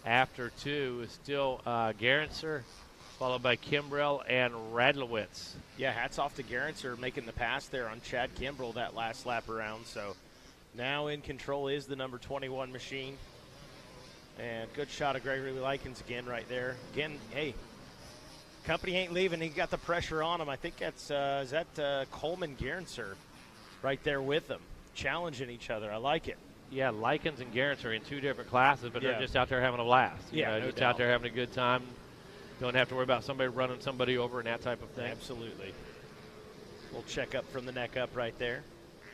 after 2 is still Gerenser, followed by Kimbrell and Radlowitz. Yeah, hats off to Gerenser making the pass there on Chad Kimbrell that last lap around. So now in control is the number 21 machine. And good shot of Gregory Likens again right there. Again, hey, company ain't leaving. He got the pressure on him. I think that's Coleman Gerenser right there with them, challenging each other. I like it. Yeah, Likens and Gerenser are in 2 different classes, but they're just out there having a blast. Just out there having a good time. Don't have to worry about somebody running somebody over and that type of thing. Absolutely. We'll check up from the neck up right there.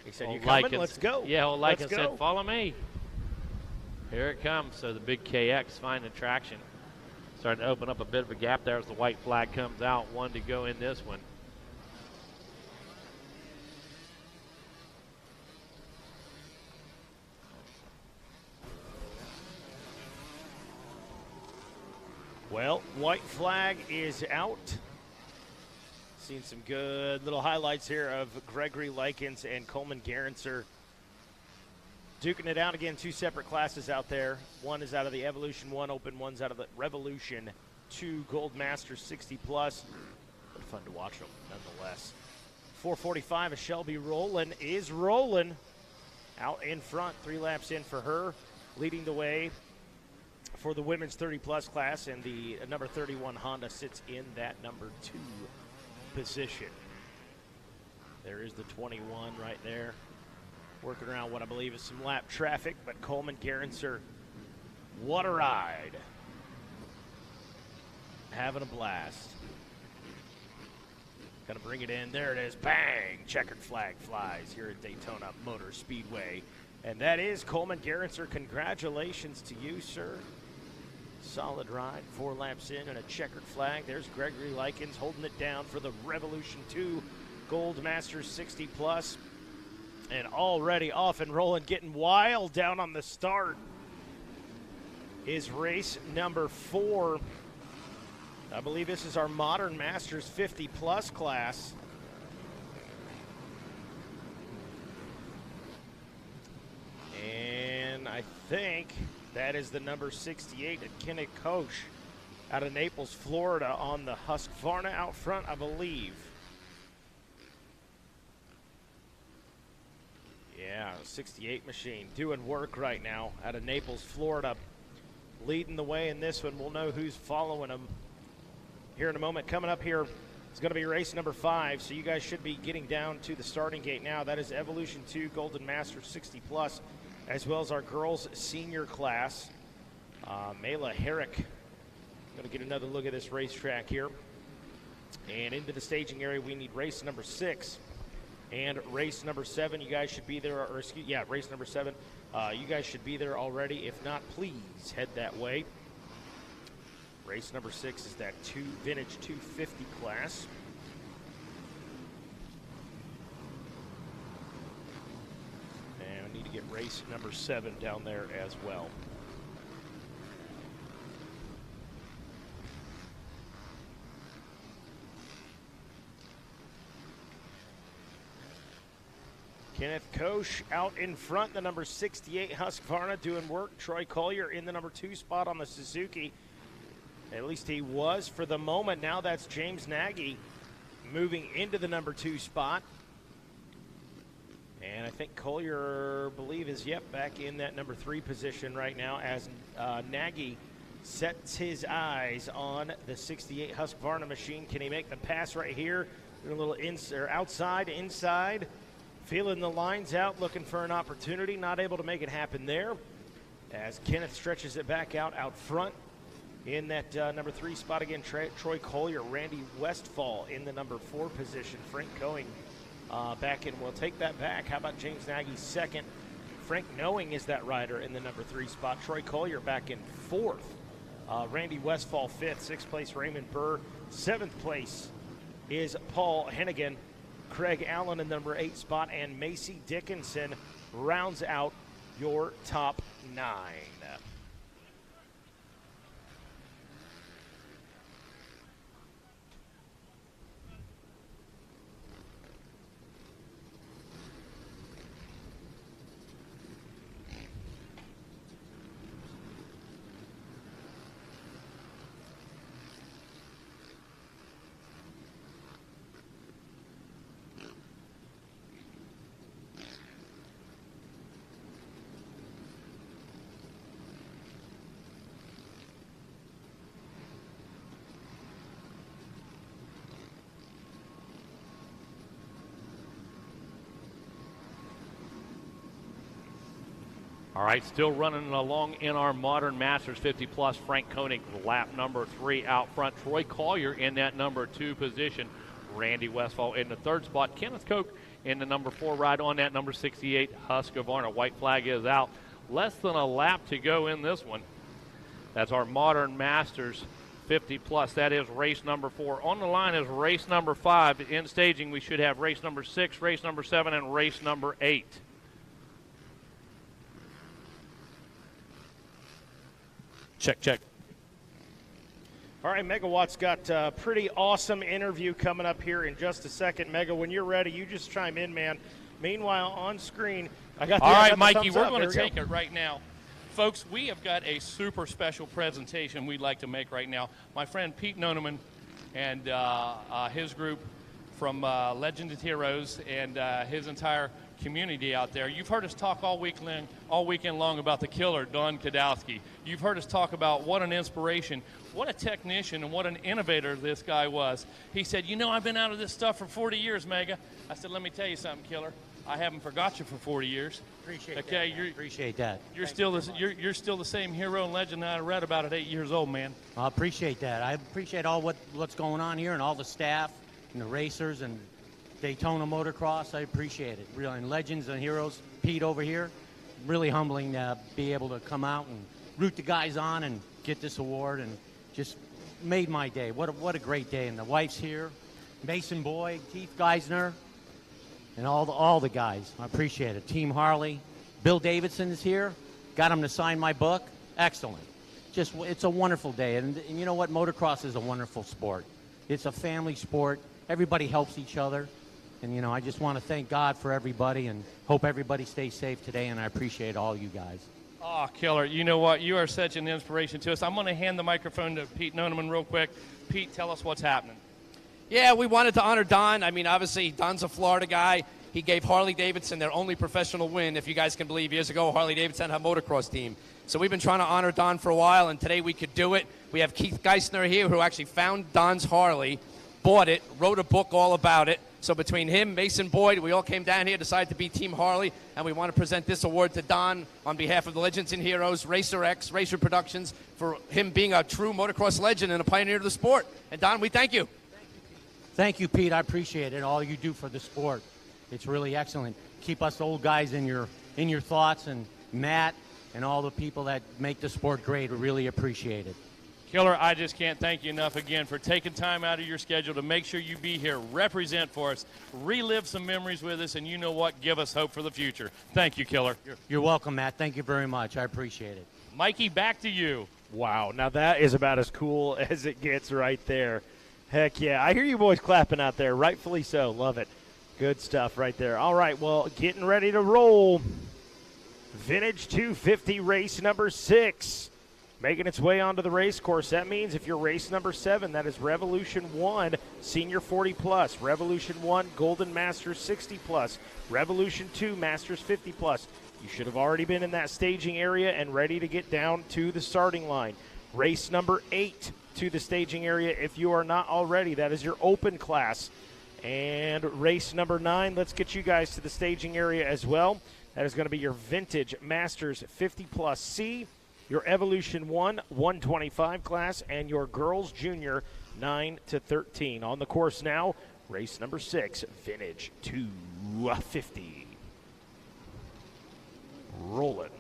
He said, "You coming? Let's go." Yeah, Likens said, "Follow me." Here it comes. So the big KX finding traction. Starting to open up a bit of a gap there as the white flag comes out. 1 to go in this one. Well, white flag is out. Seen some good little highlights here of Gregory Likens and Coleman Gerenser duking it out again. 2 separate classes out there. One is out of the Evolution 1 Open, one's out of the Revolution 2 Gold Masters 60 plus. But fun to watch them nonetheless. 4:45, a Shelby Rowland is rolling out in front. 3 laps in for her, leading the way for the women's 30 plus class, and the number 31 Honda sits in that number 2 position. There is the 21 right there, working around what I believe is some lap traffic, but Coleman Gerenser, what a ride. Having a blast. Gonna bring it in. There it is. Bang! Checkered flag flies here at Daytona Motor Speedway. And that is Coleman Gerenser. Congratulations to you, sir. Solid ride. 4 laps in and a checkered flag. There's Gregory Likens holding it down for the Revolution 2 Gold Masters 60 plus. And already off and rolling, getting wild down on the start is race number 4. I believe this is our Modern Masters 50 plus class. And I think that is the number 68 at Kenny Koch out of Naples, Florida, on the Husqvarna out front, I believe. Yeah, 68 machine doing work right now out of Naples, Florida. Leading the way in this one. We'll know who's following them here in a moment. Coming up here is going to be race number 5, so you guys should be getting down to the starting gate now. That is Evolution 2 Golden Masters 60 plus, as well as our girls senior class. Mela Herrick going to get another look at this racetrack here. And into the staging area, we need race number 6 and race number 7. You guys should be there, race number 7. You guys should be there already. If not, please head that way. Race number 6 is that vintage 250 class. And we need to get race number 7 down there as well. Kenneth Koch out in front, the number 68 Husqvarna doing work. Troy Collier in the number 2 spot on the Suzuki. At least he was for the moment. Now that's James Nagy moving into the number 2 spot. And I think Collier, believe, is, back in that number 3 position right now as Nagy sets his eyes on the 68 Husqvarna machine. Can he make the pass right here? A little outside, inside. Feeling the lines out, looking for an opportunity. Not able to make it happen there as Kenneth stretches it back out front. In that number 3 spot again, Troy Collier. Randy Westfall in the number 4 position. Frank Coing back in. We'll take that back. How about James Nagy second? Frank Knowing is that rider in the number 3 spot. Troy Collier back in 4th. Randy Westfall 5th. 6th place, Raymond Burr. 7th place is Paul Hennigan. Craig Allen in the number 8 spot. And Macy Dickinson rounds out your top 9. All right, still running along in our Modern Masters 50 plus. Frank Koenig, lap number 3 out front. Troy Collier in that number 2 position. Randy Westfall in the 3rd spot. Kenneth Koch in the number 4 ride on that number 68 Husqvarna. White flag is out. Less than a lap to go in this one. That's our Modern Masters 50 plus. That is race number 4. On the line is race number 5. In staging, we should have race number 6, race number 7, and race number 8. Check, check. All right, Megawatt's got a pretty awesome interview coming up here in just a second. Mega, when you're ready, you just chime in, man. Meanwhile, on screen, I got the All right, the Mikey, thumbs we're up. going to There we take it right now. Folks, we have got a super special presentation we'd like to make right now. My friend Pete Noneman and his group from Legend of Heroes and his entire community out there. You've heard us talk all weekend long about the killer, Don Kadowski. You've heard us talk about what an inspiration, what a technician, and what an innovator this guy was. He said, you know, I've been out of this stuff for 40 years, Mega. I said, let me tell you something, killer. I haven't forgot you for 40 years. Appreciate okay, that. Appreciate that. You're still the same hero and legend that I read about at 8 years old, man. I appreciate that. I appreciate all what's going on here and all the staff and the racers and Daytona Motocross. I appreciate it. Really, and legends and heroes. Pete over here, really humbling to be able to come out and root the guys on and get this award, and just made my day. What a great day. And the wife's here, Mason Boyd, Keith Geisner, and all the guys. I appreciate it. Team Harley. Bill Davidson is here. Got him to sign my book. Excellent. It's a wonderful day. And you know what? Motocross is a wonderful sport. It's a family sport. Everybody helps each other. And, you know, I just want to thank God for everybody and hope everybody stays safe today, and I appreciate all you guys. Oh, killer. You know what? You are such an inspiration to us. I'm going to hand the microphone to Pete Noneman real quick. Pete, tell us what's happening. Yeah, we wanted to honor Don. I mean, obviously, Don's a Florida guy. He gave Harley-Davidson their only professional win, if you guys can believe. Years ago, Harley-Davidson had a motocross team. So we've been trying to honor Don for a while, and today we could do it. We have Keith Geisner here, who actually found Don's Harley, bought it, wrote a book all about it. So between him, Mason Boyd, we all came down here, decided to be Team Harley, and we want to present this award to Don on behalf of the Legends and Heroes, Racer X, Racer Productions, for him being a true motocross legend and a pioneer of the sport. And Don, we thank you. Thank you, Pete. I appreciate it. All you do for the sport. It's really excellent. Keep us old guys in your thoughts, and Matt and all the people that make the sport great. We really appreciate it. Killer, I just can't thank you enough again for taking time out of your schedule to make sure you be here, represent for us, relive some memories with us, and you know what? Give us hope for the future. Thank you, Killer. You're welcome, Matt. Thank you very much. I appreciate it. Mikey, back to you. Wow, now that is about as cool as it gets right there. Heck yeah. I hear you boys clapping out there. Rightfully so. Love it. Good stuff right there. All right, well, getting ready to roll. Vintage 250 race number 6. Making its way onto the race course. That means if you're race number 7, that is Revolution 1, Senior 40 plus. Revolution 1, Golden Masters 60 plus. Revolution 2, Masters 50 plus. You should have already been in that staging area and ready to get down to the starting line. Race number 8 to the staging area if you are not already. That is your open class. And race number 9, let's get you guys to the staging area as well. That is going to be your Vintage Masters 50 plus C, your Evolution 1 125 class, and your Girls Junior 9 to 13. On the course now, race number 6, Vintage 250. Rolling.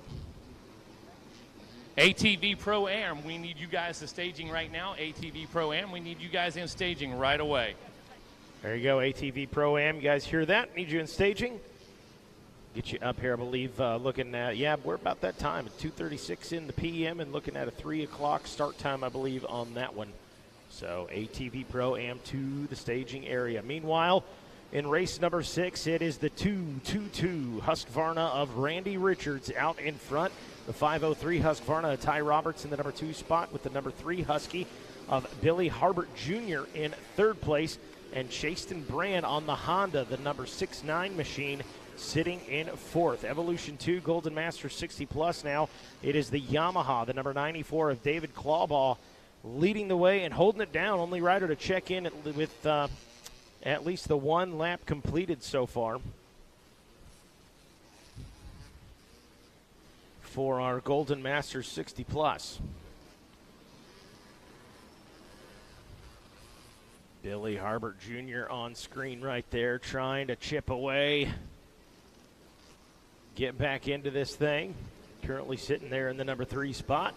ATV Pro-Am, we need you guys to staging right now. ATV Pro-Am, we need you guys in staging right away. There you go, ATV Pro-Am. You guys hear that? Need you in staging. Get you up here, I believe, looking at, yeah, we're about that time, at 2:36 in the p.m. and looking at a 3 o'clock start time, I believe, on that one. So ATV Pro-Am to the staging area. Meanwhile, in race number 6, it is the 222 Husqvarna of Randy Richards out in front. The 503 Husqvarna of Ty Roberts in the number 2 spot, with the number 3 Husky of Billy Harbert Jr. in 3rd place. And Chaston Brand on the Honda, the number 69 machine, sitting in 4th. Evolution 2 Golden Master 60 plus now. It is the Yamaha, the number 94 of David Clawbaugh, leading the way and holding it down. Only rider to check in with at least the 1 lap completed so far. for our Golden Masters 60 plus. Billy Harbert Jr. on screen right there, trying to chip away, get back into this thing. Currently sitting there in the number 3 spot.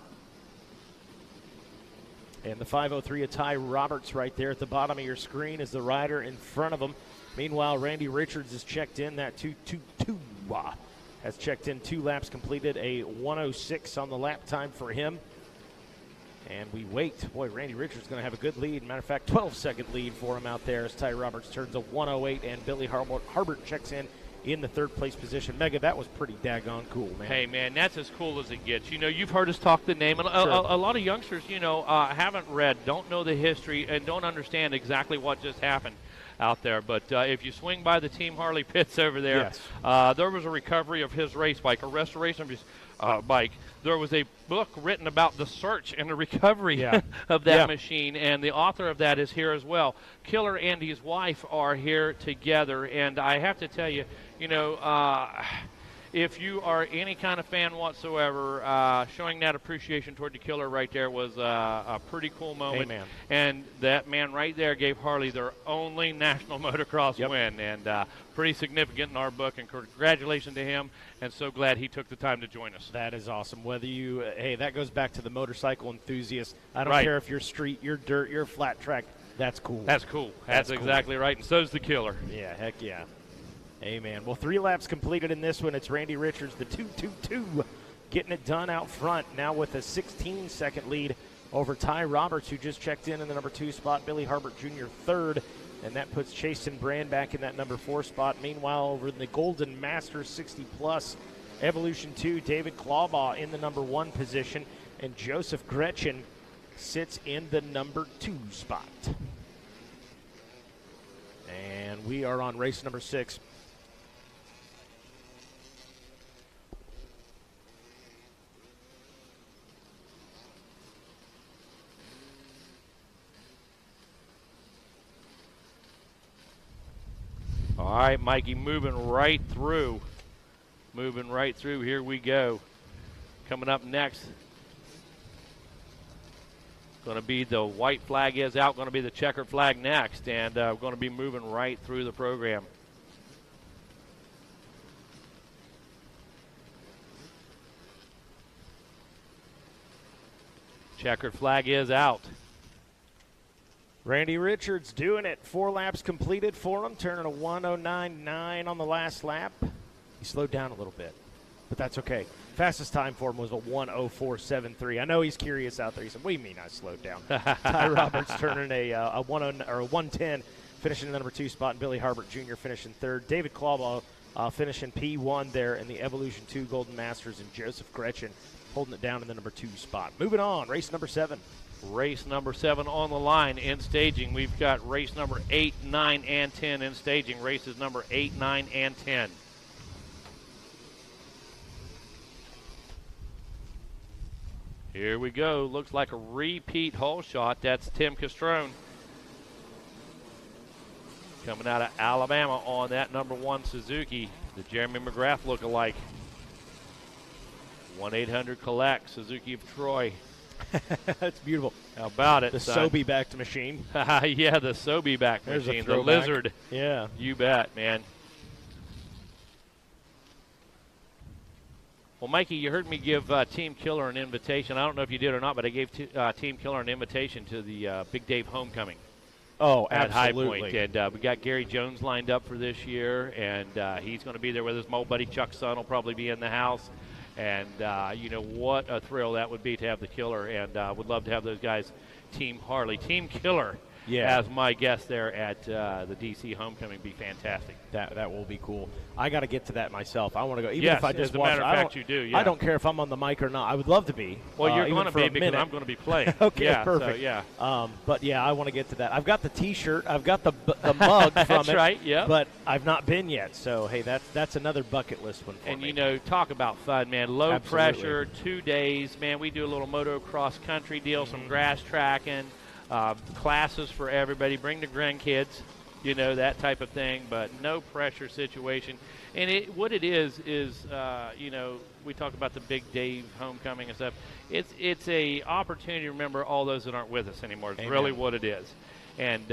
And the 503 of Ty Roberts right there at the bottom of your screen is the rider in front of him. Meanwhile, Randy Richards has checked in that 222. Has checked in 2 laps completed, a 106 on the lap time for him. And we wait. Boy, Randy Richards is going to have a good lead. Matter of fact, 12-second lead for him out there as Ty Roberts turns a 108, and Billy Harbert checks in the 3rd place position. Mega, that was pretty daggone cool, man. Hey, man, that's as cool as it gets. You know, you've heard us talk the name. And Sure. a lot of youngsters, haven't read, don't know the history, and don't understand exactly what just happened out there. But if you swing by the Team Harley pits over there, yes. There was a recovery of his race bike, a restoration of his bike. There was a book written about the search and the recovery of that machine, and the author of that is here as well. Killer and his wife are here together, and I have to tell you, if you are any kind of fan whatsoever, showing that appreciation toward the Killer right there was a pretty cool moment. Amen. And that man right there gave Harley their only national motocross win, and pretty significant in our book. And congratulations to him, and so glad he took the time to join us. That is awesome. Whether you, that goes back to the motorcycle enthusiast. I don't Right. care if you're street, you're dirt, you're flat track. That's cool. That's cool. That's exactly right, and so's the Killer. Yeah, heck yeah. Amen. Well, 3 laps completed in this one. It's Randy Richards, the 222, getting it done out front, now with a 16-second lead over Ty Roberts, who just checked in the number 2 spot. Billy Harbert Jr. 3rd, and that puts Chasen Brand back in that number 4 spot. Meanwhile, over in the Golden Masters 60-plus, Evolution 2, David Clawbaugh in the number 1 position, and Joseph Gretchen sits in the number 2 spot. And we are on race number 6. All right, Mikey, moving right through. Moving right through. Here we go. Coming up next, going to be the white flag is out. Going to be the checkered flag next, and we're going to be moving right through the program. Checkered flag is out. Randy Richards doing it. 4 laps completed for him, turning a 109.9 on the last lap. He slowed down a little bit, but that's okay. Fastest time for him was a 1:04.73. I know he's curious out there. He said, "What do you mean I slowed down?" Ty Roberts turning a 110, finishing in the number 2 spot, and Billy Harbert Jr. finishing 3rd. David Clawbaugh finishing P1 there in the Evolution 2 Golden Masters, and Joseph Gretchen holding it down in the number 2 spot. Moving on, race number 7. Race number 7 on the line in staging. We've got race number 8, 9, and 10 in staging. Races number 8, 9, and 10. Here we go. Looks like a repeat hole shot. That's Tim Castrone coming out of Alabama on that number 1 Suzuki, the Jeremy McGrath lookalike. 1-800-COLLECT, Suzuki of Troy. That's beautiful. How about it, The son? Sobe backed machine. Yeah, the Sobe back There's machine, a the throwback. Lizard. Yeah. You bet, man. Well, Mikey, you heard me give Team Killer an invitation. I don't know if you did or not, but I gave Team Killer an invitation to the Big Dave Homecoming. Oh, at High absolutely. Point. And we got Gary Jones lined up for this year, and he's going to be there with his old buddy Chuck Son will probably be in the house. And, what a thrill that would be to have the Killer, and would love to have those guys, Team Harley, Team Killer, as my guest there at the DC Homecoming. Be fantastic. That will be cool. I got to get to that myself. I want to go. Even Yes, if I just as a watch matter it, of I fact, don't- you do, yeah. I don't care if I'm on the mic or not. I would love to be. Well, you're even going to for be a because minute. I'm going to be playing. Okay, yeah, perfect. So, yeah. But yeah, I want to get to that. I've got the T-shirt. I've got the mug from That's it. right, yeah. But I've not been yet. So hey, that's another bucket list one for And, me. talk about fun, man. Low Absolutely. pressure, 2 days. Man, we do a little motocross country deal, some grass tracking, classes for everybody. Bring the grandkids. you know, that type of thing, but no pressure situation. And what it is, you know, we talk about the Big Dave homecoming and stuff. It's a opportunity to remember all those that aren't with us anymore. It's really what it is. And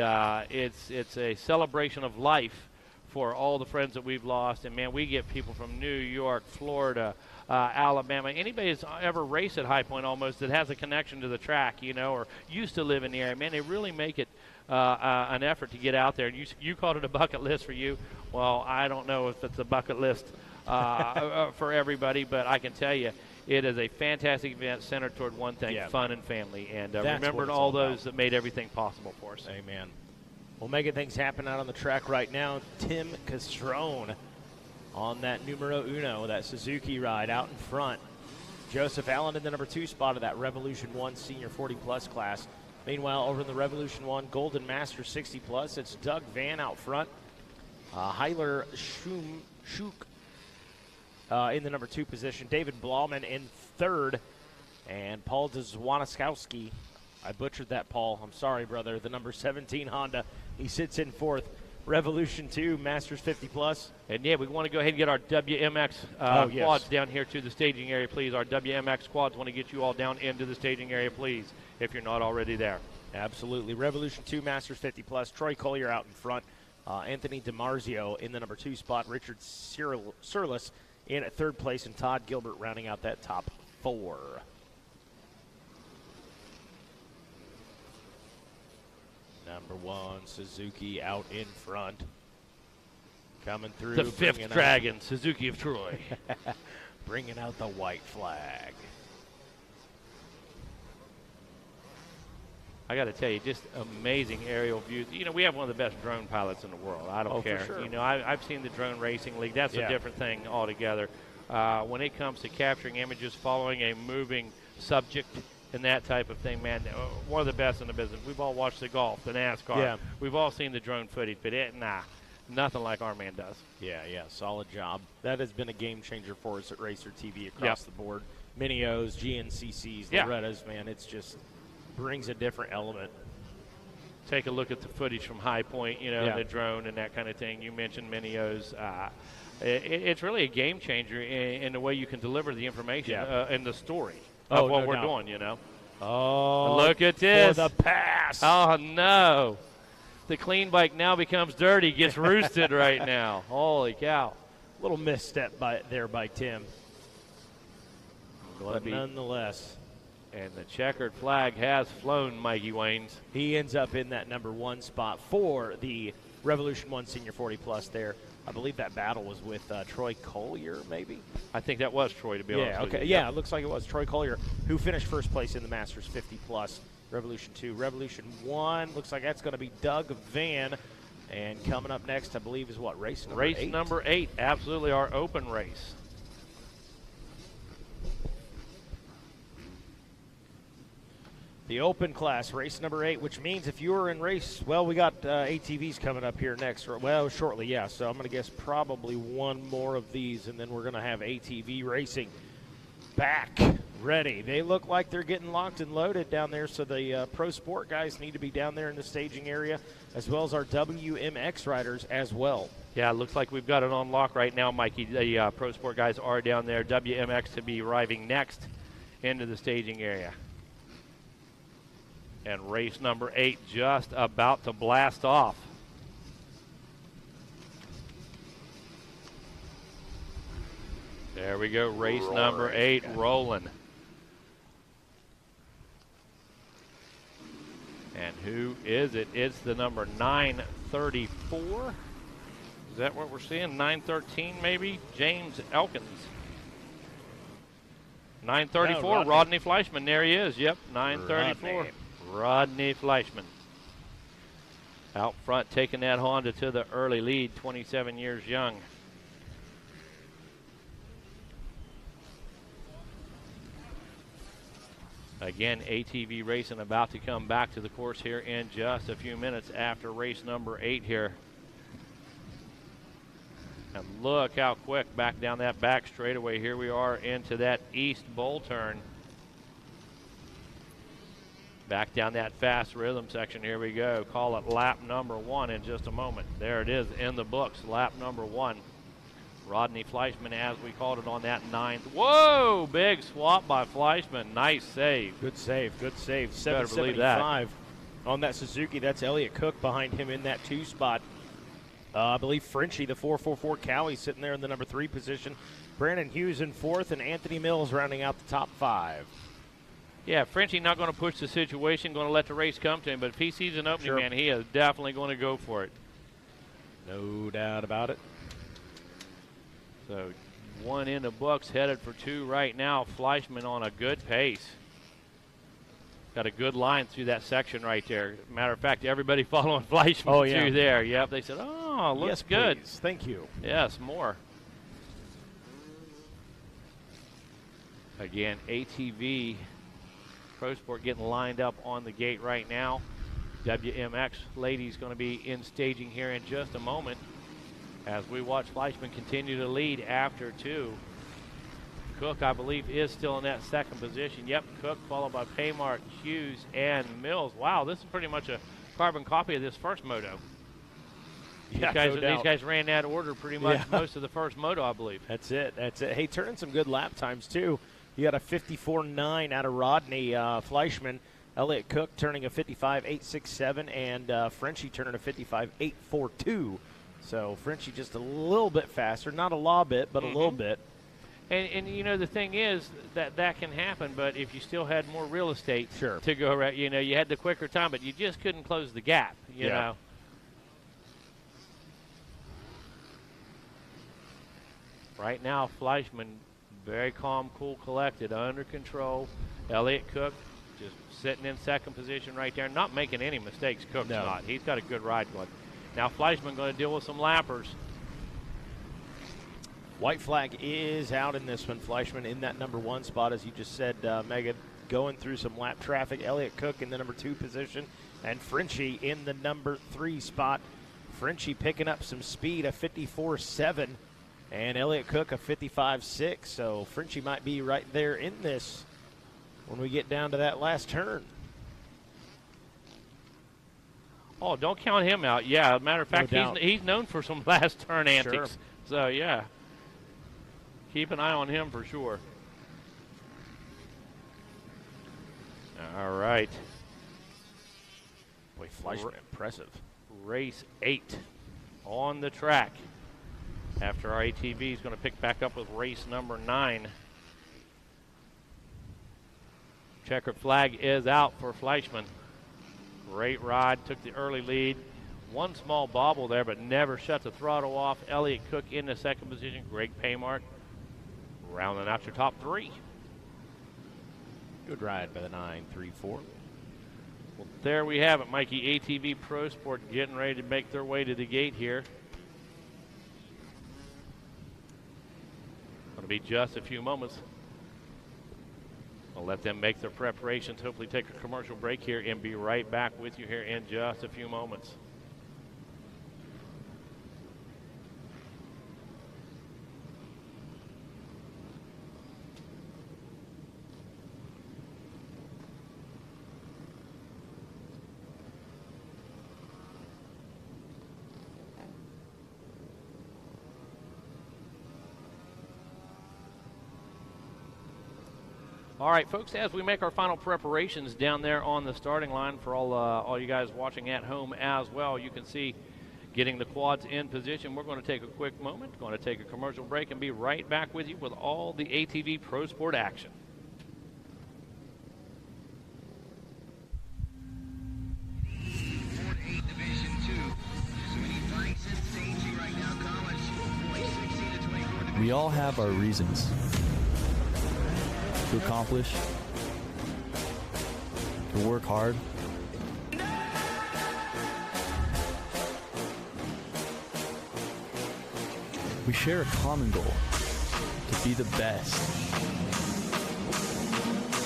it's a celebration of life for all the friends that we've lost. And, man, we get people from New York, Florida, Alabama, anybody that's ever raced at High Point almost that has a connection to the track, you know, or used to live in the area. Man, they really make it an effort to get out there. You called it a bucket list for you. Well, I don't know if it's a bucket list for everybody, but I can tell you it is a fantastic event centered toward one thing, fun and family. And remembering all those that made everything possible for us. Amen. Well, making things happen out on the track right now, Tim Castrone on that numero uno, that Suzuki ride out in front. Joseph Allen in the number 2 spot of that Revolution 1 Senior 40-plus class. Meanwhile, over in the Revolution 1 Golden Master 60-plus, it's Doug Van out front. Heiler Schuk in the number 2 position. David Blauman in 3rd. And Paul Dzwoniskowski. I butchered that, Paul. I'm sorry, brother. The number 17 Honda. He sits in 4th. Revolution 2 Masters 50-plus. And, yeah, we want to go ahead and get our WMX quads down here to the staging area, please. Our WMX quads want to get you all down into the staging area, please, if you're not already there. Absolutely. Revolution 2 Masters 50-plus. Troy Collier out in front. Anthony DiMarzio in the number 2 spot. Richard Surlis in at 3rd place. And Todd Gilbert rounding out that top 4. Number 1, Suzuki out in front. Coming through. The 5th Dragon, Suzuki of Troy. Bringing out the white flag. I got to tell you, just amazing aerial views. You know, we have one of the best drone pilots in the world. I don't care. For sure. You know, I've seen the Drone Racing League. That's a different thing altogether. When it comes to capturing images, following a moving subject, and that type of thing, man, one of the best in the business. We've all watched the golf, the NASCAR. Yeah. We've all seen the drone footage, but nothing like our man does. Yeah, solid job. That has been a game changer for us at Racer TV across the board. Mini-O's, GNCCs, Loretta's, man, it's just brings a different element. Take a look at the footage from High Point, you know, the drone and that kind of thing. You mentioned Mini-O's. It's really a game changer in the way you can deliver the information and the story of what we're doing, you know. Oh, look at this. For the pass. Oh, no. The clean bike now becomes dirty, gets roosted right now. Holy cow. Little misstep there by Tim. But nonetheless. And the checkered flag has flown, Mikey Waynes. He ends up in that number 1 spot for the Revolution 1 Senior 40-plus there. I believe that battle was with Troy Collier, maybe? I think that was Troy, to be honest with you. Yeah, it looks like it was Troy Collier, who finished 1st place in the Masters 50-plus. Revolution 2. Revolution 1, looks like that's going to be Doug Van. And coming up next, I believe, is what, race number 8? Race number 8, absolutely our open race. The open class, race number 8, which means if you were in race, well, we got ATVs coming up here next. Well, shortly, yeah. So I'm going to guess probably one more of these, and then we're going to have ATV racing back ready. They look like they're getting locked and loaded down there, so the Pro Sport guys need to be down there in the staging area, as well as our WMX riders as well. Yeah, it looks like we've got it on lock right now, Mikey. The Pro Sport guys are down there. WMX to be arriving next into the staging area. And race number 8 just about to blast off. There we go, race number 8 rolling. And who is it? It's the number 934. Is that what we're seeing? 913 maybe? James Elkins. 934, Rodney Fleischman. There he is. Yep, 934. Rodney Fleischman. Out front, taking that Honda to the early lead, 27 years young. Again, ATV racing about to come back to the course here in just a few minutes after race number 8 here. And look how quick back down that back straightaway. Here we are into that east bowl turn. Back down that fast rhythm section. Here we go. Call it lap number 1 in just a moment. There it is in the books, lap number 1. Rodney Fleischman, as we called it on that 9th. Whoa, big swap by Fleischman. Nice save. Good save, good save. Better believe that. 775 on that Suzuki. That's Elliott Cook behind him in that 2 spot. I believe Frenchie, the 444 Cowie, sitting there in the number 3 position. Brandon Hughes in 4th, and Anthony Mills rounding out the top 5. Yeah, Frenchie not going to push the situation, going to let the race come to him, but if he sees an opening, man, he is definitely going to go for it. No doubt about it. So 1 in the books, headed for 2 right now. Fleischman on a good pace. Got a good line through that section right there. Matter of fact, everybody following Fleischman through there. Yep, they said, oh, looks good. Please. Thank you. Yes, more. Again, ATV Pro Sport getting lined up on the gate right now. WMX ladies going to be in staging here in just a moment as we watch Fleischman continue to lead after 2. Cook, I believe, is still in that 2nd position. Yep, Cook followed by Paymart, Hughes, and Mills. Wow, this is pretty much a carbon copy of this first moto. Yeah, These guys ran that order pretty much most of the first moto, I believe. That's it. Hey, turning some good lap times, too. You got a 54.9 out of Rodney Fleischman. Elliott Cook turning a 55.867, and Frenchie turning a 55.842. So Frenchie just a little bit faster. Not a lot bit, but a little bit. And you know, the thing is that can happen, but if you still had more real estate to go around, you know, you had the quicker time, but you just couldn't close the gap, you know. Right now, Fleischman, very calm, cool, collected, under control. Elliott Cook just sitting in 2nd position right there, not making any mistakes. Cook's not. He's got a good ride going. Now Fleischman going to deal with some lappers. White flag is out in this one. Fleischman in that number 1 spot, as you just said, Megan, going through some lap traffic. Elliott Cook in the number 2 position, and Frenchie in the number 3 spot. Frenchie picking up some speed, a 54.7, and Elliott Cook a 55.6. So Frenchie might be right there in this when we get down to that last turn. Oh, don't count him out. Yeah, matter of fact, he's known for some last turn antics. So, yeah. Keep an eye on him for sure. All right. Boy, Fleischman, impressive. Race 8 on the track. After our ATV is going to pick back up with race number 9. Checkered flag is out for Fleischman. Great ride, took the early lead. 1 small bobble there, but never shut the throttle off. Elliott Cook in the 2nd position. Greg Paymart rounding out your top 3. Good ride by the 934. Well, there we have it, Mikey. ATV Pro Sport getting ready to make their way to the gate here. Going to be just a few moments. We'll let them make their preparations, hopefully take a commercial break here, and be right back with you here in just a few moments. All right, folks, as we make our final preparations down there on the starting line for all you guys watching at home as well, you can see getting the quads in position. We're going to take a quick moment, going to take a commercial break, and be right back with you with all the ATV Pro Sport action. We all have our reasons to accomplish, to work hard. We share a common goal, to be the best.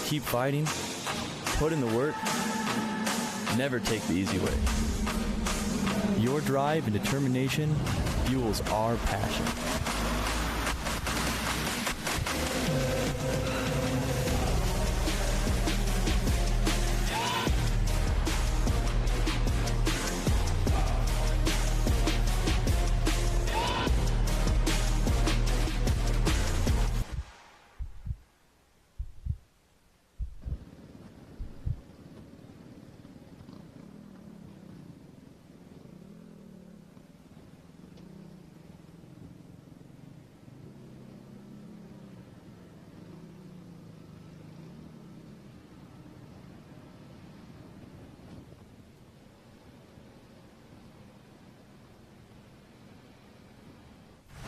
Keep fighting, put in the work, never take the easy way. Your drive and determination fuels our passion.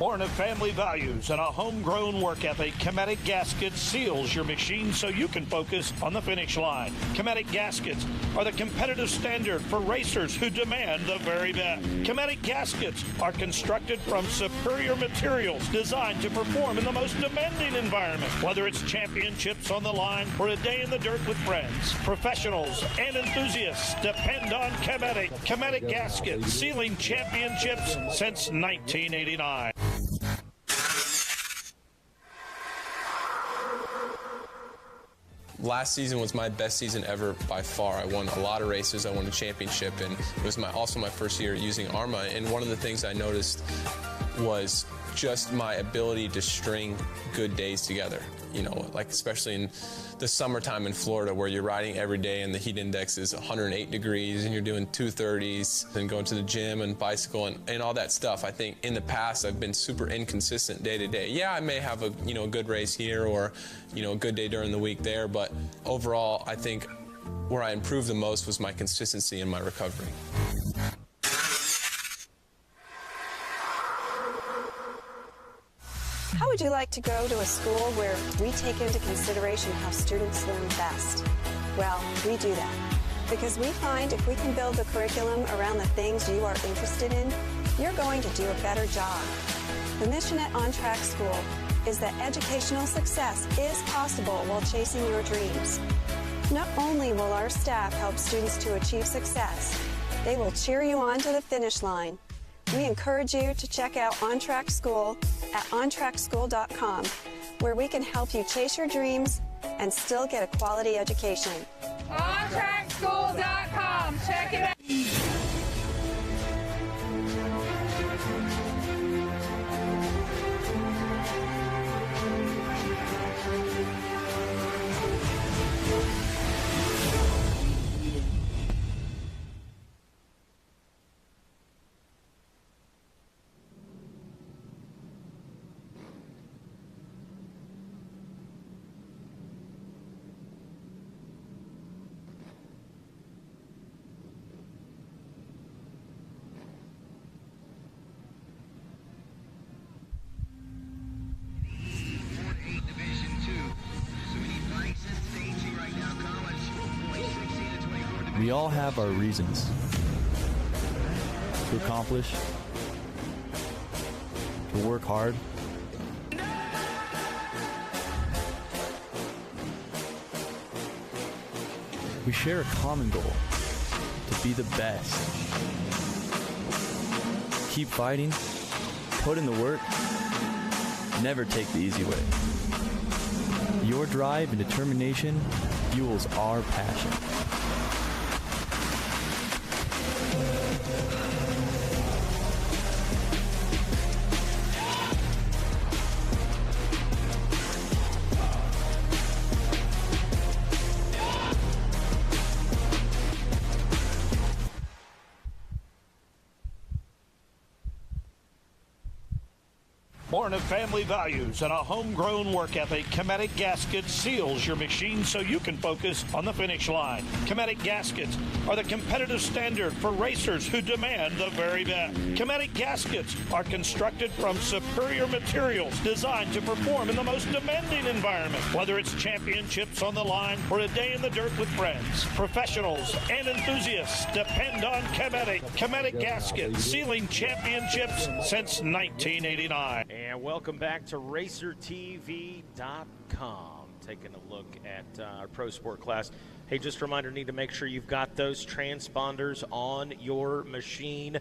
Born of family values and a homegrown work ethic, Chematic Gaskets seals your machine so you can focus on the finish line. Chematic Gaskets are the competitive standard for racers who demand the very best. Chematic Gaskets are constructed from superior materials designed to perform in the most demanding environment, whether it's championships on the line or a day in the dirt with friends. Professionals and enthusiasts depend on Chematic. Chematic Gaskets, sealing championships since 1989. Last season was my best season ever by far. I won a lot of races. I won a championship, and it was also my first year using ARMA. And one of the things I noticed was just my ability to string good days together. You know, like especially in the summertime in Florida where you're riding every day and the heat index is 108 degrees and you're doing 230s and going to the gym and bicycle and all that stuff. I think in the past I've been super inconsistent day to day. Yeah, I may have a good race here or a good day during the week there, but overall I think where I improved the most was my consistency in my recovery. How would you like to go to a school where we take into consideration how students learn best? Well, we do that because we find if we can build the curriculum around the things you are interested in, you're going to do a better job. The mission at On Track School is that educational success is possible while chasing your dreams. Not only will our staff help students to achieve success, they will cheer you on to the finish line. We encourage you to check out On Track School at ontrackschool.com, where we can help you chase your dreams and still get a quality education. OnTrackSchool.com. Check it out. We all have our reasons to accomplish, to work hard. We share a common goal, to be the best. Keep fighting, put in the work, never take the easy way. Your drive and determination fuels our passion. Born of family values and a homegrown work ethic, Chematic Gaskets seals your machine so you can focus on the finish line. Chematic Gaskets are the competitive standard for racers who demand the very best. Chematic Gaskets are constructed from superior materials designed to perform in the most demanding environment, whether it's championships on the line or a day in the dirt with friends. Professionals and enthusiasts depend on Chematic. Chematic Gaskets, sealing championships since 1989. And welcome back to RacerTV.com. Taking a look at our Pro Sport class. Hey, just a reminder, need to make sure you've got those transponders on your machine.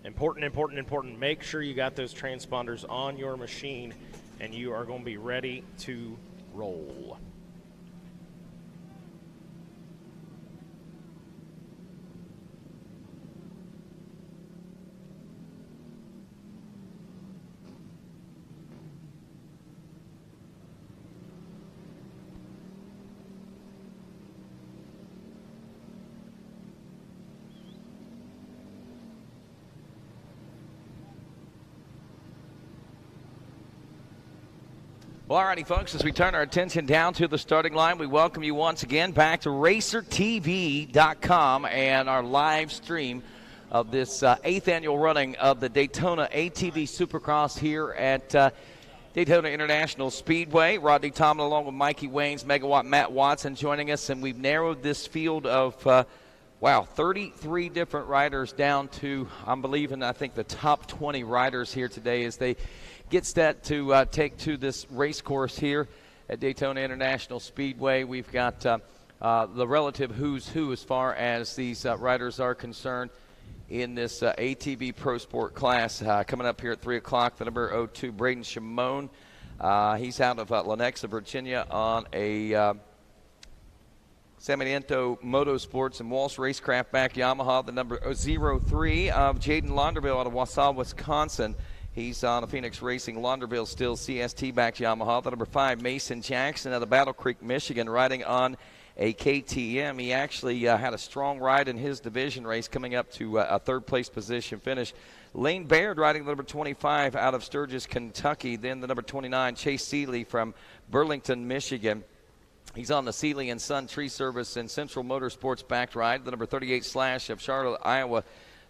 Important. Make sure you got those transponders on your machine and you are going to be ready to roll. Well, all righty, folks, as we turn our attention down to the starting line, we welcome you once again back to RacerTV.com and our live stream of this 8th annual running of the Daytona ATV Supercross here at Daytona International Speedway. Rodney Tomlin along with Mikey Waynes, Megawatt Matt Watson joining us, and we've narrowed this field of 33 different riders down to, I think the top 20 riders here today as they get set to take to this race course here at Daytona International Speedway. We've got the relative who's who as far as these riders are concerned in this ATV Pro Sport class. Coming up here at 3 o'clock, the number 02, Braden Shimon. He's out of Lenexa, Virginia on a Samaniento Motorsports and Walsh Racecraft back Yamaha. The number 03 of Jaden Launderville out of Wausau, Wisconsin. He's on a Phoenix Racing Launderville still CST back Yamaha. The number 5, Mason Jackson out of Battle Creek, Michigan, riding on a KTM. He actually had a strong ride in his division race, coming up to a third-place position finish. Lane Baird riding the number 25 out of Sturgis, Kentucky. Then the number 29, Chase Seeley from Burlington, Michigan. He's on the Seeley and Son Tree Service and Central Motorsports backed ride. The number 38, Slash of Charlotte, Iowa.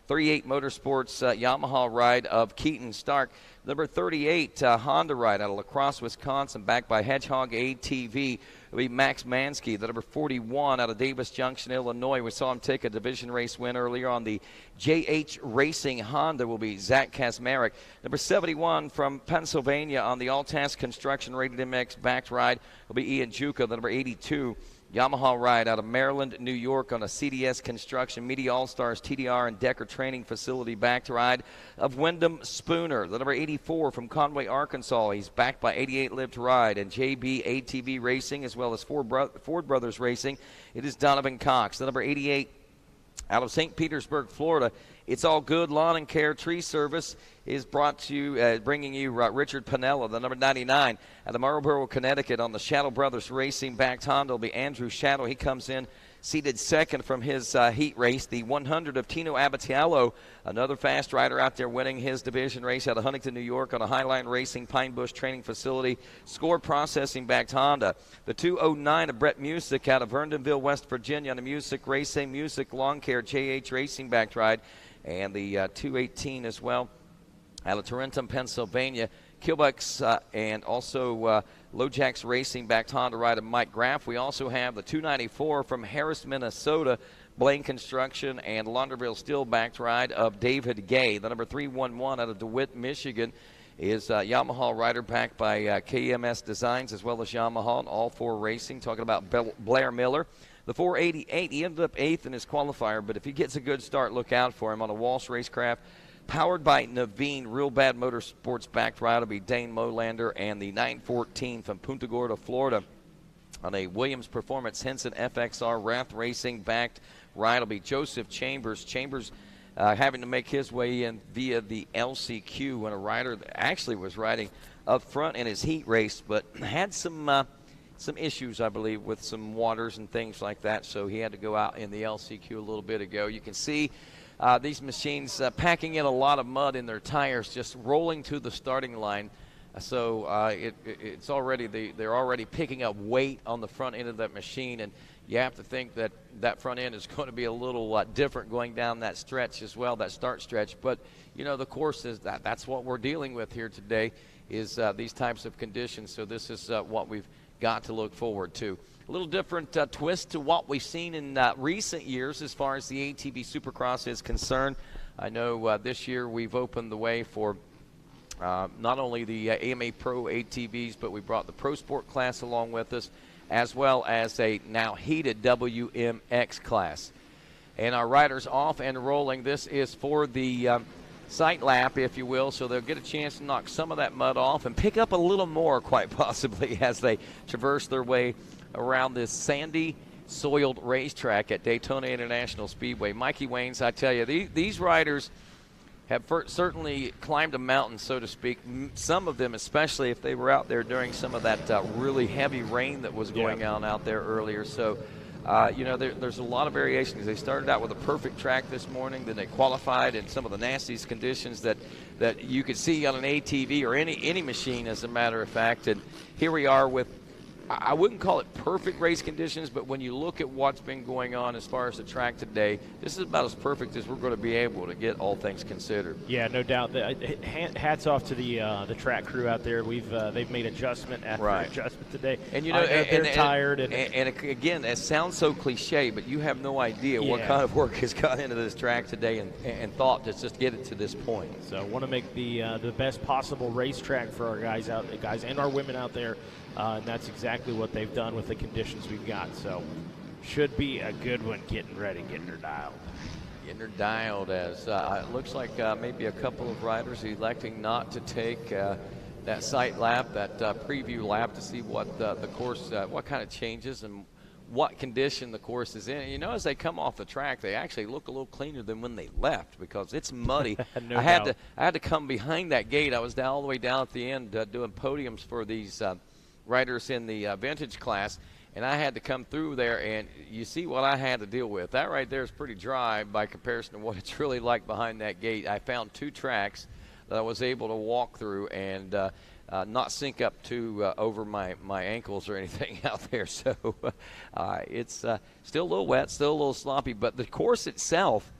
38 Motorsports Yamaha ride of Keaton Stark. Number 38 Honda ride out of La Crosse, Wisconsin, backed by Hedgehog ATV. It'll be Max Mansky. The number 41 out of Davis Junction, Illinois. We saw him take a division race win earlier on the JH Racing Honda. Will be Zach Kasmarek. Number 71 from Pennsylvania on the Altas Construction Rated MX backed ride will be Ian Juka. The number 82 Yamaha ride out of Maryland, New York on a CDS Construction Media All-Stars TDR and Decker Training Facility backed ride of Wyndham Spooner. The number 84 from Conway, Arkansas. He's backed by 88 Live to Ride and JB ATV Racing as well as Ford Brothers Racing. It is Donovan Cox. The number 88 out of St. Petersburg, Florida. It's All Good Lawn and Care Tree Service is brought to you, bringing you Richard Pinella. The number 99 out of Marlboro, Connecticut on the Shadow Brothers Racing backed Honda will be Andrew Shadow. He comes in seated second from his heat race. The 100 of Tino Abatiello, another fast rider out there winning his division race out of Huntington, New York on a Highline Racing Pine Bush Training Facility. Score Processing backed Honda. The 209 of Brett Music out of Herndonville, West Virginia on a Music Racing, Music Lawn Care JH Racing backed ride. And the 218 as well out of Tarentum, Pennsylvania. Kilbucks and also Lojacks Racing backed Honda ride of Mike Graff. We also have the 294 from Harris, Minnesota, Blaine Construction and Launderville Steel backed ride of David Gay. The number 311 out of DeWitt, Michigan is Yamaha rider backed by KMS Designs as well as Yamaha and All 4 Racing. Talking about Blair Miller. The 488, he ended up 8th in his qualifier, but if he gets a good start, look out for him on a Walsh Racecraft. Powered by Naveen, Real Bad Motorsports backed ride will be Dane Molander, and the 914 from Punta Gorda, Florida on a Williams Performance Henson FXR Rath Racing backed ride will be Joseph Chambers. Chambers having to make his way in via the LCQ when a rider that actually was riding up front in his heat race, but had some issues, I believe, with some waters and things like that, so he had to go out in the LCQ a little bit ago. You can see these machines packing in a lot of mud in their tires, just rolling to the starting line. So it's already they're already picking up weight on the front end of that machine, and you have to think that that front end is going to be a little different going down that stretch as well, that start stretch. But you know, the course is that's what we're dealing with here today is these types of conditions. So this is what we've got to look forward to. A little different twist to what we've seen in recent years as far as the ATV Supercross is concerned. I know this year we've opened the way for not only the AMA Pro ATVs, but we brought the Pro Sport class along with us, as well as a now heated WMX class. And our riders off and rolling. This is for the sight lap, if you will, so they'll get a chance to knock some of that mud off and pick up a little more, quite possibly, as they traverse their way around this sandy soiled racetrack at Daytona International Speedway. Mikey Waynes, I tell you, these riders have certainly climbed a mountain, so to speak. Some of them, especially if they were out there during some of that really heavy rain that was going on out there earlier. So, you know, there's a lot of variations. They started out with a perfect track this morning, then they qualified in some of the nastiest conditions that you could see on an ATV or any machine, as a matter of fact. And here we are with I wouldn't call it perfect race conditions, but when you look at what's been going on as far as the track today, this is about as perfect as we're going to be able to get, all things considered. Yeah, no doubt. Hats off to the track crew out there. They've made adjustment after adjustment today. And you know, they're tired. And again, it sounds so cliche, but you have no idea what kind of work has gone into this track today and thought to just get it to this point. So, want to make the best possible racetrack for our guys and our women out there, and that's exactly what they've done with the conditions we've got. So, should be a good one. Getting ready, getting her dialed. Getting her dialed as it looks like maybe a couple of riders electing not to take that sight lap, that preview lap, to see what the course, what kind of changes and what condition the course is in. And you know, as they come off the track, they actually look a little cleaner than when they left because it's muddy. No I doubt. had to come behind that gate. I was down all the way down at the end doing podiums for these riders in the vintage class, and I had to come through there, and you see what I had to deal with. That right there is pretty dry by comparison to what it's really like behind that gate. I found 2 tracks that I was able to walk through and not sink up to over my ankles or anything out there. So it's still a little wet, still a little sloppy, but the course itself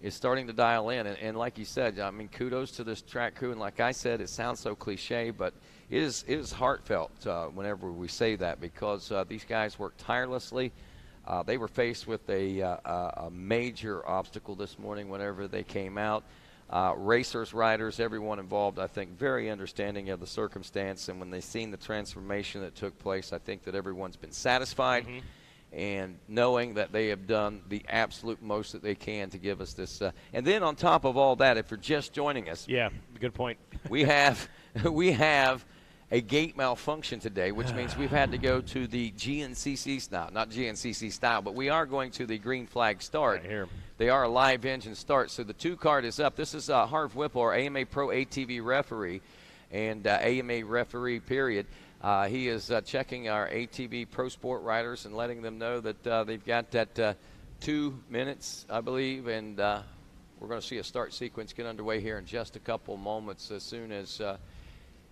is starting to dial in. And like you said, I mean, kudos to this track crew. And like I said, it sounds so cliche, but it is heartfelt whenever we say that, because these guys work tirelessly. They were faced with a major obstacle this morning whenever they came out. Racers, riders, everyone involved, I think, very understanding of the circumstance. And when they've seen the transformation that took place, I think that everyone's been satisfied and knowing that they have done the absolute most that they can to give us this. And then on top of all that, if you're just joining us. Yeah, good point. we have a gate malfunction today, which means we've had to go to the GNCC style. Not GNCC style, but we are going to the green flag start. Right here. They are a live engine start. So the 2 card is up. This is Harv Whipple, our AMA Pro ATV referee and AMA referee, period. He is checking our ATV Pro Sport riders and letting them know that they've got that 2 minutes, I believe, and we're going to see a start sequence get underway here in just a couple moments. As soon as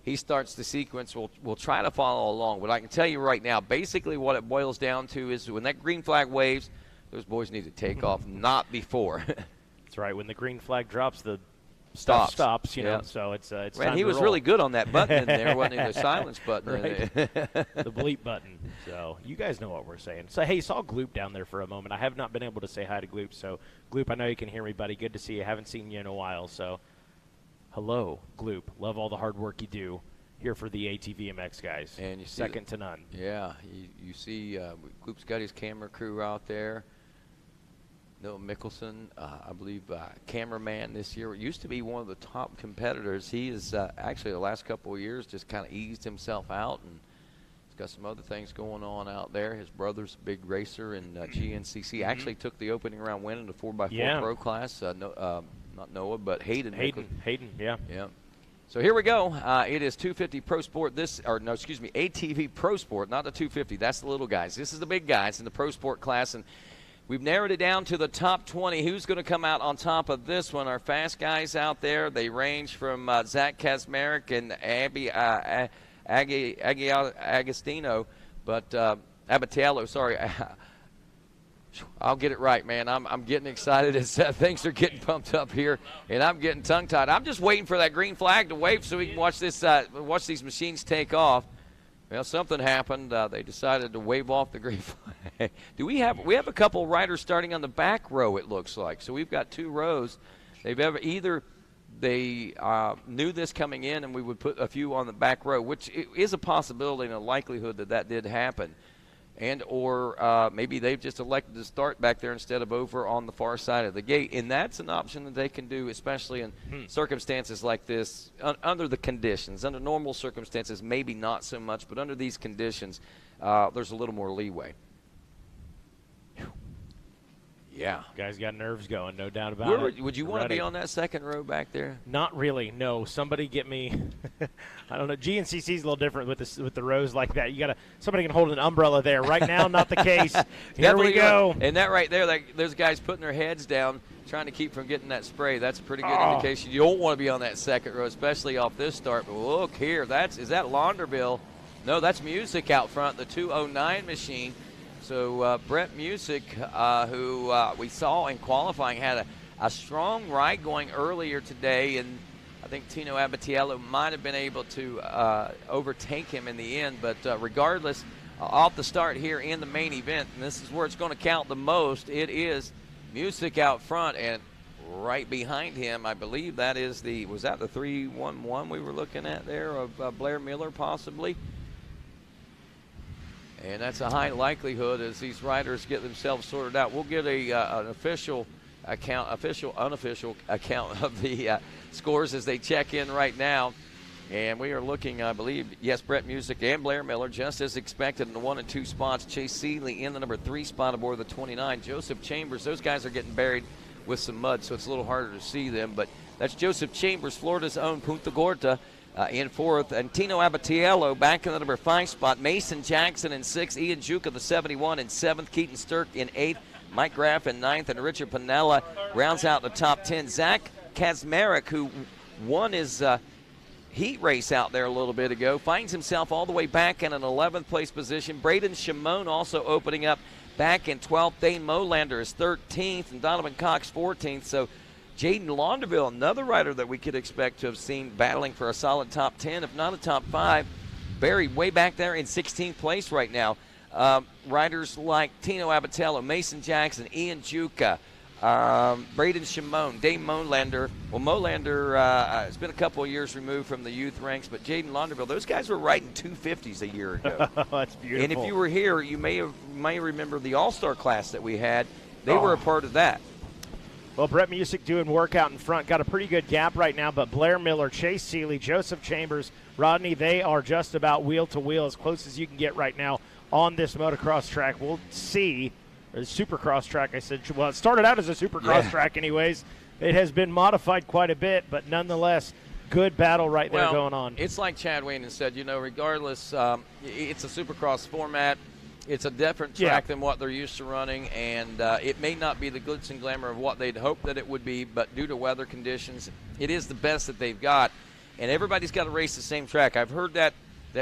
he starts the sequence, we'll try to follow along. But I can tell you right now, basically what it boils down to is when that green flag waves, those boys need to take off, not before. That's right. When the green flag drops, the stops. Stops, you know. So it's Man, time he to was roll. really good on that button in there, wasn't he? The silence button. Right. The bleep button. So you guys know what we're saying. So, hey, saw Gloop down there for a moment. I have not been able to say hi to Gloop. So, Gloop, I know you can hear me, buddy. Good to see you. Haven't seen you in a while. So, hello, Gloop. Love all the hard work you do here for the ATVMX guys. And you see second to none. Yeah, you see Gloop's got his camera crew out there. Noah Mickelson, I believe, cameraman this year. Used to be one of the top competitors. He is actually the last couple of years just kind of eased himself out, and he's got some other things going on out there. His brother's a big racer in GNCC. Actually took the opening round win in the 4x4 Pro class. Not Noah, but Hayden. Hayden, yeah. Yeah. So here we go. It is 250 Pro Sport. ATV Pro Sport, not the 250. That's the little guys. This is the big guys in the Pro Sport class, and we've narrowed it down to the top 20. Who's going to come out on top of this one? Our fast guys out there. They range from Zach Kazmarek and Agostino, but Abatello, sorry. I'll get it right, man. I'm getting excited as things are getting pumped up here, and I'm getting tongue-tied. I'm just waiting for that green flag to wave so we can watch this, watch these machines take off. Well, something happened. They decided to wave off the green flag. We have a couple riders starting on the back row, it looks like. So we've got 2 rows. They knew this coming in, and we would put a few on the back row, which is a possibility and a likelihood that did happen. And or maybe they've just elected to start back there instead of over on the far side of the gate. And that's an option that they can do, especially in circumstances like this, under the conditions. Under normal circumstances, maybe not so much, but under these conditions, there's a little more leeway. Yeah. Guys got nerves going, no doubt about it. Would you want to be on that second row back there? Not really, no. Somebody get me. I don't know. GNCC is a little different with the rows like that. Somebody can hold an umbrella there. Right now, not the case. Here we go. And that right there, those guys putting their heads down, trying to keep from getting that spray. That's a pretty good indication. You don't want to be on that second row, especially off this start. But look here, is that Launderville? No, that's Music out front, the 209 machine. So Brett Music, who we saw in qualifying, had a strong ride going earlier today, and I think Tino Abatiello might have been able to overtake him in the end. But regardless, off the start here in the main event, and this is where it's going to count the most, it is Music out front, and right behind him, I believe that is was that the 311 we were looking at there of Blair Miller possibly? And that's a high likelihood as these riders get themselves sorted out. We'll get an official account, unofficial account of the scores as they check in right now. And we are looking, I believe, yes, Brett Music and Blair Miller, just as expected in the 1 and 2 spots. Chase Seeley in the number 3 spot aboard the 29. Joseph Chambers, those guys are getting buried with some mud, so it's a little harder to see them. But that's Joseph Chambers, Florida's own Punta Gorda, in 4th. And Tino Abatiello back in the number 5 spot. Mason Jackson in 6th. Ian Juka, the 71, in 7th. Keaton Sturk in 8th. Mike Graff in 9th. And Richard Pinella rounds out the top 10. Zach Kazmarek, who won his heat race out there a little bit ago, finds himself all the way back in an 11th place position. Braden Shimon also opening up back in 12th. Dane Molander is 13th, and Donovan Cox 14th. So Jaden Launderville, another rider that we could expect to have seen battling for a solid top 10, if not a top 5, buried way back there in 16th place right now. Riders like Tino Abatiello, Mason Jackson, Ian Juka, Braden Shimon, Dane Molander. Well, Molander has been a couple of years removed from the youth ranks, but Jaden Launderville, those guys were riding 250s a year ago. That's beautiful. And if you were here, you may remember the All-Star class that we had. They were a part of that. Well, Brett Music doing work out in front. Got a pretty good gap right now, but Blair Miller, Chase Seeley, Joseph Chambers, Rodney, they are just about wheel to wheel, as close as you can get right now on this motocross track. We'll see. Or Supercross track, I said. Well, it started out as a Supercross track anyways. It has been modified quite a bit, but nonetheless, good battle right there going on. It's like Chad Weinen said, regardless, it's a Supercross format. It's a different track than what they're used to running, and it may not be the glitz and glamour of what they'd hoped that it would be, but due to weather conditions, it is the best that they've got. And everybody's got to race the same track. I've heard that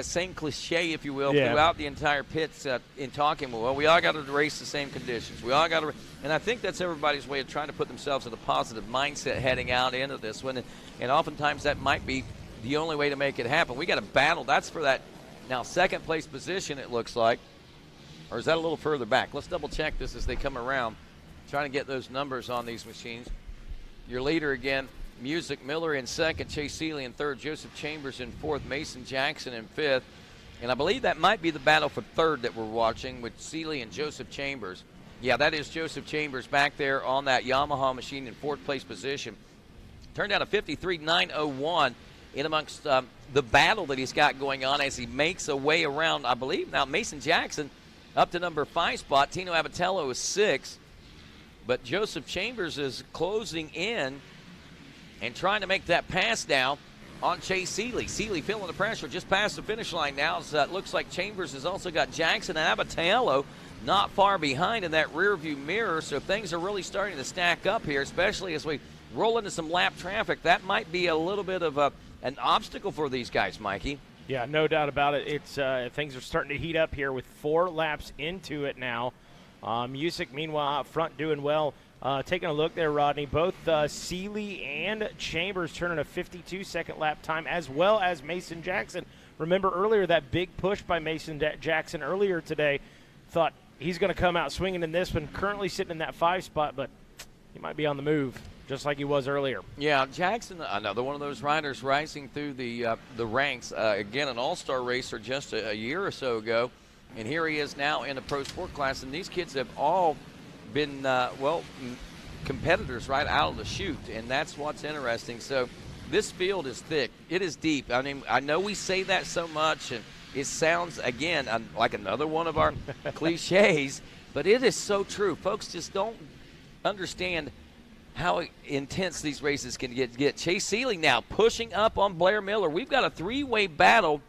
same cliche, if you will, throughout the entire pits in talking. Well, we all got to race the same conditions. We all got to, and I think that's everybody's way of trying to put themselves in a positive mindset heading out into this one. And oftentimes that might be the only way to make it happen. We got to battle. That's for that now second place position, it looks like. Or is that a little further back? Let's double check this as they come around, trying to get those numbers on these machines. Your leader again, Music Miller in 2nd, Chase Seeley in 3rd, Joseph Chambers in 4th, Mason Jackson in 5th. And I believe that might be the battle for 3rd that we're watching with Seeley and Joseph Chambers. Yeah, that is Joseph Chambers back there on that Yamaha machine in 4th place position. Turned out a 53.901 in amongst the battle that he's got going on as he makes a way around, I believe. Now, Mason Jackson up to number 5 spot. Tino Abatiello is 6. But Joseph Chambers is closing in and trying to make that pass now on Chase Seeley. Seeley feeling the pressure just past the finish line now. So it looks like Chambers has also got Jackson and Abatiello not far behind in that rear view mirror. So things are really starting to stack up here, especially as we roll into some lap traffic. That might be a little bit of an obstacle for these guys, Mikey. Yeah, no doubt about it. It's things are starting to heat up here with 4 laps into it now. Music, meanwhile, out front doing well. Taking a look there, Rodney, both Seeley and Chambers turning a 52-second lap time, as well as Mason Jackson. Remember earlier that big push by Mason Jackson earlier today. Thought he's going to come out swinging in this one. Currently sitting in that 5 spot, but he might be on the move, just like he was earlier. Yeah, Jackson, another one of those riders rising through the ranks. Again, an all-star racer just a year or so ago. And here he is now in the Pro Sport class. And these kids have all been, competitors right out of the chute. And that's what's interesting. So this field is thick. It is deep. I mean, I know we say that so much. And it sounds, again, like another one of our cliches. But it is so true. Folks just don't understand how intense these races can get. Chase Seeley now pushing up on Blair Miller. We've got a 3-way battle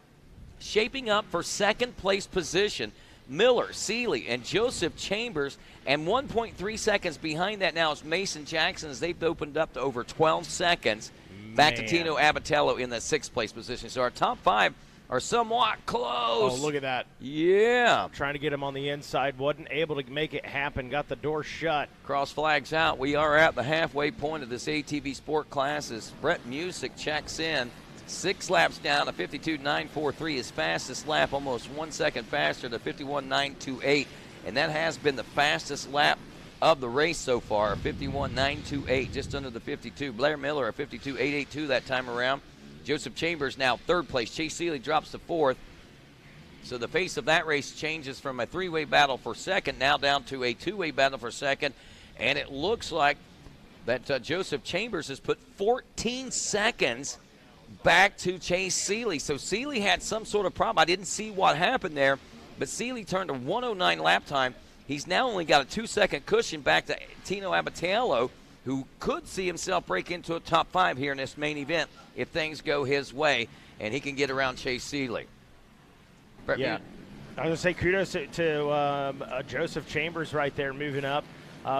shaping up for second place position. Miller, Seeley, and Joseph Chambers, and 1.3 seconds behind that now is Mason Jackson as they've opened up to over 12 seconds. Back to Tino Abatiello in the 6th place position. So our top 5 are somewhat close. Oh, look at that. Yeah. Trying to get him on the inside. Wasn't able to make it happen. Got the door shut. Cross flags out. We are at the halfway point of this ATV sport class as Brett Music checks in. 6 laps down, a 52.943, his fastest lap, almost 1 second faster to 51.928. And that has been the fastest lap of the race so far, 51.928, just under the 52. Blair Miller, a 52.882 that time around. Joseph Chambers now 3rd place. Chase Seeley drops to 4th. So the face of that race changes from a 3-way battle for 2nd now down to a 2-way battle for 2nd. And it looks like that Joseph Chambers has put 14 seconds back to Chase Seeley. So Seeley had some sort of problem. I didn't see what happened there, but Seeley turned a 109 lap time. He's now only got a 2-second cushion back to Tino Abatello, who could see himself break into a top 5 here in this main event if things go his way and he can get around Chase Seeley. Yeah. I was going to say kudos to Joseph Chambers right there moving up.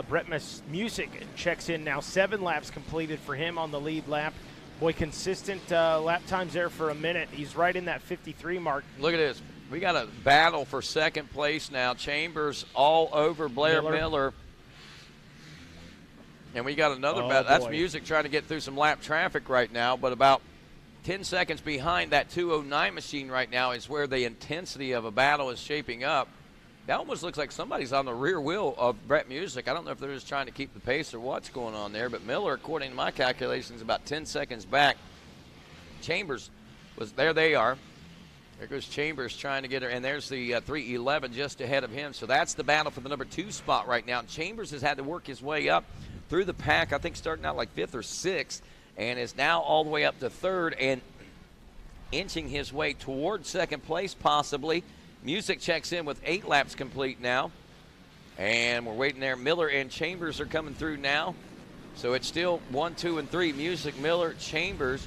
Brett Music checks in now. 7 laps completed for him on the lead lap. Boy, consistent lap times there for a minute. He's right in that 53 mark. Look at this. We got a battle for 2nd place now. Chambers all over Blair Miller. And we got another battle. That's Music trying to get through some lap traffic right now, but about 10 seconds behind that 209 machine right now is where the intensity of a battle is shaping up. That almost looks like somebody's on the rear wheel of Brett Music. I don't know if they're just trying to keep the pace or what's going on there, but Miller, according to my calculations, about 10 seconds back. Chambers was there. They are. There goes Chambers trying to get her, and there's the 311 just ahead of him. So that's the battle for the number 2 spot right now. Chambers has had to work his way up through the pack, I think starting out like 5th or 6th, and is now all the way up to 3rd and inching his way toward 2nd place possibly. Music checks in with 8 laps complete now. And we're waiting there. Miller and Chambers are coming through now. So it's still 1, 2, and 3. Music, Miller, Chambers.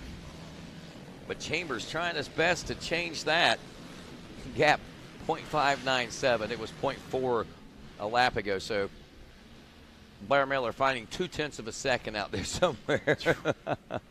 But Chambers trying his best to change that gap. 0.597. It was 0.4 a lap ago. So Blair Miller finding 0.2 of a second out there somewhere.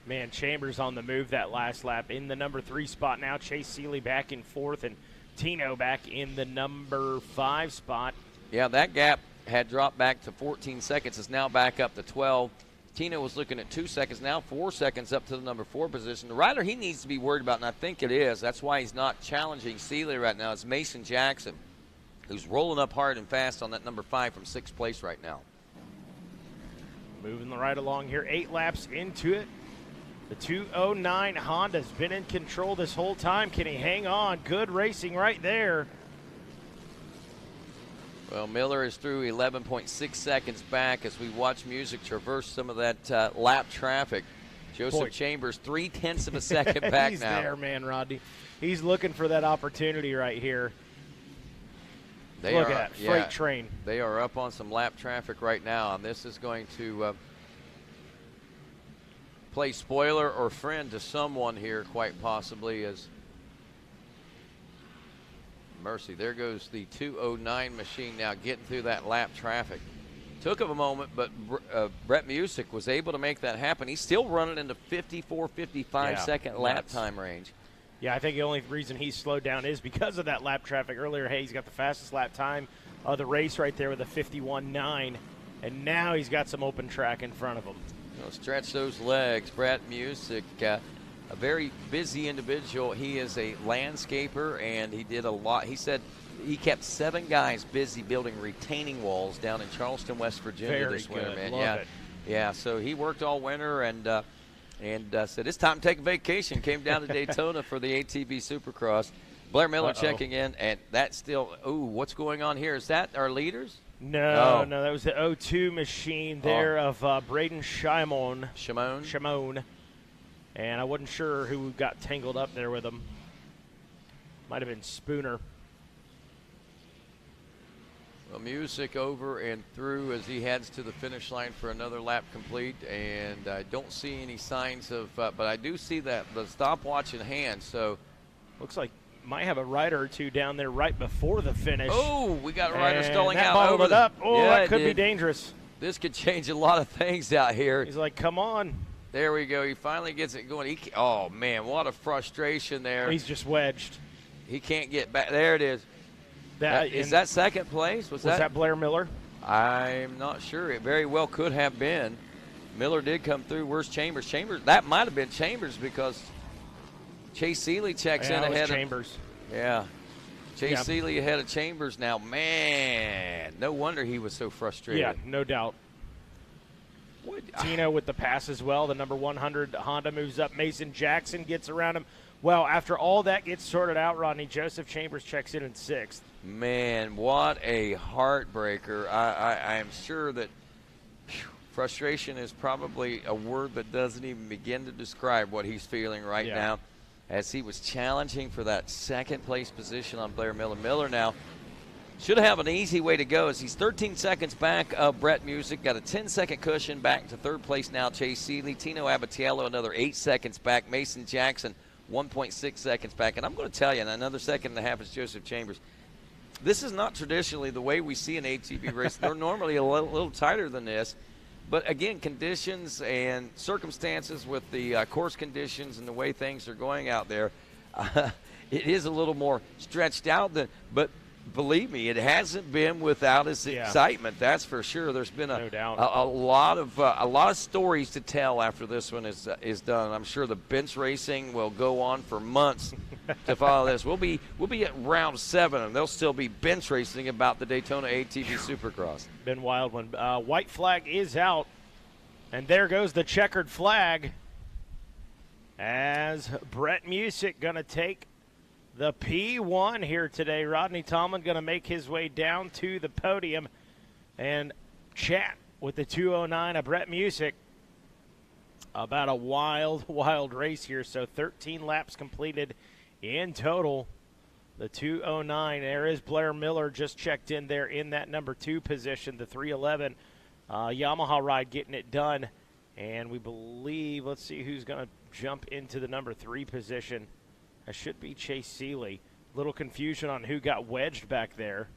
Man, Chambers on the move that last lap in the number 3 spot now. Chase Seeley back in 4th and Tino back in the number 5 spot. Yeah, that gap had dropped back to 14 seconds. It's now back up to 12. Tino was looking at 2 seconds, now 4 seconds up to the number 4 position. The rider he needs to be worried about, and I think it is, that's why he's not challenging Seeley right now, is Mason Jackson, who's rolling up hard and fast on that number 5 from 6th place right now. Moving right along here, 8 laps into it. The 209 Honda's been in control this whole time. Can he hang on? Good racing right there. Well, Miller is through 11.6 seconds back as we watch Music traverse some of that lap traffic. Joseph Chambers, 0.3 of a second back He's now. He's there, man, Rodney. He's looking for that opportunity right here. Look at that freight train. They are up on some lap traffic right now, and this is going to play spoiler or friend to someone here, quite possibly, as mercy. There goes the 209 machine now getting through that lap traffic. Took him a moment, but Brett Music was able to make that happen. He's still running in the 54, 55 second lap time range. Yeah, I think the only reason he's slowed down is because of that lap traffic earlier. Hey, he's got the fastest lap time of the race right there with a 51.9, and now he's got some open track in front of him. Stretch those legs. Brett Music, a very busy individual. He is a landscaper, and he did a lot. He said he kept 7 guys busy building retaining walls down in Charleston, West Virginia this winter, man. Love it. Yeah, so he worked all winter and said it's time to take a vacation. Came down to Daytona for the ATV Supercross. Blair Miller checking in, and that's still, what's going on here? Is that our leaders? No, that was the 02 machine there of Braden Shimon. Shimon. And I wasn't sure who got tangled up there with him. Might have been Spooner. Well, Music over and through as he heads to the finish line for another lap complete, and I don't see any signs of, but I do see that the stopwatch in hand, so. Looks like might have a rider or two down there right before the finish. Oh, we got a rider stalling that out. Bottled it up. Oh, yeah, that could be dangerous. This could change a lot of things out here. He's like, come on. There we go. He finally gets it going. Oh, man, what a frustration there. He's just wedged. He can't get back. There it is. Is that second place? Was that Blair Miller? I'm not sure. It very well could have been. Miller did come through. Where's Chambers? That might have been Chambers because Chase Seeley checks in ahead of Chambers. Yeah. Chase Seeley ahead of Chambers now. Man, no wonder he was so frustrated. Yeah, no doubt. Tino with the pass as well. The number 100 Honda moves up. Mason Jackson gets around him. Well, after all that gets sorted out, Rodney, Joseph Chambers checks in 6th. Man, what a heartbreaker. I am sure that frustration is probably a word that doesn't even begin to describe what he's feeling right now, as he was challenging for that second place position on Blair Miller. Miller now should have an easy way to go as he's 13 seconds back of Brett Music. Got a 10-second cushion back to third place now. Chase Seeley, Tino Abatiello, another 8 seconds back. Mason Jackson, 1.6 seconds back. And I'm going to tell you, in another second and a half is Joseph Chambers. This is not traditionally the way we see an ATV race. They're normally a little tighter than this. But, again, conditions and circumstances with the course conditions and the way things are going out there, it is a little more stretched out. But believe me, it hasn't been without its excitement. That's for sure. There's been a lot of stories to tell after this one is done. I'm sure the bench racing will go on for months to follow this. We'll be at round 7, and they'll still be bench racing about the Daytona ATV Supercross. Been wild one. White flag is out, and there goes the checkered flag as Brett Music going to take the P1 here today. Rodney Tomlin going to make his way down to the podium and chat with the 209 of Brett Music about a wild, wild race here. So 13 laps completed in total. The 209, there is Blair Miller just checked in there in that number 2 position, the 311 Yamaha ride getting it done. And we believe, let's see who's going to jump into the number 3 position. That should be Chase Seeley. Little confusion on who got wedged back there.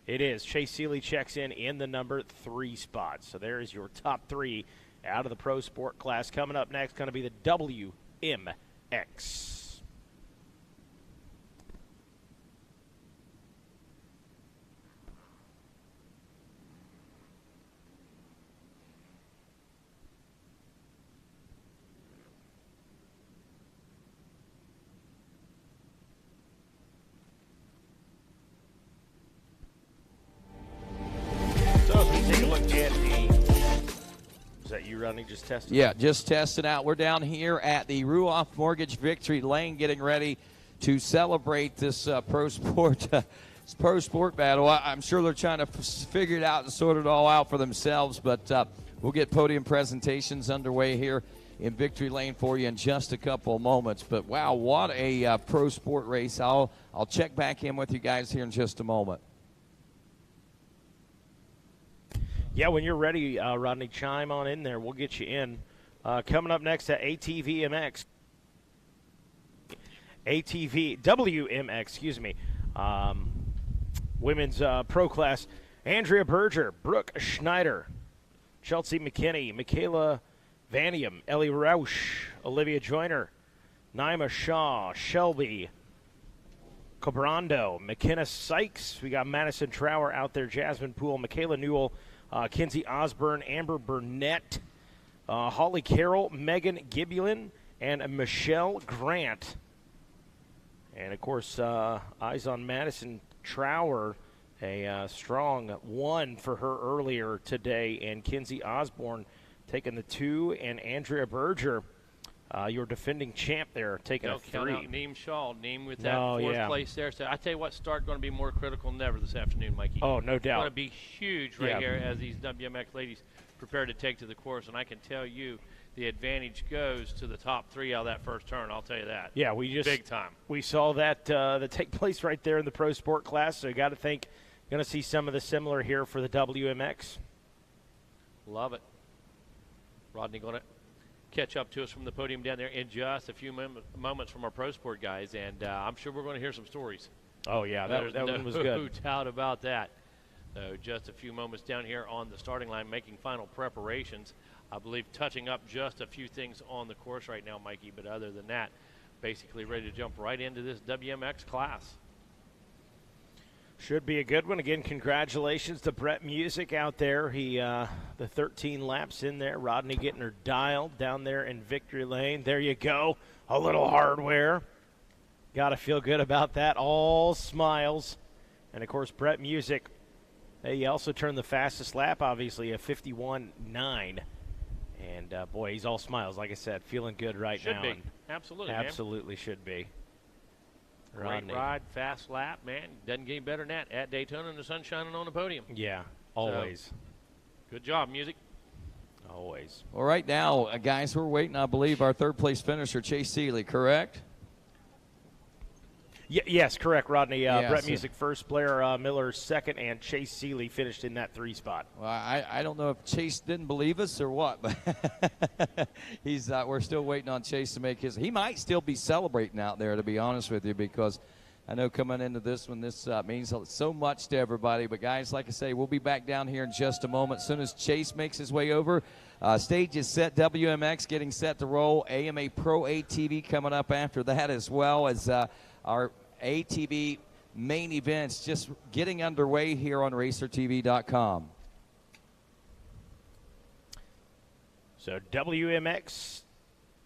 It is. Chase Seeley checks in the number 3 spot. So there is your top 3 out of the Pro Sport class. Coming up next, going to be the WMX. Is that you, Rodney, just testing? Yeah, just testing out. We're down here at the Ruoff Mortgage Victory Lane getting ready to celebrate this Pro Sport battle. I'm sure they're trying to figure it out and sort it all out for themselves, but we'll get podium presentations underway here in Victory Lane for you in just a couple of moments. But, wow, what a Pro Sport race. I'll check back in with you guys here in just a moment. Yeah, when you're ready, Rodney, chime on in there. We'll get you in. Coming up next at WMX, excuse me. Women's pro class, Andrea Berger, Brooke Schneider, Chelsea McKinney, Michaela Vanium, Ellie Roush, Olivia Joyner, Naima Shaw, Shelby Cobrando, McKenna Sykes. We got Madison Trower out there, Jasmine Poole, Michaela Newell, Kenzie Osborne, Amber Burnett, Holly Carroll, Megan Gibulin, and Michelle Grant. And, of course, eyes on Madison Trower, a strong 1 for her earlier today. And Kenzie Osborne taking the 2, and Andrea Berger, your defending champ there, taking a 3. Count out Neem Shaw. Neem with that 4th place there. So I tell you what, start going to be more critical than ever this afternoon, Mikey. Oh, no doubt. It's going to be huge right here as these WMX ladies prepare to take to the course. And I can tell you the advantage goes to the top 3 out of that first turn. I'll tell you that. Yeah, big time. We saw that take place right there in the Pro Sport class. So you got to think, going to see some of the similar here for the WMX. Love it. Rodney going to catch up to us from the podium down there in just a few moments from our Pro Sport guys, and I'm sure we're going to hear some stories. Oh, yeah, that one was good. No doubt about that. So just a few moments down here on the starting line, making final preparations. I believe touching up just a few things on the course right now, Mikey, but other than that, basically ready to jump right into this WMX class. Should be a good one. Again, congratulations to Brett Music out there. He the 13 laps in there. Rodney getting her dialed down there in victory lane. There you go. A little hardware. Got to feel good about that. All smiles. And, of course, Brett Music, he also turned the fastest lap, obviously, a 51.9. And, boy, he's all smiles. Like I said, feeling good right now. Should be. Absolutely, Absolutely man. Should be. Great Rodney. ride, fast lap, man. Doesn't get any better than that at Daytona and the sun shining on the podium. Yeah, always. So, good job, Music. Always. Well, right now, guys, we're waiting, I believe, our third-place finisher, Chase Seeley, correct? Yes, correct, Rodney. Yeah, Brett so Music first, Blair Miller second, and Chase Seeley finished in that 3 spot. Well, I don't know if Chase didn't believe us or what, but we're still waiting on Chase to make his. He might still be celebrating out there, to be honest with you, because I know coming into this one, this means so much to everybody. But, guys, like I say, we'll be back down here in just a moment. As soon as Chase makes his way over, stage is set. WMX getting set to roll. AMA Pro ATV coming up after that, as well as our ATV main events just getting underway here on RacerTV.com. So WMX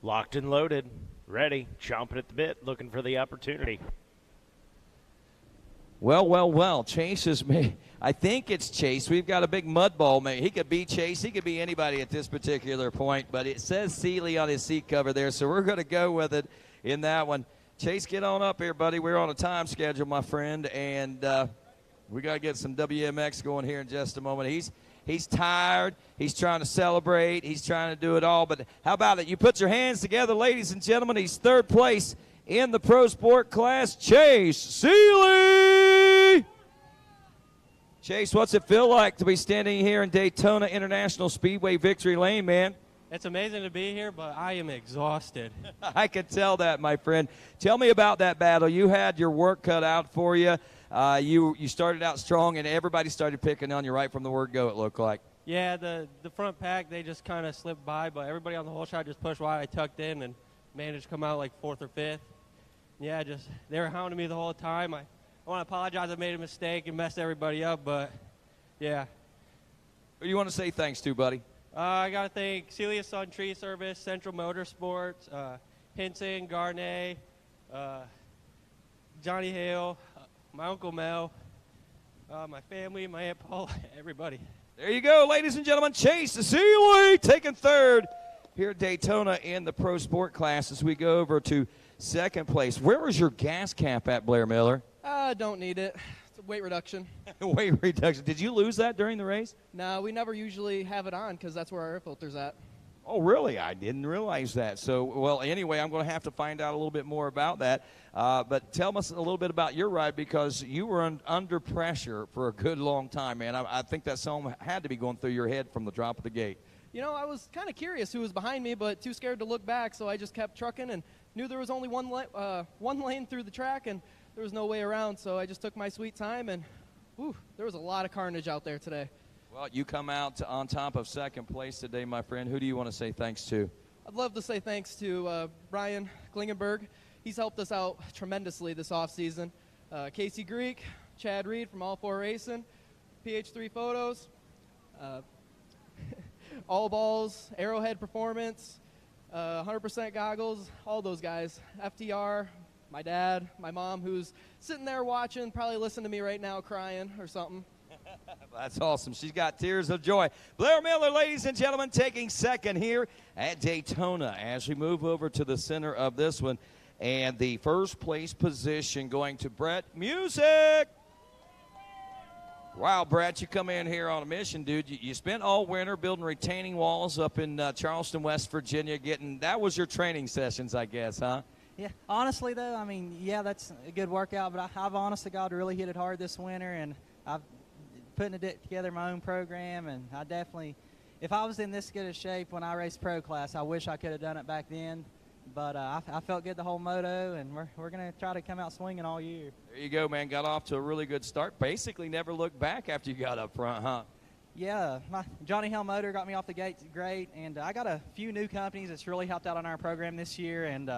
locked and loaded, ready, chomping at the bit, looking for the opportunity. Well, Chase is me. I think it's Chase. We've got a big mud ball. He could be Chase. He could be anybody at this particular point, but it says Seeley on his seat cover there, so we're going to go with it in that one. Chase, get on up here, buddy. We're on a time schedule, my friend, and we got to get some WMX going here in just a moment. He's tired. He's trying to celebrate. He's trying to do it all, but how about it? You put your hands together, ladies and gentlemen. He's third place in the Pro Sport class, Chase Seeley. Chase, what's it feel like to be standing here in Daytona International Speedway Victory Lane, man? It's amazing to be here, but I am exhausted. I can tell that, my friend. Tell me about that battle. You had your work cut out for you. You started out strong, and everybody started picking on you right from the word go, it looked like. Yeah, the front pack, they just kind of slipped by, but everybody on the whole shot just pushed wide. I tucked in and managed to come out like 4th or 5th. Yeah, they were hounding me the whole time. I want to apologize. I made a mistake and messed everybody up, but yeah. Who do you want to say thanks to, buddy? I got to thank Celia Sun Tree Service, Central Motorsports, Hinson, Garnet, Johnny Hale, my Uncle Mel, my family, my Aunt Paula, everybody. There you go, ladies and gentlemen. Chase Seeley taking third here at Daytona in the Pro Sport class as we go over to second place. Where was your gas cap at, Blair Miller? Don't need it. It's a weight reduction. Weight reduction. Did you lose that during the race? No, we never usually have it on because that's where our air filter's at. Oh, really? I didn't realize that. So, well, anyway, I'm going to have to find out a little bit more about that. But tell us a little bit about your ride because you were under pressure for a good long time, man. I think that song had to be going through your head from the drop of the gate. You know, I was kind of curious who was behind me, but too scared to look back, so I just kept trucking and knew there was only one lane through the track, and there was no way around, so I just took my sweet time, and whew, there was a lot of carnage out there today. Well, you come out on top of second place today, my friend. Who do you want to say thanks to? I'd love to say thanks to Brian Klingenberg. He's helped us out tremendously this offseason. Casey Greek, Chad Reed from All 4 Racing, PH3 Photos, All Balls, Arrowhead Performance, 100% Goggles, all those guys. FTR, my dad, my mom, who's sitting there watching, probably listening to me right now crying or something. That's awesome. She's got tears of joy. Blair Miller, ladies and gentlemen, taking second here at Daytona as we move over to the center of this one. And the first place position going to Brett Music. Wow, Brett, you come in here on a mission, dude. You spent all winter building retaining walls up in Charleston, West Virginia. That was your training sessions, I guess, huh? Yeah, honestly, though, I mean, yeah, that's a good workout, but I've honestly got to really hit it hard this winter, and I've putting together my own program, and I definitely, if I was in this good a shape when I raced pro class, I wish I could have done it back then. But I felt good the whole moto, and we're going to try to come out swinging all year. There you go, man. Got off to a really good start. Basically never looked back after you got up front, huh? Yeah, my Johnny Hill motor got me off the gate great, and I got a few new companies that's really helped out on our program this year. And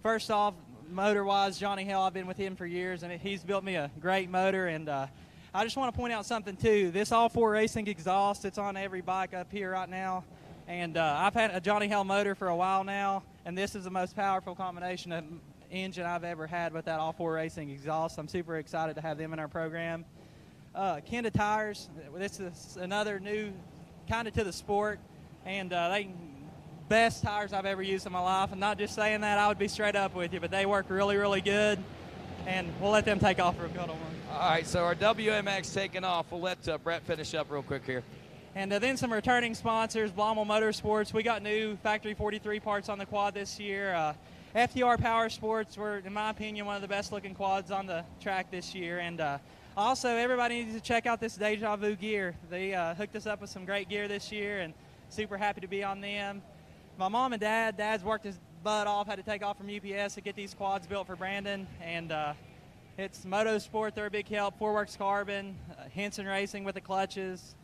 first off, motor-wise, Johnny Hill, I've been with him for years, and he's built me a great motor. And I just want to point out something, too. This all-4 racing exhaust, it's on every bike up here right now. And I've had a Johnny Hill motor for a while now, and this is the most powerful combination of engine I've ever had with that all-4 racing exhaust. I'm super excited to have them in our program. Kenda tires, this is another new kind of to the sport, and they best tires I've ever used in my life. I'm not just saying that, I would be straight up with you, but they work really, really good, and we'll let them take off for a couple more. All right, so our WMX taking off. We'll let Brett finish up real quick here. And then some returning sponsors, Blomel Motorsports. We got new Factory 43 parts on the quad this year. FTR Power Sports were, in my opinion, one of the best-looking quads on the track this year. And also, everybody needs to check out this Deja Vu gear. They hooked us up with some great gear this year, and super happy to be on them. My mom and dad's worked his butt off, had to take off from UPS to get these quads built for Brandon. And it's Motorsport, they're a big help. 4Works Carbon, Henson Racing with the clutches.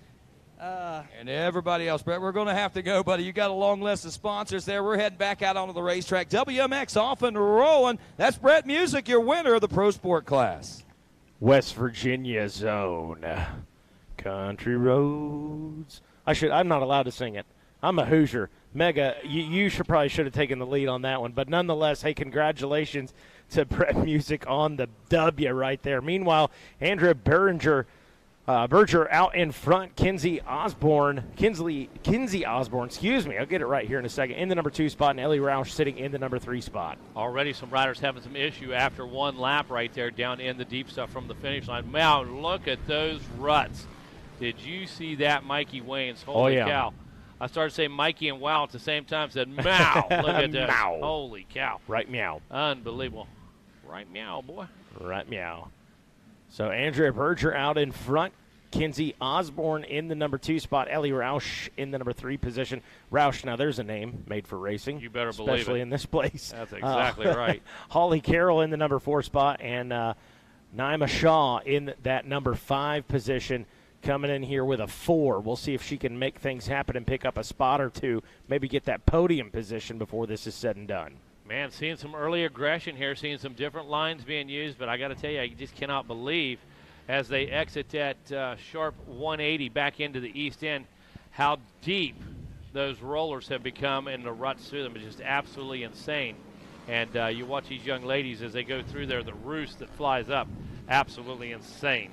And everybody else. Brett, we're going to have to go, buddy. You got a long list of sponsors there. We're heading back out onto the racetrack. WMX off and rolling. That's Brett Music, your winner of the Pro Sport class. West Virginia zone. Country roads. I'm not allowed to sing it. I'm a Hoosier. Mega, you should have taken the lead on that one. But nonetheless, hey, congratulations to Brett Music on the W right there. Meanwhile, Andrea Berger out in front. Kenzie Osborne, excuse me. I'll get it right here in a second. In the number 2 spot, and Ellie Roush sitting in the number 3 spot. Already some riders having some issue after one lap right there down in the deep stuff from the finish line. Wow, look at those ruts. Did you see that, Mikey Waynes? Holy cow. I started saying Mikey and wow at the same time. Said, meow. Look at this. Meow. Holy cow. Right meow. Unbelievable. Right meow, boy. Right meow. So Andrea Berger out in front. Kenzie Osborne in the number 2 spot. Ellie Roush in the number 3 position. Roush, now there's a name made for racing. You better believe it. Especially in this place. That's exactly right. Holly Carroll in the number 4 spot. And Naima Shaw in that number 5 position. Coming in here with a 4. We'll see if she can make things happen and pick up a spot or two. Maybe get that podium position before this is said and done. Man, seeing some early aggression here, seeing some different lines being used, but I got to tell you, I just cannot believe as they exit that sharp 180 back into the east end, how deep those rollers have become and the ruts through them is just absolutely insane. And you watch these young ladies as they go through there, the roost that flies up, absolutely insane.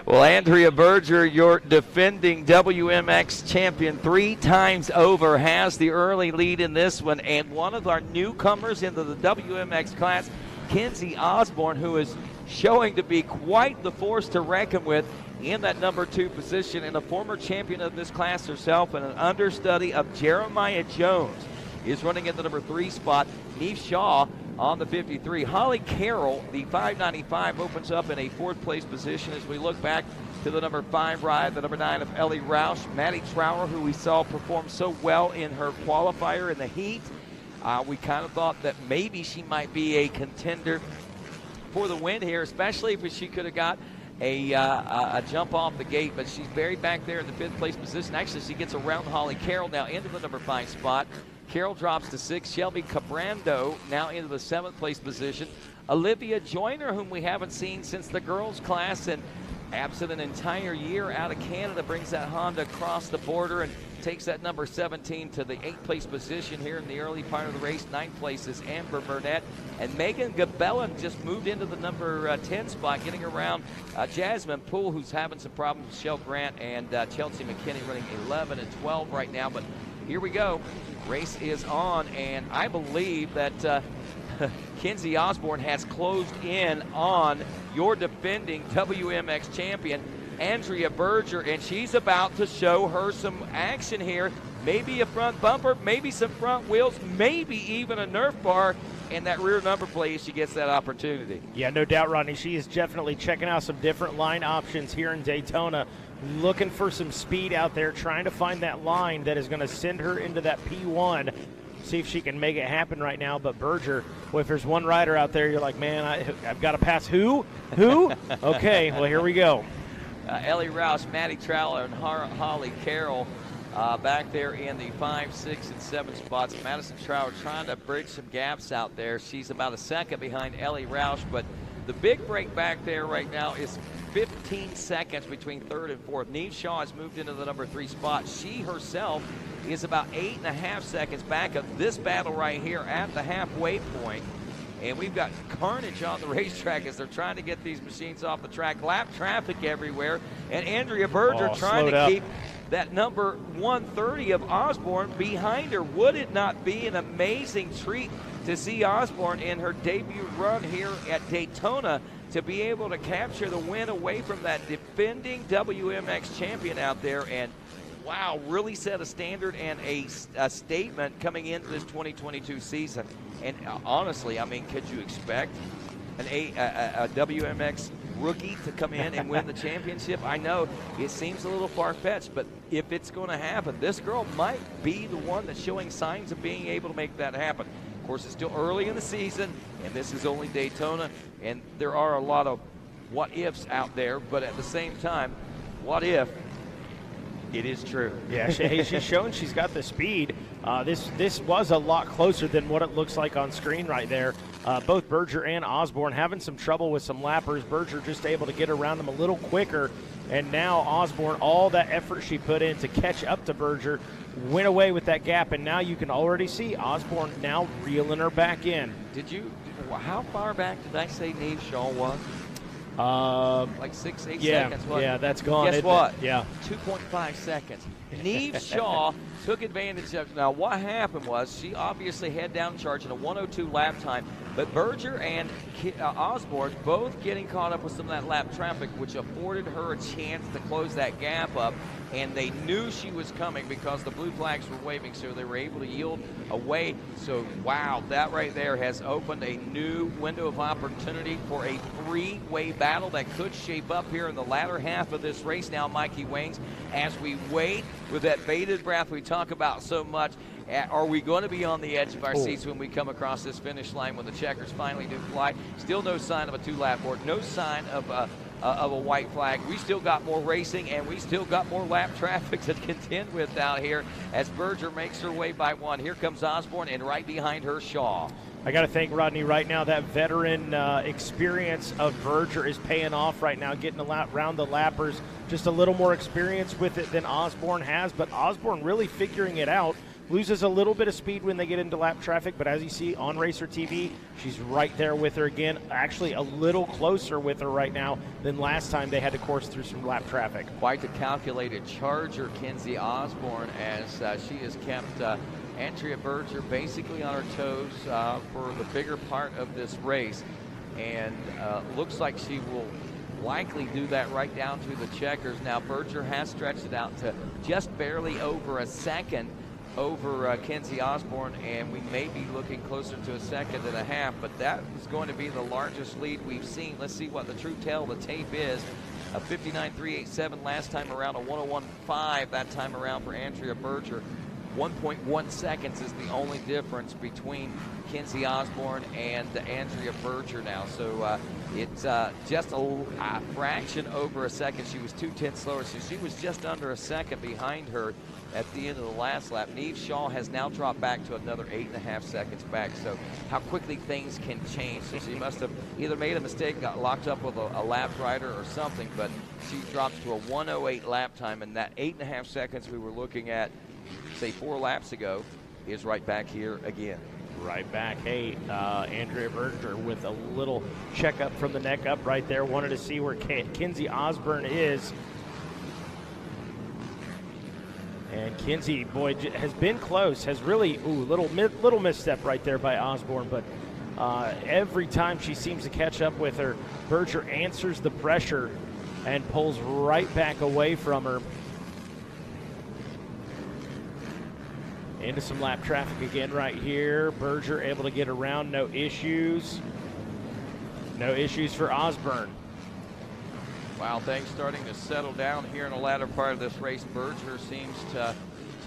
Well, Andrea Berger, your defending WMX champion 3 times over, has the early lead in this one. And one of our newcomers into the WMX class, Kenzie Osborne, who is showing to be quite the force to reckon with in that number 2 position, and a former champion of this class herself and an understudy of Jeremiah Jones, is running in the number 3 spot. Neve Shaw on the 53. Holly Carroll, the 595, opens up in a 4th place position as we look back to the number 5 ride, the number 9 of Ellie Roush. Madison Trower, who we saw perform so well in her qualifier in the heat. We kind of thought that maybe she might be a contender for the win here, especially if she could have got a jump off the gate, but she's buried back there in the 5th place position. Actually, she gets around Holly Carroll now into the number 5 spot. Carroll drops to 6. Shelby Cabrando now into the 7th place position. Olivia Joyner, whom we haven't seen since the girls class and absent an entire year out of Canada, brings that Honda across the border and takes that number 17 to the 8th place position here in the early part of the race. 9th place is Amber Burnett. And Megan Gabellin just moved into the number 10 spot, getting around Jasmine Poole, who's having some problems with Shell Grant, and Chelsea McKinney running 11 and 12 right now. But here we go. Race is on, and I believe that Kenzie Osborne has closed in on your defending WMX champion, Andrea Berger, and she's about to show her some action here. Maybe a front bumper, maybe some front wheels, maybe even a Nerf bar, and that rear number plate, she gets that opportunity. Yeah, no doubt, Rodney. She is definitely checking out some different line options here in Daytona, looking for some speed out there, trying to find that line that is going to send her into that P1. See if she can make it happen right now. But Berger, well, if there's one rider out there, you're like, man, I've got to pass who? Okay, well, here we go. Ellie Rouse, Maddie Trower, and Holly Carroll back there in the 5, 6, and 7 spots. Madison Trower trying to bridge some gaps out there. She's about a second behind Ellie Rouse, but the big break back there right now is 15 seconds between third and fourth. Neve Shaw has moved into the number 3 spot. She herself is about 8.5 seconds back of this battle right here at the halfway point. And we've got carnage on the racetrack as they're trying to get these machines off the track. Lap traffic everywhere. And Andrea Berger trying to keep that number 130 of Osborne behind her. Would it not be an amazing treat to see Osborne in her debut run here at Daytona to be able to capture the win away from that defending WMX champion out there? And wow, really set a standard and a statement coming into this 2022 season. And honestly, I mean, could you expect a WMX rookie to come in and win the championship? I know it seems a little far-fetched, but if it's going to happen, this girl might be the one that's showing signs of being able to make that happen. Of course, it's still early in the season, and this is only Daytona, and there are a lot of what-ifs out there, but at the same time, what if it is true? Yeah, she's shown she's got the speed. This was a lot closer than what it looks like on screen right there. Both Berger and Osborne having some trouble with some lappers. Berger just able to get around them a little quicker, and now Osborne, all that effort she put in to catch up to Berger, went away with that gap, and now you can already see Osborne now reeling her back in. How far back did I say Neve Shaw was? Like 6, 8 seconds. Yeah, that's gone. Guess what? Yeah. 2.5 seconds. Neve Shaw took advantage of. Now, what happened was she obviously had down charge in a 1:02 lap time, but Berger and Osborne both getting caught up with some of that lap traffic, which afforded her a chance to close that gap up. And they knew she was coming because the blue flags were waving, so they were able to yield away. So, wow, that right there has opened a new window of opportunity for a 3-way battle that could shape up here in the latter half of this race now, Mikey Waynes, as we wait with that bated breath we talk about so much. Are we going to be on the edge of our seats when we come across this finish line when the checkers finally do fly? Still no sign of a 2-lap board, no sign of a white flag. We still got more racing, and we still got more lap traffic to contend with out here as Berger makes her way by 1. Here comes Osborne, and right behind her, Shaw. I got to think, Rodney, right now that veteran experience of Berger is paying off right now, getting around the lappers. Just a little more experience with it than Osborne has, but Osborne really figuring it out. Loses a little bit of speed when they get into lap traffic, but as you see on Racer TV, she's right there with her again, actually a little closer with her right now than last time they had to course through some lap traffic. Quite the calculated charger, Kenzie Osborne, as she has kept Andrea Berger basically on her toes for the bigger part of this race, and looks like she will likely do that right down to the checkers. Now, Berger has stretched it out to just barely over a second over Kenzie Osborne, and we may be looking closer to a 1.5 seconds, but that is going to be the largest lead we've seen. Let's see what the true tale of the tape is. A 59.387 last time around, a 101.5 that time around for Andrea Berger. 1.1 seconds is the only difference between Kenzie Osborne and Andrea Berger now. So it's just a fraction over a second. She was 2/10 slower, so she was just under a second behind her at the end of the last lap. Neve Shaw has now dropped back to another 8.5 seconds back. So how quickly things can change. So she must have either made a mistake, got locked up with a lap rider or something, but she drops to a 1:08 lap time, and that 8.5 seconds we were looking at, say 4 laps ago, is right back here again. Right back. Hey, Andrea Berger with a little checkup from the neck up right there. Wanted to see where Kenzie Osborne is. And Kenzie, boy, has been close. Has really, little misstep right there by Osborne, but Every time she seems to catch up with her, Berger answers the pressure and pulls right back away from her. Into some lap traffic again right here. Berger able to get around, no issues. No issues for Osborne. Wow, things starting to settle down here in the latter part of this race. Berger seems to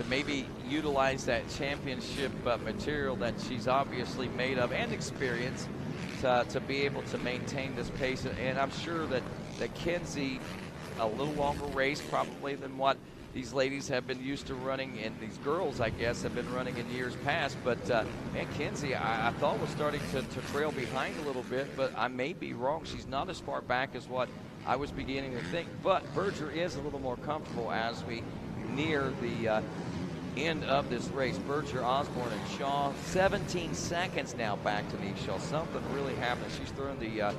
maybe utilize that championship material that she's obviously made of and experience to be able to maintain this pace. And I'm sure that Kenzie, a little longer race probably than what these ladies have been used to running, and these girls, I guess, have been running in years past. But, man, Kenzie, I thought was starting to trail behind a little bit, but I may be wrong. She's not as far back as what I was beginning to think. But Berger is a little more comfortable as we near the end of this race. Berger, Osborne, and Shaw, 17 seconds now back to Neve Shaw. Something really happened. She's thrown the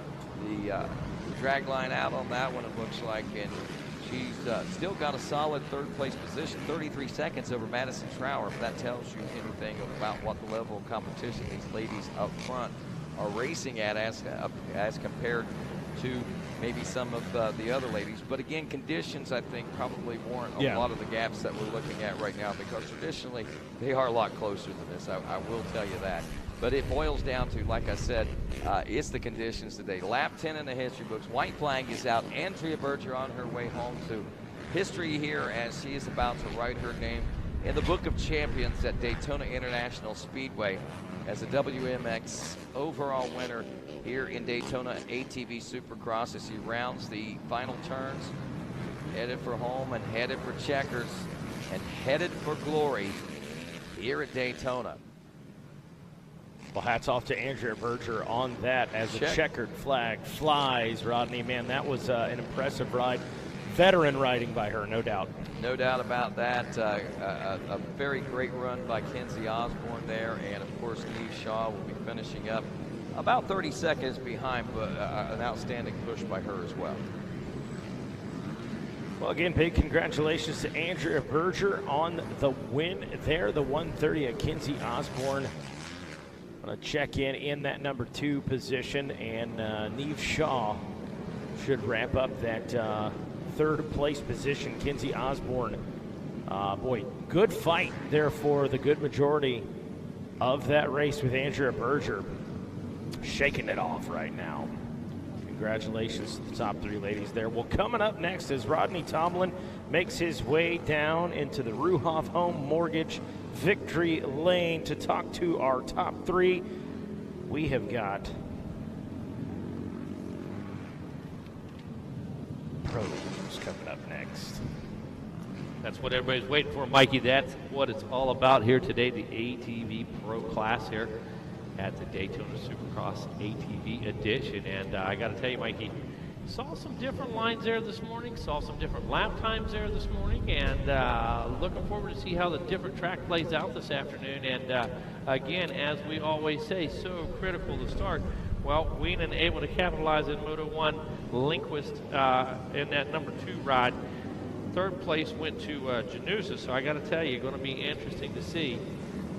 drag line out on that one, it looks like, and she's still got a solid third-place position, 33 seconds over Madison Trower. If that tells you anything about what the level of competition these ladies up front are racing at as compared to maybe some of the other ladies. But again, conditions, I think, probably warrant a lot of the gaps that we're looking at right now, because traditionally they are a lot closer than this. I will tell you that. But it boils down to, like I said, it's the conditions today. Lap 10 in the history books. White flag is out. Andrea Berger on her way home to history here as she is about to write her name in the Book of Champions at Daytona International Speedway as a WMX overall winner here in Daytona ATV Supercross as she rounds the final turns, headed for home and headed for checkers and headed for glory here at Daytona. Well, hats off to Andrea Berger on that as a checkered flag flies. Rodney, man, that was an impressive ride. Veteran riding by her, no doubt. No doubt about that. A very great run by Kenzie Osborne there, and of course Neve Shaw will be finishing up about 30 seconds behind, but an outstanding push by her as well. Well, again, big congratulations to Andrea Berger on the win there, the 130 at Kenzie Osborne. Going to check in that number 2 position, and Neve Shaw should wrap up that third place position. Kenzie Osborne, boy, good fight there for the good majority of that race with Andrea Berger shaking it off right now. Congratulations to the top 3 ladies there. Well, coming up next is Rodney Tomlin makes his way down into the Ruhoff Home Mortgage Victory Lane to talk to our top 3. We have got Pro Games coming up next. That's what everybody's waiting for, Mikey. That's what it's all about here today, the ATV Pro Class here at the Daytona Supercross ATV edition. And I got to tell you, Mikey, saw some different lines there this morning, saw some different lap times there this morning, and looking forward to see how the different track plays out this afternoon. And again, as we always say, so critical to start. Well, Weinen able to capitalize in Moto 1, Lindquist in that number 2 ride. Third place went to Janusa, so I got to tell you, going to be interesting to see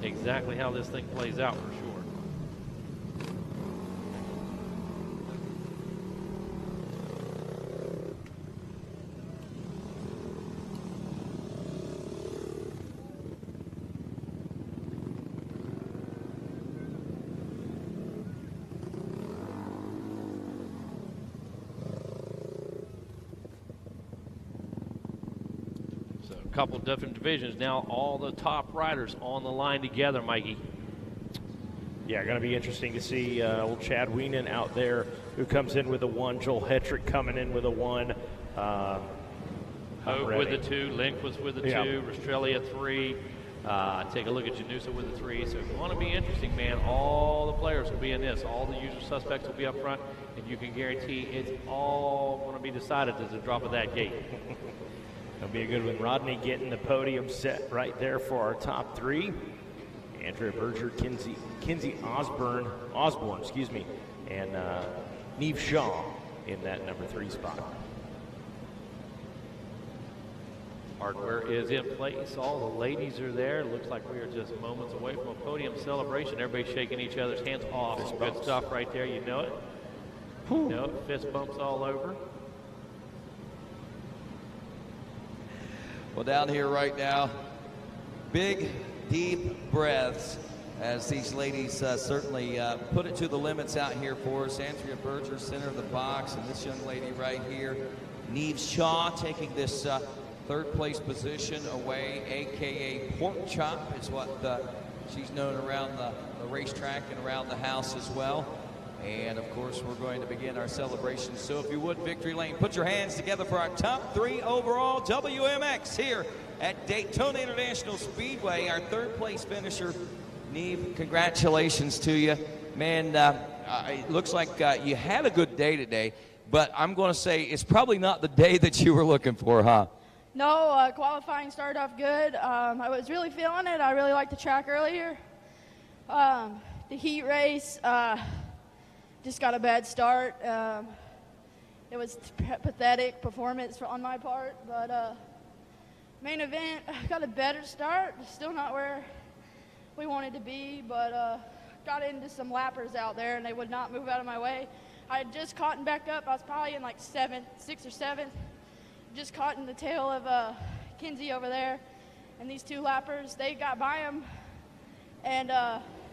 exactly how this thing plays out for sure. Couple different divisions now, all the top riders on the line together, Mikey. Yeah, going to be interesting to see old Chad Weinen out there, who comes in with a 1, Joel Hetrick coming in with a 1. Hogue with a 2, Lindquist with a 2, Rastrelli a 3. Take a look at Janusa with a 3. So it's going to be interesting, man. All the players will be in this. All the usual suspects will be up front, and you can guarantee it's all going to be decided at the drop of that gate. It'll be a good one. Rodney getting the podium set right there for our top 3. Andrea Berger, Kenzie Osborne, and Neve Shaw in that number 3 spot. Hardware is in place. All the ladies are there. Looks like we are just moments away from a podium celebration. Everybody's shaking each other's hands. Awesome. Good stuff right there. You know it. You know it. Fist bumps all over. Well, down here right now, big, deep breaths as these ladies certainly put it to the limits out here for us. Andrea Berger, center of the box, and this young lady right here, Neve Shaw, taking this third place position away, aka Pork Chop is what she's known around the racetrack and around the house as well. And of course, we're going to begin our celebration. So if you would, Victory Lane, put your hands together for our top 3 overall WMX here at Daytona International Speedway. Our third place finisher, Neve, congratulations to you. Man, it looks like you had a good day today, but I'm going to say it's probably not the day that you were looking for, huh? No, qualifying started off good. I was really feeling it. I really liked the track earlier. The heat race just got a bad start. It was pathetic performance on my part, but main event got a better start. Still not where we wanted to be, but got into some lappers out there, and they would not move out of my way. I had just caught back up. I was probably in like 6th or 7th. Just caught in the tail of Kenzie over there, and these 2 lappers, they got by him, and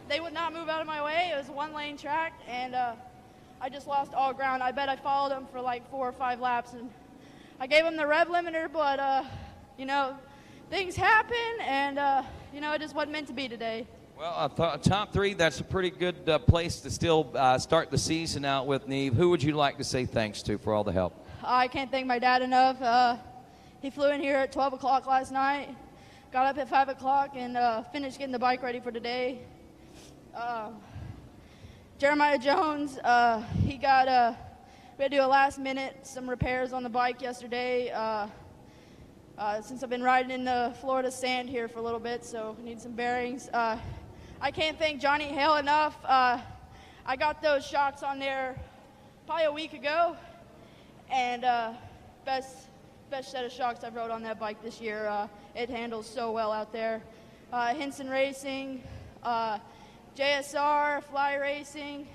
they would not move out of my way. It was a 1-lane track, and I just lost all ground. I bet I followed them for like 4 or 5 laps, and I gave them the rev limiter, but you know, things happen, and you know, it just wasn't meant to be today. Well, I thought top 3, that's a pretty good place to still start the season out with, Neve. Who would you like to say thanks to for all the help? I can't thank my dad enough. He flew in here at 12 o'clock last night, got up at 5 o'clock, and finished getting the bike ready for today. Jeremiah Jones, he got, we had to do a last minute, some repairs on the bike yesterday. Since I've been riding in the Florida sand here for a little bit, so I need some bearings. I can't thank Johnny Hale enough. I got those shocks on there probably a week ago, and best set of shocks I've rode on that bike this year. It handles so well out there. Henson Racing, JSR, Fly Racing.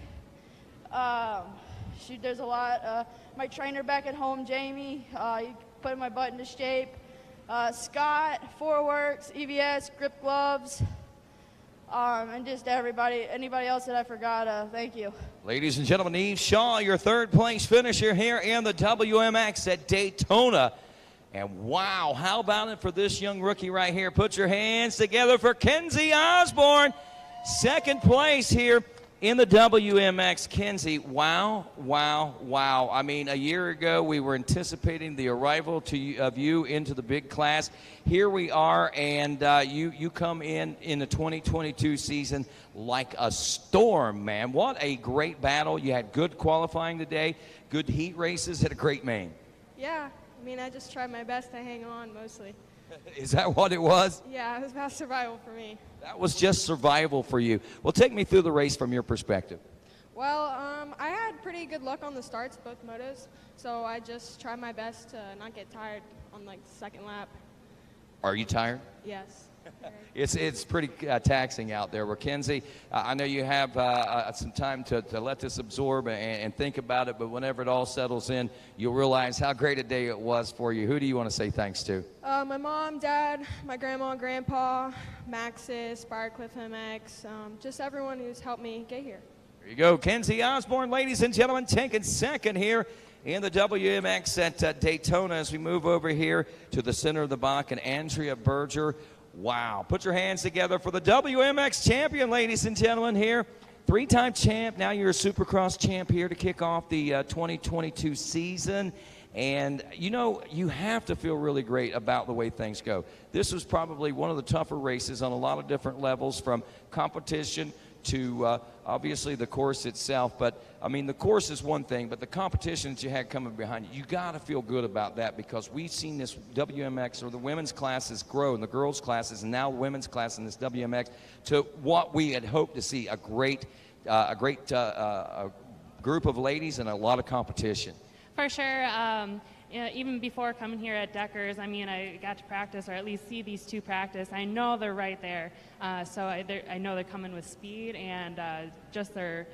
Shoot, there's a lot. My trainer back at home, Jamie, he put my butt into shape. Scott, 4Works, EVS, Grip Gloves, and just anybody else that I forgot, thank you. Ladies and gentlemen, Neve Shaw, your third place finisher here in the WMX at Daytona. And wow, how about it for this young rookie right here? Put your hands together for Kenzie Osborne. Second place here in the WMX. Kenzie, wow, wow, wow. I mean, a year ago we were anticipating the arrival of you into the big class. Here we are, and you come in the 2022 season like a storm, man. What a great battle. You had good qualifying today, good heat races, had a great main. Yeah, I mean, I just tried my best to hang on mostly. Is that what it was? Yeah, it was about survival for me. That was just survival for you. Well, take me through the race from your perspective. Well, I had pretty good luck on the starts, both motos, so I just tried my best to not get tired on like the second lap. Are you tired? Yes. It's pretty taxing out there. Well, Kenzie, I know you have some time to let this absorb and think about it, but whenever it all settles in, you'll realize how great a day it was for you. Who do you want to say thanks to? My mom, dad, my grandma and grandpa, Maxis, Briarcliff MX, just everyone who's helped me get here. There you go. Kenzie Osborne, ladies and gentlemen, taking second here in the WMX at Daytona as we move over here to the center of the block, and Andrea Berger. Wow. Put your hands together for the WMX champion, ladies and gentlemen, here. 3-time champ. Now you're a Supercross champ here to kick off the 2022 season. And, you know, you have to feel really great about the way things go. This was probably one of the tougher races on a lot of different levels, from competition to obviously the course itself. But, I mean, the course is one thing, but the competition that you had coming behind you, you got to feel good about that, because we've seen this WMX, or the women's classes, grow, and the girls' classes, and now the women's class in this WMX, to what we had hoped to see, a great group of ladies and a lot of competition. For sure. even before coming here at Deckers, I mean, I got to practice or at least see these two practice. I know they're right there. So I know they're coming with speed and just their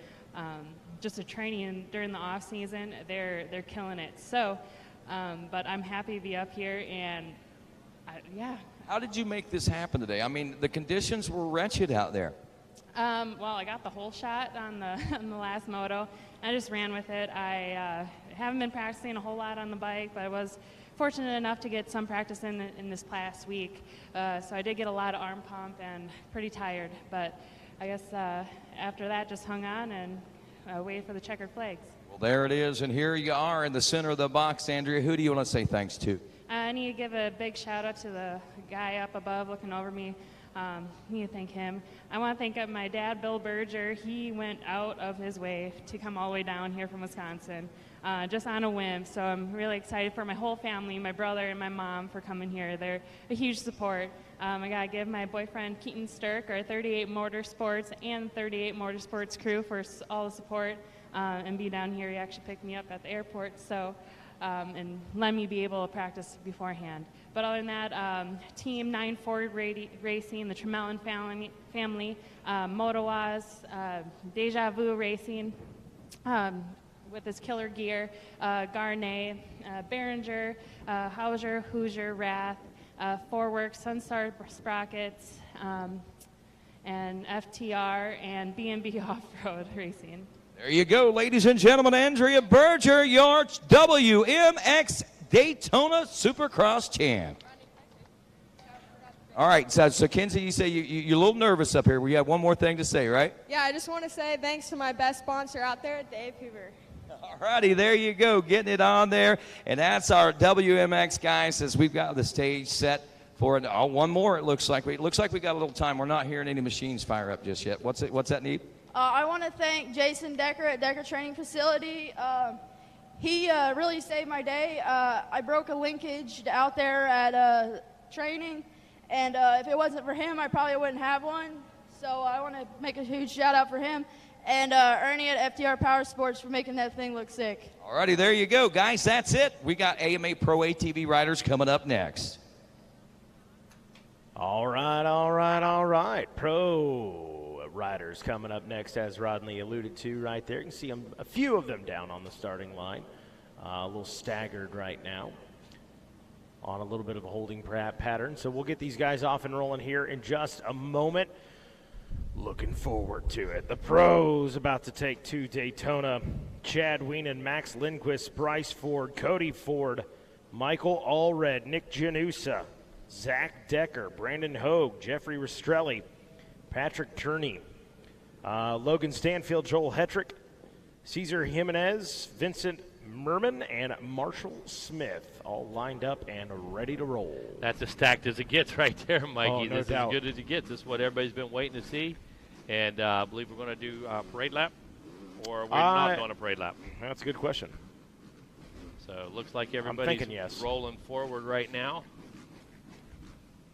training during the off season, they're killing it. So, but I'm happy to be up here and yeah. How did you make this happen today? I mean, the conditions were wretched out there. Well, I got the whole shot on the last moto. I just ran with it. I haven't been practicing a whole lot on the bike, but I was fortunate enough to get some practice in this past week. So I did get a lot of arm pump and pretty tired. But I guess after that, just hung on and waited for the checkered flags. Well, there it is, and here you are in the center of the box, Andrea. Who do you want to say thanks to? I need to give a big shout out to the guy up above looking over me. I need to thank him. I want to thank my dad, Bill Berger. He went out of his way to come all the way down here from Wisconsin, just on a whim. So I'm really excited for my whole family, my brother and my mom, for coming here. They're a huge support. I got to give my boyfriend, Keaton Sturk, our 38 Motorsports and 38 Motorsports crew for all the support and be down here. He actually picked me up at the airport. So. And let me be able to practice beforehand. But other than that, Team 9 Ford Racing, the Tremellin family, Motowaz, Deja Vu Racing with his killer gear, Garnet, Behringer, Hauser, Hoosier, Rath, Foreworks, Sunstar Sprockets, and FTR, and B&B Off-Road Racing. There you go, ladies and gentlemen. Andrea Berger, your WMX Daytona Supercross champ. All right, so Kenzie, you say you're a little nervous up here. We have one more thing to say, right? Yeah, I just want to say thanks to my best sponsor out there, Dave Hoover. All righty, there you go, getting it on there. And that's our WMX guys as we've got the stage set for one more, it looks like. It looks like we got a little time. We're not hearing any machines fire up just yet. What's that need? I want to thank Jason Decker at Decker Training Facility. He really saved my day. I broke a linkage out there at training, and if it wasn't for him, I probably wouldn't have one. So I want to make a huge shout out for him and Ernie at FTR Power Sports for making that thing look sick. All righty, there you go, guys. That's it. We got AMA Pro ATV riders coming up next. All right. Pro riders coming up next, as Rodney alluded to right there. You can see a few of them down on the starting line. A little staggered right now on a little bit of a holding pattern. So we'll get these guys off and rolling here in just a moment. Looking forward to it. The pros about to take to Daytona. Chad Weinen, Max Lindquist, Bryce Ford, Cody Ford, Michael Allred, Nick Janusa, Zach Decker, Brandon Hogue, Jeffrey Rastrelli, Patrick Turney, Logan Stanfield, Joel Hetrick, Cesar Jimenez, Vincent Merman, and Marshall Smith, all lined up and ready to roll. That's as stacked as it gets right there, Mikey. Oh, no This doubt. is as good as it gets. This is what everybody's been waiting to see. And I believe we're going to do a parade lap, or we're not doing a parade lap. That's a good question. So it looks like everybody's thinking yes. rolling forward right now.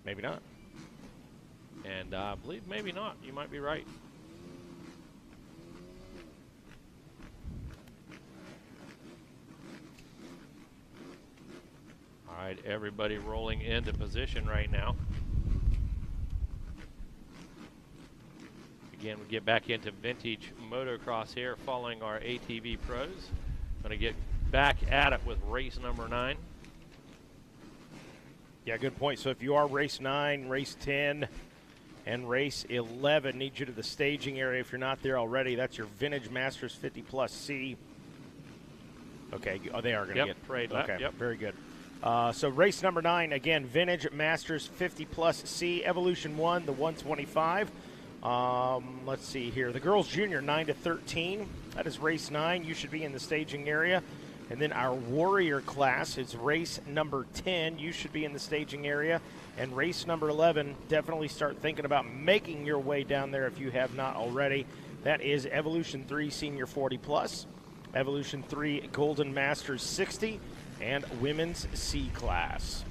Maybe not. And I believe maybe not. You might be right. All right, everybody rolling into position right now. Again, we get back into vintage motocross here following our ATV pros. Going to get back at it with race number 9. Yeah, good point. So if you are race 9, race 10, and race 11, need you to the staging area if you're not there already. That's your Vintage Masters 50 Plus C. Okay, they are going to get parade lap. Okay, Yep. very good. So race number 9, again, Vintage Masters 50 Plus C, Evolution 1, the 125. Let's see here. The girls junior 9 to 13. That is race 9. You should be in the staging area. And then our warrior class is race number 10. You should be in the staging area. And race number 11, definitely start thinking about making your way down there if you have not already. That is Evolution 3 Senior 40 Plus, Evolution 3 Golden Masters 60, and Women's C class.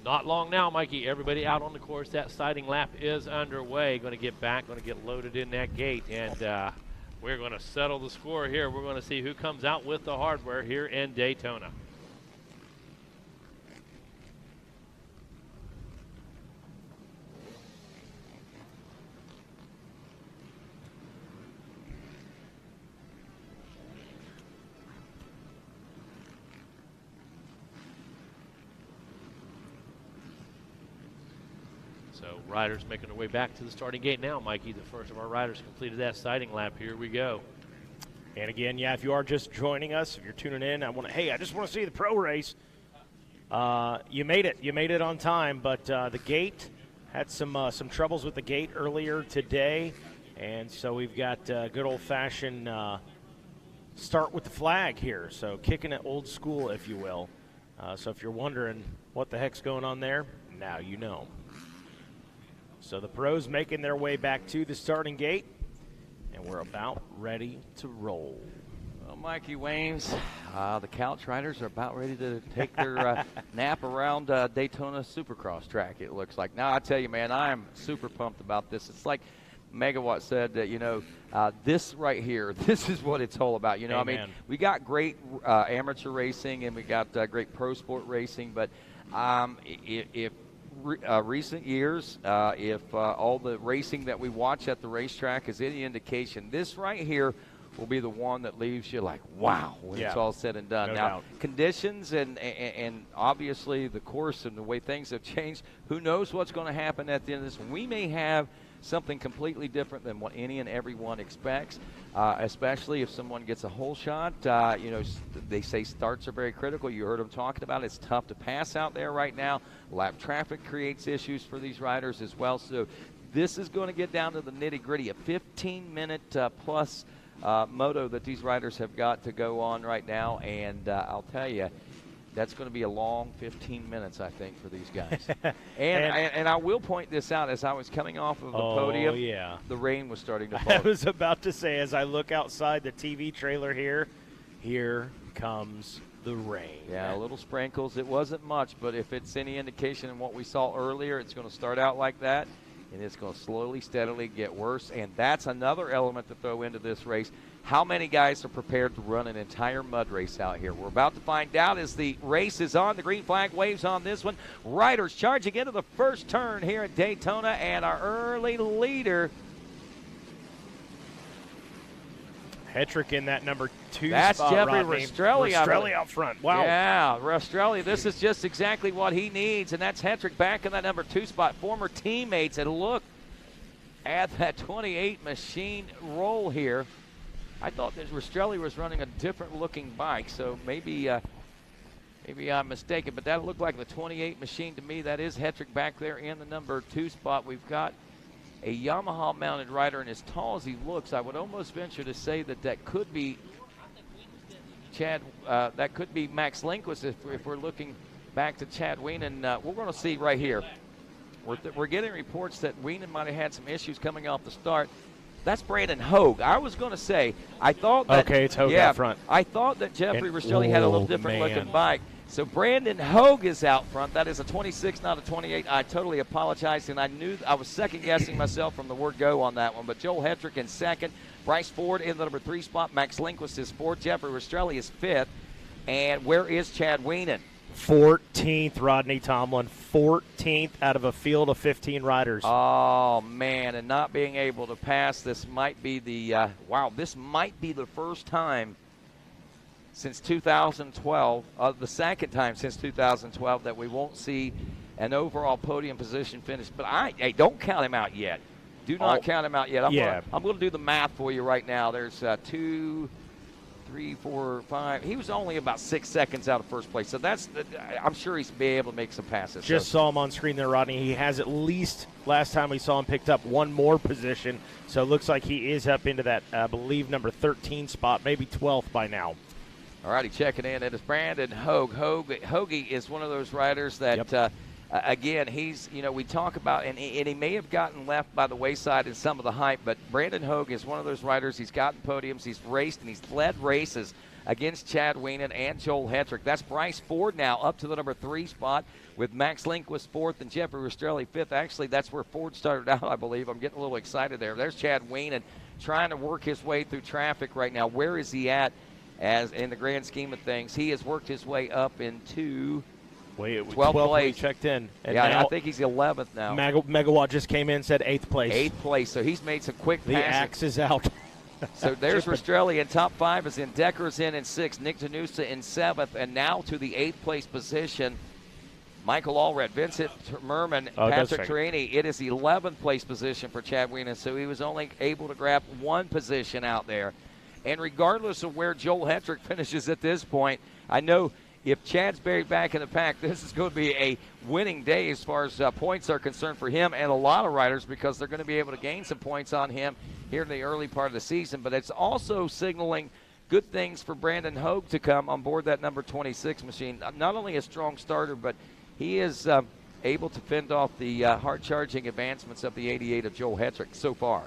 Not long now, Mikey. Everybody out on the course. That sighting lap is underway. Going to get back, going to get loaded in that gate, and we're going to settle the score here. We're going to see who comes out with the hardware here in Daytona. So riders making their way back to the starting gate now, Mikey. The first of our riders completed that sighting lap. Here we go. And again, yeah, if you are just joining us, if you're tuning in, I just want to see the pro race. You made it. You made it on time, but the gate had some troubles with the gate earlier today, and so we've got good old-fashioned start with the flag here. So kicking it old school, if you will. So if you're wondering what the heck's going on there, now you know. So the pros making their way back to the starting gate, and we're about ready to roll. Well, Mikey Waynes, the couch riders are about ready to take their nap around Daytona Supercross track, it looks like. Now, I tell you, man, I am super pumped about this. It's like Megawatt said that, this right here, this is what it's all about. Amen. I mean, we got great amateur racing and we got great pro sport racing, but if recent years, if all the racing that we watch at the racetrack is any indication, this right here will be the one that leaves you like, wow, when it's all said and done. No now, doubt. Conditions and obviously the course and the way things have changed, who knows what's going to happen at the end of this. We may have something completely different than what any and everyone expects, especially if someone gets a hole shot. They say starts are very critical. You heard them talking about it. It's tough to pass out there right now. Lap traffic creates issues for these riders as well. So this is going to get down to the nitty-gritty, a 15-minute plus moto that these riders have got to go on right now. And I'll tell you, that's going to be a long 15 minutes, I think, for these guys. and I will point this out. As I was coming off of the podium, the rain was starting to fall. I was about to say, as I look outside the TV trailer here comes the rain. Yeah, a little sprinkles. It wasn't much, but if it's any indication in what we saw earlier, it's going to start out like that, and it's going to slowly, steadily get worse. And that's another element to throw into this race. How many guys are prepared to run an entire mud race out here? We're about to find out as the race is on. The green flag waves on this one. Riders charging into the first turn here at Daytona, and our early leader. Hetrick in that number 2 That's spot. Jeffrey Rodney. Rastrelli. Rastrelli out front. Wow. Yeah, Rastrelli. This is just exactly what he needs, and that's Hetrick back in that number 2 spot. Former teammates, and look at that 28 machine roll here. I thought that Rastrelli was running a different-looking bike, so maybe I'm mistaken, but that looked like the 28 machine to me. That is Hetrick back there in the number 2 spot. We've got a Yamaha-mounted rider, and as tall as he looks, I would almost venture to say that could be that could be Max Lindquist if we're looking back to Chad Weinen. We're going to see right here. We're getting reports that Weinen might have had some issues coming off the start. That's Brandon Hogue. I was going to say, I thought that. Okay, it's Hogue out front. I thought that Jeffrey Rastrelli had a little different looking bike. So Brandon Hogue is out front. That is a 26, not a 28. I totally apologize, and I was second-guessing myself from the word go on that one. But Joel Hetrick in second. Bryce Ford in the number 3 spot. Max Lindquist is 4th. Jeffrey Rastrelli is 5th. And where is Chad Weinen? 14th, Rodney Tomlin. 14th out of a field of 15 riders. Oh, man, and not being able to pass. This might be the this might be the first time since 2012, the second time since 2012 that we won't see an overall podium position finish. But don't count him out yet. Do not count him out yet. I'm going to do the math for you right now. There's 2, 3, 4, 5. He was only about 6 seconds out of first place. So I'm sure he's be able to make some passes. Just saw him on screen there, Rodney. He has at least, last time we saw him, picked up one more position. So it looks like he is up into that, I believe, number 13 spot, maybe 12th by now. All righty, checking in. It is Brandon Hogue. Hogue is one of those riders that, again, he's, we talk about, and he may have gotten left by the wayside in some of the hype, but Brandon Hogue is one of those riders. He's gotten podiums, he's raced, and he's led races against Chad Weinen and Joel Hetrick. That's Bryce Ford now up to the number 3 spot with Max Lindquist 4th and Jeffrey Rastrelli 5th. Actually, that's where Ford started out, I believe. I'm getting a little excited there. There's Chad Weinen trying to work his way through traffic right now. Where is he at as in the grand scheme of things? He has worked his way up into 12th place. Checked in. And yeah, now I think he's 11th now. Megawatt just came in, said 8th place. 8th place, so he's made some quick The passes. axe is out. So there's Rastrelli in top 5 is in. Decker's in 6th. Nick Janusa in 7th. And now to the 8th place position, Michael Allred, Vincent Merman, Patrick Torini. It is the 11th place position for Chad Weinen, so he was only able to grab 1 position out there. And regardless of where Joel Hetrick finishes at this point, I know if Chad's buried back in the pack, this is going to be a winning day as far as points are concerned for him and a lot of riders, because they're going to be able to gain some points on him here in the early part of the season. But it's also signaling good things for Brandon Hogue to come on board that number 26 machine. Not only a strong starter, but he is able to fend off the hard-charging advancements of the 88 of Joel Hetrick so far.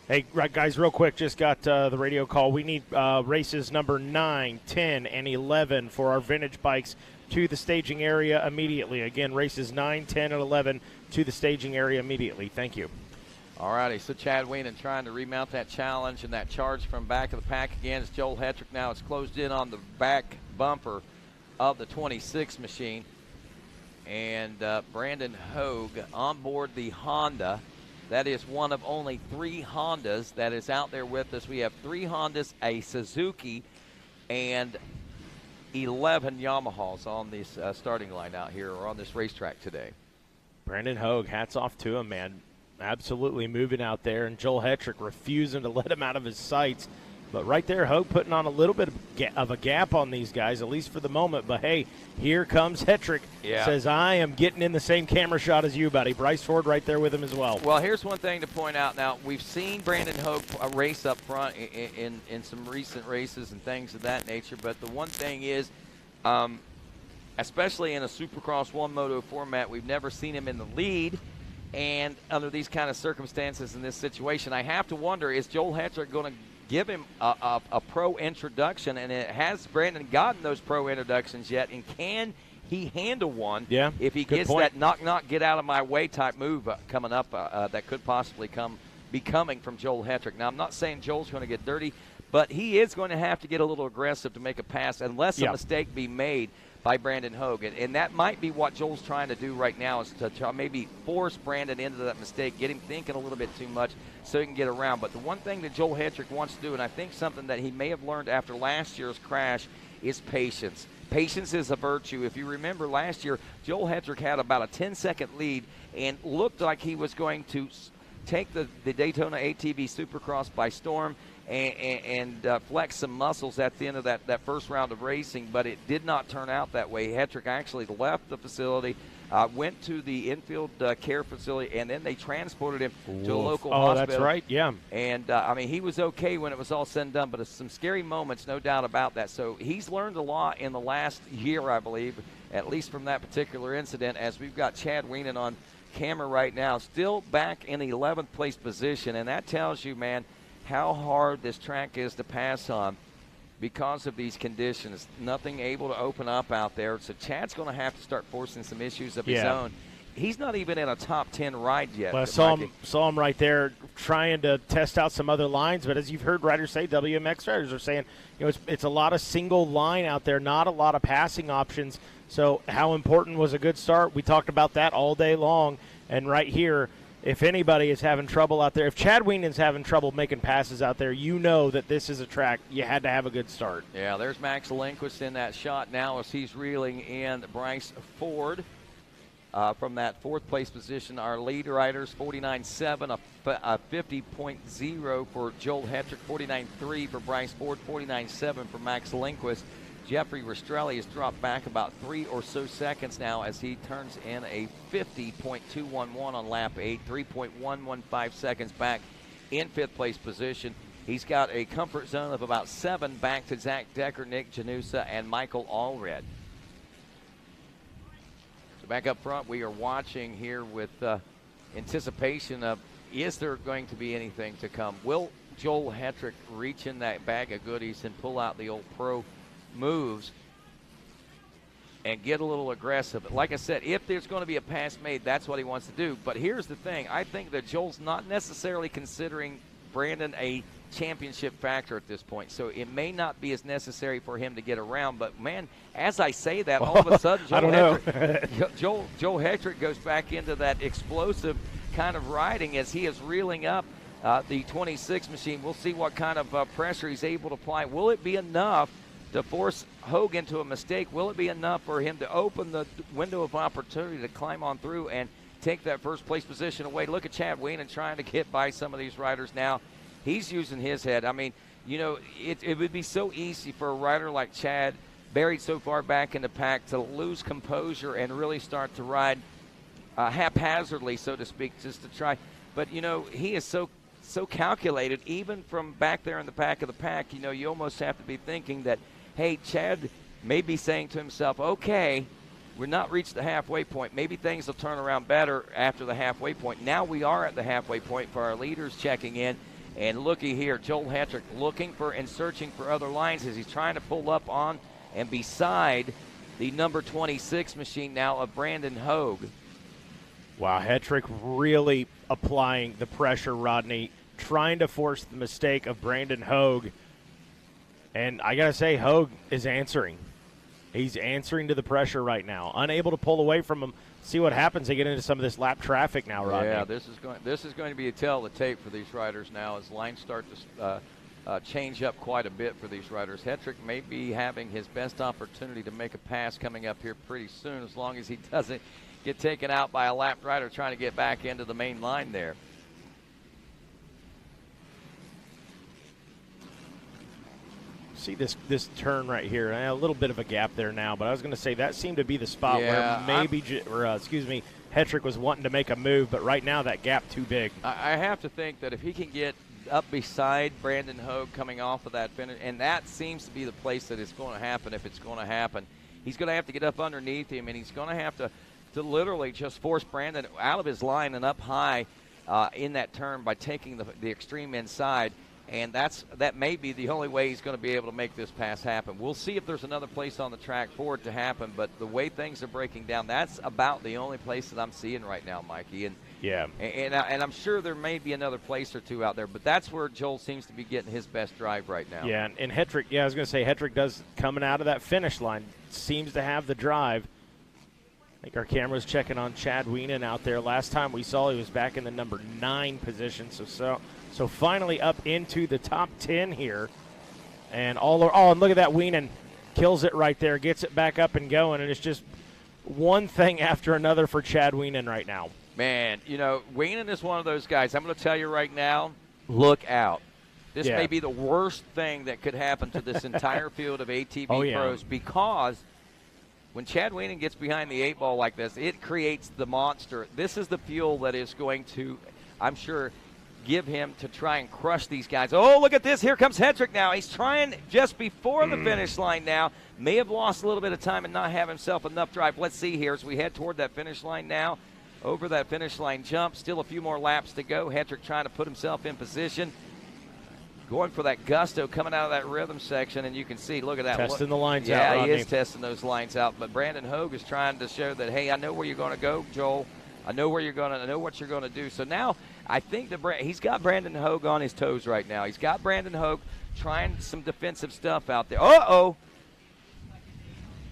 Hey, guys, real quick, just got the radio call. We need races number 9, 10, and 11 for our vintage bikes to the staging area immediately. Again, races 9, 10, and 11 to the staging area immediately. Thank you. All righty, so Chad Weinen trying to remount that challenge and that charge from back of the pack again. As Joel Hetrick now is closed in on the back bumper of the 26 machine. And Brandon Hogue on board the Honda. That is one of only 3 Hondas that is out there with us. We have 3 Hondas, a Suzuki, and 11 Yamahas on this starting line out here or on this racetrack today. Brandon Hogue, hats off to him, man. Absolutely moving out there, and Joel Hetrick refusing to let him out of his sights. But right there, Hogue putting on a little bit of a gap on these guys, at least for the moment. But, hey, here comes Hetrick. Yeah. Says, I am getting in the same camera shot as you, buddy. Bryce Ford right there with him as well. Well, here's one thing to point out. Now, we've seen Brandon Hogue race up front in some recent races and things of that nature. But the one thing is, especially in a Supercross one moto format, we've never seen him in the lead. And under these kind of circumstances in this situation, I have to wonder, is Joel Hetrick going to give him a pro introduction? And has Brandon gotten those pro introductions yet? And can he handle one if he gets that knock, get out of my way type move coming up that could possibly be coming from Joel Hetrick? Now, I'm not saying Joel's going to get dirty, but he is going to have to get a little aggressive to make a pass unless a mistake be made by Brandon Hogue. And that might be what Joel's trying to do right now, is to try maybe force Brandon into that mistake, get him thinking a little bit too much so he can get around. But the one thing that Joel Hetrick wants to do, and I think something that he may have learned after last year's crash, is patience. Patience is a virtue. If you remember last year, Joel Hetrick had about a 10-second lead and looked like he was going to take the Daytona ATV Supercross by storm and flex some muscles at the end of that first round of racing, but it did not turn out that way. Hetrick actually left the facility, went to the infield care facility, and then they transported him to a local hospital. That's right, yeah. And, I mean, he was okay when it was all said and done, but it's some scary moments, no doubt about that. So he's learned a lot in the last year, I believe, at least from that particular incident, as we've got Chad Weinen on camera right now, still back in the 11th place position, and that tells you, man, how hard this track is to pass on because of these conditions. Nothing able to open up out there. So Chad's going to have to start forcing some issues of his own. He's not even in a top 10 ride yet. Well, I saw him right there trying to test out some other lines. But as you've heard riders say, WMX riders are saying, you know, it's a lot of single line out there, not a lot of passing options. So how important was a good start? We talked about that all day long. And right here, if anybody is having trouble out there, if Chad Weinen's having trouble making passes out there, you know that this is a track you had to have a good start. Yeah, there's Max Lindquist in that shot now as he's reeling in Bryce Ford from that 4th place position. Our lead riders, 49.7, a 50.0 for Joel Hetrick, 49.3 for Bryce Ford, 49.7 for Max Lindquist. Jeffrey Rastrelli has dropped back about 3 or so seconds now as he turns in a 50.211 on lap 8, 3.115 seconds back in 5th place position. He's got a comfort zone of about 7 back to Zach Decker, Nick Janusa, and Michael Allred. So back up front, we are watching here with anticipation of, is there going to be anything to come? Will Joel Hetrick reach in that bag of goodies and pull out the old pro moves and get a little aggressive. Like I said, if there's going to be a pass made, that's what he wants to do. But here's the thing. I think that Joel's not necessarily considering Brandon a championship factor at this point, so it may not be as necessary for him to get around. But, man, as I say that, all of a sudden Joel Hetrick goes back into that explosive kind of riding as he is reeling up the 26 machine. We'll see what kind of pressure he's able to apply. Will it be enough to force Hogue into a mistake? Will it be enough for him to open the window of opportunity to climb on through and take that first place position away? Look at Chad Weinen trying to get by some of these riders now. He's using his head. I mean, you know, it would be so easy for a rider like Chad, buried so far back in the pack, to lose composure and really start to ride haphazardly, so to speak, just to try. But, you know, he is so calculated, even from back there in the back of the pack. You know, you almost have to be thinking that, hey, Chad may be saying to himself, okay, we're not reached the halfway point. Maybe things will turn around better after the halfway point. Now we are at the halfway point for our leaders checking in. And looky here, Joel Hetrick looking for and searching for other lines as he's trying to pull up on and beside the number 26 machine now of Brandon Hogue. Wow, Hetrick really applying the pressure, Rodney, trying to force the mistake of Brandon Hogue. And I got to say, Hogue is answering. He's answering to the pressure right now, unable to pull away from him. See what happens. They get into some of this lap traffic now, Rodney. Yeah, this is going to be a tell of the tape for these riders now as lines start to change up quite a bit for these riders. Hetrick may be having his best opportunity to make a pass coming up here pretty soon, as long as he doesn't get taken out by a lapped rider trying to get back into the main line there. See this turn right here. A little bit of a gap there now, but I was going to say that seemed to be the spot where maybe, Hetrick was wanting to make a move, but right now that gap too big. I have to think that if he can get up beside Brandon Hogue coming off of that finish, and that seems to be the place that it's going to happen if it's going to happen, he's going to have to get up underneath him, and he's going to have to literally just force Brandon out of his line and up high in that turn by taking the extreme inside. And that may be the only way he's going to be able to make this pass happen. We'll see if there's another place on the track for it to happen, but the way things are breaking down, that's about the only place that I'm seeing right now, Mikey. And yeah, and I'm sure there may be another place or two out there, but that's where Joel seems to be getting his best drive right now. Yeah, and Hetrick, I was going to say Hetrick does, coming out of that finish line, seems to have the drive. I think our camera's checking on Chad Weinen out there. Last time we saw he was back in the number 9 position, so finally up into the top 10 here. And and look at that, Weinen kills it right there, gets it back up and going, and it's just one thing after another for Chad Weinen right now. Man, you know, Weinen is one of those guys. I'm going to tell you right now, look out. This may be the worst thing that could happen to this entire field of ATV pros, because when Chad Weinen gets behind the 8 ball like this, it creates the monster. This is the fuel that is going to, I'm sure, give him to try and crush these guys. Oh, look at this. Here comes Hetrick now. He's trying just before the finish line now. May have lost a little bit of time and not have himself enough drive. Let's see here as we head toward that finish line now. Over that finish line jump. Still a few more laps to go. Hetrick trying to put himself in position. Going for that gusto coming out of that rhythm section, and you can see, look at that. Testing the lines out, Yeah, Rodney. he is testing those lines out. But Brandon Hogue is trying to show that, hey, I know where you're going to go, Joel. I know what you're going to do. So now I think that he's got Brandon Hogue on his toes right now. He's got Brandon Hogue trying some defensive stuff out there. Uh-oh.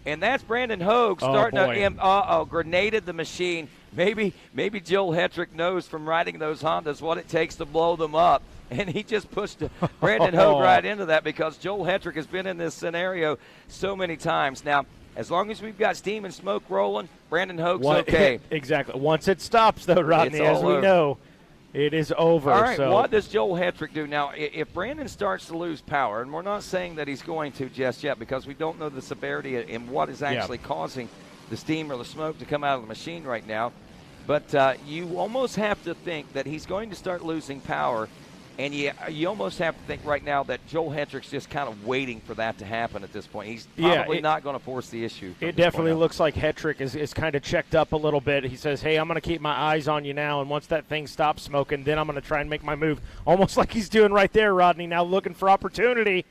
And that's Brandon Hogue starting to grenaded the machine. Maybe Joel Hetrick knows from riding those Hondas what it takes to blow them up. And he just pushed Brandon Hogue right into that, because Joel Hetrick has been in this scenario so many times. Now, as long as we've got steam and smoke rolling, Brandon Hogue's okay. Exactly. Once it stops, though, Rodney, as we know, it is over. All right, what does Joel Hetrick do? Now, if Brandon starts to lose power, and we're not saying that he's going to just yet, because we don't know the severity and what is actually causing the steam or the smoke to come out of the machine right now, but you almost have to think that he's going to start losing power. And you almost have to think right now that Joel Hetrick's just kind of waiting for that to happen at this point. He's probably not going to force the issue. It definitely looks like Hetrick is kind of checked up a little bit. He says, hey, I'm going to keep my eyes on you now, and once that thing stops smoking, then I'm going to try and make my move. Almost like he's doing right there, Rodney, now looking for opportunity.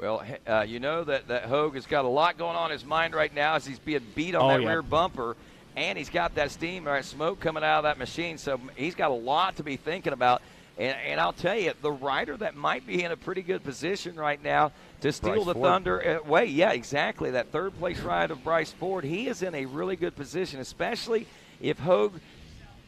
Well, you know that Hogue has got a lot going on in his mind right now as he's being beat on that rear bumper, and he's got that steam or smoke coming out of that machine, so he's got a lot to be thinking about. And I'll tell you, the rider that might be in a pretty good position right now to steal the thunder away, exactly, that third-place ride of Bryce Ford, he is in a really good position, especially if Hogue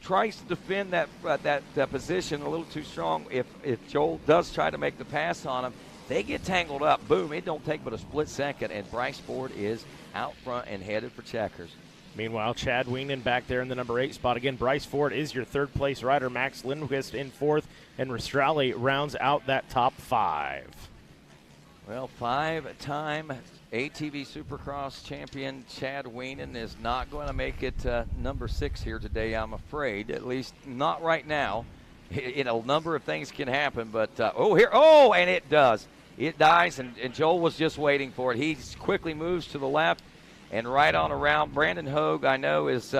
tries to defend that position a little too strong. If Joel does try to make the pass on him, they get tangled up. Boom, it don't take but a split second, and Bryce Ford is out front and headed for checkers. Meanwhile, Chad Weinen back there in the number 8 spot. Again, Bryce Ford is your third-place rider. Max Lindquist in fourth, and Rastrelli rounds out that top 5. Well, 5-time ATV Supercross champion Chad Weinen is not going to make it number 6 here today, I'm afraid. At least not right now. A number of things can happen, but and it does. It dies, and Joel was just waiting for it. He quickly moves to the left and right on around. Brandon Hogue, I know, is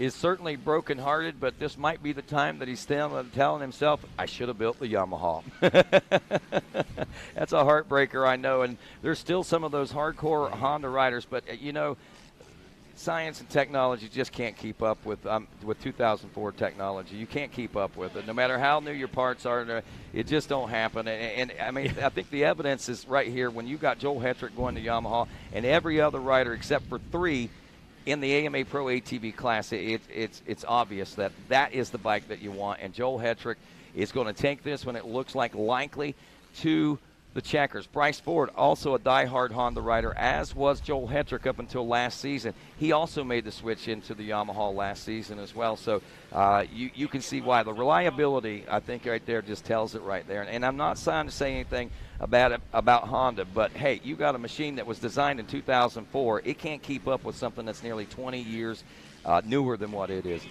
certainly brokenhearted, but this might be the time that he's telling himself, I should have built the Yamaha. That's a heartbreaker, I know, and there's still some of those hardcore Honda riders, but, science and technology just can't keep up with 2004 technology. You can't keep up with it. No matter how new your parts are, it just don't happen. And I mean, I think the evidence is right here when you got Joel Hetrick going to Yamaha and every other rider except for 3 in the AMA Pro ATV class, it's obvious that is the bike that you want. And Joel Hetrick is going to take this when it looks like likely to the checkers. Bryce Ford, also a diehard Honda rider, as was Joel Hetrick up until last season. He also made the switch into the Yamaha last season as well. So you can see why. The reliability, I think, right there just tells it right there. And I'm not trying to say anything about Honda, but, hey, you got a machine that was designed in 2004. It can't keep up with something that's nearly 20 years newer than what it is.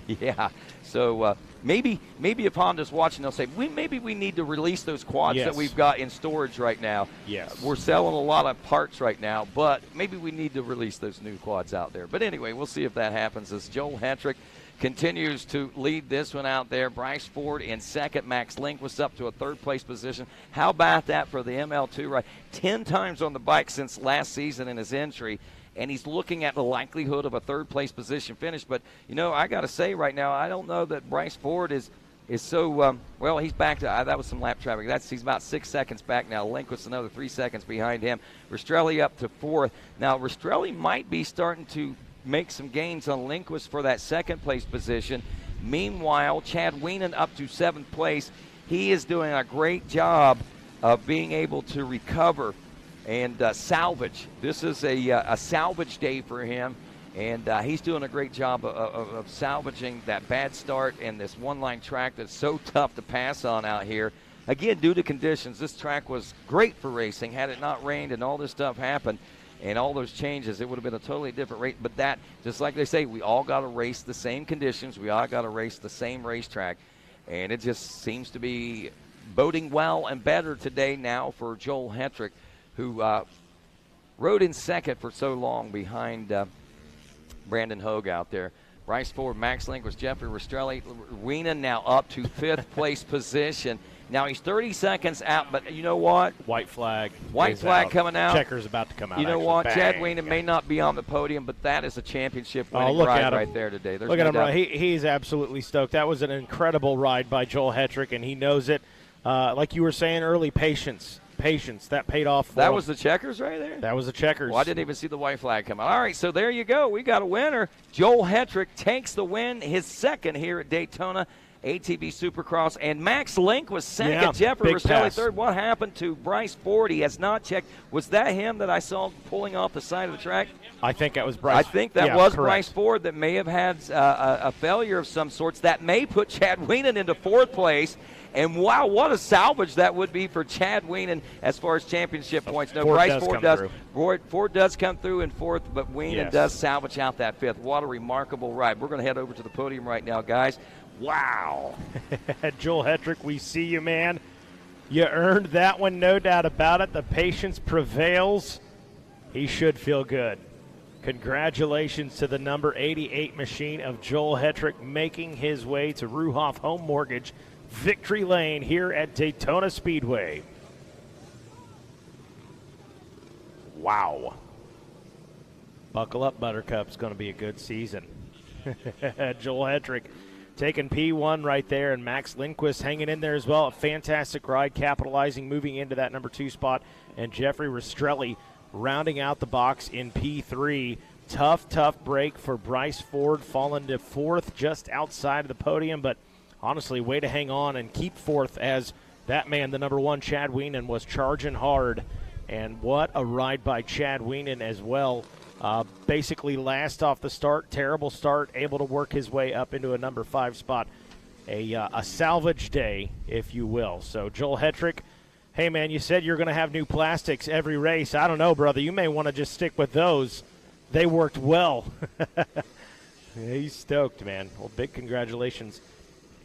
Yeah. So maybe if Honda's watching, they'll say, maybe we need to release those quads that we've got in storage right now. Yes. We're selling a lot of parts right now, but maybe we need to release those new quads out there. But anyway, we'll see if that happens as Joel Hetrick continues to lead this one out there. Bryce Ford in second. Max Lindquist up to a third-place position. How about that for the ML2 ride? 10 times on the bike since last season in his entry. And he's looking at the likelihood of a third-place position finish. But, I got to say right now, I don't know that Bryce Ford is so he's back to that was some lap traffic. He's about 6 seconds back now. Lindquist another 3 seconds behind him. Rastrelli up to 4th. Now, Rastrelli might be starting to make some gains on Lindquist for that second-place position. Meanwhile, Chad Weinen up to 7th place. He is doing a great job of being able to recover and salvage. This is a salvage day for him, and he's doing a great job of salvaging that bad start and this one-line track that's so tough to pass on out here. Again, due to conditions, this track was great for racing. Had it not rained and all this stuff happened and all those changes, it would have been a totally different race. But that, just like they say, we all got to race the same conditions. We all got to race the same racetrack, and it just seems to be boding well and better today now for Joel Hetrick, who rode in second for so long behind Brandon Hogue out there. Bryce Ford, Max Lindquist, Jeffrey Rastrelli, Weinen now up to 5th place position. Now he's 30 seconds out, but you know what? White flag. White flag coming out. Checker's about to come out. You know actually. what? Bang. Chad Weinen may not be on the podium, but that is a championship winning ride right there today. Look at him. Right. He's absolutely stoked. That was an incredible ride by Joel Hetrick, and he knows it. Like you were saying early, patience. That paid off for That him. was the checkers right there? That was the checkers. Well, I didn't even see the white flag come out. All right, so there you go. We got a winner. Joel Hetrick takes the win, his second here at Daytona ATV Supercross. And Max Lindquist second. Yeah, Jeffrey big Rastrelli pass. third. What happened to Bryce Ford? He has not checked. Was that him that I saw pulling off the side of the track? I think that was Bryce. I think that was correct. Bryce Ford that may have had a failure of some sorts. That may put Chad Weinen into 4th place. And, wow, what a salvage that would be for Chad Weinen as far as championship points. No, Bryce Ford does. Ford does come through in 4th, but Weinen does salvage out that 5th. What a remarkable ride. We're going to head over to the podium right now, guys. Wow. Joel Hetrick, we see you, man. You earned that one, no doubt about it. The patience prevails. He should feel good. Congratulations to the number 88 machine of Joel Hetrick making his way to Ruhoff Home Mortgage Victory Lane here at Daytona Speedway. Wow. Buckle up, Buttercup. It's going to be a good season. Joel Hedrick taking P1 right there, and Max Lindquist hanging in there as well. A fantastic ride, capitalizing, moving into that number 2 spot. And Jeffrey Rastrelli rounding out the box in P3. Tough break for Bryce Ford, falling to 4th just outside of the podium. But honestly, way to hang on and keep 4th as that man, the number 1, Chad Weinen, was charging hard. And what a ride by Chad Weinen as well. Basically last off the start, terrible start, able to work his way up into a number 5 spot. A salvage day, if you will. So Joel Hedrick, hey man, you said you're going to have new plastics every race. I don't know, brother. You may want to just stick with those. They worked well. He's stoked, man. Well, big congratulations.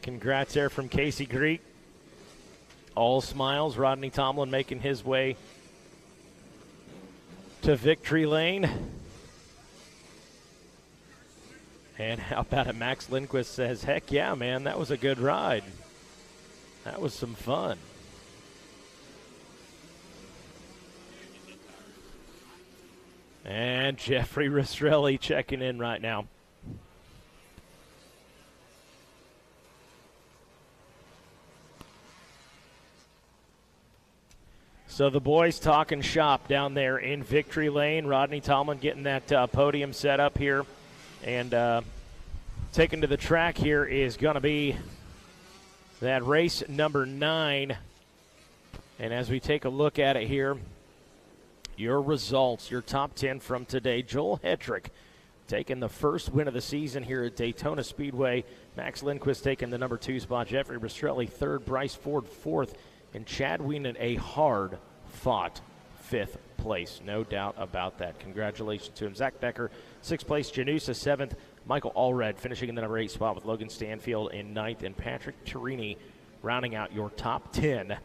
Congrats there from Casey Greek. All smiles. Rodney Tomlin making his way to victory lane. And how about it? Max Lindquist says, heck yeah, man, that was a good ride. That was some fun. And Jeffrey Rastrelli checking in right now. So the boys talking shop down there in victory lane. Rodney Tomlin getting that podium set up here. And taken to the track here is going to be that race number 9. And as we take a look at it here, your results, your top 10 from today. Joel Hedrick taking the first win of the season here at Daytona Speedway. Max Lindquist taking the number 2 spot. Jeffrey Rastrelli 3rd. Bryce Ford 4th. And Chad Weinen a hard-fought 5th place. No doubt about that. Congratulations to him. Zach Becker 6th place. Janusa 7th. Michael Allred finishing in the number 8 spot with Logan Stanfield in 9th. And Patrick Torini rounding out your top 10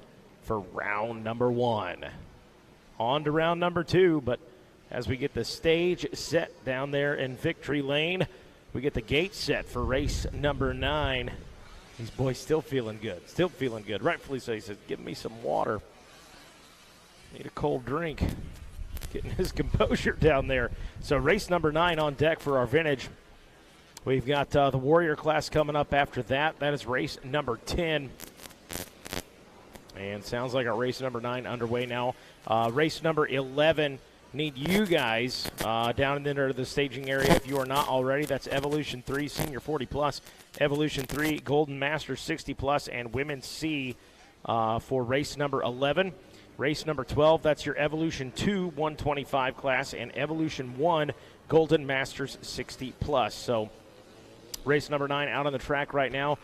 for round number 1. On to round number 2, but as we get the stage set down there in victory lane, we get the gate set for race number 9. These boys still feeling good. Still feeling good. Rightfully so. He says, give me some water. Need a cold drink. Getting his composure down there. So race number 9 on deck for our vintage. We've got the Warrior class coming up after that. That is race number 10. And sounds like our race number 9 underway now. Race number 11. Need you guys down in the staging area if you are not already. That's Evolution 3 Senior 40 Plus, Evolution 3 Golden Master 60 Plus, and Women's C for race number 11. Race number 12, that's your Evolution 2 125 class, and Evolution 1 Golden Masters 60 Plus. So race number 9 out on the track right now,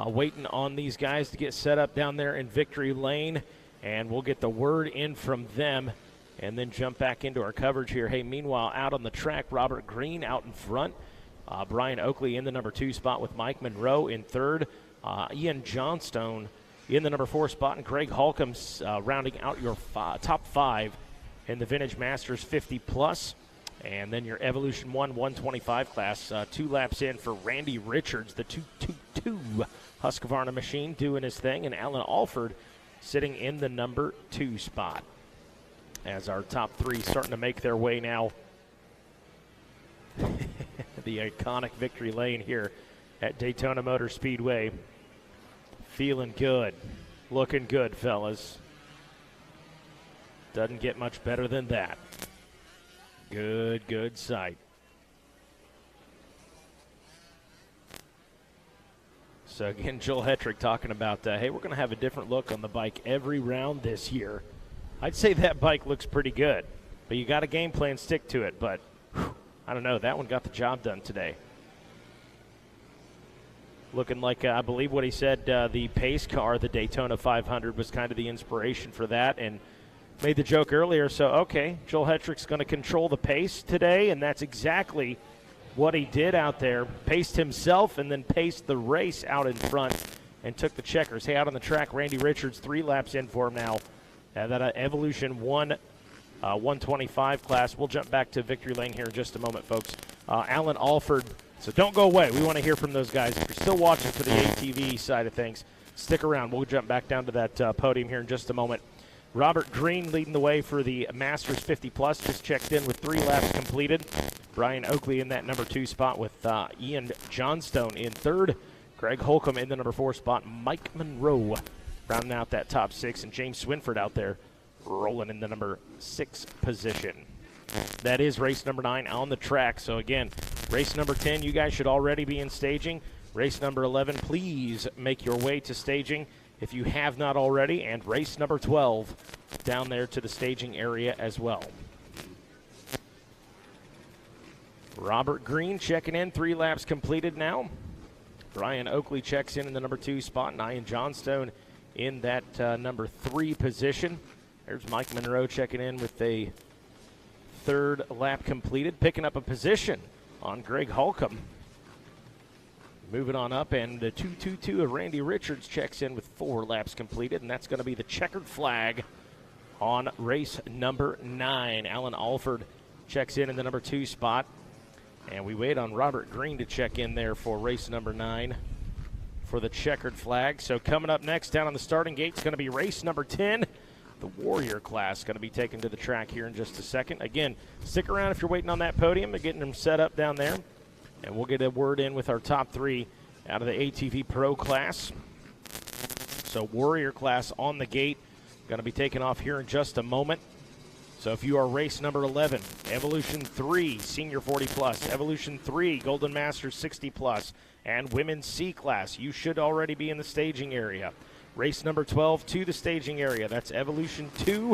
waiting on these guys to get set up down there in victory lane, and we'll get the word in from them and then jump back into our coverage here. Hey, meanwhile, out on the track, Robert Green out in front. Brian Oakley in the number 2 spot with Mike Monroe in 3rd. Ian Johnstone in the number 4 spot, and Greg Holcomb's rounding out your top 5 in the Vintage Masters 50 Plus. And then your Evolution 1 125 class, 2 laps in for Randy Richards, the 222 Husqvarna machine doing his thing, and Alan Alford sitting in the number 2 spot. As our top 3 starting to make their way now. The iconic victory lane here at Daytona Motor Speedway. Feeling good. Looking good, fellas. Doesn't get much better than that. Good sight. So again, Joel Hedrick talking about, hey, we're going to have a different look on the bike every round this year. I'd say that bike looks pretty good, but you got a game plan, stick to it. But I don't know, that one got the job done today. Looking like, I believe what he said, the pace car, the Daytona 500, was kind of the inspiration for that, and made the joke earlier. So, okay, Joel Hedrick's going to control the pace today, and that's exactly what he did out there. Paced himself and then paced the race out in front and took the checkers. Hey, out on the track, Randy Richards, 3 laps in for him now. That Evolution 1 125 class. We'll jump back to victory lane here in just a moment, folks. Alan Alford. So don't go away. We want to hear from those guys. If you're still watching for the ATV side of things, stick around. We'll jump back down to that podium here in just a moment. Robert Green leading the way for the Masters 50+, just checked in with 3 laps completed. Brian Oakley in that number 2 spot with Ian Johnstone in 3rd. Greg Holcomb in the number 4 spot. Mike Monroe rounding out that top 6. And James Swinford out there rolling in the number 6 position. That is race number 9 on the track. So again, race number 10, you guys should already be in staging. Race number 11, please make your way to staging if you have not already. And race number 12 down there to the staging area as well. Robert Green checking in, 3 laps completed now. Brian Oakley checks in the number 2 spot, and Ian Johnstone in that number 3 position. There's Mike Monroe checking in with a 3rd lap completed, picking up a position on Greg Holcomb. Moving on up, and the 222 of Randy Richards checks in with 4 laps completed, and that's going to be the checkered flag on race number 9. Alan Alford checks in the number 2 spot. And we wait on Robert Green to check in there for race number 9 for the checkered flag. So coming up next down on the starting gate is going to be race number 10. The Warrior class going to be taken to the track here in just a second. Again, stick around if you're waiting on that podium and getting them set up down there. And we'll get a word in with our top 3 out of the ATV Pro class. So Warrior class on the gate. Going to be taking off here in just a moment. So if you are race number 11, Evolution 3, Senior 40+, Evolution 3, Golden Masters 60+, and Women's C class, you should already be in the staging area. Race number 12 to the staging area. That's Evolution 2,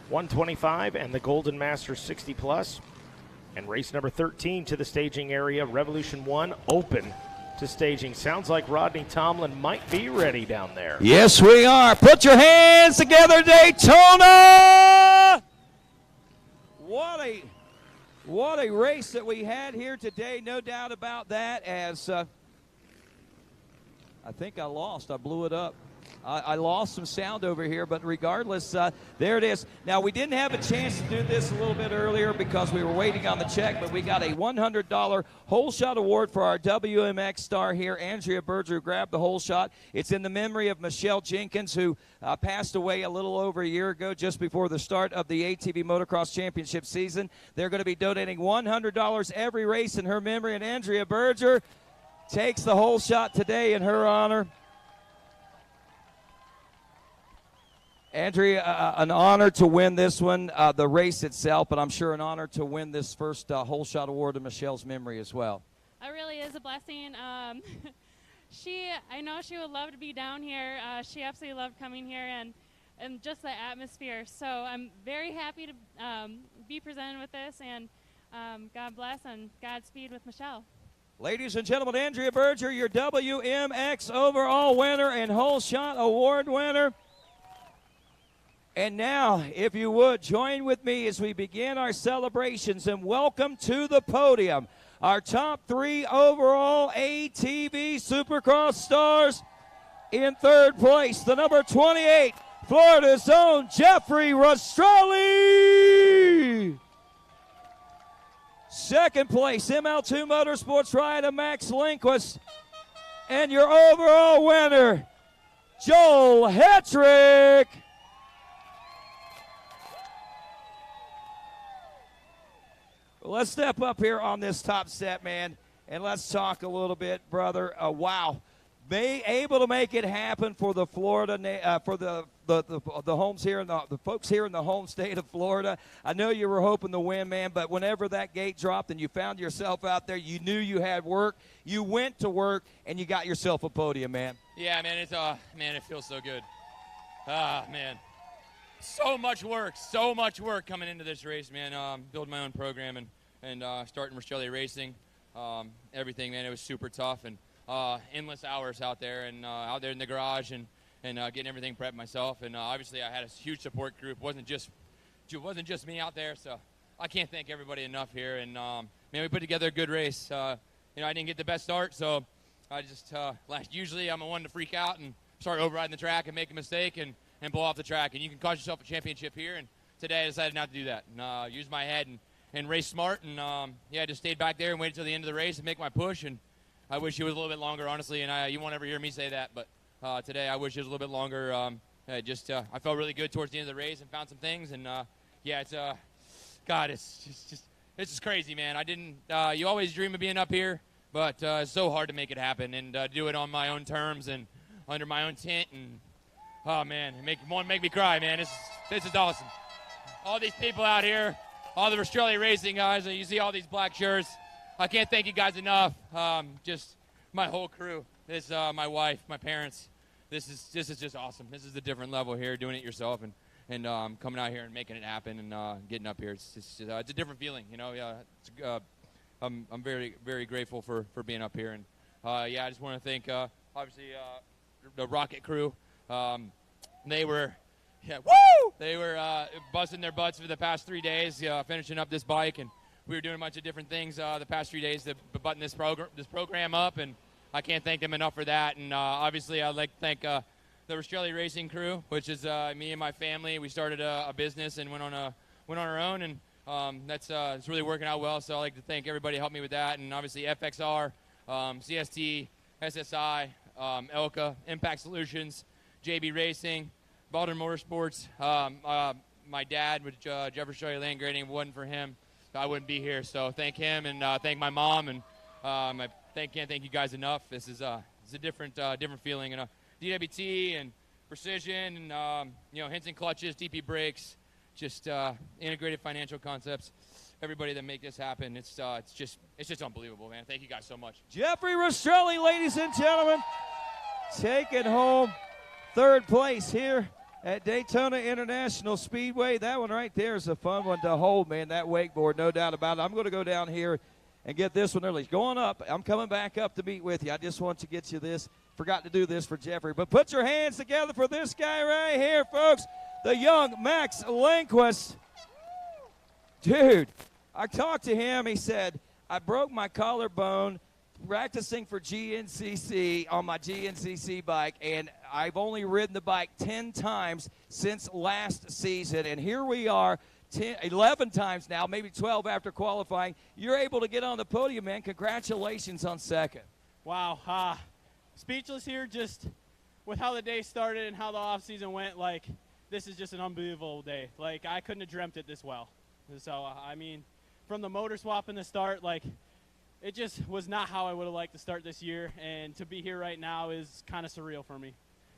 125, and the Golden Masters 60+. And race number 13 to the staging area, Revolution 1, open to staging. Sounds like Rodney Tomlin might be ready down there. Yes, we are. Put your hands together, Daytona! What a race that we had here today, no doubt about that. As I think I blew it up. I lost some sound over here, but regardless, there it is. Now, we didn't have a chance to do this a little bit earlier because we were waiting on the check, but we got a $100 hole shot award for our WMX star here, Andrea Berger, who grabbed the hole shot. It's in the memory of Michelle Jenkins, who passed away a little over a year ago, just before the start of the ATV Motocross Championship season. They're going to be donating $100 every race in her memory, and Andrea Berger takes the hole shot today in her honor. Andrea, an honor to win this one, the race itself, but I'm sure an honor to win this first hole shot award in Michelle's memory as well. It really is a blessing. I know she would love to be down here. She absolutely loved coming here and just the atmosphere. So I'm very happy to be presented with this, and God bless and Godspeed with Michelle. Ladies and gentlemen, Andrea Berger, your WMX overall winner and hole shot award winner. And now, if you would, join with me as we begin our celebrations and welcome to the podium our top 3 overall ATV Supercross stars. In 3rd place, the number 28, Florida's own Jeffrey Rastrelli. 2nd place, ML2 Motorsports rider Max Lindquist. And your overall winner, Joel Hetrick. Let's step up here on this top step, man, and let's talk a little bit, brother. Wow, able to make it happen for the Florida, for the homes here, and the folks here in the home state of Florida. I know you were hoping to win, man, but whenever that gate dropped and you found yourself out there, you knew you had work. You went to work, and you got yourself a podium, man. Yeah, man, it feels so good. Man. So much work coming into this race, man. Building my own program and starting Rastrelli Racing. Everything, man, it was super tough and endless hours out there and out there in the garage and getting everything prepped myself. And obviously, I had a huge support group. It wasn't just me out there, so I can't thank everybody enough here. And man, we put together a good race. I didn't get the best start, so I just usually I'm a one to freak out and start overriding the track and make a mistake and blow off the track. And you can cause yourself a championship here. And today I decided not to do that and use my head and race smart. And I just stayed back there and waited till the end of the race and make my push. And I wish it was a little bit longer, honestly. And you won't ever hear me say that, but today I wish it was a little bit longer. I felt really good towards the end of the race and found some things. And yeah, it's God, it's just crazy, man. I didn't. You always dream of being up here, but it's so hard to make it happen and do it on my own terms and under my own tent. And oh man, it make me cry, man. This is awesome. All these people out here, all the Australia racing guys, and you see all these black shirts. I can't thank you guys enough. Just my whole crew. This, my wife, my parents. This is just awesome. This is a different level here, doing it yourself and coming out here and making it happen and getting up here. It's a different feeling, you know. Yeah, I'm very, very grateful for being up here. And yeah, I just want to thank obviously the Rocket crew. They were busting their butts for the past 3 days, finishing up this bike, and we were doing a bunch of different things the past 3 days to button this program up, and I can't thank them enough for that. And obviously, I'd like to thank the Australia Racing crew, which is me and my family. We started a business and went on our own, and it's really working out well. So I'd like to thank everybody who helped me with that, and obviously FXR, CST, SSI, Elka, Impact Solutions, JB Racing, Baltimore Motorsports. My dad with Jefferson Australia Land Grading. If it wasn't for him, I wouldn't be here. So thank him, and thank my mom, and can't thank you guys enough. This is it's a different feeling, and DWT and Precision and Henson clutches, DP brakes, just integrated financial concepts. Everybody that make this happen, it's just unbelievable, man. Thank you guys so much. Jeffrey Rastrelli, ladies and gentlemen, taking home third place here at Daytona International Speedway. That one right there is a fun one to hold, man. That wakeboard, no doubt about it. I'm going to go down here and get this one early. Going up. I'm coming back up to meet with you. I just want to get you this. Forgot to do this for Jeffrey. But put your hands together for this guy right here, folks. The young Max Lindquist. Dude, I talked to him. He said, I broke my collarbone practicing for GNCC on my GNCC bike, and I've only ridden the bike 10 times since last season. And here we are, 11 times now, maybe 12 after qualifying. You're able to get on the podium, man. Congratulations on second. Wow. Speechless here just with how the day started and how the offseason went. Like, this is just an unbelievable day. Like, I couldn't have dreamt it this well. So, I mean, from the motor swap in the start, like, it just was not how I would have liked to start this year. And to be here right now is kind of surreal for me.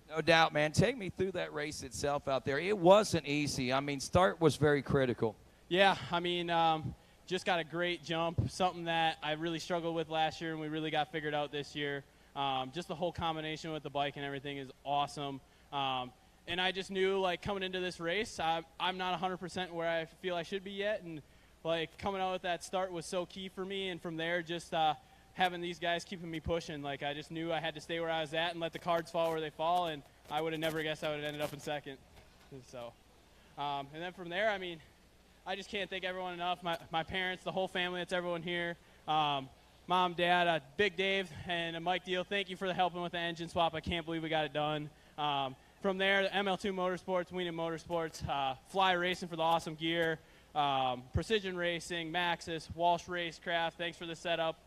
No doubt, man. Take me through that race itself out there. It wasn't easy. I mean, start was very critical. Yeah, I mean, just got a great jump, something that I really struggled with last year and we really got figured out this year. Just the whole combination with the bike and everything is awesome. And I just knew, like, coming into this race, I'm not 100% where I feel I should be yet. And, like, coming out with that start was so key for me. And from there, just having these guys keeping me pushing. Like, I just knew I had to stay where I was at and let the cards fall where they fall. And I would have never guessed I would have ended up in second. So, and then from there, I mean, I just can't thank everyone enough. My parents, the whole family, that's everyone here. Mom, Dad, Big Dave, and Mike Deal, thank you for helping with the engine swap. I can't believe we got it done. From there, ML2 Motorsports, Weinen Motorsports, Fly Racing for the awesome gear, Precision Racing, Maxxis, Walsh Racecraft, thanks for the setup.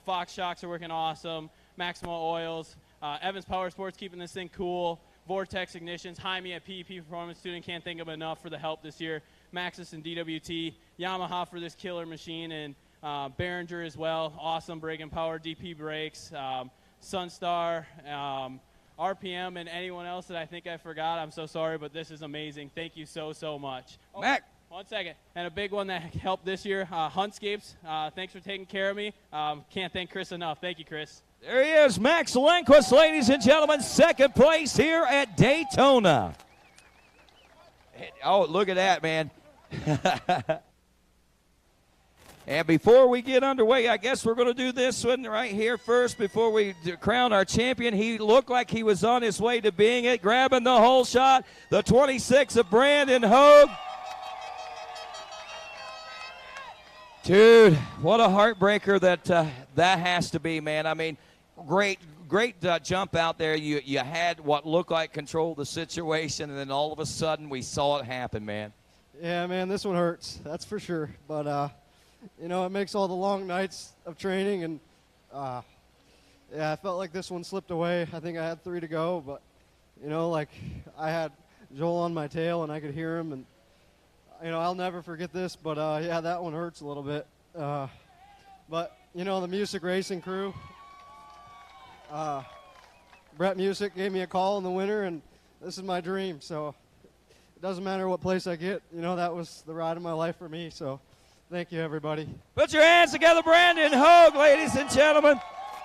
Fox Shocks are working awesome. Maximo Oils, Evans Power Sports keeping this thing cool. Vortex Ignitions, Jaime at PEP Performance Student, can't think of enough for the help this year. Maxxis and DWT, Yamaha for this killer machine, and Behringer as well, awesome brake and power, DP brakes, Sunstar, RPM, and anyone else that I think I forgot. I'm so sorry, but this is amazing. Thank you so much. Oh, Mac. 1 second. And a big one that helped this year, Huntscapes. Thanks for taking care of me. Can't thank Chris enough. Thank you, Chris. There he is, Max Lindquist, ladies and gentlemen, second place here at Daytona. Oh, look at that, man. And before we get underway, I guess we're going to do this one right here first before we crown our champion. He looked like he was on his way to being it, grabbing the whole shot. The 26 of Brandon Hogue. Dude, what a heartbreaker that has to be, man. I mean, great jump out there. You had what looked like control of the situation, and then all of a sudden we saw it happen, man. Yeah, man, this one hurts. That's for sure. But, you know, it makes all the long nights of training, and, yeah, I felt like this one slipped away. I think I had 3 to go, but, you know, like I had Joel on my tail, and I could hear him. And, I'll never forget this, but, yeah, that one hurts a little bit. But, the Music Racing crew, Brett Music gave me a call in the winter, and this is my dream. So it doesn't matter what place I get. That was the ride of my life for me. So thank you, everybody. Put your hands together, Brandon Hogue, ladies and gentlemen.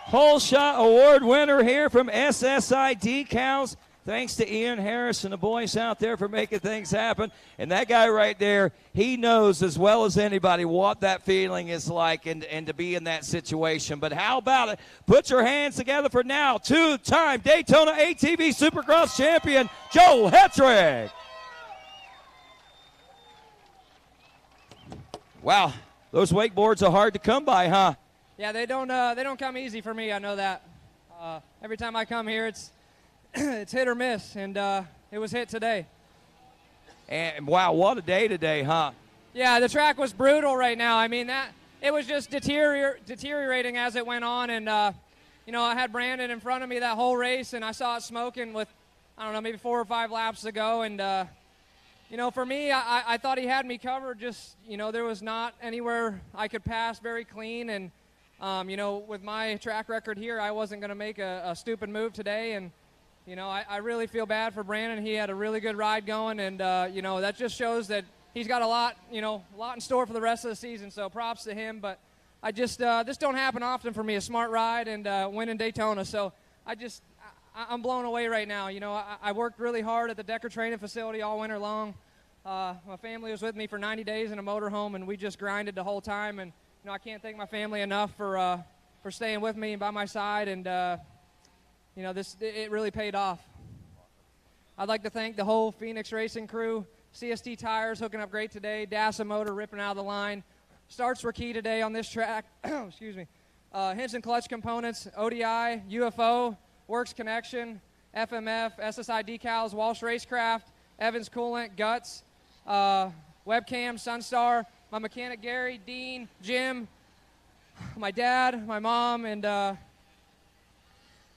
Whole Shot Award winner here from SSI Decals. Thanks to Ian Harris and the boys out there for making things happen. And that guy right there, he knows as well as anybody what that feeling is like and to be in that situation. But how about it? Put your hands together for now, two-time Daytona ATV Supercross champion, Joel Hetrick. Wow, those wakeboards are hard to come by, huh? Yeah, they don't come easy for me. I know that. Every time I come here, it's it's hit or miss, and it was hit today. And wow, what a day today, huh? Yeah, the track was brutal right now. I mean, it was just deteriorating as it went on, and I had Brandon in front of me that whole race, and I saw it smoking with, I don't know, maybe 4 or 5 laps to go, and for me, I thought he had me covered. Just, there was not anywhere I could pass very clean, and with my track record here, I wasn't going to make a stupid move today, and I really feel bad for Brandon. He had a really good ride going, and that just shows that he's got a lot in store for the rest of the season. So props to him. But I just this don't happen often for me, a smart ride and winning Daytona. So I'm blown away right now. I worked really hard at the Decker training facility all winter long. My family was with me for 90 days in a motorhome, and we just grinded the whole time. And I can't thank my family enough for staying with me and by my side. And it really paid off. I'd like to thank the whole Phoenix Racing crew, CST Tires hooking up great today, Dassa Motor ripping out of the line. Starts were key today on this track. Excuse me. Hinson Clutch Components, ODI, UFO, Works Connection, FMF, SSI Decals, Walsh Racecraft, Evans Coolant, Guts, Webcam, Sunstar, my mechanic Gary, Dean, Jim, my dad, my mom, and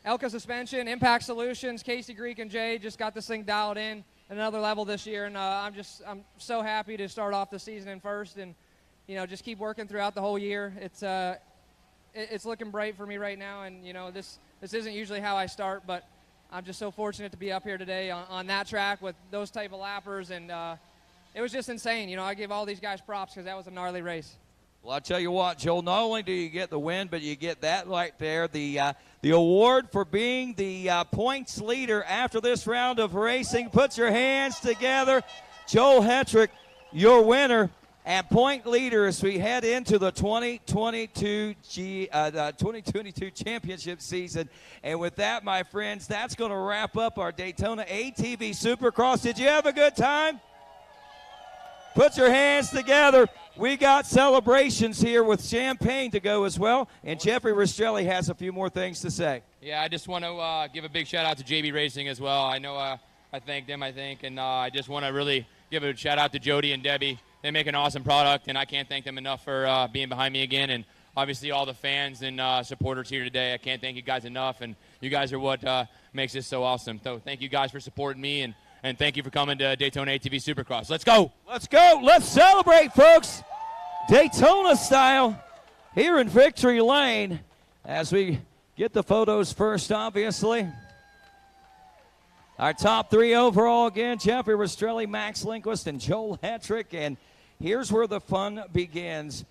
Elka Suspension, Impact Solutions, Casey Greek and Jay just got this thing dialed in at another level this year, and I'm so happy to start off the season in first, and just keep working throughout the whole year. It's looking bright for me right now, and this isn't usually how I start, but I'm just so fortunate to be up here today on that track with those type of lappers, and it was just insane. I give all these guys props because that was a gnarly race. Well, I'll tell you what, Joel, not only do you get the win, but you get that right there, the award for being the points leader after this round of racing. Put your hands together. Joel Hetrick, your winner and point leader as we head into the 2022 championship season. And with that, my friends, that's going to wrap up our Daytona ATV Supercross. Did you have a good time? Put your hands together. We got celebrations here with champagne to go as well, and Jeffrey Rastrelli has a few more things to say. Yeah, I just want to give a big shout out to JB Racing as well. I know I thanked them, and I just want to really give a shout out to Jody and Debbie. They make an awesome product, and I can't thank them enough for being behind me again, and obviously all the fans and supporters here today. I can't thank you guys enough, and you guys are what makes this so awesome. So thank you guys for supporting me, and thank you for coming to Daytona ATV Supercross. Let's go. Let's go. Let's celebrate, folks. Daytona style here in Victory Lane as we get the photos first, obviously. Our top 3 overall again, Jeffrey Rastrelli, Max Lindquist, and Joel Hetrick. And here's where the fun begins.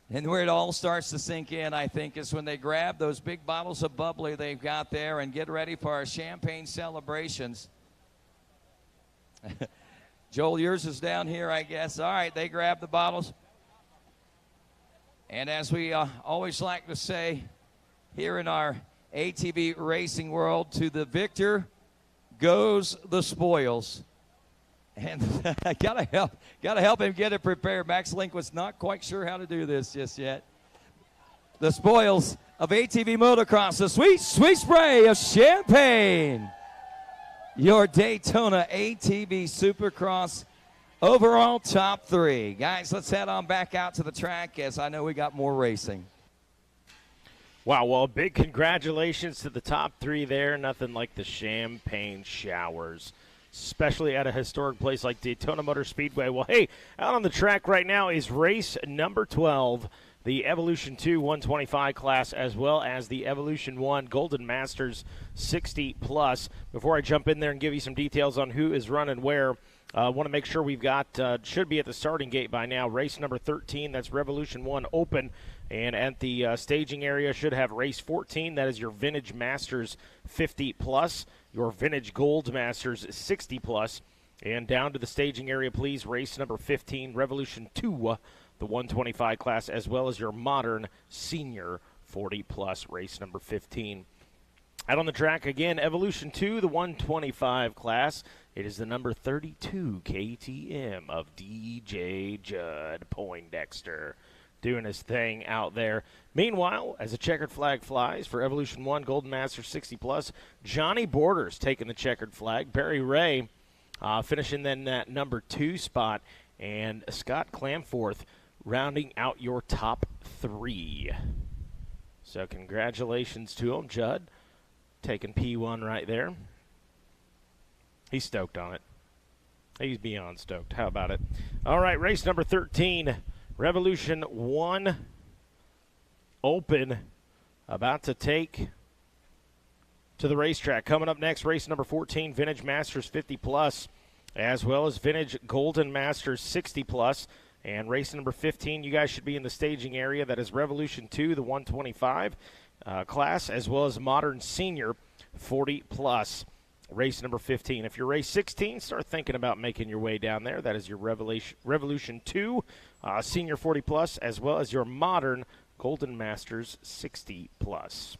And where it all starts to sink in, I think, is when they grab those big bottles of bubbly they've got there and get ready for our champagne celebrations. Joel, yours is down here, I guess. All right, they grab the bottles. And as we always like to say here in our ATV racing world, to the victor goes the spoils. And gotta help him get it prepared. Max Lindquist not quite sure how to do this just yet. The spoils of ATV motocross, the sweet, sweet spray of champagne. Your Daytona ATV Supercross overall top 3. Guys, let's head on back out to the track as I know we got more racing. Wow, well, big congratulations to the top 3 there. Nothing like the champagne showers especially at a historic place like Daytona Motor Speedway. Well, hey, out on the track right now is race number 12, the Evolution 2 125 class, as well as the Evolution 1 Golden Masters 60 plus. Before I jump in there and give you some details on who is running where, I want to make sure we've got, should be at the starting gate by now, race number 13, that's Revolution 1 Open. And at the staging area should have race 14, that is your Vintage Masters 50 plus, your Vintage Gold Masters 60 plus. And down to the staging area, please, race number 15, Revolution 2, the 125 class, as well as your Modern Senior 40 plus, race number 15. Out on the track again, Evolution 2, the 125 class. It is the number 32 KTM of DJ Judd Poindexter doing his thing out there. Meanwhile, as a checkered flag flies for Evolution 1 Golden Master 60 plus, Johnny Borders taking the checkered flag. Barry Ray finishing then that number 2 spot, and Scott Clamforth rounding out your top 3. So congratulations to him, Judd, taking P1 right there. He's stoked on it. He's beyond stoked. How about it? All right, race number 13, Revolution 1 Open, about to take to the racetrack. Coming up next, race number 14, Vintage Masters 50 plus, as well as Vintage Golden Masters 60 plus. And race number 15, you guys should be in the staging area. That is Revolution 2, the 125 class, as well as Modern Senior 40 plus. Race number 15. If you're race 16, start thinking about making your way down there. That is your Revolution 2 Senior 40 plus, as well as your Modern Golden Masters 60 plus.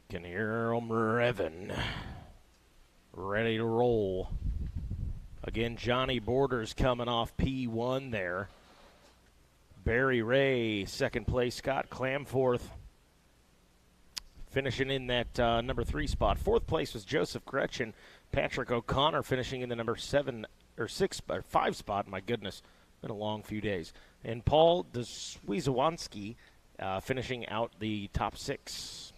Can hear them revving, ready to roll. Again, Johnny Borders coming off P1 there. Barry Ray, second place. Scott Clamforth finishing in that number 3 spot. Fourth place was Joseph Gretchen. Patrick O'Connor finishing in the number 7 or 6 or 5 spot. My goodness, been a long few days. And Paul Dezwizowanski finishing out the top 6.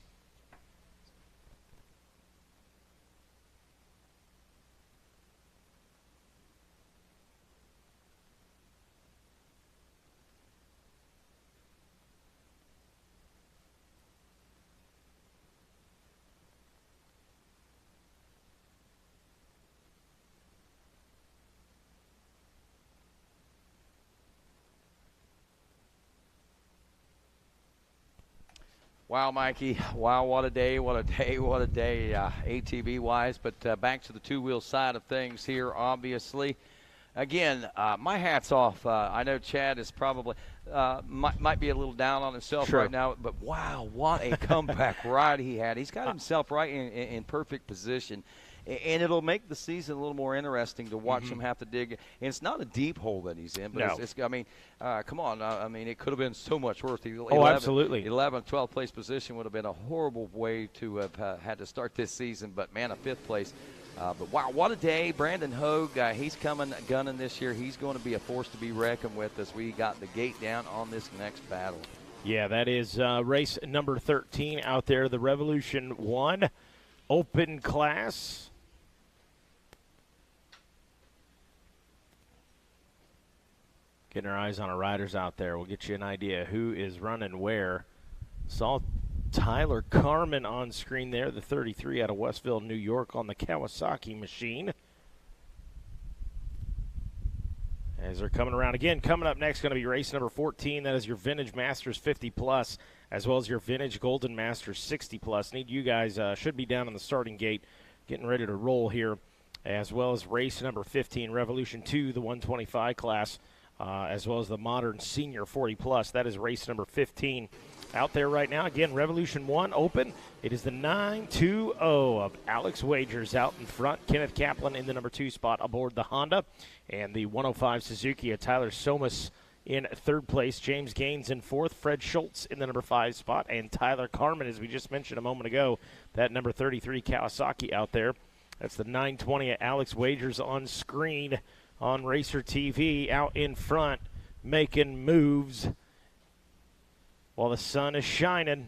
Wow, Mikey. Wow, what a day, what a day, what a day, ATV-wise. But back to the two-wheel side of things here, obviously. Again, my hat's off. I know Chad is probably might be a little down on himself right now, but wow, what a comeback ride he had. He's got himself right in perfect position. And it'll make the season a little more interesting to watch him have to dig. And it's not a deep hole that he's in, but it's I mean, come on. I mean, it could have been so much worse. Absolutely. 11th, 12th place position would have been a horrible way to have had to start this season. But, man, a 5th place. But, wow, what a day. Brandon Hogue, he's coming gunning this year. He's going to be a force to be reckoned with as we got the gate down on this next battle. Yeah, that is race number 13 out there, the Revolution 1 Open class. Getting our eyes on our riders out there. We'll get you an idea who is running where. Saw Tyler Carmen on screen there, the 33 out of Westville, New York, on the Kawasaki machine. As they're coming around again, coming up next going to be race number 14. That is your Vintage Masters 50 plus, as well as your Vintage Golden Masters 60 plus. Need you guys should be down on the starting gate, getting ready to roll here, as well as race number 15, Revolution 2, the 125 class. As well as the Modern Senior 40 plus. That is race number 15 out there right now. Again, Revolution 1 Open. It is the 920 of Alex Wagers out in front. Kenneth Kaplan in the number 2 spot aboard the Honda. And the 105 Suzuki of Tyler Somas in 3rd place. James Gaines in 4th. Fred Schultz in the number 5 spot. And Tyler Carmen, as we just mentioned a moment ago, that number 33 Kawasaki out there. That's the 920 of Alex Wagers on screen on Racer TV, out in front, making moves while the sun is shining.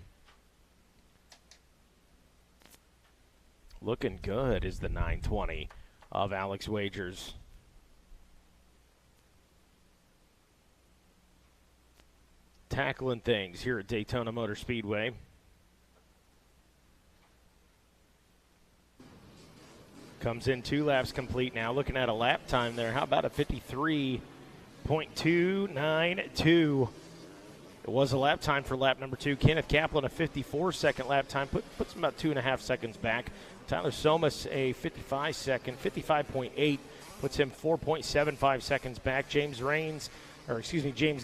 Looking good is the 920 of Alex Wagers. Tackling things here at Daytona Motor Speedway. Comes in 2 laps complete now. Looking at a lap time there. How about a 53.292? It was a lap time for lap number 2. Kenneth Kaplan, a 54-second lap time. Puts him about 2.5 seconds back. Tyler Somas, a 55.8. Puts him 4.75 seconds back. James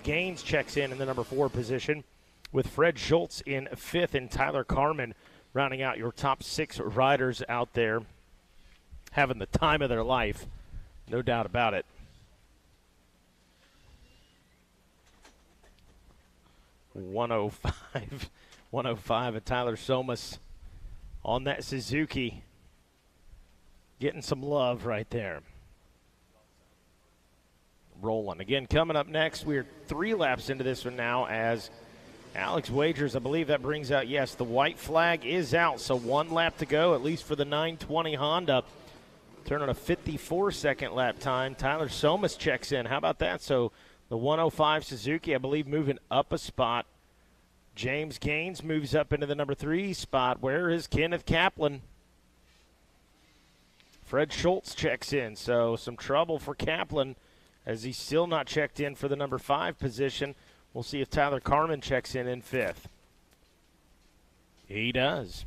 Gaines checks in the number 4 position with Fred Schultz in 5th and Tyler Carmen rounding out your top 6 riders out there. Having the time of their life, no doubt about it. 105 of Tyler Somas on that Suzuki. Getting some love right there. Rolling. Again, coming up next, we're 3 laps into this one now as Alex Wagers, I believe that brings out, yes, the white flag is out, so 1 lap to go, at least for the 920 Honda. Turning a 54-second lap time. Tyler Somas checks in. How about that? So the 105 Suzuki, I believe, moving up a spot. James Gaines moves up into the number 3 spot. Where is Kenneth Kaplan? Fred Schultz checks in. So some trouble for Kaplan as he's still not checked in for the number 5 position. We'll see if Tyler Carmen checks in 5th. He does.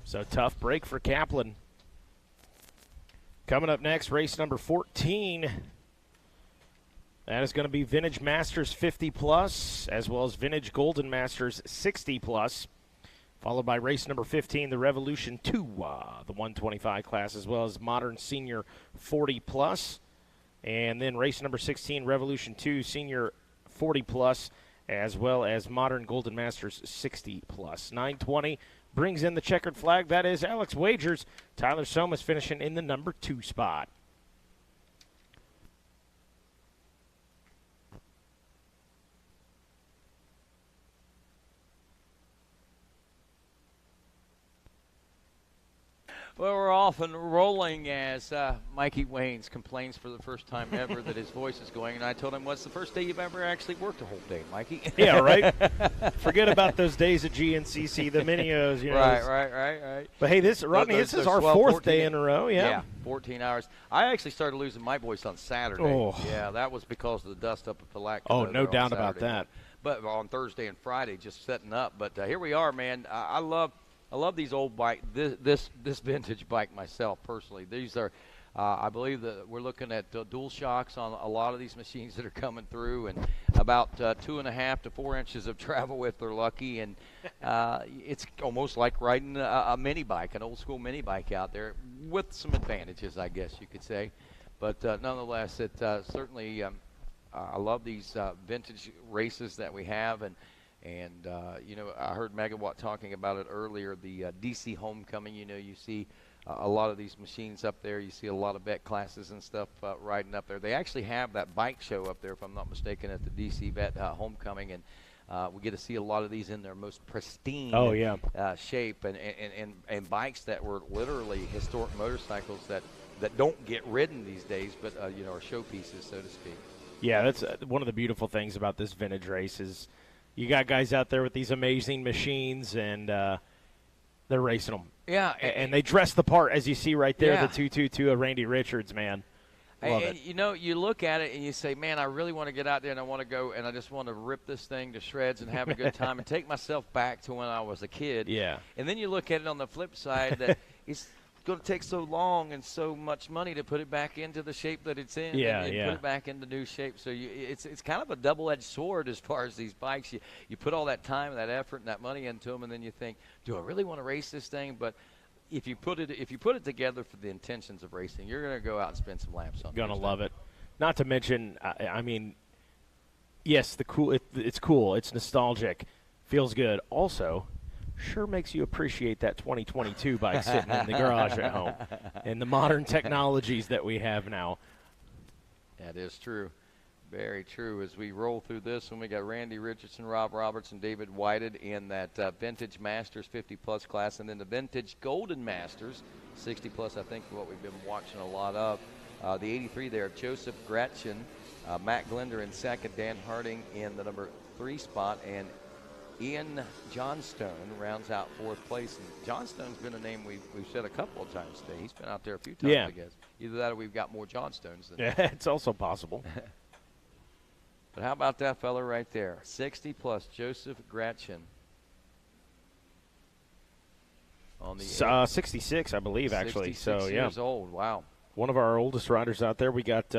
So tough break for Kaplan. Coming up next, race number 14. That is going to be Vintage Masters 50 plus, as well as Vintage Golden Masters 60 plus, followed by race number 15, the Revolution 2, the 125 class, as well as Modern Senior 40 plus, and then race number 16, Revolution 2 Senior 40 plus, as well as Modern Golden Masters 60 plus. 920 brings in the checkered flag. That is Alex Wagers. Tyler Somas finishing in the number 2 spot. Well, we're off and rolling as Mikey Waynes complains for the first time ever that his voice is going. And I told him, what's the first day you've ever actually worked a whole day, Mikey? Yeah, right? Forget about those days at GNCC, the Minios. You know, right. But, hey, Rodney, this is our 4th day in a row. Yeah, 14 hours. I actually started losing my voice on Saturday. Oh. Yeah, that was because of the dust up at Palatka. Oh, no doubt about that. But on Thursday and Friday, just setting up. But here we are, man. I love these old bikes. This vintage bike myself personally. These are, I believe that we're looking at dual shocks on a lot of these machines that are coming through, and about 2.5 to 4 inches of travel if they're lucky. And it's almost like riding a mini bike, an old school mini bike out there, with some advantages, I guess you could say. But nonetheless, it certainly. I love these vintage races that we have, and you know, I heard Megawatt talking about it earlier, the DC Homecoming. You know, you see a lot of these machines up there. You see a lot of vet classes and stuff riding up there. They actually have that bike show up there, if I'm not mistaken, at the DC Vet Homecoming, and we get to see a lot of these in their most pristine shape, and bikes that were literally historic motorcycles that don't get ridden these days, but you know, are showpieces, so to speak. Yeah, that's one of the beautiful things about this vintage race is you got guys out there with these amazing machines, and they're racing them. Yeah. And they dress the part, as you see right there, the 222 of Randy Richards, man. Love it. You know, you look at it and you say, man, I really want to get out there and I want to go and I just want to rip this thing to shreds and have a good time and take myself back to when I was a kid. Yeah. And then you look at it on the flip side that it's going to take so long and so much money to put it back into the shape that it's in, and put it back into new shape. So it's kind of a double-edged sword as far as these bikes. You put all that time, that effort, and that money into them, and then you think, do I really want to race this thing? But if you put it together for the intentions of racing, you're going to go out and spend some laps on it. Going to love it. Not to mention, I mean, yes, it's cool. It's nostalgic. Feels good. Also, sure makes you appreciate that 2022 bike sitting in the garage at home and the modern technologies that we have now. That is true. Very true. As we roll through this one, we got Randy Richardson, Rob Robertson, David Whited in that Vintage Masters 50-plus class, and then the Vintage Golden Masters 60-plus, I think what we've been watching a lot of. The 83 there, Joseph Gretchen, Matt Glender in second, Dan Harding in the number 3 spot, and Ian Johnstone rounds out 4th place. And Johnstone's been a name we've said a couple of times today. He's been out there a few times, I guess. Either that or we've got more Johnstones than Yeah, it's also possible. But how about that fella right there? 60-plus, Joseph Gretchen. On the 66, I believe, actually. 66 so, years old. Wow. One of our oldest riders out there. We got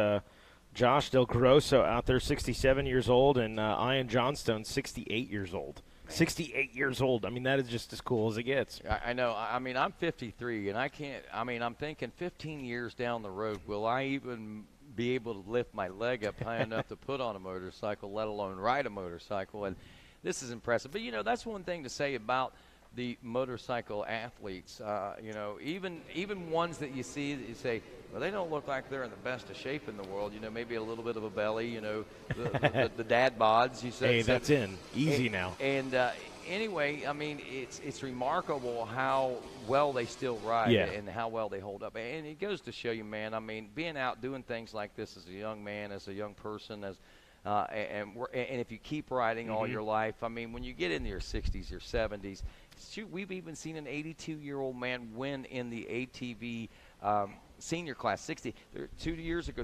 Josh Del Grosso out there, 67 years old, and Ian Johnstone, 68 years old. 68 years old. I mean, that is just as cool as it gets. I know. I mean, I'm 53, and I can't – I mean, I'm thinking 15 years down the road, will I even – be able to lift my leg up high enough to put on a motorcycle, let alone ride a motorcycle. And this is impressive. But, you know, that's one thing to say about the motorcycle athletes. You know, even ones that you see that you say, well, they don't look like they're in the best of shape in the world. You know, maybe a little bit of a belly, you know, the dad bods. You say, hey, that's in. Easy now. And anyway, I mean, it's remarkable how well they still ride and how well they hold up. And it goes to show you, man, I mean, being out doing things like this as a young man, as a young person, and if you keep riding all your life, I mean, when you get into your 60s, your 70s, shoot, we've even seen an 82-year-old man win in the ATV senior class 60. 3 years ago,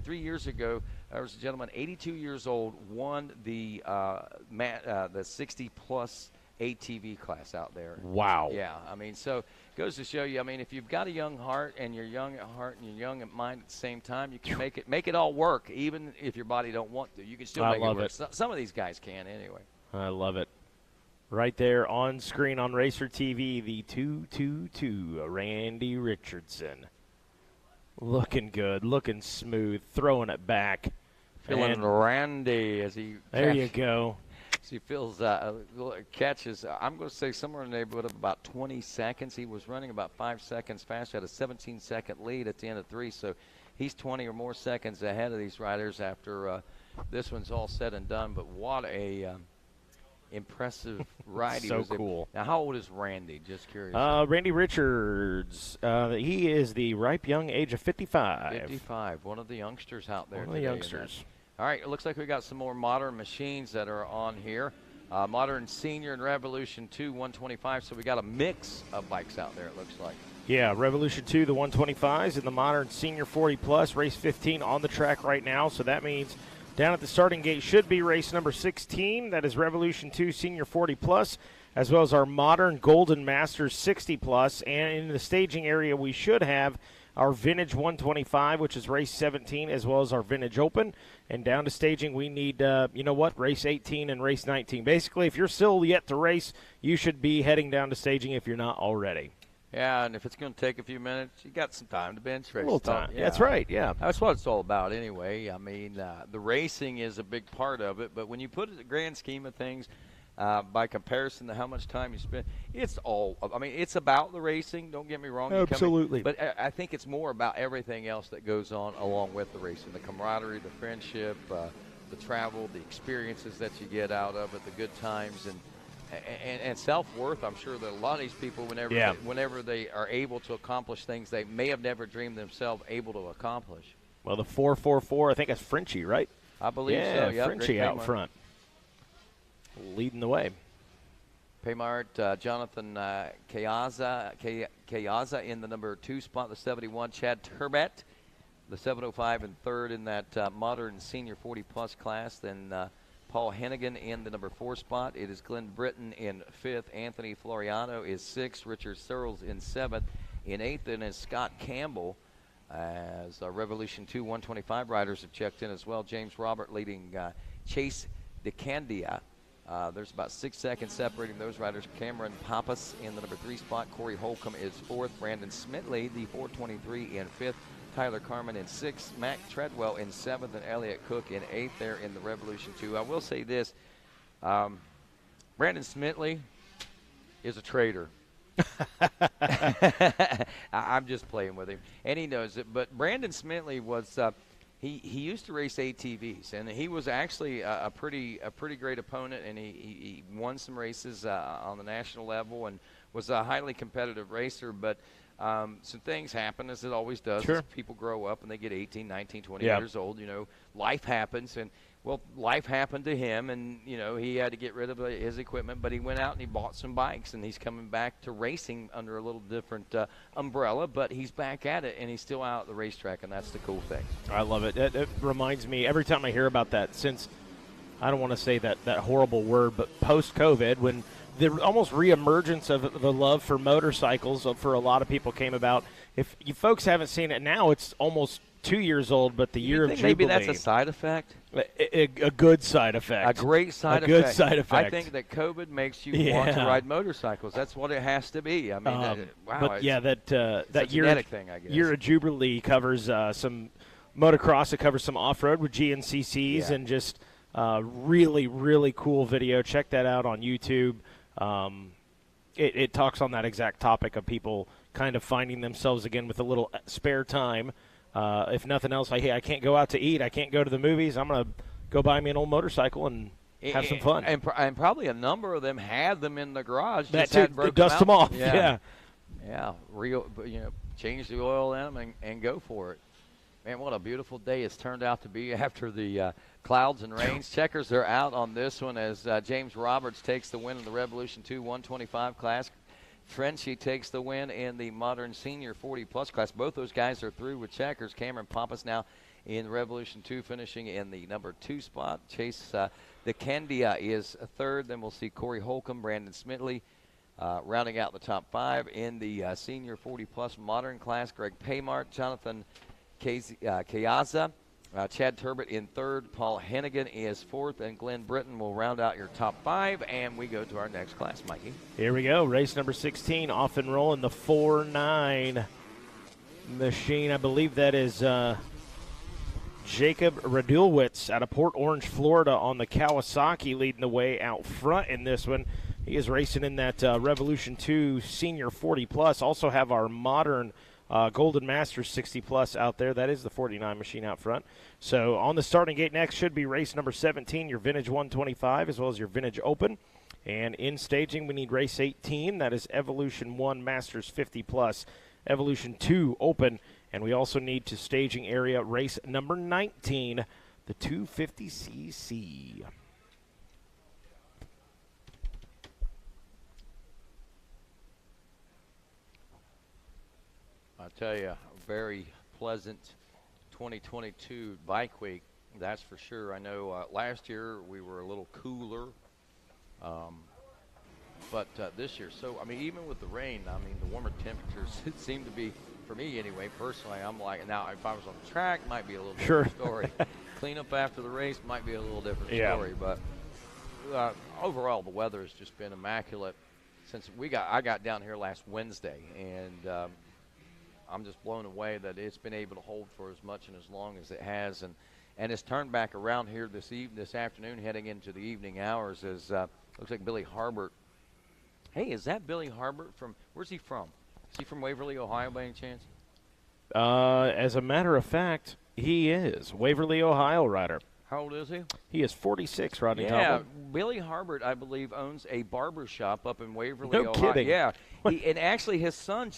there was a gentleman, 82 years old, won the 60-plus ATV class out there. Wow. Yeah, I mean, so it goes to show you, I mean, if you've got a young heart and you're young at heart and you're young at mind at the same time, you can make it all work, even if your body don't want to. You can still make it work. Some of these guys can anyway. I love it. Right there on screen on Racer TV, the 222, Randy Richardson. Looking good, looking smooth, throwing it back. Feeling Randy as he there you go. He feels catches, I'm going to say somewhere in the neighborhood of about 20 seconds. He was running about 5 seconds faster, had a 17-second lead at the end of 3, so he's 20 or more seconds ahead of these riders after this one's all said and done. But what a impressive ride. So cool. Now, how old is Randy? Just curious. Randy Richards, he is the ripe young age of 55. 55, one of the youngsters out there. One of the youngsters. All right, it looks like we got some more modern machines that are on here. Modern Senior and Revolution 2 125, so we got a mix of bikes out there, it looks like. Yeah, Revolution 2, the 125s, and the Modern Senior 40 Plus, race 15 on the track right now, so that means down at the starting gate should be race number 16. That is Revolution 2 Senior 40 Plus, as well as our Modern Golden Masters 60 Plus, and in the staging area we should have our Vintage 125, which is race 17, as well as our Vintage Open. And down to staging, we need, race 18 and race 19. Basically, if you're still yet to race, you should be heading down to staging if you're not already. Yeah, and if it's going to take a few minutes, you got some time to bench race. A little time. Yeah. That's right, yeah. That's what it's all about anyway. I mean, the racing is a big part of it, but when you put it in the grand scheme of things, by comparison to how much time you spend, it's about the racing, don't get me wrong. Absolutely. But I think it's more about everything else that goes on along with the racing, the camaraderie, the friendship, the travel, the experiences that you get out of it, the good times, and self-worth. I'm sure that a lot of these people, whenever they are able to accomplish things they may have never dreamed themselves able to accomplish. Well, the 444, I think that's Frenchie, right? I believe so. Yeah, Frenchie out front, leading the way. Paymart, Jonathan Kayaza in the number 2 spot, the 71. Chad Turbet, the 705 and third in that modern senior 40-plus class. Then Paul Hennigan in the number 4 spot. It is Glenn Britton in 5th. Anthony Floriano is 6th. Richard Searles in 7th. In 8th, and is Scott Campbell, as Revolution 2 125 riders have checked in as well. James Robert leading Chase DeCandia. There's about 6 seconds separating those riders. Cameron Pappas in the number 3 spot. Corey Holcomb is 4th. Brandon Smitley, the 423, in 5th. Tyler Carmen in 6th. Mac Treadwell in 7th. And Elliott Cook in 8th there in the Revolution 2. I will say this. Brandon Smitley is a traitor. I'm just playing with him. And he knows it. But Brandon Smitley was He used to race ATVs, and he was actually a pretty great opponent, and he won some races on the national level and was a highly competitive racer. But some things happen, as it always does. Sure. As people grow up and they get 18, 19, 20 years old. Life happens, and life happened to him, and he had to get rid of his equipment. But he went out and he bought some bikes, and he's coming back to racing under a little different umbrella. But he's back at it, and he's still out at the racetrack, and that's the cool thing. I love it. It reminds me every time I hear about that. Since I don't want to say that horrible word, but post-COVID, when the almost reemergence of the love for motorcycles for a lot of people came about. If you folks haven't seen it now, it's almost 2 years old, but the year of Jubilee. Maybe that's a side effect? A good side effect. A great side effect. A good side effect. I think that COVID makes you want to ride motorcycles. That's what it has to be. I mean, wow. But yeah, that genetic thing, I guess. Year of Jubilee covers some motocross. It covers some off-road with GNCCs and just really, really cool video. Check that out on YouTube. It talks on that exact topic of people kind of finding themselves again with a little spare time. If nothing else, I can't go out to eat. I can't go to the movies. I'm going to go buy me an old motorcycle and have some fun. And probably a number of them had them in the garage. That too. Dust them off. Yeah. Change the oil in them and go for it. Man, what a beautiful day it's turned out to be after the clouds and rains. Checkers are out on this one as James Roberts takes the win in the Revolution 2 125 class. Frenchie takes the win in the modern senior 40-plus class. Both those guys are through with Checkers. Cameron Pappas now in Revolution 2 finishing in the number 2 spot. Chase DeCandia is third. Then we'll see Corey Holcomb, Brandon Smitley rounding out the top 5 in the senior 40-plus modern class. Greg Paymart, Jonathan Kayaza, Chad Turbot in third. Paul Hennigan is fourth, and Glenn Britton will round out your top 5. And we go to our next class, Mikey. Here we go. Race number 16, off and rolling the 4.9 machine. I believe that is Jacob Radulwitz out of Port Orange, Florida, on the Kawasaki, leading the way out front in this one. He is racing in that Revolution 2 Senior 40+. Also have our modern Golden Masters 60+ out there. That is the 49 machine out front. So on the starting gate next should be race number 17, your Vintage 125, as well as your Vintage Open. And in staging, we need race 18. That is Evolution 1 Masters 50+, Evolution 2 Open. And we also need to staging area race number 19, the 250cc. I tell you, a very pleasant 2022 bike week, that's for sure. I know last year we were a little cooler, but this year, even with the rain, the warmer temperatures, it seemed to be, for me anyway, personally, I'm like, now if I was on the track, it might be a little different story. Clean up after the race might be a little different story, but overall the weather has just been immaculate since I got down here last Wednesday, and I'm just blown away that it's been able to hold for as much and as long as it has, and it's turned back around here this afternoon, heading into the evening hours. As looks like Billy Harbert. Hey, is that Billy Harbert from? Where's he from? Is he from Waverly, Ohio, by any chance? As a matter of fact, he is Waverly, Ohio rider. How old is he? He is 46, Rodney Yeah, Tomlin. Billy Harbert, I believe, owns a barber shop up in Waverly, No Ohio. kidding. Yeah, and actually his son,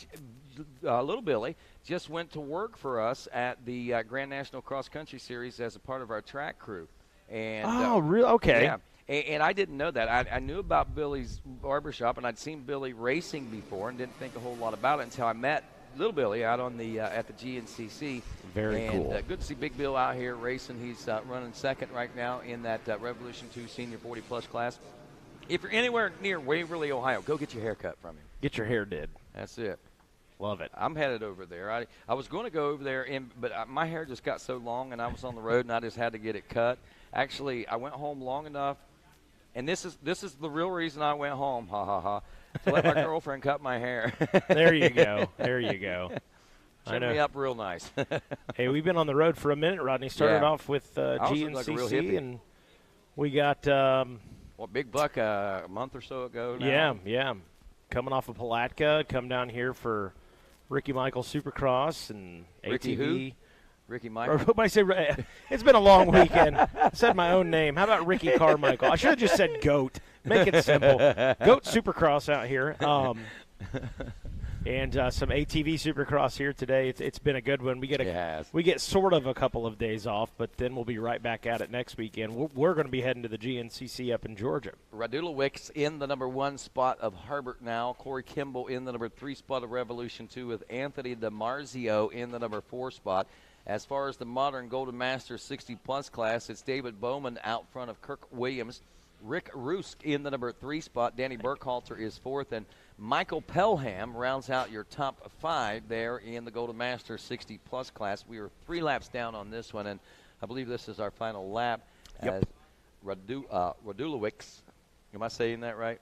little Billy, just went to work for us at the Grand National Cross Country Series as a part of our track crew. And really? Okay. Yeah, and I didn't know that. I knew about Billy's barber shop, and I'd seen Billy racing before and didn't think a whole lot about it until I met little Billy out on the at the GNCC. Very cool. Good to see Big Bill out here racing. He's running second right now in that Revolution 2 Senior 40+ class. If you're anywhere near Waverly, Ohio, go get your hair cut from him. Get your hair did. That's it. Love it. I'm headed over there. I was going to go over there, but my hair just got so long, and I was on the road, and I just had to get it cut. Actually, I went home long enough, and this is the real reason I went home, to let my girlfriend cut my hair. There you go. There you go. Trim me up real nice. Hey, we've been on the road for a minute, Rodney. Started off with GNCC, like a real hippie. and we got Big Buck a month or so ago now. Yeah. Coming off of Palatka, come down here for Ricky Michael Supercross and Ricky ATV. Ricky Or Michael. who might I say? It's been a long weekend. I said my own name. How about Ricky Carmichael? I should have just said Goat. Make it simple. Goat Supercross out here. And some ATV Supercross here today. It's been a good one. We get sort of a couple of days off, but then we'll be right back at it next weekend. We're going to be heading to the GNCC up in Georgia. Radulowicz in the number 1 spot of Harbert now. Corey Kimball in the number 3 spot of Revolution 2 with Anthony DiMarzio in the number 4 spot. As far as the modern Golden Master 60-plus class, it's David Bowman out front of Kirk Williams. Rick Rusk in the number 3 spot. Danny Burkhalter is 4th. And Michael Pelham rounds out your top 5 there in the Golden Master 60-plus class. We were 3 laps down on this one, and I believe this is our final lap. Yep. As Radulowicz, am I saying that right?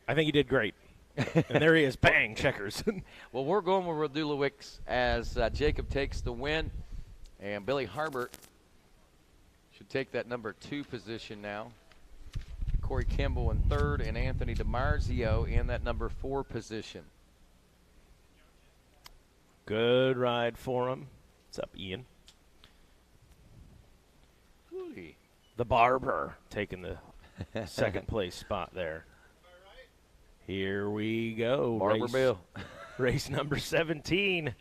I think he did great. And there he is. Bang, checkers. Well, we're going with Radulowicz as Jacob takes the win. And Billy Harbert should take that number 2 position now. Corey Kimball in 3rd, and Anthony DiMarzio in that number 4 position. Good ride for him. What's up, Ian? Ooh. The Barber taking the second place spot there. Here we go. Barber Bill. Race number 17.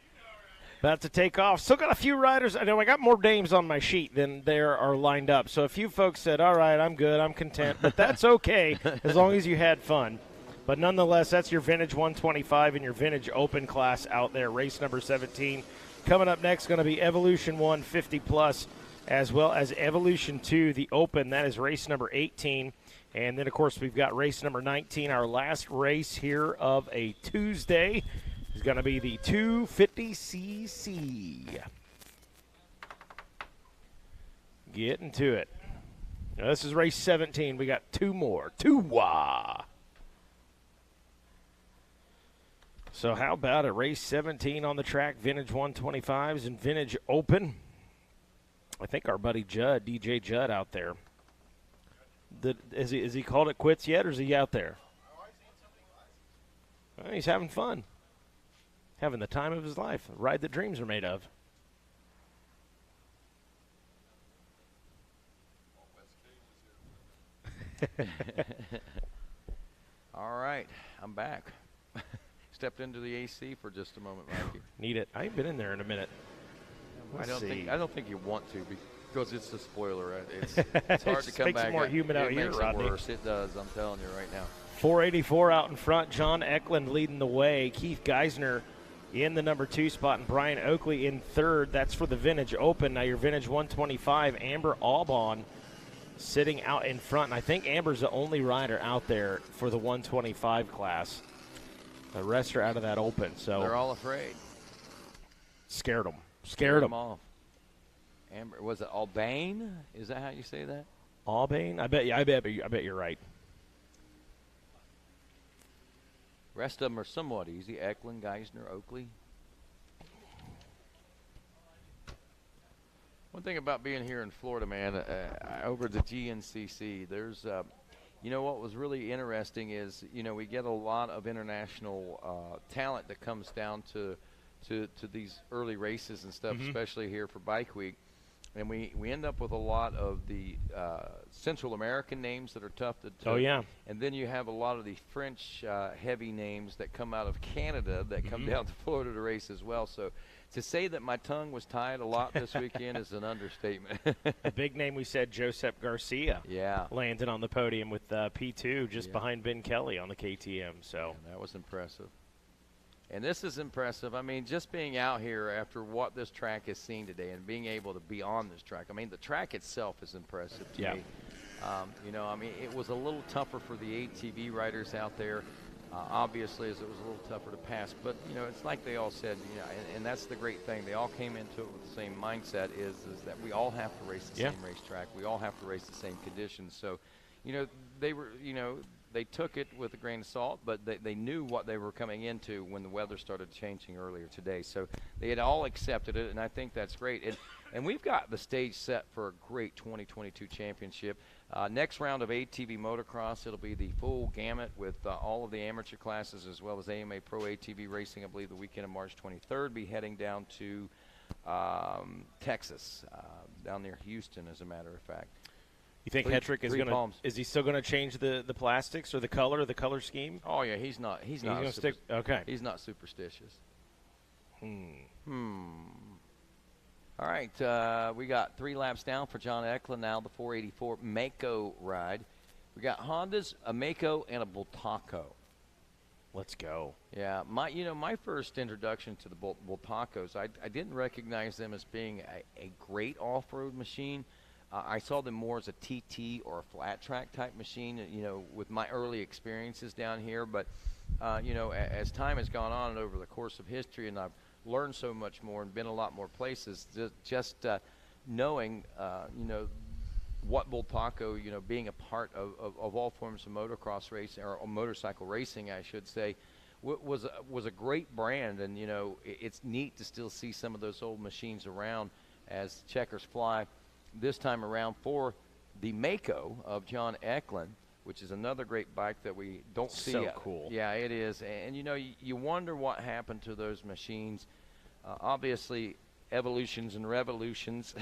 About to take off. Still got a few riders. I know I got more names on my sheet than there are lined up. So a few folks said, all right, I'm good, I'm content. But that's okay as long as you had fun. But nonetheless, that's your Vintage 125 and your Vintage Open class out there. Race number 17. Coming up next going to be Evolution 1 50+, as well as Evolution 2, the Open. That is race number 18. And then, of course, we've got race number 19, our last race here of a Tuesday. Is going to be the 250cc. Getting to it. Now, this is race 17. We got 2 more. Two-wah. So how about a race 17 on the track, Vintage 125s and Vintage Open? I think our buddy Judd, DJ Judd out there. Is he called it quits yet, or is he out there? Well, he's having fun. Having the time of his life. A ride that dreams are made of. All right, I'm back. Stepped into the AC for just a moment, Mikey. Need it. I ain't been in there in a minute. I don't think you want to because it's the spoiler. It's hard to come makes back. It more humid out here, Rodney. It worse. It does. I'm telling you right now. 484 out in front. John Eklund leading the way. Keith Geisner in the number 2 spot, and Brian Oakley in 3rd. That's for the Vintage Open. Now your Vintage 125, Amber Aubon sitting out in front. And I think Amber's the only rider out there for the 125 class. The rest are out of that Open. So they're all afraid. Scared them. Scared them off. Amber, was it Albane? Is that how you say that? Albane? I bet you're right. Rest of them are somewhat easy. Eklund, Geisner, Oakley. One thing about being here in Florida, man, over at the GNCC, there's, what was really interesting is, we get a lot of international talent that comes down to these early races and stuff, especially here for Bike Week. And we end up with a lot of the Central American names that are tough to Oh, yeah. And then you have a lot of the French heavy names that come out of Canada that come down to Florida to race as well. So to say that my tongue was tied a lot this weekend is an understatement. A big name we said, Josep Garcia. Yeah. Landed on the podium with P2 just behind Ben Kelly on the KTM. So that was impressive. And this is impressive. I mean, just being out here after what this track has seen today and being able to be on this track. I mean, the track itself is impressive to me. It was a little tougher for the ATV riders out there, obviously, as it was a little tougher to pass. But, it's like they all said, and that's the great thing. They all came into it with the same mindset is that we all have to race the same racetrack. We all have to race the same conditions. So, they were, they took it with a grain of salt, but they knew what they were coming into when the weather started changing earlier today. So they had all accepted it, and I think that's great. And we've got the stage set for a great 2022 championship. Next round of ATV motocross, it'll be the full gamut with all of the amateur classes as well as AMA Pro ATV racing, I believe, the weekend of March 23rd. Be heading down to Texas, down near Houston, as a matter of fact. You think Hetrick is he still gonna change the plastics or the color scheme? Oh yeah, he's not gonna stick. Okay, he's not superstitious. All right, we got 3 laps down for John Eklund now, the 484 Mako ride. We got Hondas, a Mako, and a Bultaco. Let's go. Yeah, my first introduction to the Bultacos, I didn't recognize them as being a great off-road machine. I saw them more as a TT or a flat track type machine, with my early experiences down here. But, as time has gone on and over the course of history, and I've learned so much more and been a lot more places, just knowing, what Bultaco, being a part of all forms of motocross racing, or motorcycle racing, I should say, was a great brand. And, it's neat to still see some of those old machines around as checkers fly this time around for the Mako of John Eklund, which is another great bike that we don't see. So cool. Yeah, it is. And, you wonder what happened to those machines. Obviously, evolutions and revolutions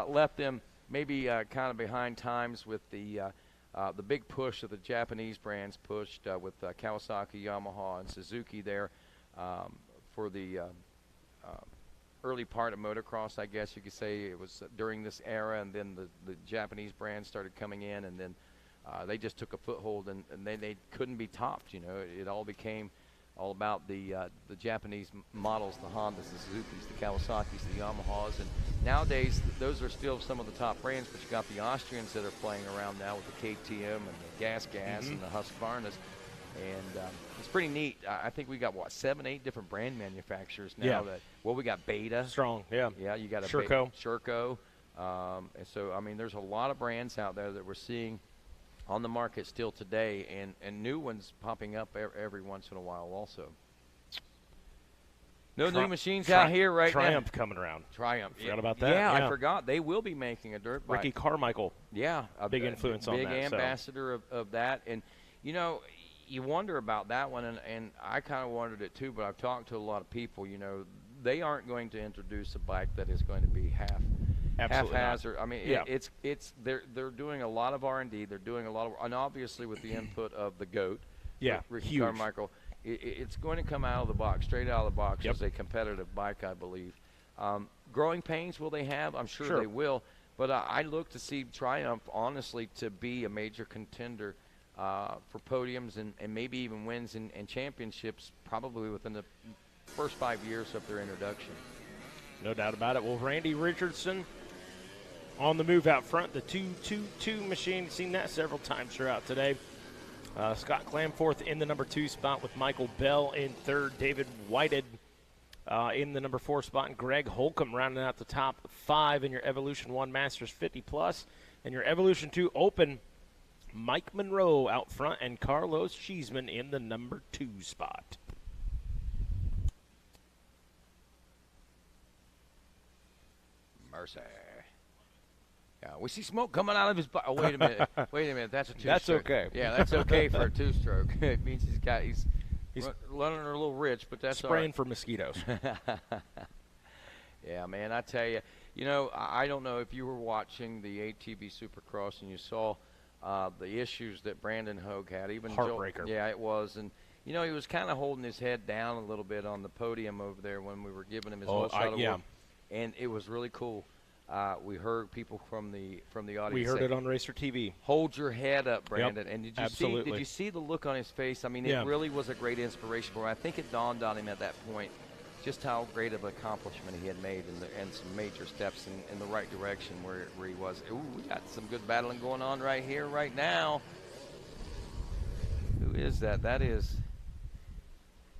left them maybe kind of behind times with the big push that the Japanese brands pushed with Kawasaki, Yamaha, and Suzuki there for the early part of motocross, I guess you could say. It was during this era, and then the Japanese brands started coming in, and then they just took a foothold, and they couldn't be topped. It all became all about the Japanese models, the Hondas, the Suzukis, the Kawasaki's, the Yamahas, and nowadays those are still some of the top brands, but you got the Austrians that are playing around now with the KTM and the Gas and the Husqvarnas, and it's pretty neat. I think we got 7, 8 different brand manufacturers now. We got Beta. Strong, yeah. Yeah, you got a Sherco. Sherco. And so, I mean, there's a lot of brands out there that we're seeing on the market still today, and new ones popping up every once in a while also. No new machines out here right now. Triumph coming around. Triumph. Forgot about that. Yeah, I forgot. They will be making a dirt bike. Ricky Carmichael. Yeah. A big influence on that. Big ambassador of that. And, you wonder about that one, and I kind of wondered it too, but I've talked to a lot of people. They aren't going to introduce a bike that is going to be haphazard. I mean, they're doing a lot of R&D. They're doing a lot of, and obviously with the input of the GOAT, Ricky Carmichael, it's going to come out of the box, straight out of the box as a competitive bike, I believe. Growing pains will they have? I'm sure they will. But I look to see Triumph, honestly, to be a major contender for podiums and maybe even wins and championships probably within the first 5 years of their introduction. No doubt about it. Well, Randy Richardson on the move out front, the 2-2-2 machine. Seen that several times throughout today. Scott Clamforth in the number 2 spot with Michael Bell in third. David Whited in the number 4 spot, and Greg Holcomb rounding out the top 5 in your Evolution 1 Masters 50+. And your Evolution 2 Open, Mike Monroe out front, and Carlos Cheeseman in the number 2 spot. Mercy. Yeah, we see smoke coming out of his butt. Oh, wait a minute. Wait a minute. That's a two-stroke. That's okay. Yeah, that's okay for a two-stroke. It means he's running a little rich, but that's spraying all right. for mosquitoes. Yeah, man, I tell you. I don't know if you were watching the ATV Supercross and you saw the issues that Brandon Hogue had. Even Heartbreaker. Yeah, it was. And, he was kind of holding his head down a little bit on the podium over there when we were giving him his whole shot of work. And it was really cool. We heard people from the audience. We heard it on Racer TV. Hold your head up, Brandon. Yep, and did you see the look on his face? I mean, it really was a great inspiration for him. I think it dawned on him at that point just how great of an accomplishment he had made and some major steps in the right direction where he was. Ooh, we got some good battling going on right here, right now. Who is that?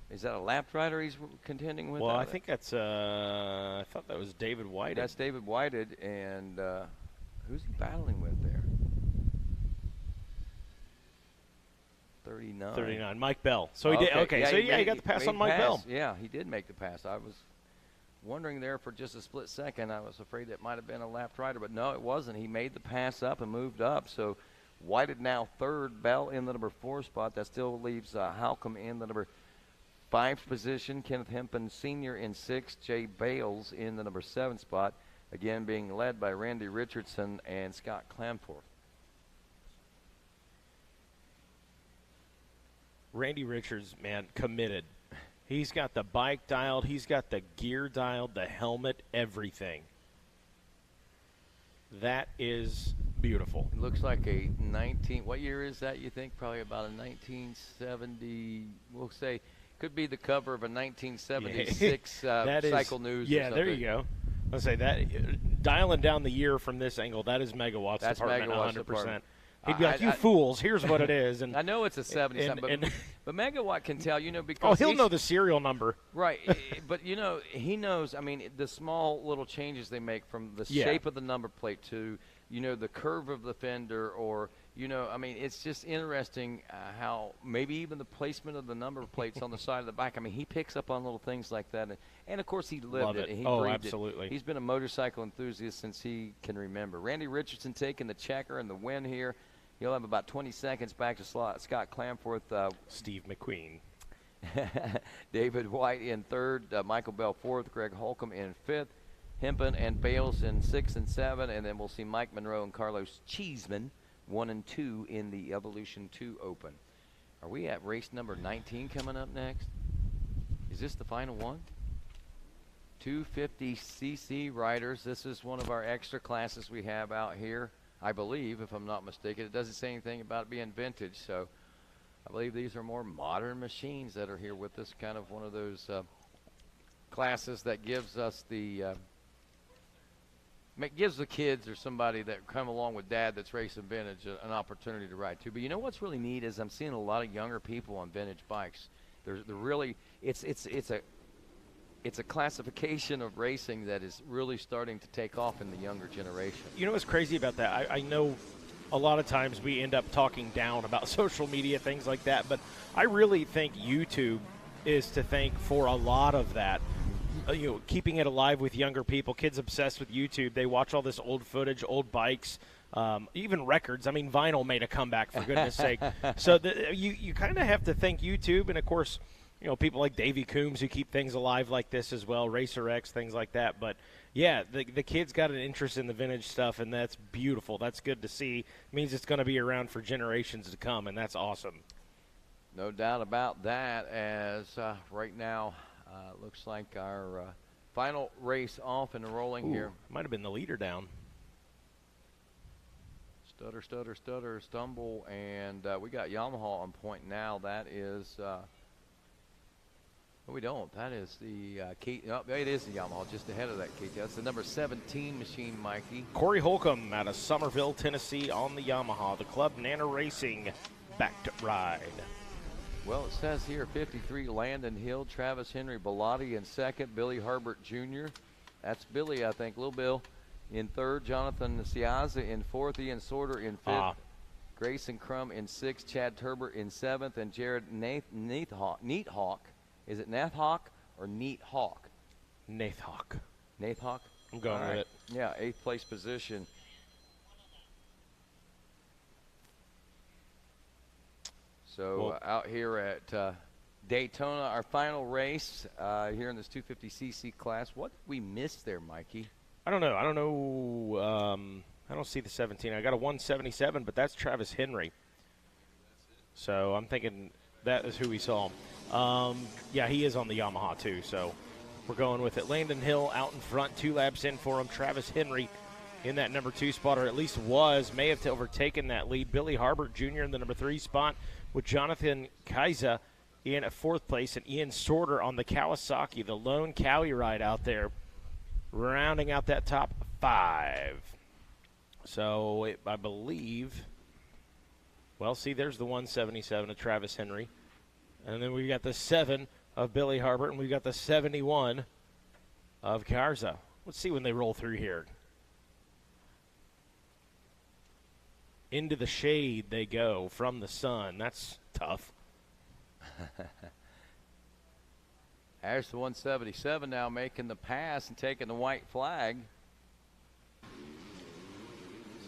Is that a lap rider he's contending with? Well, I think that's I thought that was David Whited. That's David Whited, and who's he battling with there? 39. Mike Bell. So he did. Okay. So he got the pass on Mike Bell. Yeah, he did make the pass. I was wondering there for just a split second. I was afraid that might have been a lap rider, but no, it wasn't. He made the pass up and moved up. So Whited now third, Bell in the number 4 spot. That still leaves Halcomb in the number 5th position. Kenneth Hempen Sr. in 6th. Jay Bales in the number 7 spot. Again, being led by Randy Richardson and Scott Clamforth. Randy Richards, man, committed. He's got the bike dialed. He's got the gear dialed, the helmet, everything. That is beautiful. It looks like a 19, what year is that, you think? Probably about a 1970, we'll say, could be the cover of a 1976 Cycle News. Yeah, there you go. I'll say that, dialing down the year from this angle, that is Megawatts That's Department, Megawatts 100%. Department. He'd be like, you fools, here's what it is. And I know it's a 70-something, but Megawatt can tell, you know, because oh, he'll know the serial number. Right, but, you know, he knows, I mean, the small little changes they make from the shape of the number plate to, you know, the curve of the fender or, you know, I mean, it's just interesting how maybe even the placement of the number plates on the side of the back. I mean, he picks up on little things like that. And of course, he lived it. And he breathed absolutely. It. He's been a motorcycle enthusiast since he can remember. Randy Richardson taking the checker and the win here. He'll have about 20 seconds back to Scott Clamforth. Steve McQueen. David White in 3rd. Michael Bell 4th. Greg Holcomb in 5th. Hempen and Bales in 6 and 7. And then we'll see Mike Monroe and Carlos Cheeseman 1 and 2 in the Evolution 2 Open. Are we at race number 19 coming up next? Is this the final one? 250cc riders. This is one of our extra classes we have out here, I believe, if I'm not mistaken. It doesn't say anything about it being vintage, so I believe these are more modern machines that are here with us. Kind of one of those classes that gives us the gives the kids or somebody that come along with dad that's racing vintage an opportunity to ride too. But you know what's really neat is I'm seeing a lot of younger people on vintage bikes. They're really it's a classification of racing that is really starting to take off in the younger generation. You know what's crazy about that? I know a lot of times we end up talking down about social media, things like that, but I really think YouTube is to thank for a lot of that. You know, keeping it alive with younger people, kids obsessed with YouTube. They watch all this old footage, old bikes, even records. I mean, vinyl made a comeback, for goodness sake. So you kind of have to thank YouTube, and of course, you know, people like Davey Coombs who keep things alive like this as well, Racer X, things like that. But yeah, the kids got an interest in the vintage stuff, and that's beautiful. That's good to see. It means it's going to be around for generations to come, and that's awesome. No doubt about that. As right now. Looks like our final race off and rolling here. Might have been the leader down. Stutter, stutter, stutter, stumble, and we got Yamaha on point now. That is, we don't. That is the it is the Yamaha just ahead of that KT. That's the number 17 machine, Mikey. Corey Holcomb out of Somerville, Tennessee on the Yamaha. The Club Nana Racing back to ride. Well, it says here 53 Landon Hill, Travis Henry Bellotti in 2nd, Billy Harbert Jr. That's Billy, I think, Little Bill in 3rd, Jonathan Ciazza in 4th, Ian Sorter in 5th, Grayson Crum in 6th, Chad Turbert in 7th, and Jared Neathawk. Is it Nathawk or Neathawk? Nathawk. Nathawk? I'm going with it. Yeah, 8th place position. So out here at Daytona, our final race here in this 250cc class. What did we miss there, Mikey? I don't know. I don't see the 17. I got a 177, but that's Travis Henry. So I'm thinking that is who we saw. Yeah, he is on the Yamaha too, so we're going with it. Landon Hill out in front, 2 laps in for him. Travis Henry in that number 2 spot, or at least may have overtaken that lead. Billy Harbert Jr. in the number 3 spot, with Jonathan Kaiser in 4th place, and Ian Sorter on the Kawasaki, the lone Cowie ride out there, rounding out that top 5. So I believe, well, see, there's the 177 of Travis Henry. And then we got the 7 of Billy Harbert, and we got the 71 of Garza. Let's see when they roll through here. Into the shade they go from the sun. That's tough. There's the 177 now making the pass and taking the white flag.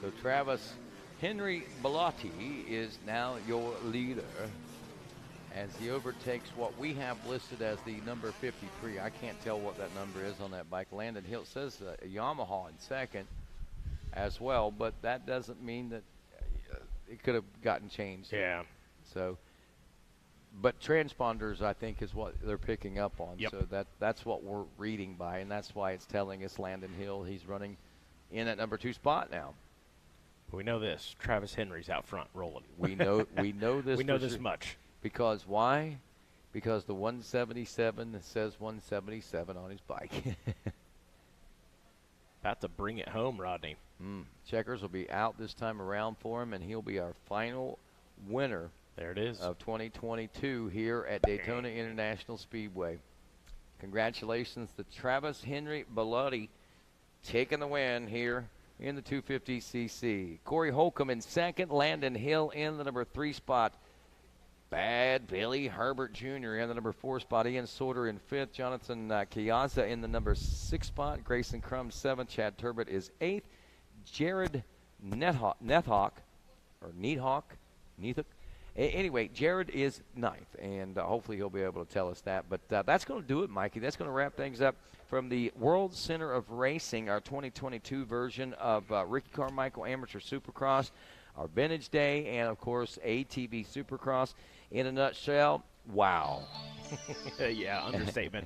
So Travis Henry Bellotti is now your leader. as he overtakes what we have listed as the number 53. I can't tell what that number is on that bike. Landon Hill says Yamaha in second as well, but that doesn't mean that it could have gotten changed. Yeah. So, but transponders, I think, is what they're picking up on. Yep. So that's what we're reading by, and that's why it's telling us Landon Hill, he's running in at number 2 spot now. We know this. Travis Henry's out front rolling. We know this. We know this much. Because why? Because the 177 says 177 on his bike. About to bring it home, Rodney. Checkers will be out this time around for him, and he'll be our final winner. There it is. Of 2022 here at Daytona International Speedway. Congratulations to Travis Henry Bellotti taking the win here in the 250cc. Corey Holcomb in second. Landon Hill in the number 3 spot. Bad Billy Herbert Jr. in the number 4 spot. Ian Sorter in 5th. Jonathan Chiazza in the number 6 spot. Grayson Crum 7th. Chad Turbot is 8th. Jared Neathawk. Anyway, Jared is 9th, and hopefully he'll be able to tell us that. But that's going to do it, Mikey. That's going to wrap things up from the World Center of Racing, our 2022 version of Ricky Carmichael Amateur Supercross, our Vintage Day, and, of course, ATV Supercross. In a nutshell, wow. Yeah, understatement.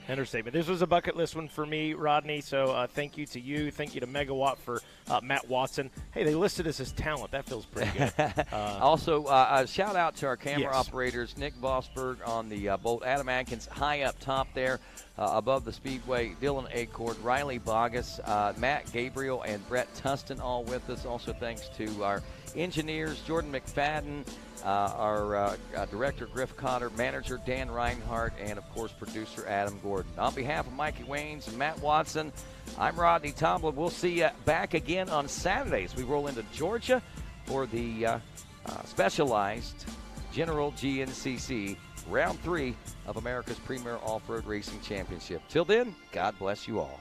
Understatement. This was a bucket list one for me, Rodney, so thank you to you. Thank you to Megawatt for Matt Watson. Hey, they listed us as talent. That feels pretty good. Also, a shout-out to our camera operators, Nick Vosberg on the Bolt, Adam Atkins high up top there above the speedway, Dylan Acord, Riley Bogus, Matt Gabriel, and Brett Tustin all with us. Also thanks to our engineers, Jordan McFadden, our director, Griff Cotter, manager, Dan Reinhardt, and, of course, producer, Adam Gordon. On behalf of Mikey Waynes and Matt Watson, I'm Rodney Tomlin. We'll see you back again on Saturdays. We roll into Georgia for the specialized General GNCC Round 3 of America's Premier Off-Road Racing Championship. Till then, God bless you all.